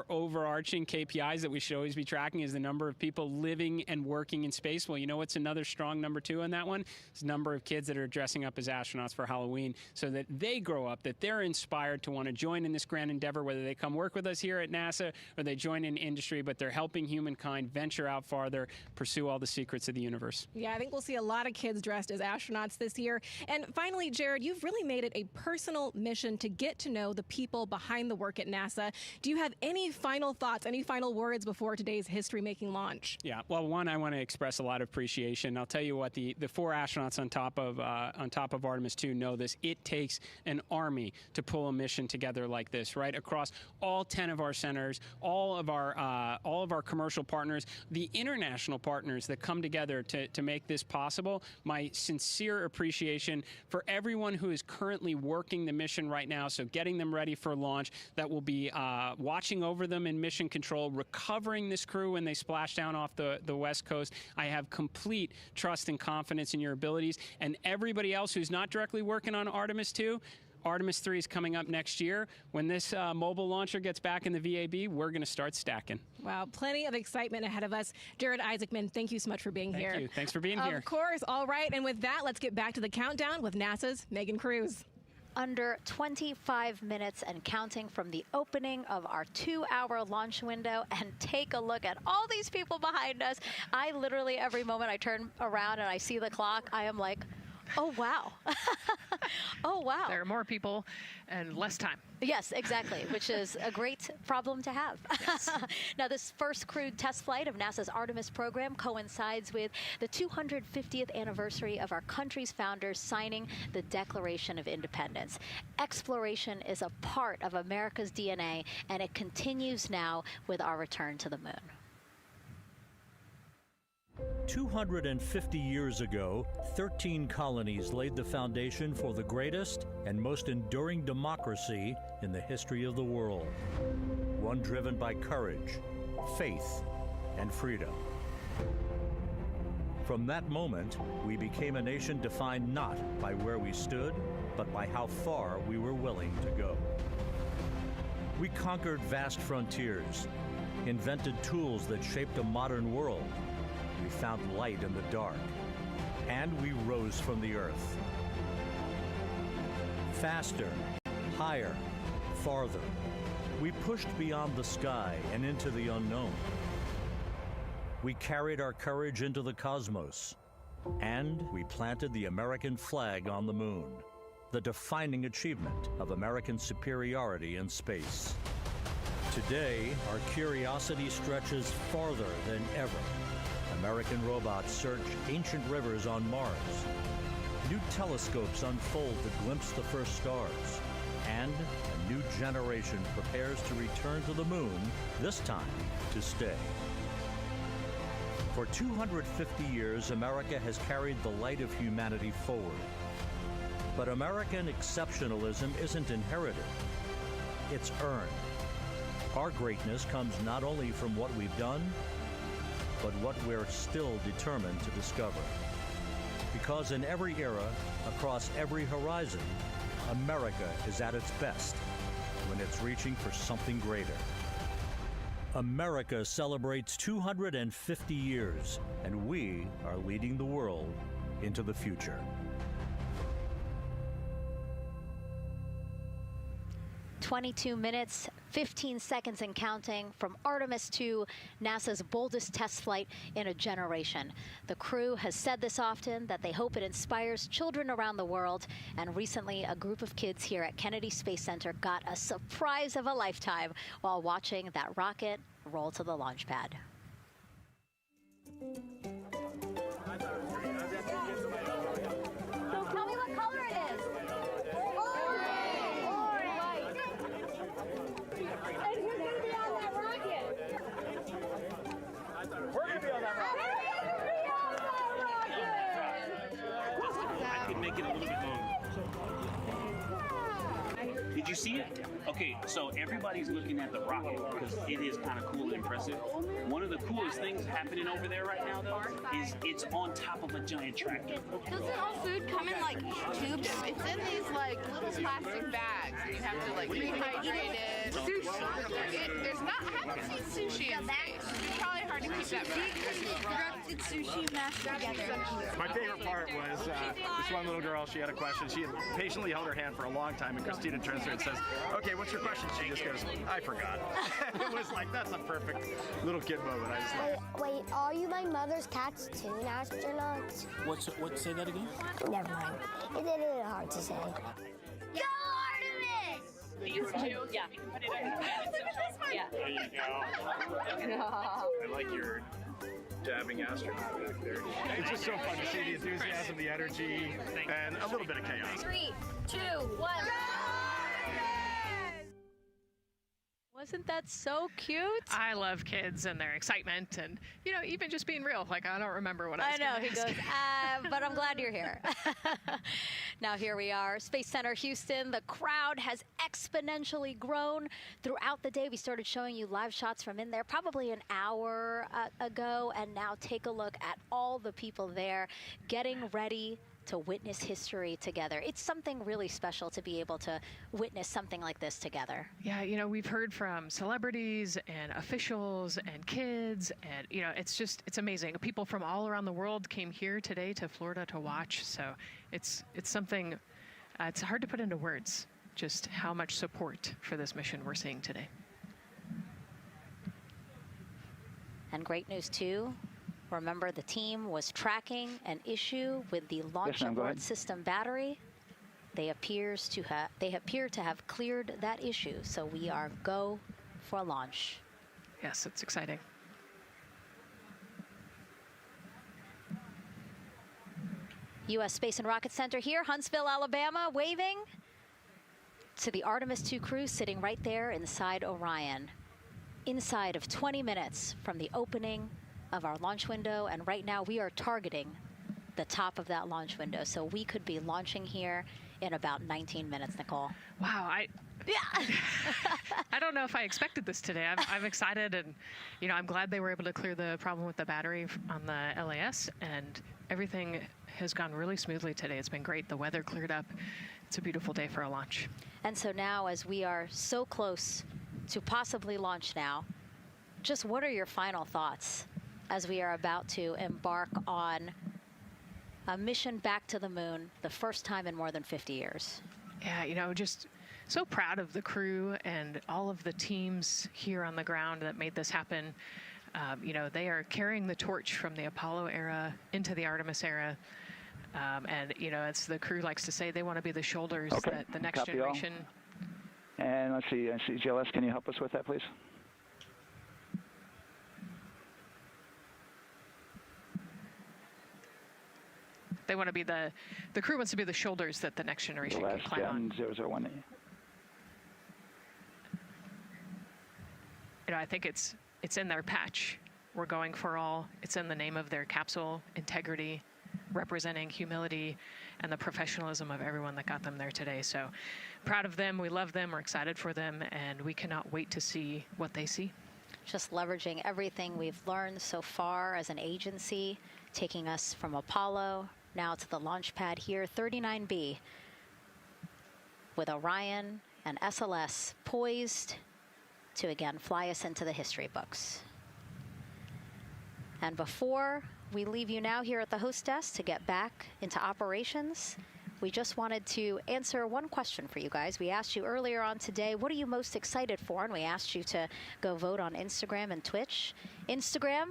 overarching KPIs that we should always be tracking is the number of people living and working in space. Well, you know what's another strong number 2 on that one? It's the number of kids that are dressing up as astronauts for Halloween, so that they grow up, that they're inspired to want to join in this grand endeavor, whether they come work with us here at NASA or they join in industry, but they're helping humankind venture out farther, pursue all the secrets of the universe. Yeah, I think we'll see a lot of kids dressed as astronauts this year. And finally, Jared, you've really made it a personal mission to get to know the people behind the work at NASA. Do you have any final thoughts, any final words before today's history-making launch? Yeah, well, one, I want to express a lot of appreciation. I'll tell you what, the 4 astronauts on top of Artemis II know this. It takes an army to pull a mission together like this, right? Across all 10 of our centers, all of our commercial partners, the international partners that come together to make this possible. My sincere appreciation for everyone who is currently working the mission right now, so getting them ready for launch, that will be watching over them in mission control, recovering this crew when they splash down off the West Coast. I have complete trust and confidence in your abilities. And everybody else who's not directly working on Artemis II, Artemis III is coming up next year. When this mobile launcher gets back in the VAB, we're going to start stacking. Wow, plenty of excitement ahead of us. Jared Isaacman, thank you so much for being here. Thank you. Thanks for being here. Of course. All right. And with that, let's get back to the countdown with NASA's Megan Cruz. Under 25 minutes and counting from the opening of our 2-hour launch window, and take a look at all these people behind us. I literally, every moment I turn around and I see the clock, I am like, oh, wow. Oh, wow. There are more people and less time. Yes, exactly, which is a great problem to have. Yes. Now, this first crewed test flight of NASA's Artemis program coincides with the 250th anniversary of our country's founders signing the Declaration of Independence. Exploration is a part of America's DNA, and it continues now with our return to the moon. 250 years ago, 13 colonies laid the foundation for the greatest and most enduring democracy in the history of the world. One driven by courage, faith, and freedom. From that moment, we became a nation defined not by where we stood, but by how far we were willing to go. We conquered vast frontiers, invented tools that shaped a modern world. We found light in the dark, and we rose from the earth. Faster, higher, farther. We pushed beyond the sky and into the unknown. We carried our courage into the cosmos, and we planted the American flag on the moon, the defining achievement of American superiority in space. Today, our curiosity stretches farther than ever. American robots search ancient rivers on Mars. New telescopes unfold to glimpse the first stars. And a new generation prepares to return to the moon, this time to stay. For 250 years, America has carried the light of humanity forward. But American exceptionalism isn't inherited, it's earned. Our greatness comes not only from what we've done, but what we're still determined to discover. Because in every era, across every horizon, America is at its best when it's reaching for something greater. America celebrates 250 years, and we are leading the world into the future. 22 minutes, 15 seconds and counting from Artemis II, NASA's boldest test flight in a generation. The crew has said this often, that they hope it inspires children around the world. And recently, a group of kids here at Kennedy Space Center got a surprise of a lifetime while watching that rocket roll to the launch pad. So tell me what color it is. Make it a little bit longer. Did you see it? Okay, so everybody's looking at the rocket because it is kind of cool and impressive. One of the coolest things happening over there right now, though, is it's on top of a giant tractor. Doesn't all food come in like tubes? It's in these like little plastic bags, and you have to like rehydrate it. Sushi. There's not. I haven't seen sushi in space. It's probably hard to keep that back. Sushi mashed together. My favorite part was this one little girl. She had a question. She had patiently held her hand for a long time, and Christina turns to her and says, "Okay, what's your question?" She just goes, "I forgot." It was like, that's a perfect little kid moment. I just like. Wait, are you my mother's cats too, astronauts? What? Say that again? Never mind. It's a little hard to say. Go Artemis! These two? Yeah. Look at this one. Yeah. There you go. I like your dabbing astronaut back there. It's just so fun to see the enthusiasm, the energy, and a little bit of chaos. 3, 2, 1. Wasn't that so cute? I love kids and their excitement and, you know, even just being real. Like, I don't remember what I was know, gonna he ask. goes, but I'm glad you're here. Now here we are, Space Center Houston. The crowd has exponentially grown throughout the day. We started showing you live shots from in there probably an hour ago, and now take a look at all the people there getting ready to witness history together. It's something really special to be able to witness something like this together. Yeah, you know, we've heard from celebrities and officials and kids, and, you know, it's amazing. People from all around the world came here today to Florida to watch, so it's something, it's hard to put into words, just how much support for this mission we're seeing today. And great news, too. Remember, the team was tracking an issue with the launch abort system battery. They appear to have cleared that issue, so we are go for launch. Yes, it's exciting. U.S. Space and Rocket Center here, Huntsville, Alabama, waving to the Artemis II crew sitting right there inside Orion. Inside of 20 minutes from the opening of our launch window, and right now we are targeting the top of that launch window, so we could be launching here in about 19 minutes, Nicole. Wow, I don't know if I expected this today. I'm excited, and you know, I'm glad they were able to clear the problem with the battery on the LAS, and everything has gone really smoothly today. It's been great. The weather cleared up. It's a beautiful day for a launch. And so now, as we are so close to possibly launch now, just what are your final thoughts as we are about to embark on a mission back to the moon, the first time in more than 50 years? Yeah, you know, just so proud of the crew and all of the teams here on the ground that made this happen. You know, they are carrying the torch from the Apollo era into the Artemis era. And, you know, as the crew likes to say, they want to be the shoulders that the next generation. And let's see, GLS, can you help us with that, please? They want to be the crew wants to be the shoulders that the next generation can climb on. 001. You know, I think it's in their patch. We're going for all. It's in the name of their capsule, integrity, representing humility and the professionalism of everyone that got them there today. So proud of them. We love them. We're excited for them, and we cannot wait to see what they see. Just leveraging everything we've learned so far as an agency, taking us from Apollo now to the launch pad here, 39B, with Orion and SLS poised to again fly us into the history books. And before we leave you now here at the host desk to get back into operations, we just wanted to answer one question for you guys. We asked you earlier on today, what are you most excited for? And we asked you to go vote on Instagram and Twitch. Instagram,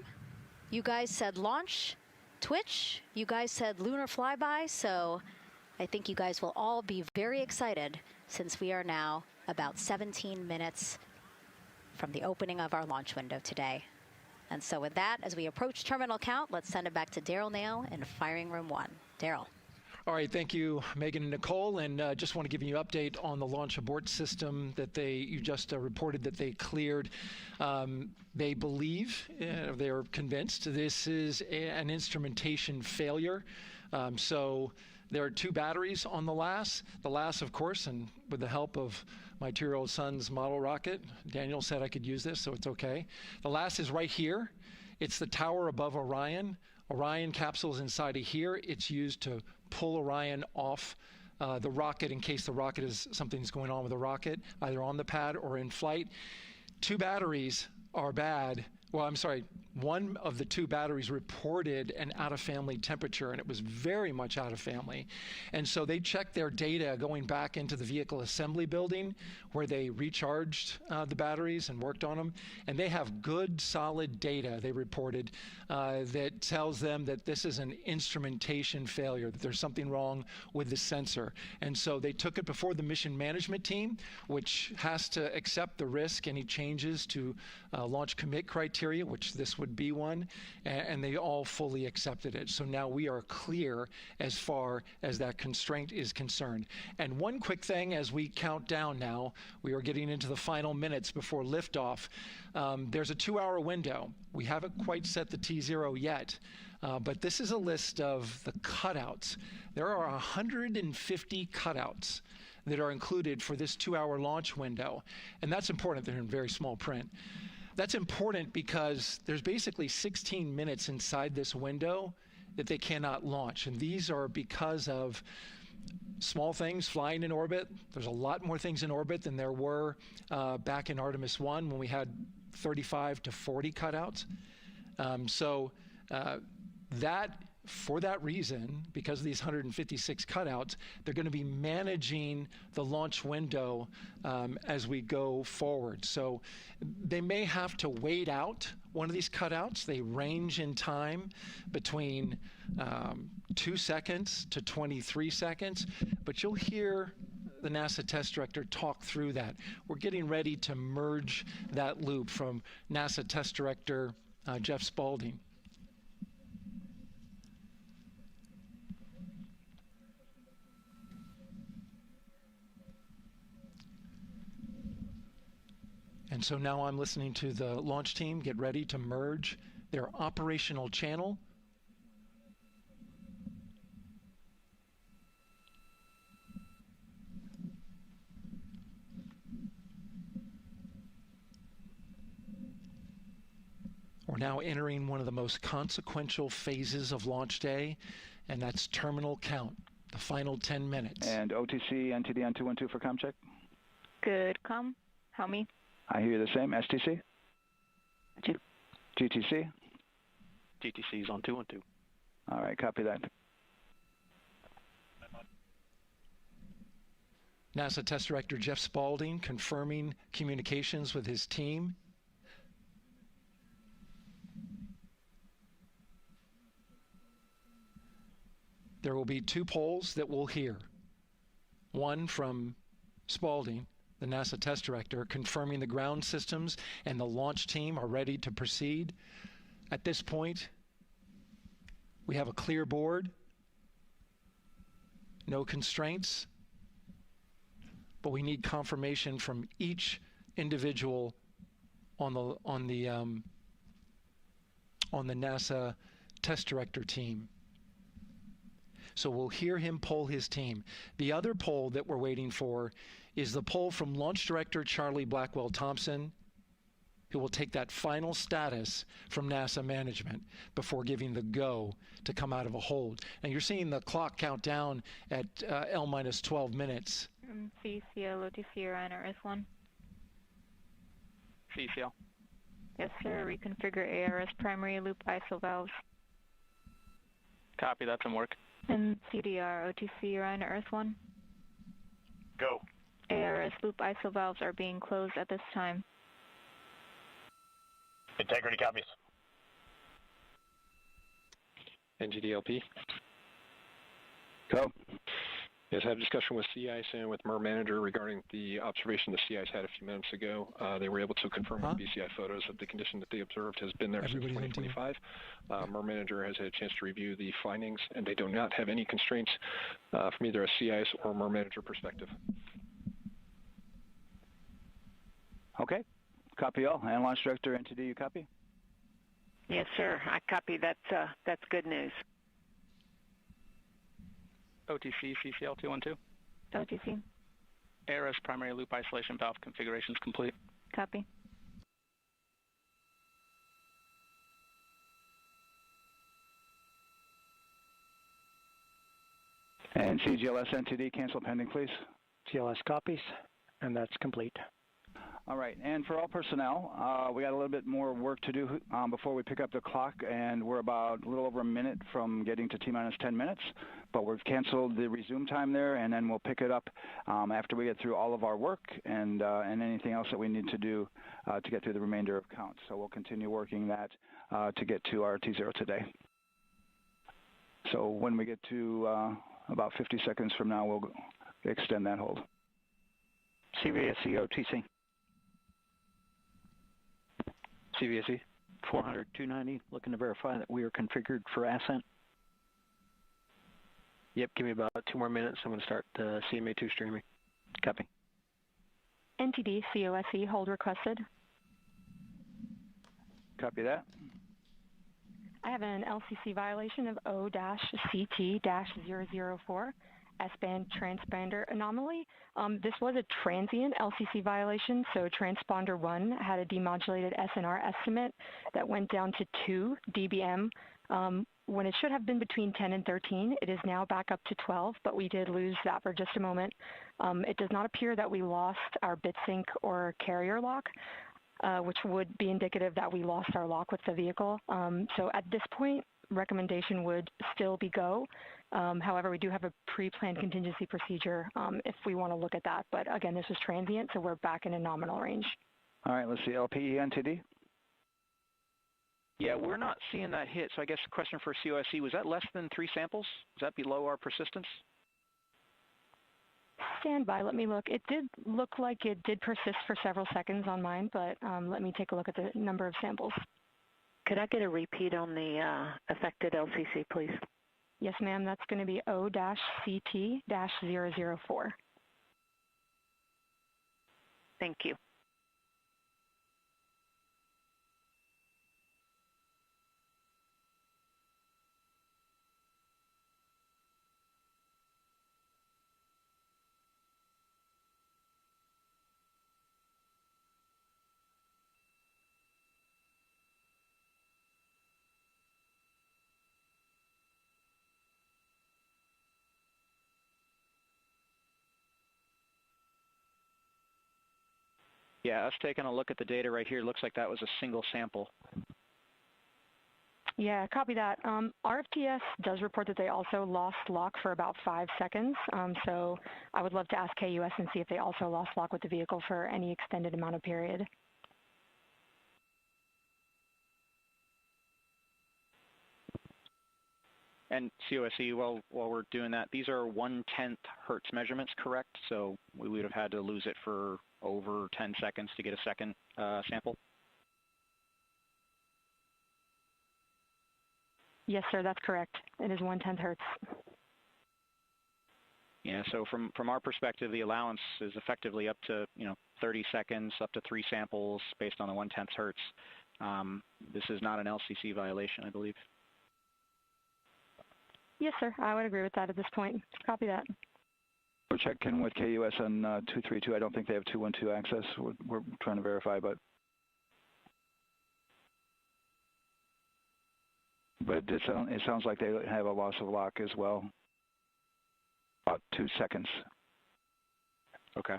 you guys said launch. Twitch, you guys said lunar flyby. So I think you guys will all be very excited since we are now about 17 minutes from the opening of our launch window today. And so with that, as we approach terminal count, let's send it back to Daryl Nail in firing room 1. Daryl. All right, thank you, Megan and Nicole. And just want to give you an update on the launch abort system that you just reported that they cleared. They believe, they're convinced, this is an instrumentation failure. So there are 2 batteries on the LAS. The LAS, of course, and with the help of my 2-year-old son's model rocket, Daniel said I could use this, so it's okay. The LAS is right here. It's the tower above Orion. Orion capsule is inside of here. It's used to pull Orion off the rocket in case something's going on with the rocket, either on the pad or in flight. 2 batteries are bad. Well, I'm sorry, one of the 2 batteries reported an out-of-family temperature, and it was very much out of family. And so they checked their data going back into the vehicle assembly building where they recharged the batteries and worked on them. And they have good, solid data, they reported, that tells them that this is an instrumentation failure, that there's something wrong with the sensor. And so they took it before the mission management team, which has to accept the risk, any changes to launch commit criteria, which this would be one, and they all fully accepted it. So now we are clear as far as that constraint is concerned. And one quick thing as we count down now, we are getting into the final minutes before liftoff. There's a 2-hour window. We haven't quite set the T0 yet, but this is a list of the cutouts. There are 150 cutouts that are included for this 2-hour launch window, and that's important. They're in very small print. That's important because there's basically 16 minutes inside this window that they cannot launch. And these are because of small things flying in orbit. There's a lot more things in orbit than there were back in Artemis I when we had 35 to 40 cutouts. For that reason, because of these 156 cutouts, they're going to be managing the launch window as we go forward. So they may have to wait out one of these cutouts. They range in time between 2 seconds to 23 seconds, but you'll hear the NASA test director talk through that. We're getting ready to merge that loop from NASA test director Jeff Spaulding. And so now I'm listening to the launch team get ready to merge their operational channel. We're now entering one of the most consequential phases of launch day, and that's terminal count, the final 10 minutes. And OTC, NTD on 212 for comm check. Good comm. How me? I hear you the same. STC? GTC? GTC is on 212. All right, copy that. NASA Test Director Jeff Spaulding confirming communications with his team. There will be 2 polls that we'll hear. One from Spaulding, the NASA Test Director, confirming the ground systems and the launch team are ready to proceed. At this point, we have a clear board, no constraints, but we need confirmation from each individual on the NASA Test Director team. So we'll hear him poll his team. The other poll that we're waiting for is the poll from Launch Director Charlie Blackwell Thompson, who will take that final status from NASA management before giving the go to come out of a hold. And you're seeing the clock count down at L minus 12 minutes. CCL, OTC, Orion, RS1. CCL. Yes, sir. Reconfigure ARS primary loop ISO valves. Copy, that's in work. And CDR, OTC, Orion, RS1. Go. ARS loop ISO valves are being closed at this time. Integrity copies. NGDLP. Go. Yes, I had a discussion with sea ice and with MER manager regarding the observation the sea ice had a few minutes ago. They were able to confirm with BCI photos that the condition that they observed has been there since 2025. MER manager has had a chance to review the findings, and they do not have any constraints from either a sea ice or MER manager perspective. Okay. Copy all. And Launch Director NTD, you copy? Yes, sir. I copy. That's good news. OTC, CCL 212. OTC. ARS primary loop isolation valve configuration is complete. Copy. And CGLS NTD, cancel pending, please. GLS copies, and that's complete. All right, and for all personnel, we got a little bit more work to do before we pick up the clock, and we're about a little over a minute from getting to T-minus 10 minutes, but we've canceled the resume time there, and then we'll pick it up after we get through all of our work and anything else that we need to do to get through the remainder of counts. So we'll continue working that to get to our T0 today. So when we get to about 50 seconds from now, we'll extend that hold. CVSE OTC. CVSE. 400, 290, looking to verify that we are configured for ascent. Yep, give me about 2 more minutes. I'm going to start CMA2 streaming. Copy. NTD, COSE, hold requested. Copy that. I have an LCC violation of O-CT-004, S-band transponder anomaly. This was a transient LCC violation, so transponder 1 had a demodulated SNR estimate that went down to 2 dBm when it should have been between 10 and 13, it is now back up to 12, but we did lose that for just a moment. It does not appear that we lost our bit sync or carrier lock, which would be indicative that we lost our lock with the vehicle. So at this point, recommendation would still be go. However, we do have a pre-planned contingency procedure if we want to look at that. But again, this is transient, so we're back in a nominal range. All right, let's see, LPE NTD. Yeah, we're not seeing that hit. So I guess the question for COSE, was that less than 3 samples? Was that below our persistence? Stand by, let me look. It did look like it did persist for several seconds on mine, but let me take a look at the number of samples. Could I get a repeat on the affected LCC, please? Yes, ma'am, that's going to be O-CT-004. Thank you. Yeah, us taking a look at the data right here, looks like that was a single sample. Yeah, copy that. RFTS does report that they also lost lock for about 5 seconds. So I would love to ask KUS and see if they also lost lock with the vehicle for any extended amount of period. And COSE, while we're doing that, these are 1/10 hertz measurements, correct? So we would have had to lose it for over 10 seconds to get a second sample? Yes, sir, that's correct. It is 1/10 hertz. Yeah, so from our perspective, the allowance is effectively up to 30 seconds, up to 3 samples based on the 1/10 hertz. This is not an LCC violation, I believe. Yes, sir, I would agree with that at this point. Copy that. We're checking with KUS on 232. I don't think they have 212 access. We're trying to verify, but it sounds like they have a loss of lock as well. About 2 seconds. Okay.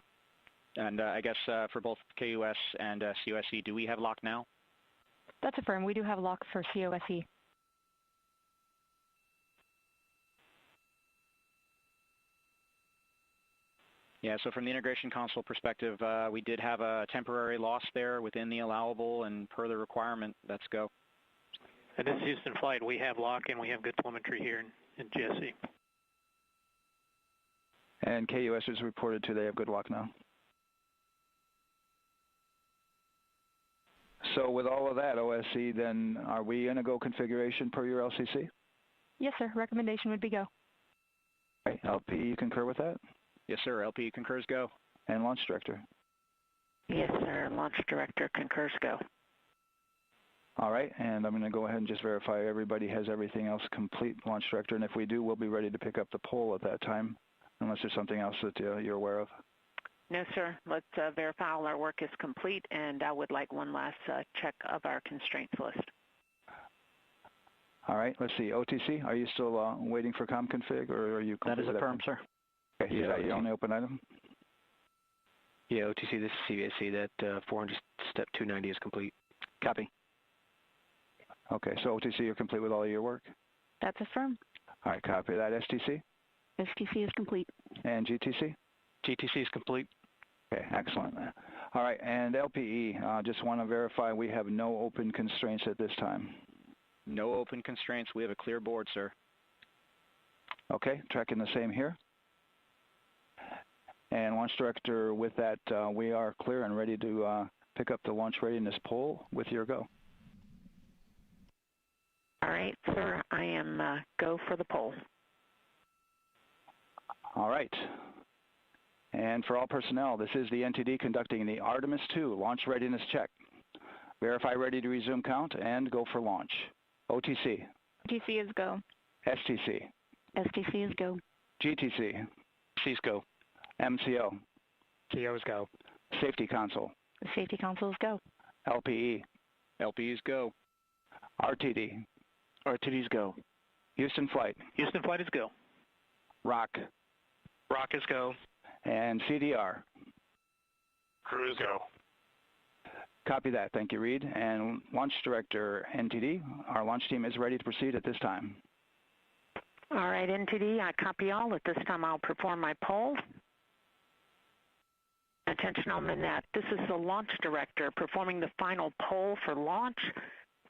And I guess for both KUS and COSE, do we have lock now? That's affirmed. We do have lock for COSE. Yeah, so from the integration console perspective, we did have a temporary loss there within the allowable, and per the requirement, let's go. And this is Houston Flight. We have lock and we have good telemetry here in GSE. And KUS is reported too. They have good lock now. So with all of that, OSC, then are we in a go configuration per your LCC? Yes, sir. Recommendation would be go. Right. LP, you concur with that? Yes, sir. LP concurs go. And Launch Director? Yes, sir. Launch Director concurs go. All right, and I'm going to go ahead and just verify everybody has everything else complete, Launch Director, and if we do, we'll be ready to pick up the poll at that time, unless there's something else that you're aware of. No, sir. Let's verify all our work is complete, and I would like one last check of our constraints list. All right, let's see. OTC, are you still waiting for ComConfig, or are you? That is affirmed, sir. Okay, is that your only open item? Yeah, OTC, this is CVAC. That 400 step 290 is complete. Copy. Okay, so OTC, you're complete with all of your work? That's affirmed. All right, copy that. STC? STC is complete. And GTC? GTC is complete. Okay, excellent. All right, and LPE, just want to verify we have no open constraints at this time. No open constraints. We have a clear board, sir. Okay, tracking the same here. And Launch Director, with that, we are clear and ready to pick up the launch readiness poll with your go. All right, sir. I am go for the poll. All right. And for all personnel, this is the NTD conducting the Artemis II launch readiness check. Verify ready to resume count and go for launch. OTC. OTC is go. STC. STC is go. GTC. C's go. MCO. CO is go. Safety Console. The Safety Console is go. LPE. LPE is go. RTD. RTD's go. Houston flight. Houston flight is go. Rock. Rock is go. And CDR. Crew is go. Copy that. Thank you, Reid. And Launch Director, NTD, our launch team is ready to proceed at this time. All right, NTD, I copy all. At this time, I'll perform my poll. Attention on the net. This is the Launch Director performing the final poll for launch.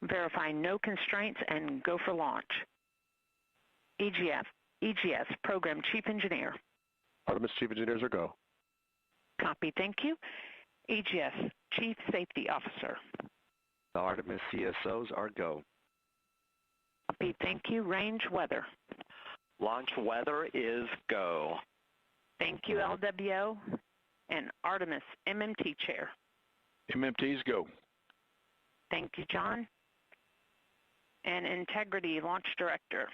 Verify no constraints and go for launch. EGS, Program Chief Engineer. Artemis Chief Engineers are go. Copy, thank you. EGS, Chief Safety Officer. The Artemis CSOs are go. Copy, thank you. Range Weather. Launch weather is go. Thank you, LWO. And Artemis MMT Chair. MMTs go. Thank you, John. And Integrity Launch Director.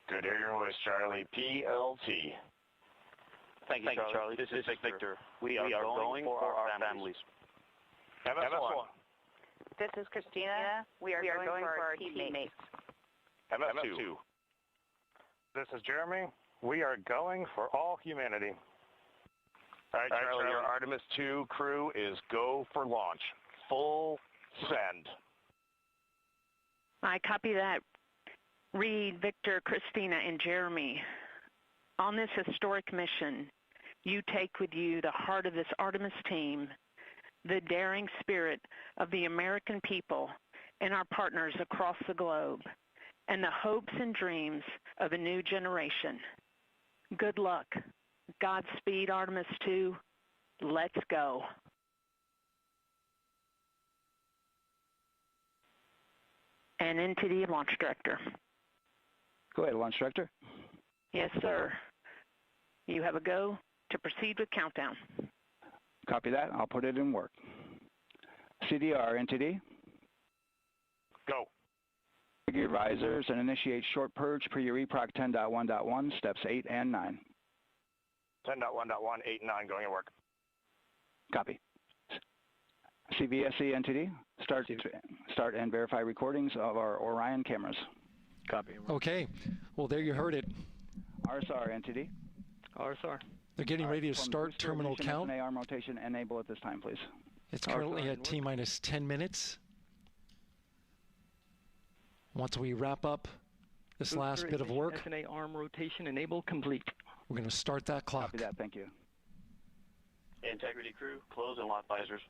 Good to hear your voice, Charlie. PLT. Thank you, Charlie. This is Victor. We are going for our families. MS1. This is Christina. We are going for our teammates. MS2. This is Jeremy. We are going for all humanity. All right, Charlie, your Artemis II crew is go for launch. Full send. I copy that. Reid, Victor, Christina, and Jeremy, on this historic mission, you take with you the heart of this Artemis team, the daring spirit of the American people and our partners across the globe, and the hopes and dreams of a new generation. Good luck. Godspeed, Artemis II. Let's go. And NTD Launch Director. Go ahead, Launch Director. Yes, sir. You have a go to proceed with countdown. Copy that. I'll put it in work. CDR, NTD. Go. Your risers and initiate short purge per your EPROC 10.1.1, steps 8 and 9. 10.1.1, 8 and 9 going to work. Copy. CVSE, NTD. Start and verify recordings of our Orion cameras. Copy. Okay. Well, there you heard it. RSR, NTD. RSR. They're getting ready to start terminal count. arm rotation enable at this time, please. It's currently at T-minus 10 minutes. Once we wrap up this last bit of work, SNA arm rotation enable complete. We're going to start that clock. Copy that. Thank you. Integrity crew, close and lock visors.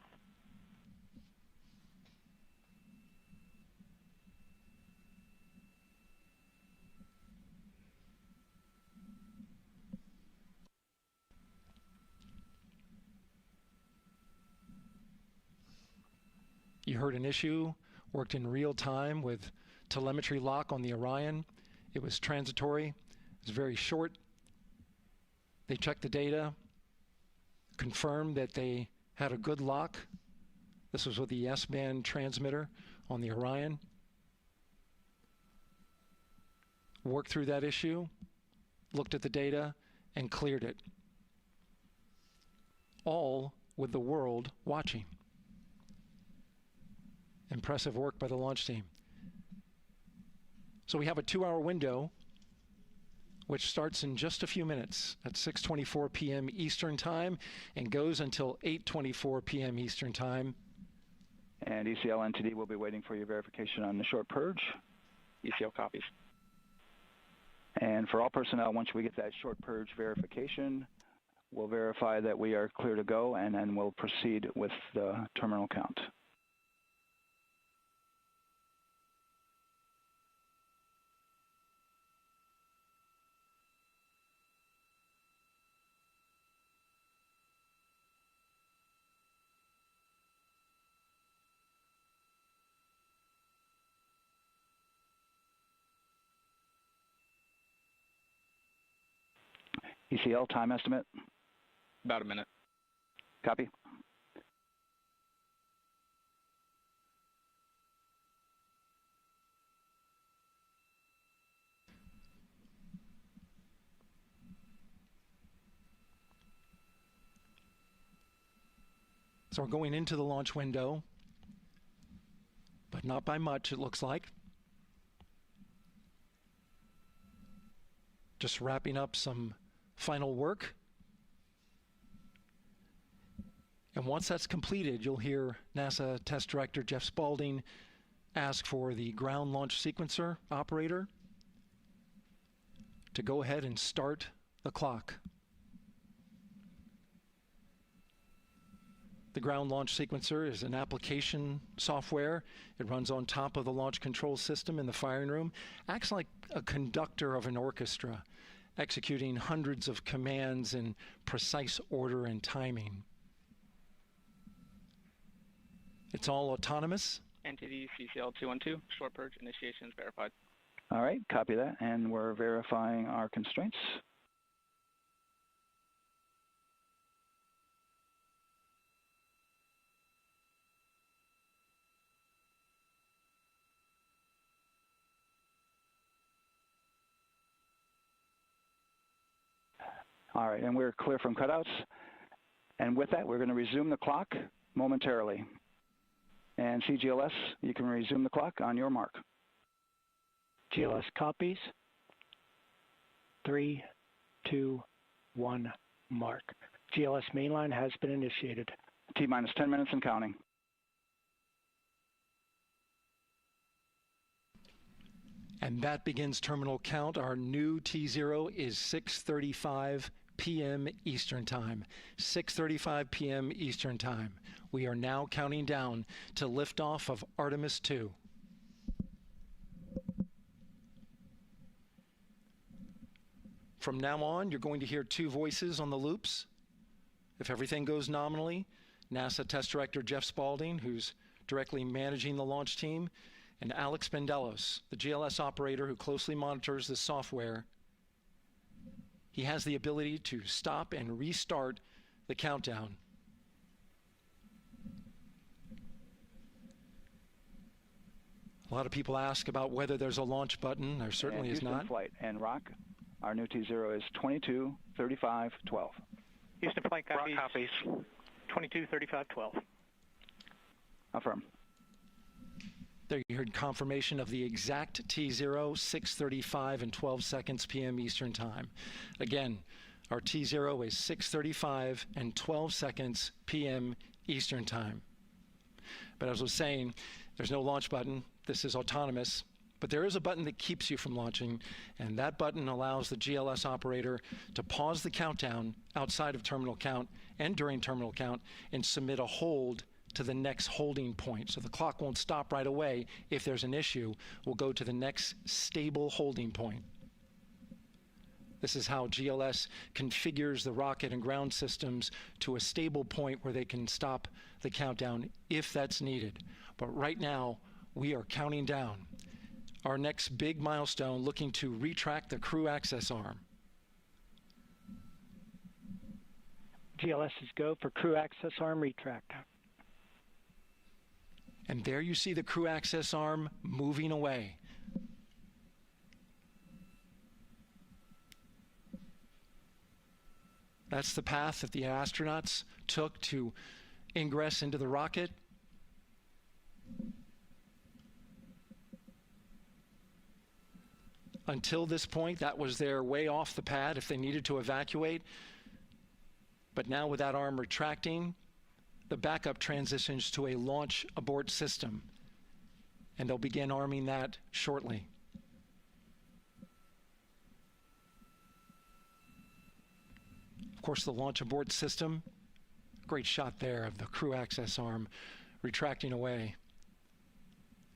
You heard an issue, worked in real time with telemetry lock on the Orion. It was transitory. It was very short. They checked the data, confirmed that they had a good lock. This was with the S-band transmitter on the Orion. Worked through that issue, looked at the data, and cleared it. All with the world watching. Impressive work by the launch team. So we have a 2-hour window, which starts in just a few minutes at 6:24 p.m. Eastern Time and goes until 8:24 p.m. Eastern Time. And ECL NTD will be waiting for your verification on the short purge. ECL copies. And for all personnel, once we get that short purge verification, we'll verify that we are clear to go, and then we'll proceed with the terminal count. ECL time estimate? About a minute. Copy. So we're going into the launch window, but but not by much, it looks like. Just wrapping up some final work. And once that's completed, you'll hear NASA Test Director Jeff Spaulding ask for the ground launch sequencer operator to go ahead and start the clock. The ground launch sequencer is an application software. It runs on top of the launch control system in the firing room, acts like a conductor of an orchestra, executing hundreds of commands in precise order and timing. It's all autonomous. NTD CCL 212, short purge initiation is verified. All right, copy that, and we're verifying our constraints. All right, and we're clear from cutouts. And with that, we're going to resume the clock momentarily. And CGLS, you can resume the clock on your mark. GLS copies. 3, 2, 1, mark. GLS mainline has been initiated. T-minus 10 minutes and counting. And that begins terminal count. Our new T0 is 6:35 p.m. Eastern Time. 6:35 p.m. Eastern Time. We are now counting down to liftoff of Artemis II. From now on, you're going to hear two voices on the loops. If everything goes nominally, NASA Test Director Jeff Spaulding, who's directly managing the launch team, and Alex Bendelos, the GLS operator who closely monitors the software. He has the ability to stop and restart the countdown. A lot of people ask about whether there's a launch button. There certainly is not. Flight and Rock, our new T0 is 22:35:12. Houston flight copies. Rock copies. 22:35:12. Affirm. There you heard confirmation of the exact T0, 6:35 and 12 seconds p.m. Eastern Time. Again, our T0 is 6:35 and 12 seconds p.m. Eastern Time. But as I was saying, there's no launch button. This is autonomous. But there is a button that keeps you from launching, and that button allows the GLS operator to pause the countdown outside of terminal count and during terminal count and submit a hold to the next holding point. So the clock won't stop right away. If there's an issue, we'll go to the next stable holding point. This is how GLS configures the rocket and ground systems to a stable point where they can stop the countdown if that's needed. But right now, we are counting down. Our next big milestone, looking to retract the crew access arm. GLS is go for crew access arm retract. And there you see the crew access arm moving away. That's the path that the astronauts took to ingress into the rocket. Until this point, that was their way off the pad if they needed to evacuate. But now with that arm retracting, the backup transitions to a launch abort system, and they'll begin arming that shortly. Of course, the launch abort system, great shot there of the crew access arm retracting away.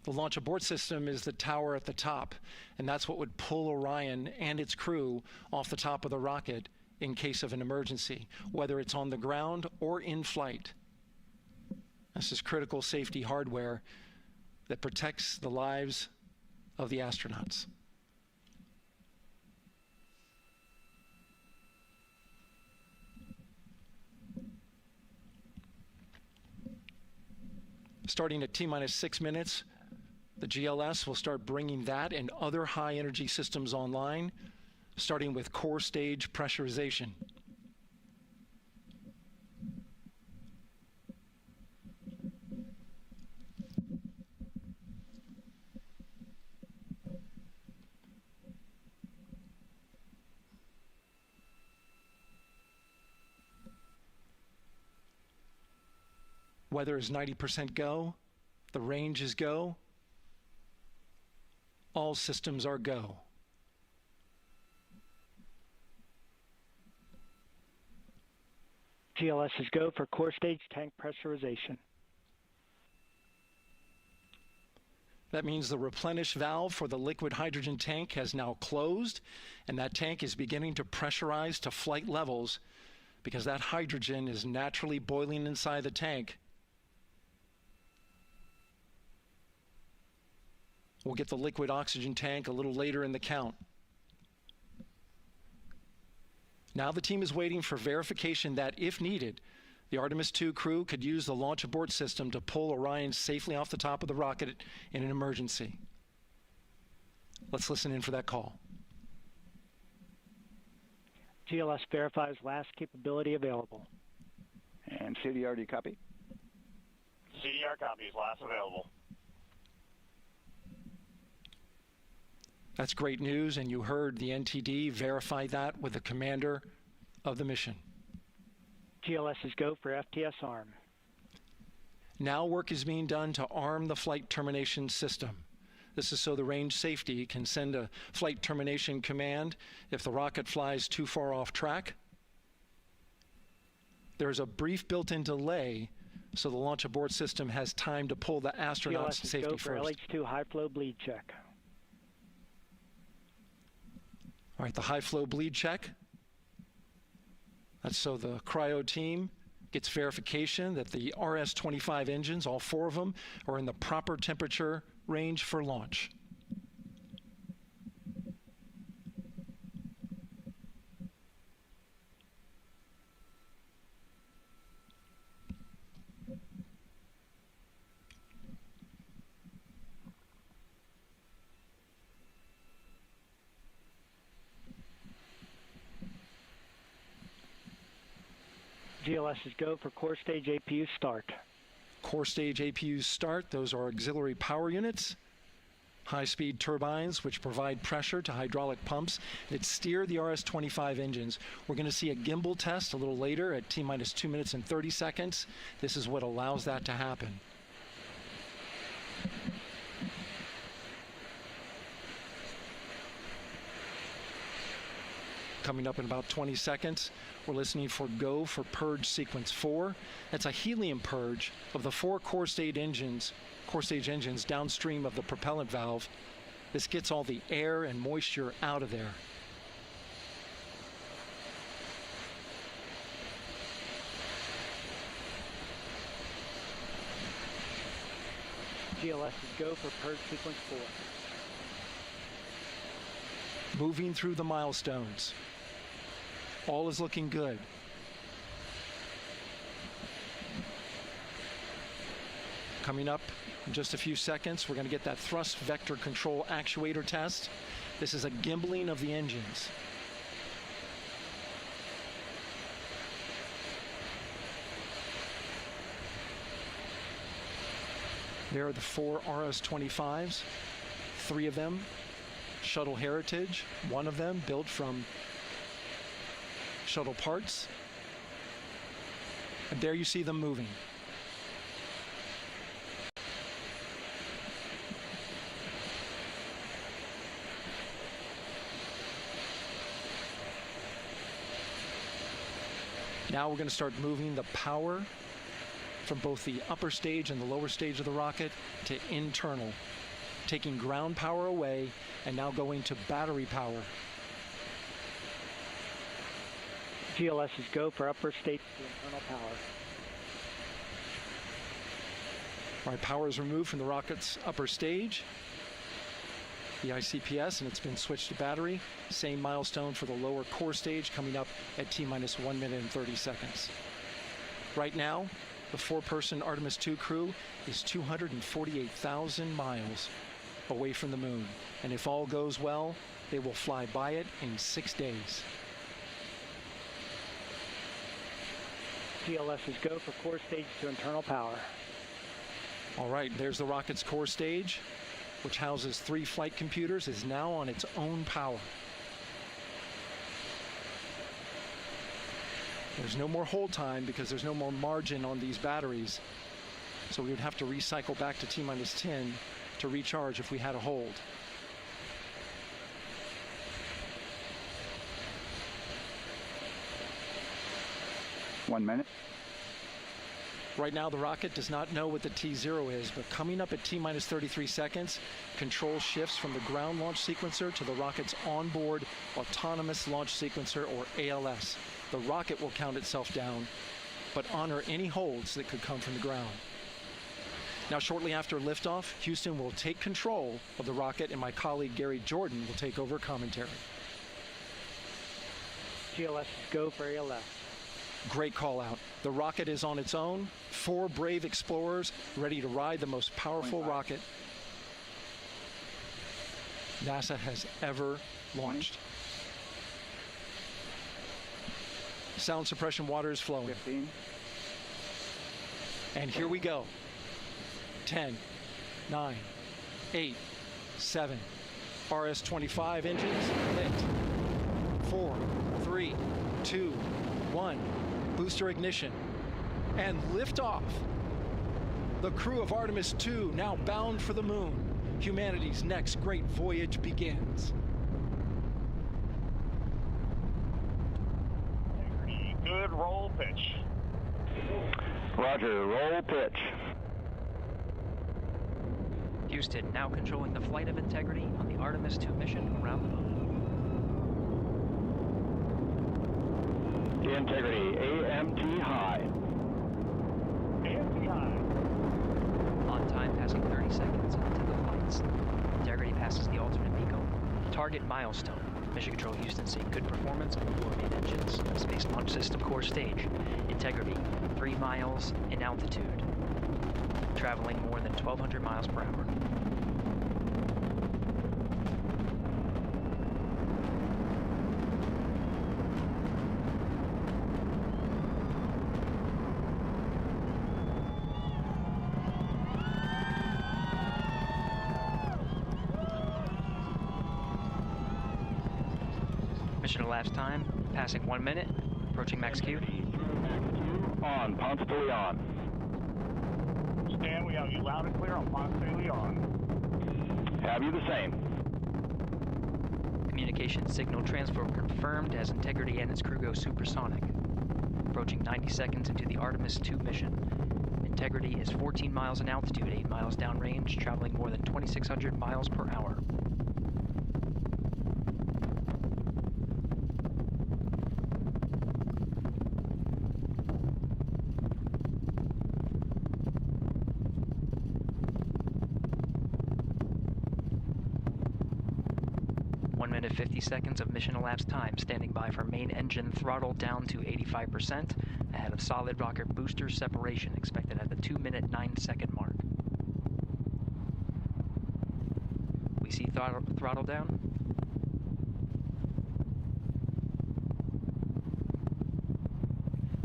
The launch abort system is the tower at the top, and that's what would pull Orion and its crew off the top of the rocket in case of an emergency, whether it's on the ground or in flight. This is critical safety hardware that protects the lives of the astronauts. Starting at T-minus 6 minutes, the GLS will start bringing that and other high-energy systems online, starting with core stage pressurization. Weather is 90% go. The range is go. All systems are go. GLS is go for core stage tank pressurization. That means the replenish valve for the liquid hydrogen tank has now closed, and that tank is beginning to pressurize to flight levels because that hydrogen is naturally boiling inside the tank. We'll get the liquid oxygen tank a little later in the count. Now the team is waiting for verification that, if needed, the Artemis II crew could use the launch abort system to pull Orion safely off the top of the rocket in an emergency. Let's listen in for that call. GLS verifies last capability available. And CDR, do you copy? CDR copies, last available. That's great news, and you heard the NTD verify that with the commander of the mission. GLS is go for FTS arm. Now work is being done to arm the flight termination system. This is so the range safety can send a flight termination command if the rocket flies too far off track. There's a brief built-in delay so the launch abort system has time to pull the astronauts to safety first. GLS is go for LH2 high flow bleed check. All right, the high flow bleed check. That's so the cryo team gets verification that the RS-25 engines, all 4 of them, are in the proper temperature range for launch. GLS is go for core stage APU start. Core stage APUs start. Those are auxiliary power units, high-speed turbines which provide pressure to hydraulic pumps that steer the RS-25 engines. We're going to see a gimbal test a little later at T-minus 2 minutes and 30 seconds. This is what allows that to happen. Coming up in about 20 seconds, we're listening for go for purge sequence 4. That's a helium purge of the 4 core stage engines downstream of the propellant valve. This gets all the air and moisture out of there. GLS is go for purge sequence 4. Moving through the milestones. All is looking good. Coming up in just a few seconds, we're going to get that thrust vector control actuator test. This is a gimbaling of the engines. There are the 4 RS-25s, 3 of them Shuttle Heritage, 1 of them built from shuttle parts. And there you see them moving. Now we're going to start moving the power from both the upper stage and the lower stage of the rocket to internal, taking ground power away and now going to battery power. GLS is go for upper stage to internal power. All right, power is removed from the rocket's upper stage, the ICPS, and it's been switched to battery. Same milestone for the lower core stage coming up at T-minus 1 minute and 30 seconds. Right now, the 4-person Artemis II crew is 248,000 miles away from the moon. And if all goes well, they will fly by it in 6 days. GLS is go for core stage to internal power. All right, there's the rocket's core stage, which houses 3 flight computers, is now on its own power. There's no more hold time because there's no more margin on these batteries. So we would have to recycle back to T-minus 10 to recharge if we had a hold. One minute. Right now, the rocket does not know what the T0 is, but coming up at T-minus 33 seconds, control shifts from the ground launch sequencer to the rocket's onboard autonomous launch sequencer, or ALS. The rocket will count itself down, but honor any holds that could come from the ground. Now, shortly after liftoff, Houston will take control of the rocket, and my colleague Gary Jordan will take over commentary. GLS, go for ALS. Great call out. The rocket is on its own. 4 brave explorers ready to ride the most powerful rocket NASA has ever launched. Sound suppression water is flowing. 15. And here we go. 10, 9, 8, 7. RS-25 engines lit. 4, 3, 2, 1. Booster ignition. And liftoff. The crew of Artemis II now bound for the moon. Humanity's next great voyage begins. Good roll pitch. Roger, roll pitch. Houston now controlling the flight of Integrity on the Artemis II mission around the moon. Integrity, AMT high. AMT high. On time, passing 30 seconds into the flights. Integrity passes the alternate beacon. Target milestone. Mission Control Houston seeing good performance on the 4 main engines. Space Launch System core stage. Integrity, 3 miles in altitude. Traveling more than 1,200 miles per hour. Mission elapsed time, passing 1 minute, approaching max Q. On, Ponce de Leon. Stan, we have you loud and clear on Ponce de Leon. Have you the same. Communication signal transfer confirmed as Integrity and its crew go supersonic. Approaching 90 seconds into the Artemis II mission. Integrity is 14 miles in altitude, 8 miles downrange, traveling more than 2,600 miles per hour. Minute 50 seconds of mission elapsed time, standing by for main engine throttle down to 85%, ahead of solid rocket booster separation expected at the 2-minute 9-second mark. We see throttle down.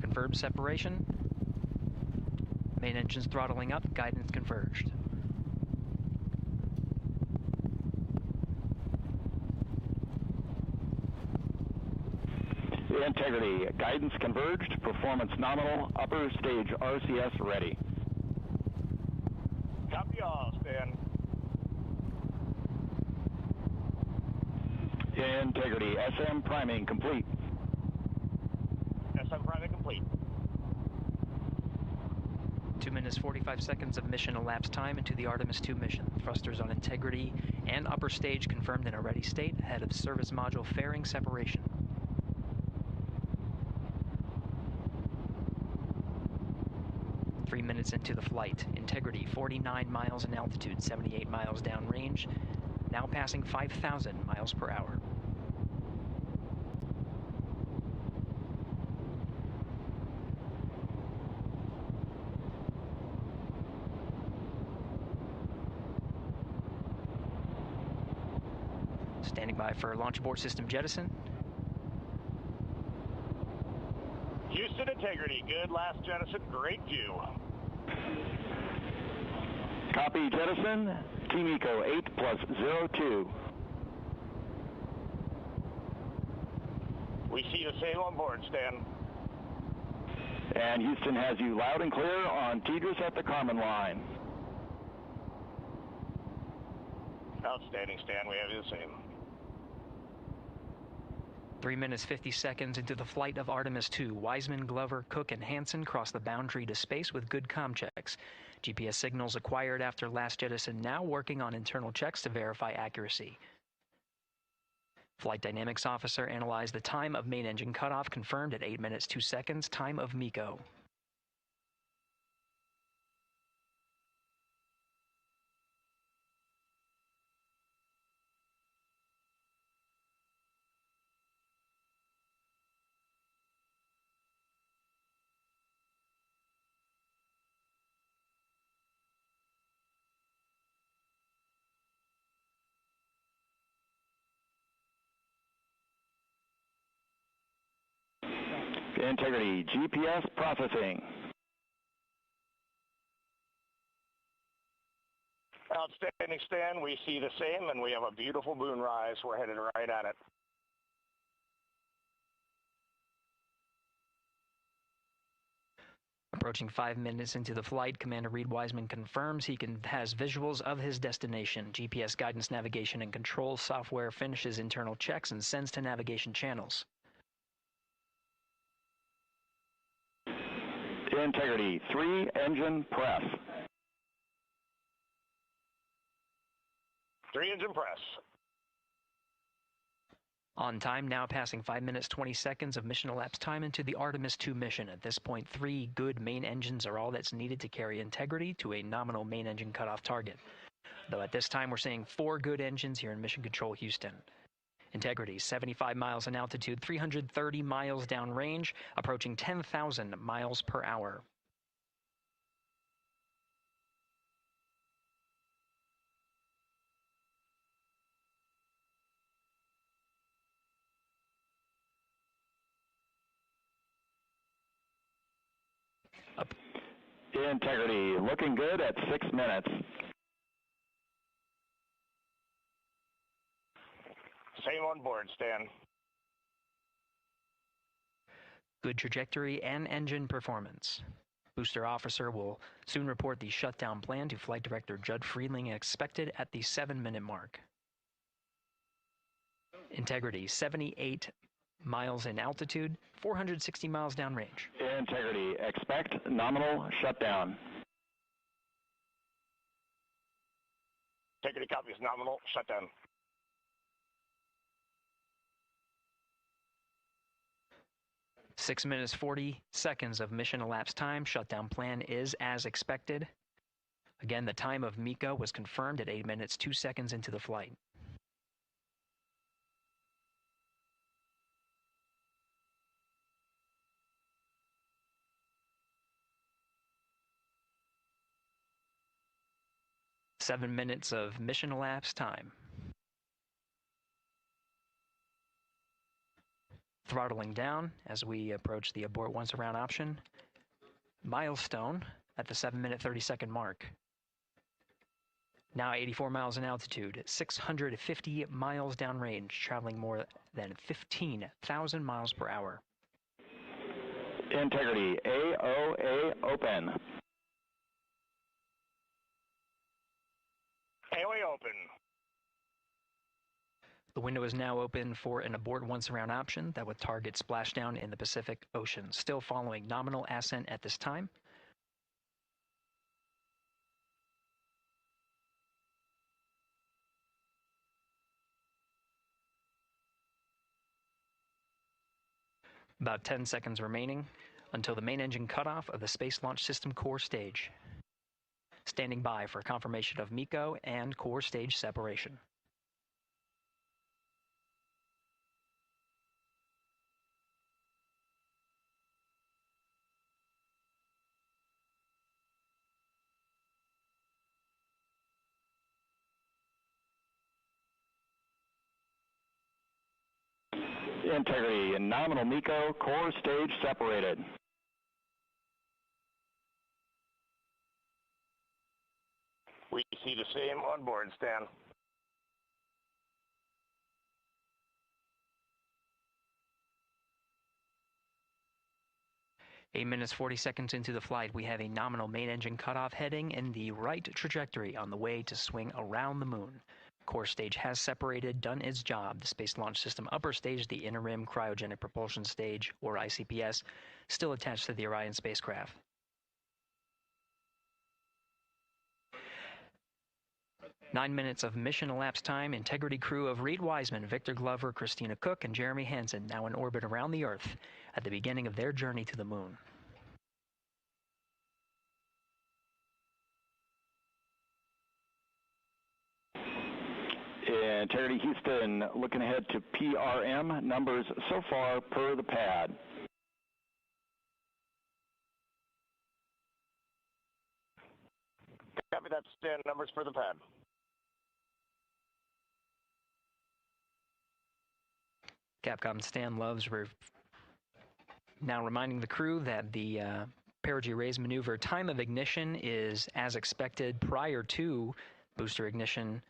Confirmed separation. Main engines throttling up, guidance converged. Integrity, guidance converged, performance nominal, upper stage RCS ready. Copy all, Stan. Integrity, SM priming complete. SM priming complete. 2 minutes 45 seconds of mission elapsed time into the Artemis II mission. Thrusters on Integrity and upper stage confirmed in a ready state ahead of service module fairing separation. 3 minutes into the flight. Integrity, 49 miles in altitude, 78 miles downrange, now passing 5,000 miles per hour. Standing by for launch abort system jettison. Houston Integrity, good last jettison, great view. Copy jettison, Team Eco 8+02. We see the same on board, Stan. And Houston has you loud and clear on Tidris at the Kármán line. Outstanding, Stan. We have you the same. 3 minutes 50 seconds into the flight of Artemis II, Wiseman, Glover, Cook, and Hansen crossed the boundary to space with good comm checks. GPS signals acquired after last jettison now working on internal checks to verify accuracy. Flight Dynamics Officer analyzed the time of main engine cutoff, confirmed at 8 minutes 2 seconds, time of MECO. Integrity, GPS processing. Outstanding, Stan. We see the same, and we have a beautiful moonrise. We're headed right at it. Approaching 5 minutes into the flight, Commander Reid Wiseman confirms he has visuals of his destination. GPS guidance, navigation, and control software finishes internal checks and sends to navigation channels. Integrity, 3 engine press. 3 engine press. On time, now passing 5 minutes 20 seconds of mission elapsed time into the Artemis II mission. At this point, 3 good main engines are all that's needed to carry Integrity to a nominal main engine cutoff target. Though at this time, we're seeing 4 good engines here in Mission Control Houston. Integrity, 75 miles in altitude, 330 miles downrange, approaching 10,000 miles per hour. Integrity, looking good at 6 minutes. Same on board, Stan. Good trajectory and engine performance. Booster officer will soon report the shutdown plan to Flight Director Judd Friedling, expected at the 7-minute mark. Integrity, 78 miles in altitude, 460 miles downrange. Integrity, expect nominal shutdown. Integrity copies nominal shutdown. Six minutes 40 seconds of mission elapsed time. Shutdown plan is as expected. Again, the time of MECO was confirmed at 8 minutes 2 seconds into the flight. Seven minutes of mission elapsed time. Throttling down as we approach the abort once around option. Milestone at the 7-minute 30-second mark. Now 84 miles in altitude, 650 miles downrange, traveling more than 15,000 miles per hour. Integrity, AOA open. AOA open. The window is now open for an abort once around option that would target splashdown in the Pacific Ocean. Still following nominal ascent at this time. About 10 seconds remaining until the main engine cutoff of the Space Launch System core stage. Standing by for confirmation of MECO and core stage separation. Integrity and nominal MECO, core stage separated. We see the same on board, Stan. 8 minutes 40 seconds into the flight, we have a nominal main engine cutoff heading in the right trajectory on the way to swing around the moon. Core stage has separated, done its job. The Space Launch System upper stage, the Inner Rim Cryogenic Propulsion Stage, or ICPS, still attached to the Orion spacecraft. Nine minutes of mission elapsed time. Integrity crew of Reid Wiseman, Victor Glover, Christina Koch, and Jeremy Hansen now in orbit around the Earth at the beginning of their journey to the moon. Integrity Houston, looking ahead to PRM numbers so far per the pad. Copy that, Stan. Numbers for the pad. Capcom Stan Loves now reminding the crew that the perigee raise maneuver time of ignition is as expected prior to booster ignition.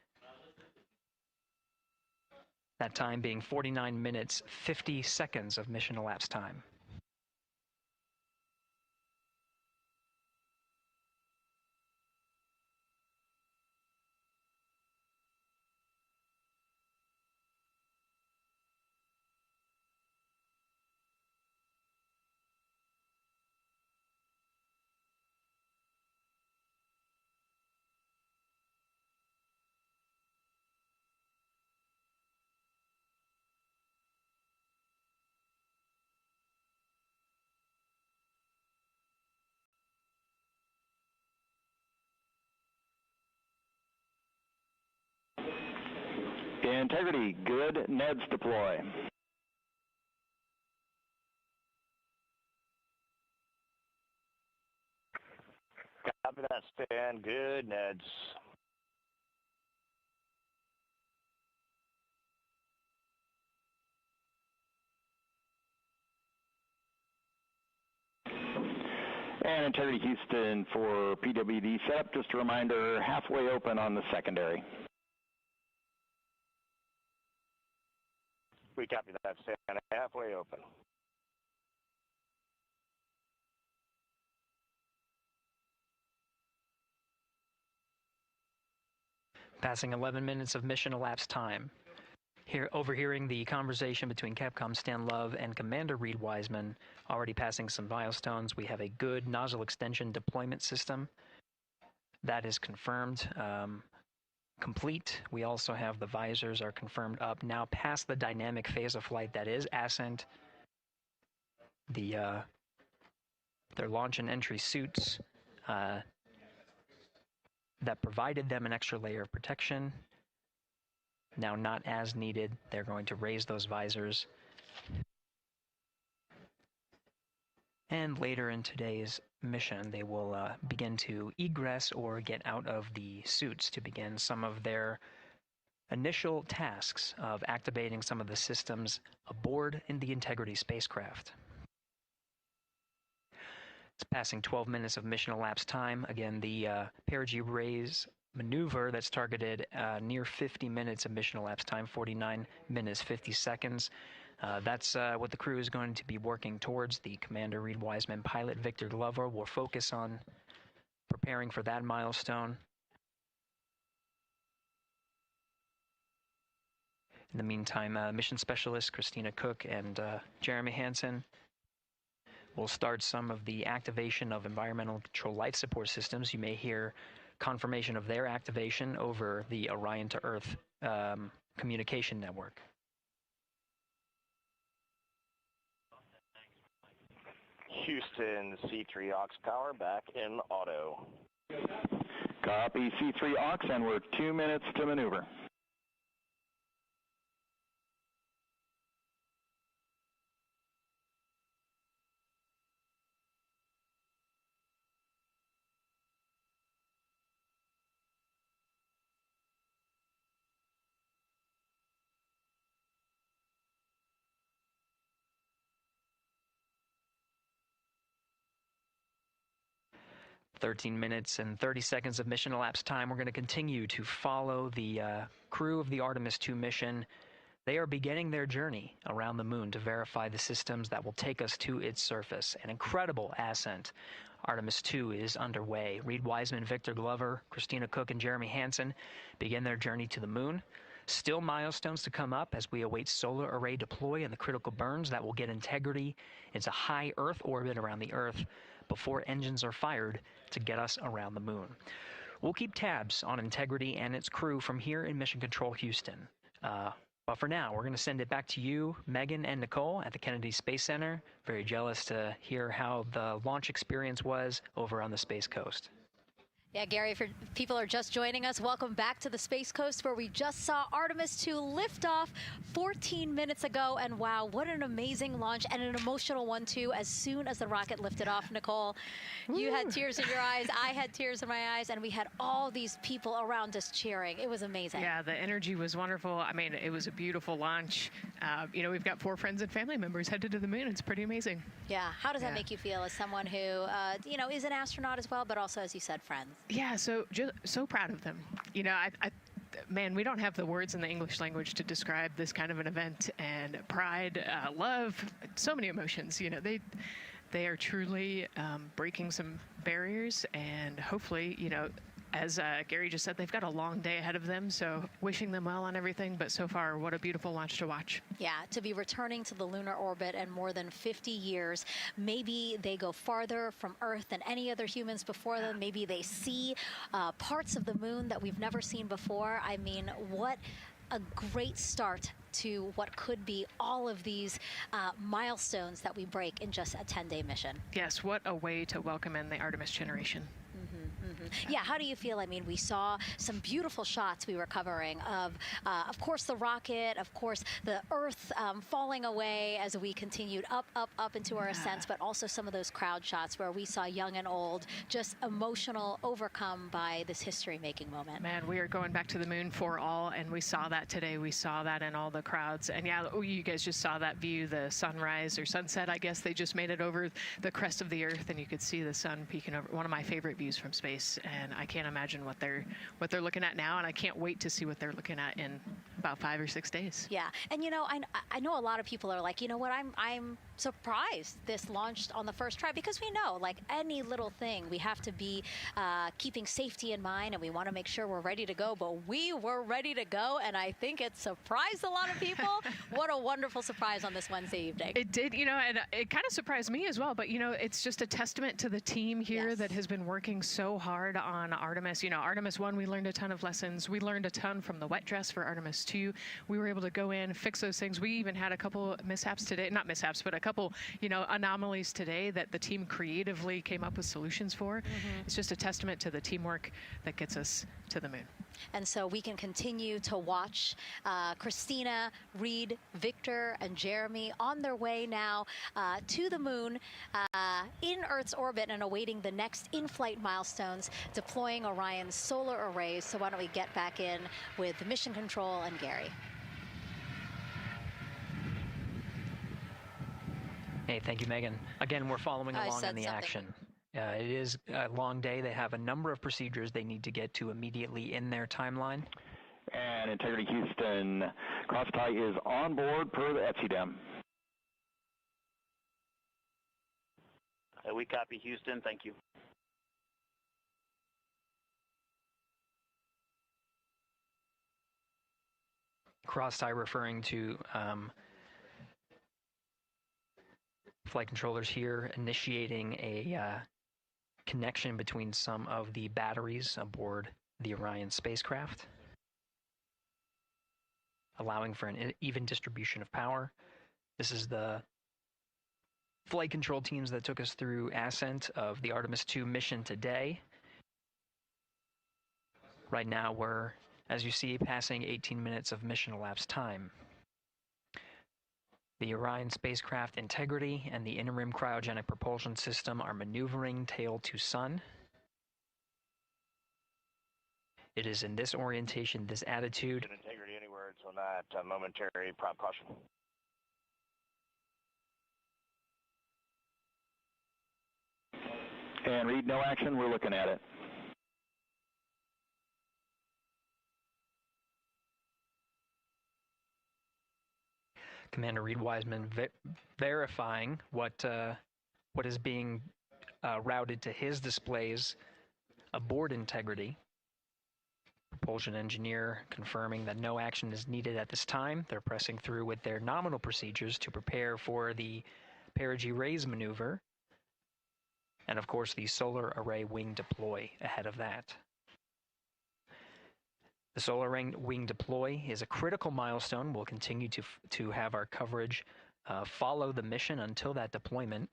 That time being 49 minutes, 50 seconds of mission elapsed time. Integrity, good. Neds deploy. Copy that, Stan. Good, Neds. And Integrity Houston for PWD setup. Just a reminder, halfway open on the secondary. We copy that, Stan. Halfway open. Passing 11 minutes of mission elapsed time. Here, overhearing the conversation between Capcom Stan Love and Commander Reid Wiseman, already passing some milestones. We have a good nozzle extension deployment system. That is confirmed. Complete. We also have the visors are confirmed up. Now past the dynamic phase of flight, that is ascent. Their launch and entry suits that provided them an extra layer of protection. Now not as needed. They're going to raise those visors. And later in today's mission, they will begin to egress or get out of the suits to begin some of their initial tasks of activating some of the systems aboard in the Integrity spacecraft. It's passing 12 minutes of mission elapsed time. Again, the perigee raise maneuver that's targeted near 50 minutes of mission elapsed time, 49 minutes, 50 seconds. That's what the crew is going to be working towards. The Commander Reid Wiseman, pilot Victor Glover will focus on preparing for that milestone. In the meantime, mission specialist Christina Koch and Jeremy Hansen will start some of the activation of environmental control life support systems. You may hear confirmation of their activation over the Orion to Earth communication network. Houston, C3 aux power back in auto. Copy C3 aux, and we're 2 minutes to maneuver. "13 minutes and 30 seconds of mission elapsed time. We're going to continue to follow the crew of the Artemis II mission They are beginning their journey around the moon to verify the systems that will take us to its surface. An incredible ascent. Artemis II is underway. Reid Wiseman, Victor Glover, Christina Koch, and Jeremy Hansen begin their journey to the moon. Still milestones to come up as we await solar array deploy and the critical burns that will get Integrity into high Earth orbit around the Earth before engines are fired to get us around the moon. We'll keep tabs on Integrity and its crew from here in Mission Control Houston. But for now, we're going to send it back to you, Megan and Nicole at the Kennedy Space Center. Very jealous to hear how the launch experience was over on the Space Coast. Yeah, Gary, if people are just joining us, welcome back to the Space Coast, where we just saw Artemis II lift off 14 minutes ago. And wow, what an amazing launch, and an emotional one, too. As soon as the rocket lifted off, Nicole, you had tears in your eyes, I had tears in my eyes, and we had all these people around us cheering. It was amazing. Yeah, the energy was wonderful. I mean, it was a beautiful launch. We've got 4 friends and family members headed to the moon. It's pretty amazing. Yeah, how does that make you feel as someone who, is an astronaut as well, but also, as you said, friends? Yeah, so proud of them. Man, we don't have the words in the English language to describe this kind of an event, and pride, love, so many emotions. They are truly breaking some barriers, and hopefully, as Gary just said, they've got a long day ahead of them, so wishing them well on everything. But so far, what a beautiful launch to watch. Yeah, to be returning to the lunar orbit in more than 50 years. Maybe they go farther from Earth than any other humans before them. Maybe they see parts of the moon that we've never seen before. I mean, what a great start to what could be all of these milestones that we break in just a 10-day mission. Yes, what a way to welcome in the Artemis generation. Yeah, how do you feel? I mean, we saw some beautiful shots we were covering of course, the rocket, of course, the Earth falling away as we continued up into our ascents, but also some of those crowd shots where we saw young and old, just emotional, overcome by this history-making moment. Man, we are going back to the moon for all, and we saw that today. We saw that in all the crowds. And yeah, you guys just saw that view, the sunrise or sunset, I guess. They just made it over the crest of the Earth, and you could see the sun peeking over. One of my favorite views from space. And I can't imagine what they're looking at now, and I can't wait to see what they're looking at in about 5 or 6 days. Yeah, and I know a lot of people are like, I'm surprised this launched on the first try, because we know, like any little thing, we have to be keeping safety in mind, and we want to make sure we're ready to go. But we were ready to go, and I think it surprised a lot of people. What a wonderful surprise on this Wednesday evening. It did, and it kind of surprised me as well. But it's just a testament to the team here that has been working so hard on Artemis. Artemis 1, we learned a ton of lessons. We learned a ton from the wet dress for Artemis 2. We were able to go in, fix those things. We even had a couple mishaps today, not mishaps, but a couple, anomalies today that the team creatively came up with solutions for. It's just a testament to the teamwork that gets us to the moon. And so we can continue to watch Christina, Reid, Victor, and Jeremy on their way now to the moon in Earth's orbit and awaiting the next in-flight milestones, deploying Orion's solar arrays. So why don't we get back in with Mission Control and Gary. Hey, thank you, Megan. Again, we're following along in the action. It is a long day. They have a number of procedures they need to get to immediately in their timeline. And Integrity Houston, cross-tie is on board per the ETSI-DEM. We copy, Houston. Thank you. Cross-tie referring to flight controllers here initiating a connection between some of the batteries aboard the Orion spacecraft, allowing for an even distribution of power. This is the flight control teams that took us through ascent of the Artemis II mission today. Right now we're, as you see, passing 18 minutes of mission elapsed time. The Orion spacecraft Integrity and the interim cryogenic propulsion system are maneuvering tail to sun. It is in this orientation, this attitude. Integrity anywhere until that momentary prompt caution. And Reid, no action. We're looking at it. Commander Reid Wiseman verifying what is being routed to his displays aboard Integrity. Propulsion engineer confirming that no action is needed at this time. They're pressing through with their nominal procedures to prepare for the perigee raise maneuver. And of course, the solar array wing deploy ahead of that. The solar wing deploy is a critical milestone. We'll continue to have our coverage follow the mission until that deployment.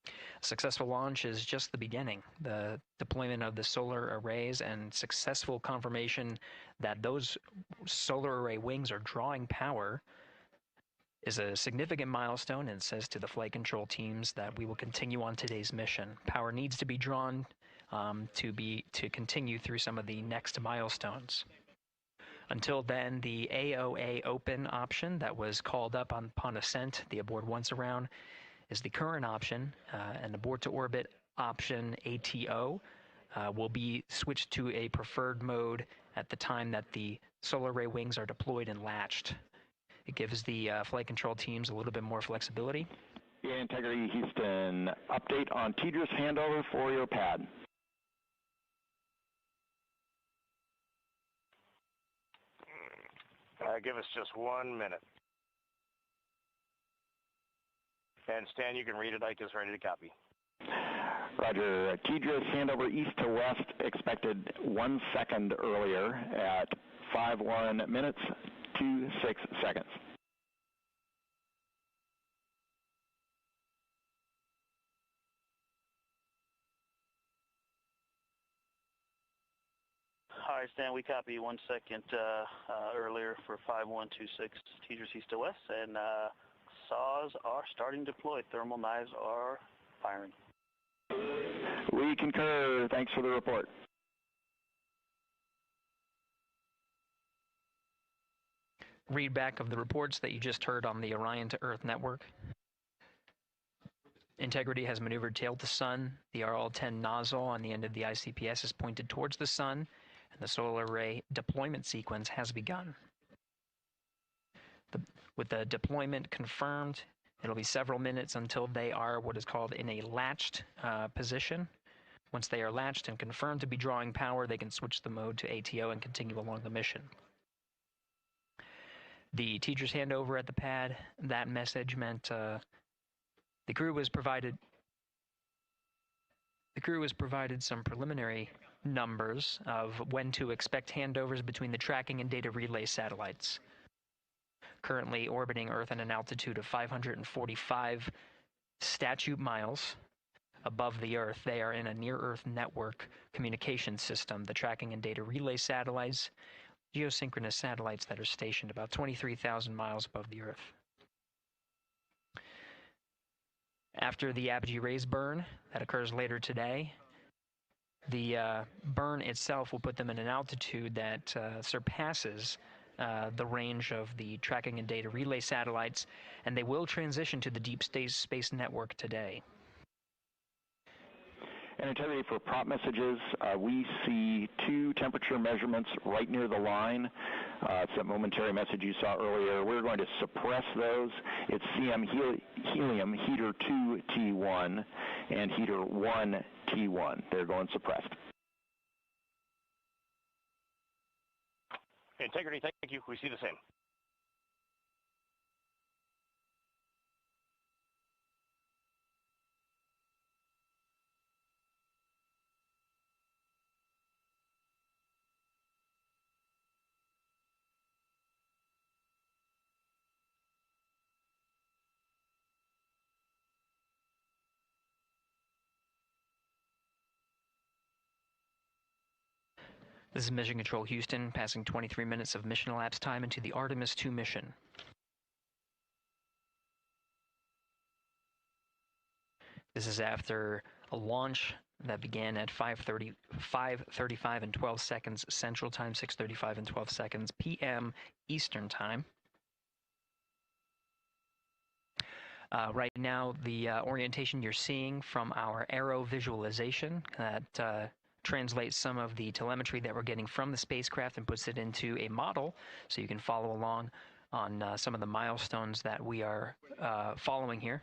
A successful launch is just the beginning. The deployment of the solar arrays and successful confirmation that those solar array wings are drawing power is a significant milestone and says to the flight control teams that we will continue on today's mission. Power needs to be drawn to continue through some of the next milestones. Until then, the AOA open option that was called up upon ascent, the aboard once around, is the current option, and abort to orbit option ATO will be switched to a preferred mode at the time that the solar array wings are deployed and latched. It gives the flight control teams a little bit more flexibility. Yeah, Integrity Houston, update on TDRS handover for your pad. Give us just 1 minute. And Stan, you can read it. Ike is ready to copy. Roger. TDRS handover east to west expected 1 second earlier at 5:1 minutes 26 seconds. All right, Stan, we copy 1 second earlier for 5126 TDRS east to west, and saws are starting to deploy. Thermal knives are firing. We concur. Thanks for the report. Read back of the reports that you just heard on the Orion to Earth network. Integrity has maneuvered tail to sun. The RL-10 nozzle on the end of the ICPS is pointed towards the sun, and the solar array deployment sequence has begun. With the deployment confirmed, it'll be several minutes until they are what is called in a latched position. Once they are latched and confirmed to be drawing power, they can switch the mode to ATO and continue along the mission. The teacher's handover at the pad, that message meant the crew was provided some preliminary numbers of when to expect handovers between the tracking and data relay satellites. Currently orbiting Earth at an altitude of 545 statute miles above the Earth, they are in a near-Earth network communication system. The tracking and data relay satellites, geosynchronous satellites that are stationed about 23,000 miles above the Earth. After the apogee raise burn that occurs later today, the burn itself will put them in an altitude that surpasses the range of the tracking and data relay satellites, and they will transition to the deep space network today. And Integrity, for prop messages, we see 2 temperature measurements right near the line. It's that momentary message you saw earlier. We're going to suppress those. It's CM helium heater 2 T1 and heater 1 T1. They're going suppressed. Integrity, thank you. We see the same. This is Mission Control Houston, passing 23 minutes of mission elapsed time into the Artemis II mission. This is after a launch that began at 5:35 and 12 seconds Central Time, 6:35 and 12 seconds p.m. Eastern Time. Right now, the orientation you're seeing from our aero visualization that translates some of the telemetry that we're getting from the spacecraft and puts it into a model so you can follow along on some of the milestones that we are following here.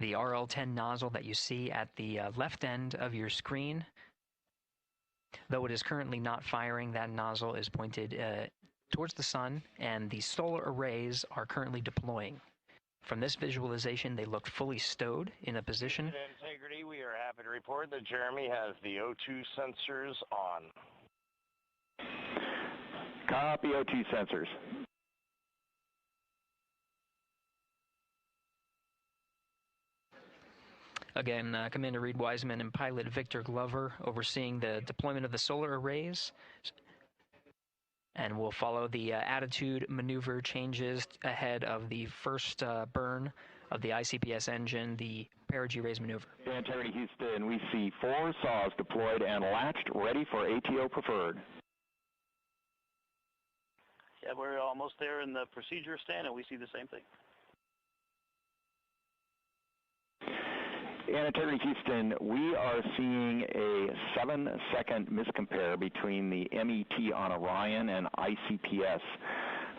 The RL-10 nozzle that you see at the left end of your screen, though it is currently not firing, that nozzle is pointed towards the sun, and the solar arrays are currently deploying. From this visualization, they look fully stowed in a position. Integrity, we are happy to report that Jeremy has the O2 sensors on. Copy O2 sensors. Again, Commander Reid Wiseman and pilot Victor Glover overseeing the deployment of the solar arrays. And we'll follow the attitude maneuver changes ahead of the first burn of the ICPS engine, the perigee raise maneuver. Integrity Houston, we see 4 saws deployed and latched, ready for ATO preferred. Yeah, we're almost there in the procedure stand, and we see the same thing. And Integrity Houston, we are seeing a 7-second miscompare between the MET on Orion and ICPS.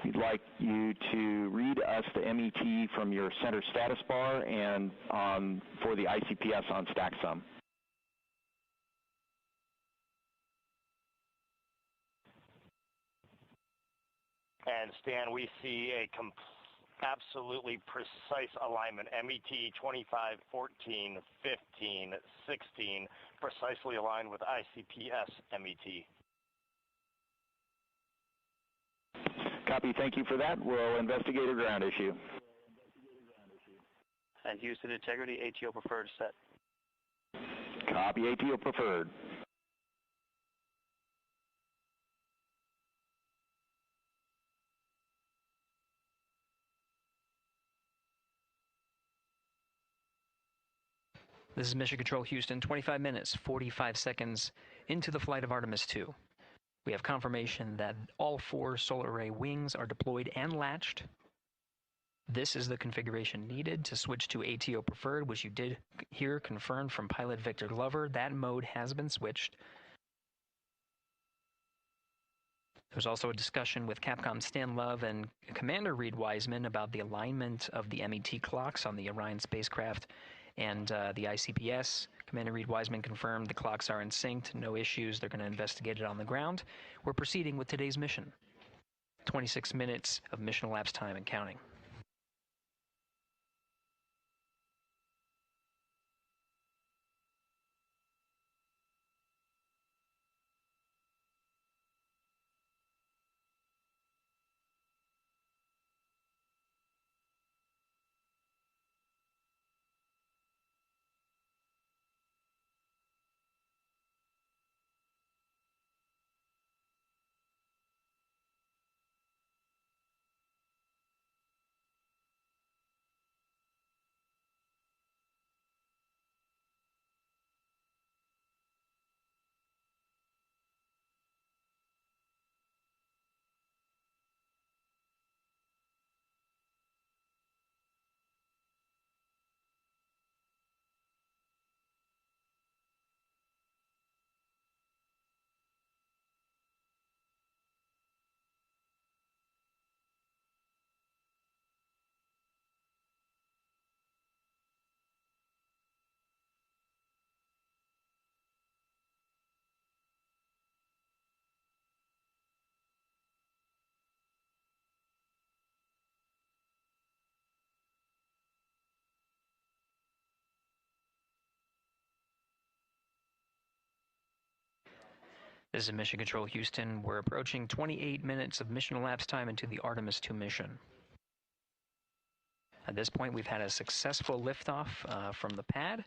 We'd like you to read us the MET from your center status bar and for the ICPS on StackSum. And Stan, we see a absolutely precise alignment. MET 25, 14, 15, 16, precisely aligned with ICPS MET. Copy, thank you for that. We'll investigate a ground issue. And Houston Integrity, ATO preferred set. Copy, ATO preferred. This is Mission Control Houston, 25 minutes, 45 seconds into the flight of Artemis II. We have confirmation that all 4 solar array wings are deployed and latched. This is the configuration needed to switch to ATO preferred, which you did hear confirmed from pilot Victor Glover. That mode has been switched. There was also a discussion with Capcom Stan Love and Commander Reid Wiseman about the alignment of the MET clocks on the Orion spacecraft and the ICPS. Commander Reid Wiseman confirmed the clocks are in sync, no issues. They're going to investigate it on the ground. We're proceeding with today's mission. 26 minutes of mission elapsed time and counting. This is Mission Control Houston. We're approaching 28 minutes of mission elapsed time into the Artemis II mission. At this point, we've had a successful liftoff from the pad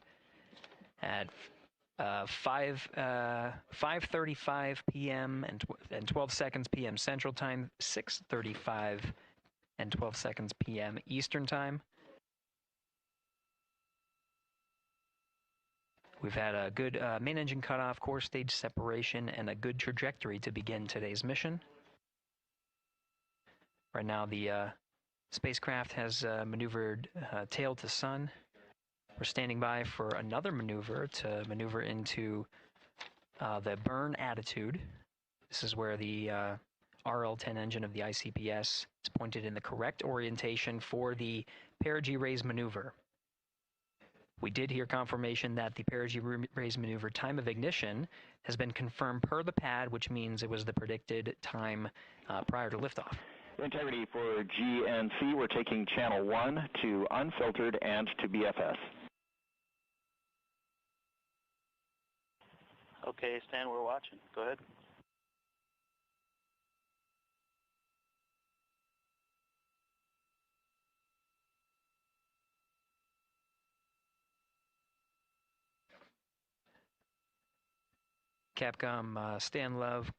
at 5:35 p.m. and 12 seconds p.m. Central Time, 6:35 and 12 seconds p.m. Eastern Time. We've had a good main engine cutoff, core stage separation, and a good trajectory to begin today's mission. Right now, the spacecraft has maneuvered tail to sun. We're standing by for another maneuver to maneuver into the burn attitude. This is where the RL-10 engine of the ICPS is pointed in the correct orientation for the perigee raise maneuver. We did hear confirmation that the perigee raise maneuver time of ignition has been confirmed per the pad, which means it was the predicted time prior to liftoff. Integrity for GNC, we're taking channel 1 to unfiltered and to BFS. Okay, Stan, we're watching. Go ahead. Capcom Stan Love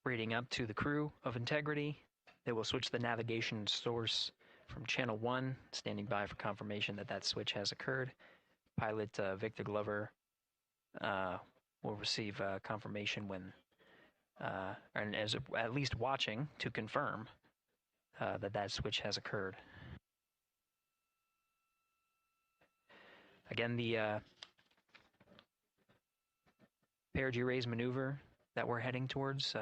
rating up to the crew of Integrity. They will switch the navigation source from channel 1, standing by for confirmation that that switch has occurred. Pilot Victor Glover will receive confirmation when, and as at least watching to confirm that that switch has occurred. Again, the perigee raise maneuver that we're heading towards,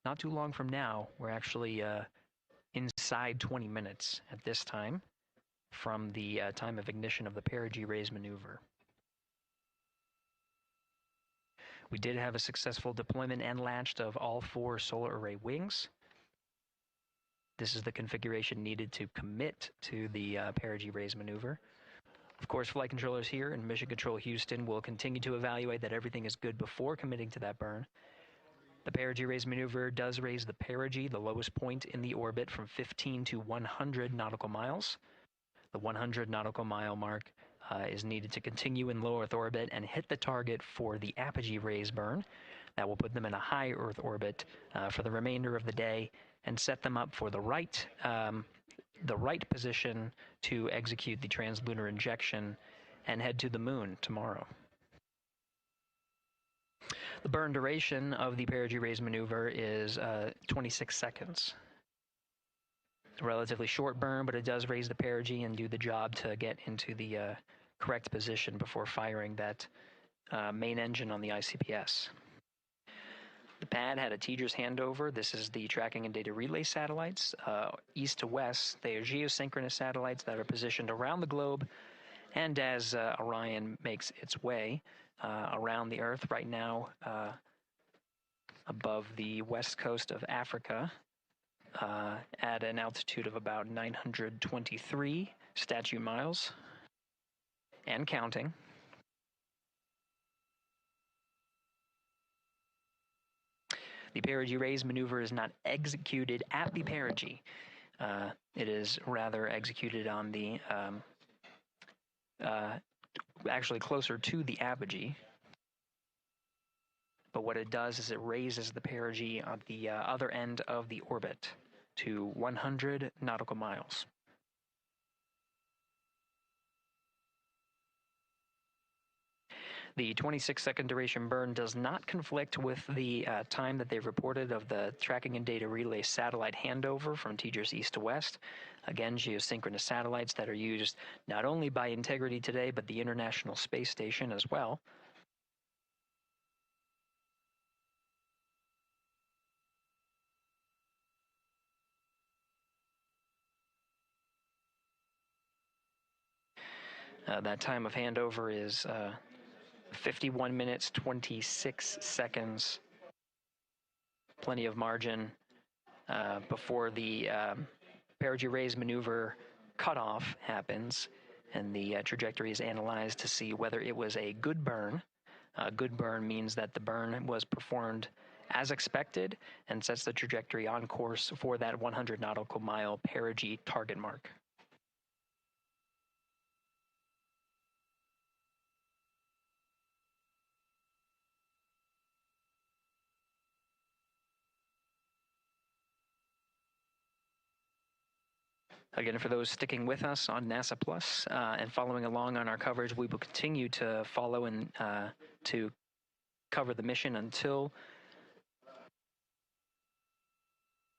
not too long from now, we're actually inside 20 minutes at this time from the time of ignition of the perigee raise maneuver. We did have a successful deployment and launched of all 4 solar array wings. This is the configuration needed to commit to the perigee raise maneuver. Of course, flight controllers here in Mission Control Houston will continue to evaluate that everything is good before committing to that burn. The perigee raise maneuver does raise the perigee, the lowest point in the orbit, from 15 to 100 nautical miles. The 100 nautical mile mark is needed to continue in low Earth orbit and hit the target for the apogee raise burn. That will put them in a high Earth orbit for the remainder of the day and set them up for the right position to execute the translunar injection and head to the moon tomorrow. The burn duration of the perigee raise maneuver is 26 seconds. It's a relatively short burn, but it does raise the perigee and do the job to get into the correct position before firing that main engine on the ICPS. The pad had a TDRS handover. This is the tracking and data relay satellites. East to west, they are geosynchronous satellites that are positioned around the globe. And as Orion makes its way around the Earth right now, above the west coast of Africa, at an altitude of about 923 statute miles, and counting. The perigee raise maneuver is not executed at the perigee. It is rather executed on the, actually closer to the apogee. But what it does is it raises the perigee on the other end of the orbit to 100 nautical miles. The 26-second duration burn does not conflict with the time that they've reported of the tracking and data relay satellite handover from TDRS east to west. Again, geosynchronous satellites that are used not only by Integrity today, but the International Space Station as well. That time of handover is 51 minutes, 26 seconds. Plenty of margin before the perigee raise maneuver cutoff happens, and the trajectory is analyzed to see whether it was a good burn. A good burn means that the burn was performed as expected and sets the trajectory on course for that 100 nautical mile perigee target mark. Again, for those sticking with us on NASA Plus and following along on our coverage, we will continue to follow and to cover the mission until,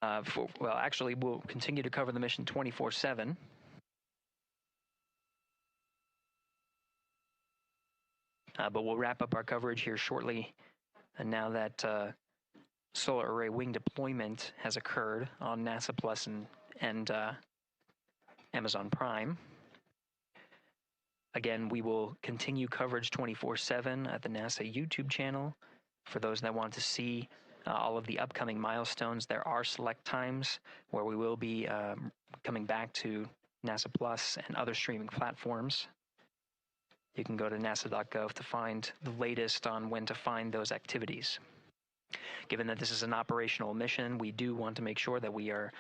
well, actually, we'll continue to cover the mission 24/7. But we'll wrap up our coverage here shortly. And now that solar array wing deployment has occurred on NASA Plus and Amazon Prime. Again, we will continue coverage 24/7 at the NASA YouTube channel. For those that want to see all of the upcoming milestones, there are select times where we will be coming back to NASA Plus and other streaming platforms. You can go to nasa.gov to find the latest on when to find those activities. Given that this is an operational mission, we do want to make sure that we are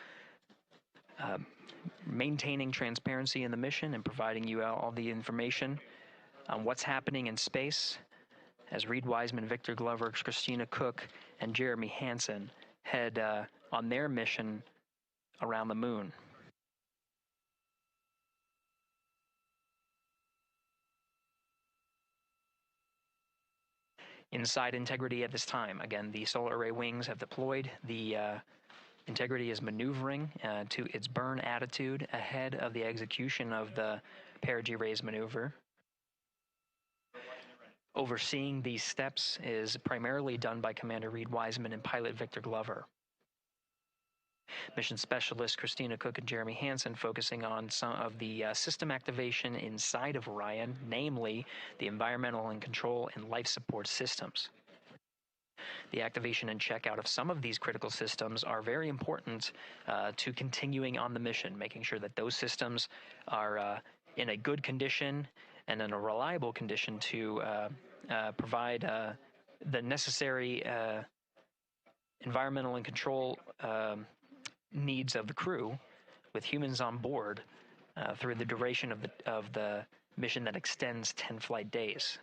maintaining transparency in the mission and providing you all the information on what's happening in space as Reid Wiseman, Victor Glover, Christina Koch, and Jeremy Hansen head on their mission around the moon. Inside integrity at this time. Again, the solar array wings have deployed. The integrity is maneuvering to its burn attitude ahead of the execution of the perigee raise maneuver. Overseeing these steps is primarily done by Commander Reid Wiseman and pilot Victor Glover. Mission specialist Christina Koch and Jeremy Hansen focusing on some of the system activation inside of Orion, namely the environmental and control and life support systems. The activation and checkout of some of these critical systems are very important to continuing on the mission, making sure that those systems are in a good condition and in a reliable condition to provide the necessary environmental and control needs of the crew, with humans on board through the duration of the mission that extends 10 flight days.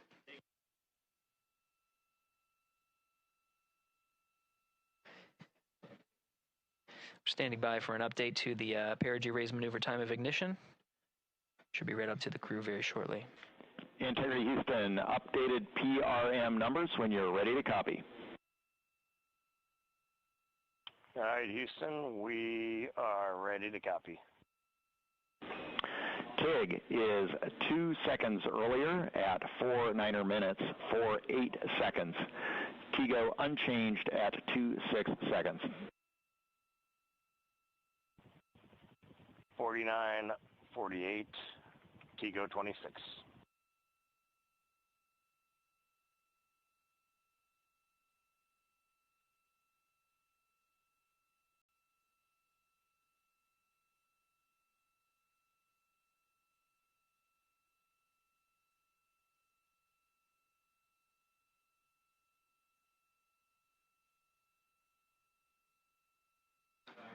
Standing by for an update to the perigee raise maneuver time of ignition. Should be right up to the crew very shortly. Integrity Houston, updated PRM numbers when you're ready to copy. All right, Houston, we are ready to copy. TIG is 2 seconds earlier at 4 minutes, 48 seconds. TIGO unchanged at 26 seconds. 49, 48, TIGO 26.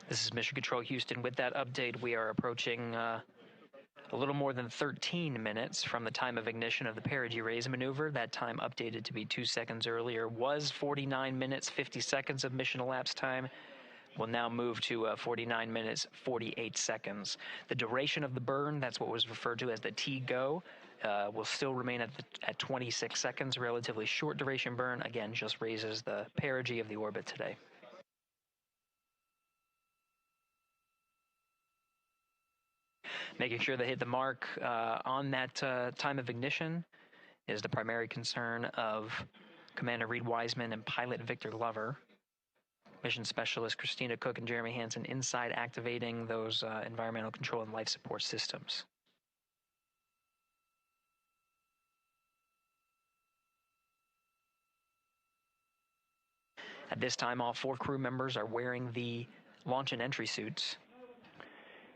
This is Mission Control Houston. With that update, we are approaching a little more than 13 minutes from the time of ignition of the perigee raise maneuver. That time updated to be 2 seconds earlier was 49 minutes, 50 seconds of mission elapsed time. We'll now move to 49 minutes, 48 seconds. The duration of the burn, that's what was referred to as the TGO, will still remain at 26 seconds. Relatively short duration burn, again, just raises the perigee of the orbit today. Making sure they hit the mark on that time of ignition is the primary concern of Commander Reid Wiseman and pilot Victor Glover. Mission specialist Christina Koch and Jeremy Hansen inside activating those environmental control and life support systems. At this time, all 4 crew members are wearing the launch and entry suits.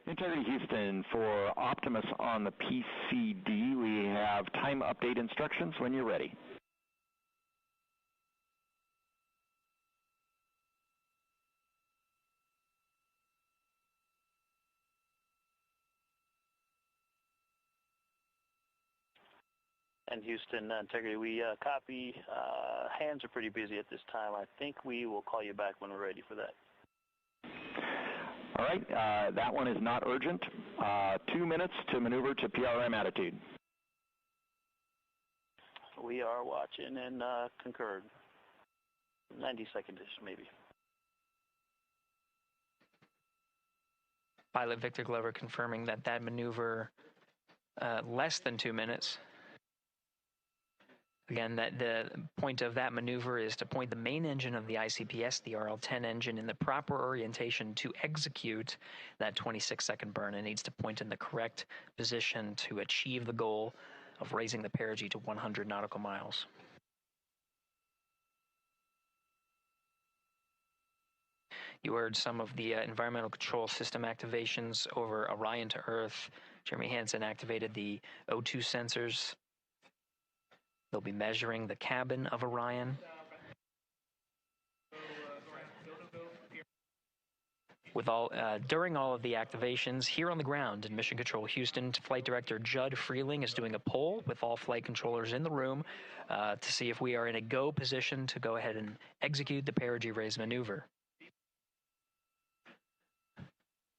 Integrity Houston, for Optimus on the PCD, we have time update instructions when you're ready. And Houston, Integrity, we copy. Hands are pretty busy at this time. I think we will call you back when we're ready for that. All right, that one is not urgent. 2 minutes to maneuver to PRM attitude. We are watching and concurred. 90 seconds-ish, maybe. Pilot Victor Glover confirming that maneuver less than 2 minutes. Again, the point of that maneuver is to point the main engine of the ICPS, the RL-10 engine, in the proper orientation to execute that 26-second burn. It needs to point in the correct position to achieve the goal of raising the perigee to 100 nautical miles. You heard some of the environmental control system activations over Orion to Earth. Jeremy Hansen activated the O2 sensors. They'll be measuring the cabin of Orion. During all of the activations, here on the ground in Mission Control Houston, Flight Director Judd Freeling is doing a poll with all flight controllers in the room to see if we are in a go position to go ahead and execute the perigee raise maneuver.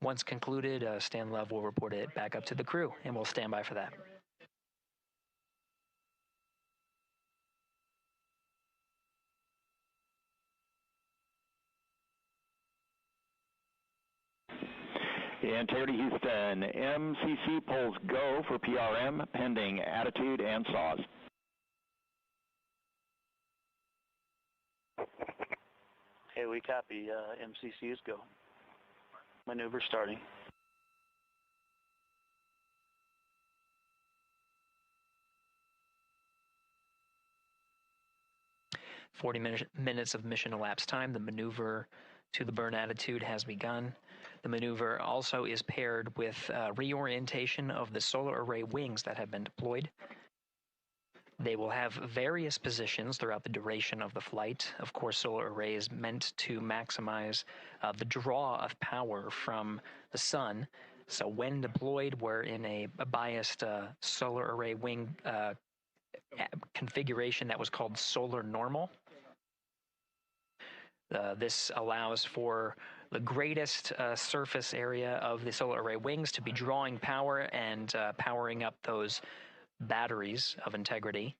Once concluded, Stan Love will report it back up to the crew, and we'll stand by for that. Integrity Houston, MCC polls go for PRM pending attitude and saws. Okay, we copy. MCC is go. Maneuver starting. Minutes of mission elapsed time. The maneuver to the burn attitude has begun. The maneuver also is paired with reorientation of the solar array wings that have been deployed. They will have various positions throughout the duration of the flight. Of course, solar array is meant to maximize the draw of power from the sun. So when deployed, we're in a biased solar array wing configuration that was called solar normal. This allows for the greatest surface area of the solar array wings to be drawing power and powering up those batteries of integrity,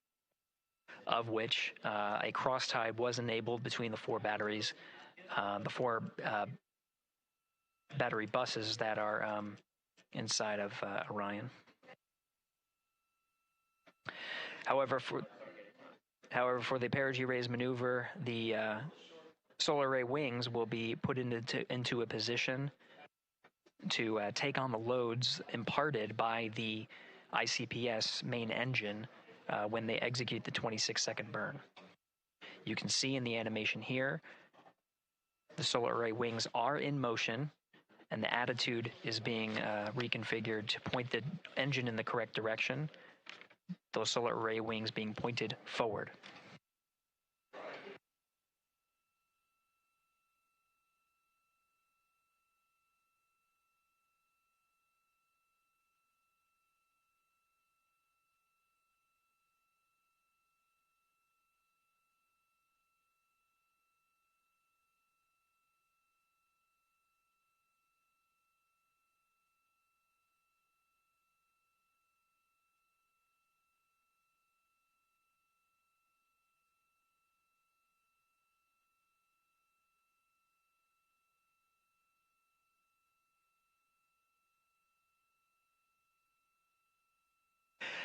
of which a cross-tie was enabled between the four batteries, the four battery buses that are inside of Orion. However, for the perigee raise maneuver, the solar array wings will be put into a position to take on the loads imparted by the ICPS main engine when they execute the 26-second burn. You can see in the animation here, the solar array wings are in motion, and the attitude is being reconfigured to point the engine in the correct direction, those solar array wings being pointed forward.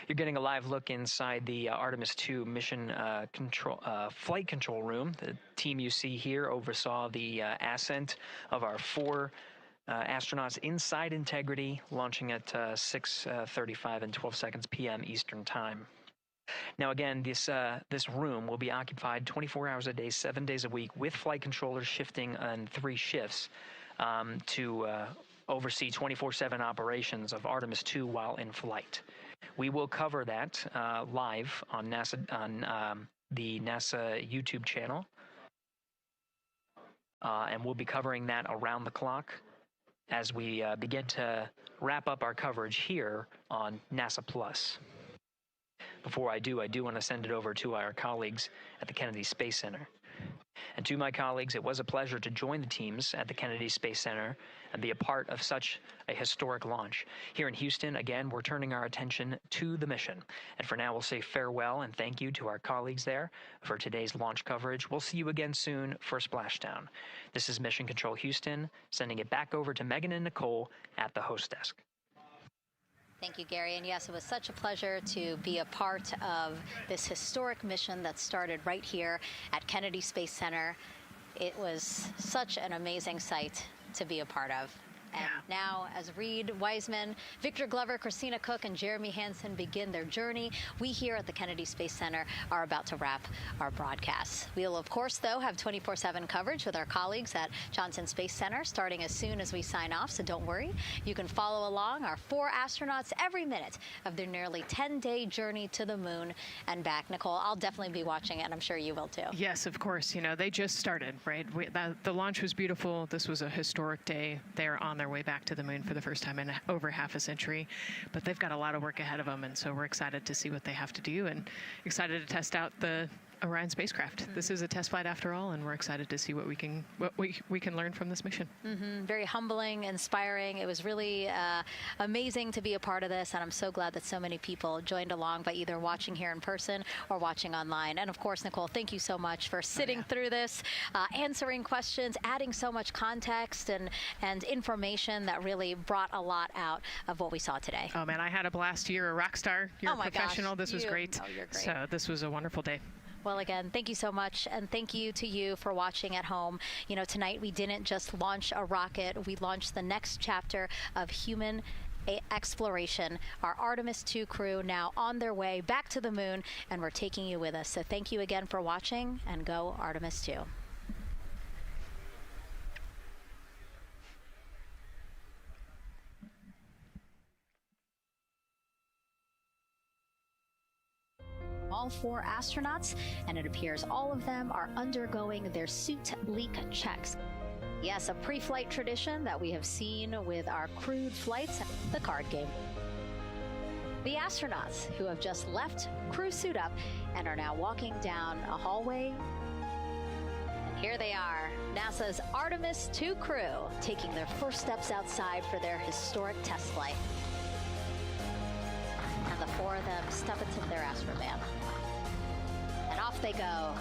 You're getting a live look inside the Artemis II mission flight control room. The team you see here oversaw the ascent of our four astronauts inside Integrity, launching at 6:35 and 12 seconds p.m. Eastern Time. Now again, this room will be occupied 24 hours a day, 7 days a week, with flight controllers shifting on 3 shifts to oversee 24/7 operations of Artemis II while in flight. We will cover that live on the NASA YouTube channel, and we'll be covering that around the clock as we begin to wrap up our coverage here on NASA Plus. Before I do want to send it over to our colleagues at the Kennedy Space Center. And to my colleagues, it was a pleasure to join the teams at the Kennedy Space Center and be a part of such a historic launch. Here in Houston, again, we're turning our attention to the mission. And for now, we'll say farewell and thank you to our colleagues there for today's launch coverage. We'll see you again soon for Splashdown. This is Mission Control Houston, sending it back over to Megan and Nicole at the host desk. Thank you, Gary. And yes, it was such a pleasure to be a part of this historic mission that started right here at Kennedy Space Center. It was such an amazing sight to be a part of. And now, as Reid Wiseman, Victor Glover, Christina Koch, and Jeremy Hansen begin their journey, we here at the Kennedy Space Center are about to wrap our broadcast. We'll, of course, though, have 24/7 coverage with our colleagues at Johnson Space Center starting as soon as we sign off, so don't worry. You can follow along our 4 astronauts every minute of their nearly 10-day journey to the moon and back. Nicole, I'll definitely be watching it, and I'm sure you will, too. Yes, of course. You know, they just started, right? The launch was beautiful. This was a historic day. They're on their way back to the moon for the first time in over half a century, but they've got a lot of work ahead of them, and so we're excited to see what they have to do and excited to test out the Orion spacecraft. This is a test flight after all, and we're excited to see what we can learn from this mission. Very humbling, inspiring. It was really amazing to be a part of this, and I'm so glad that so many people joined along by either watching here in person or watching online. And of course, Nicole, thank you so much for sitting through this, answering questions, adding so much context and information that really brought a lot out of what we saw today. Oh man, I had a blast. You're a rock star. You're a professional. Gosh, this was great. You're great. So this was a wonderful day. Well, again, thank you so much, and thank you to you for watching at home. You know, tonight we didn't just launch a rocket, we launched the next chapter of human exploration. Our Artemis II crew now on their way back to the moon, and we're taking you with us. So thank you again for watching, and go Artemis II. All 4 astronauts, and it appears all of them are undergoing their suit leak checks. Yes, a pre-flight tradition that we have seen with our crewed flights, the card game. The astronauts who have just left crew suit up and are now walking down a hallway. And here they are, NASA's Artemis II crew, taking their first steps outside for their historic test flight. And the 4 of them step into their astrovan. And off they go.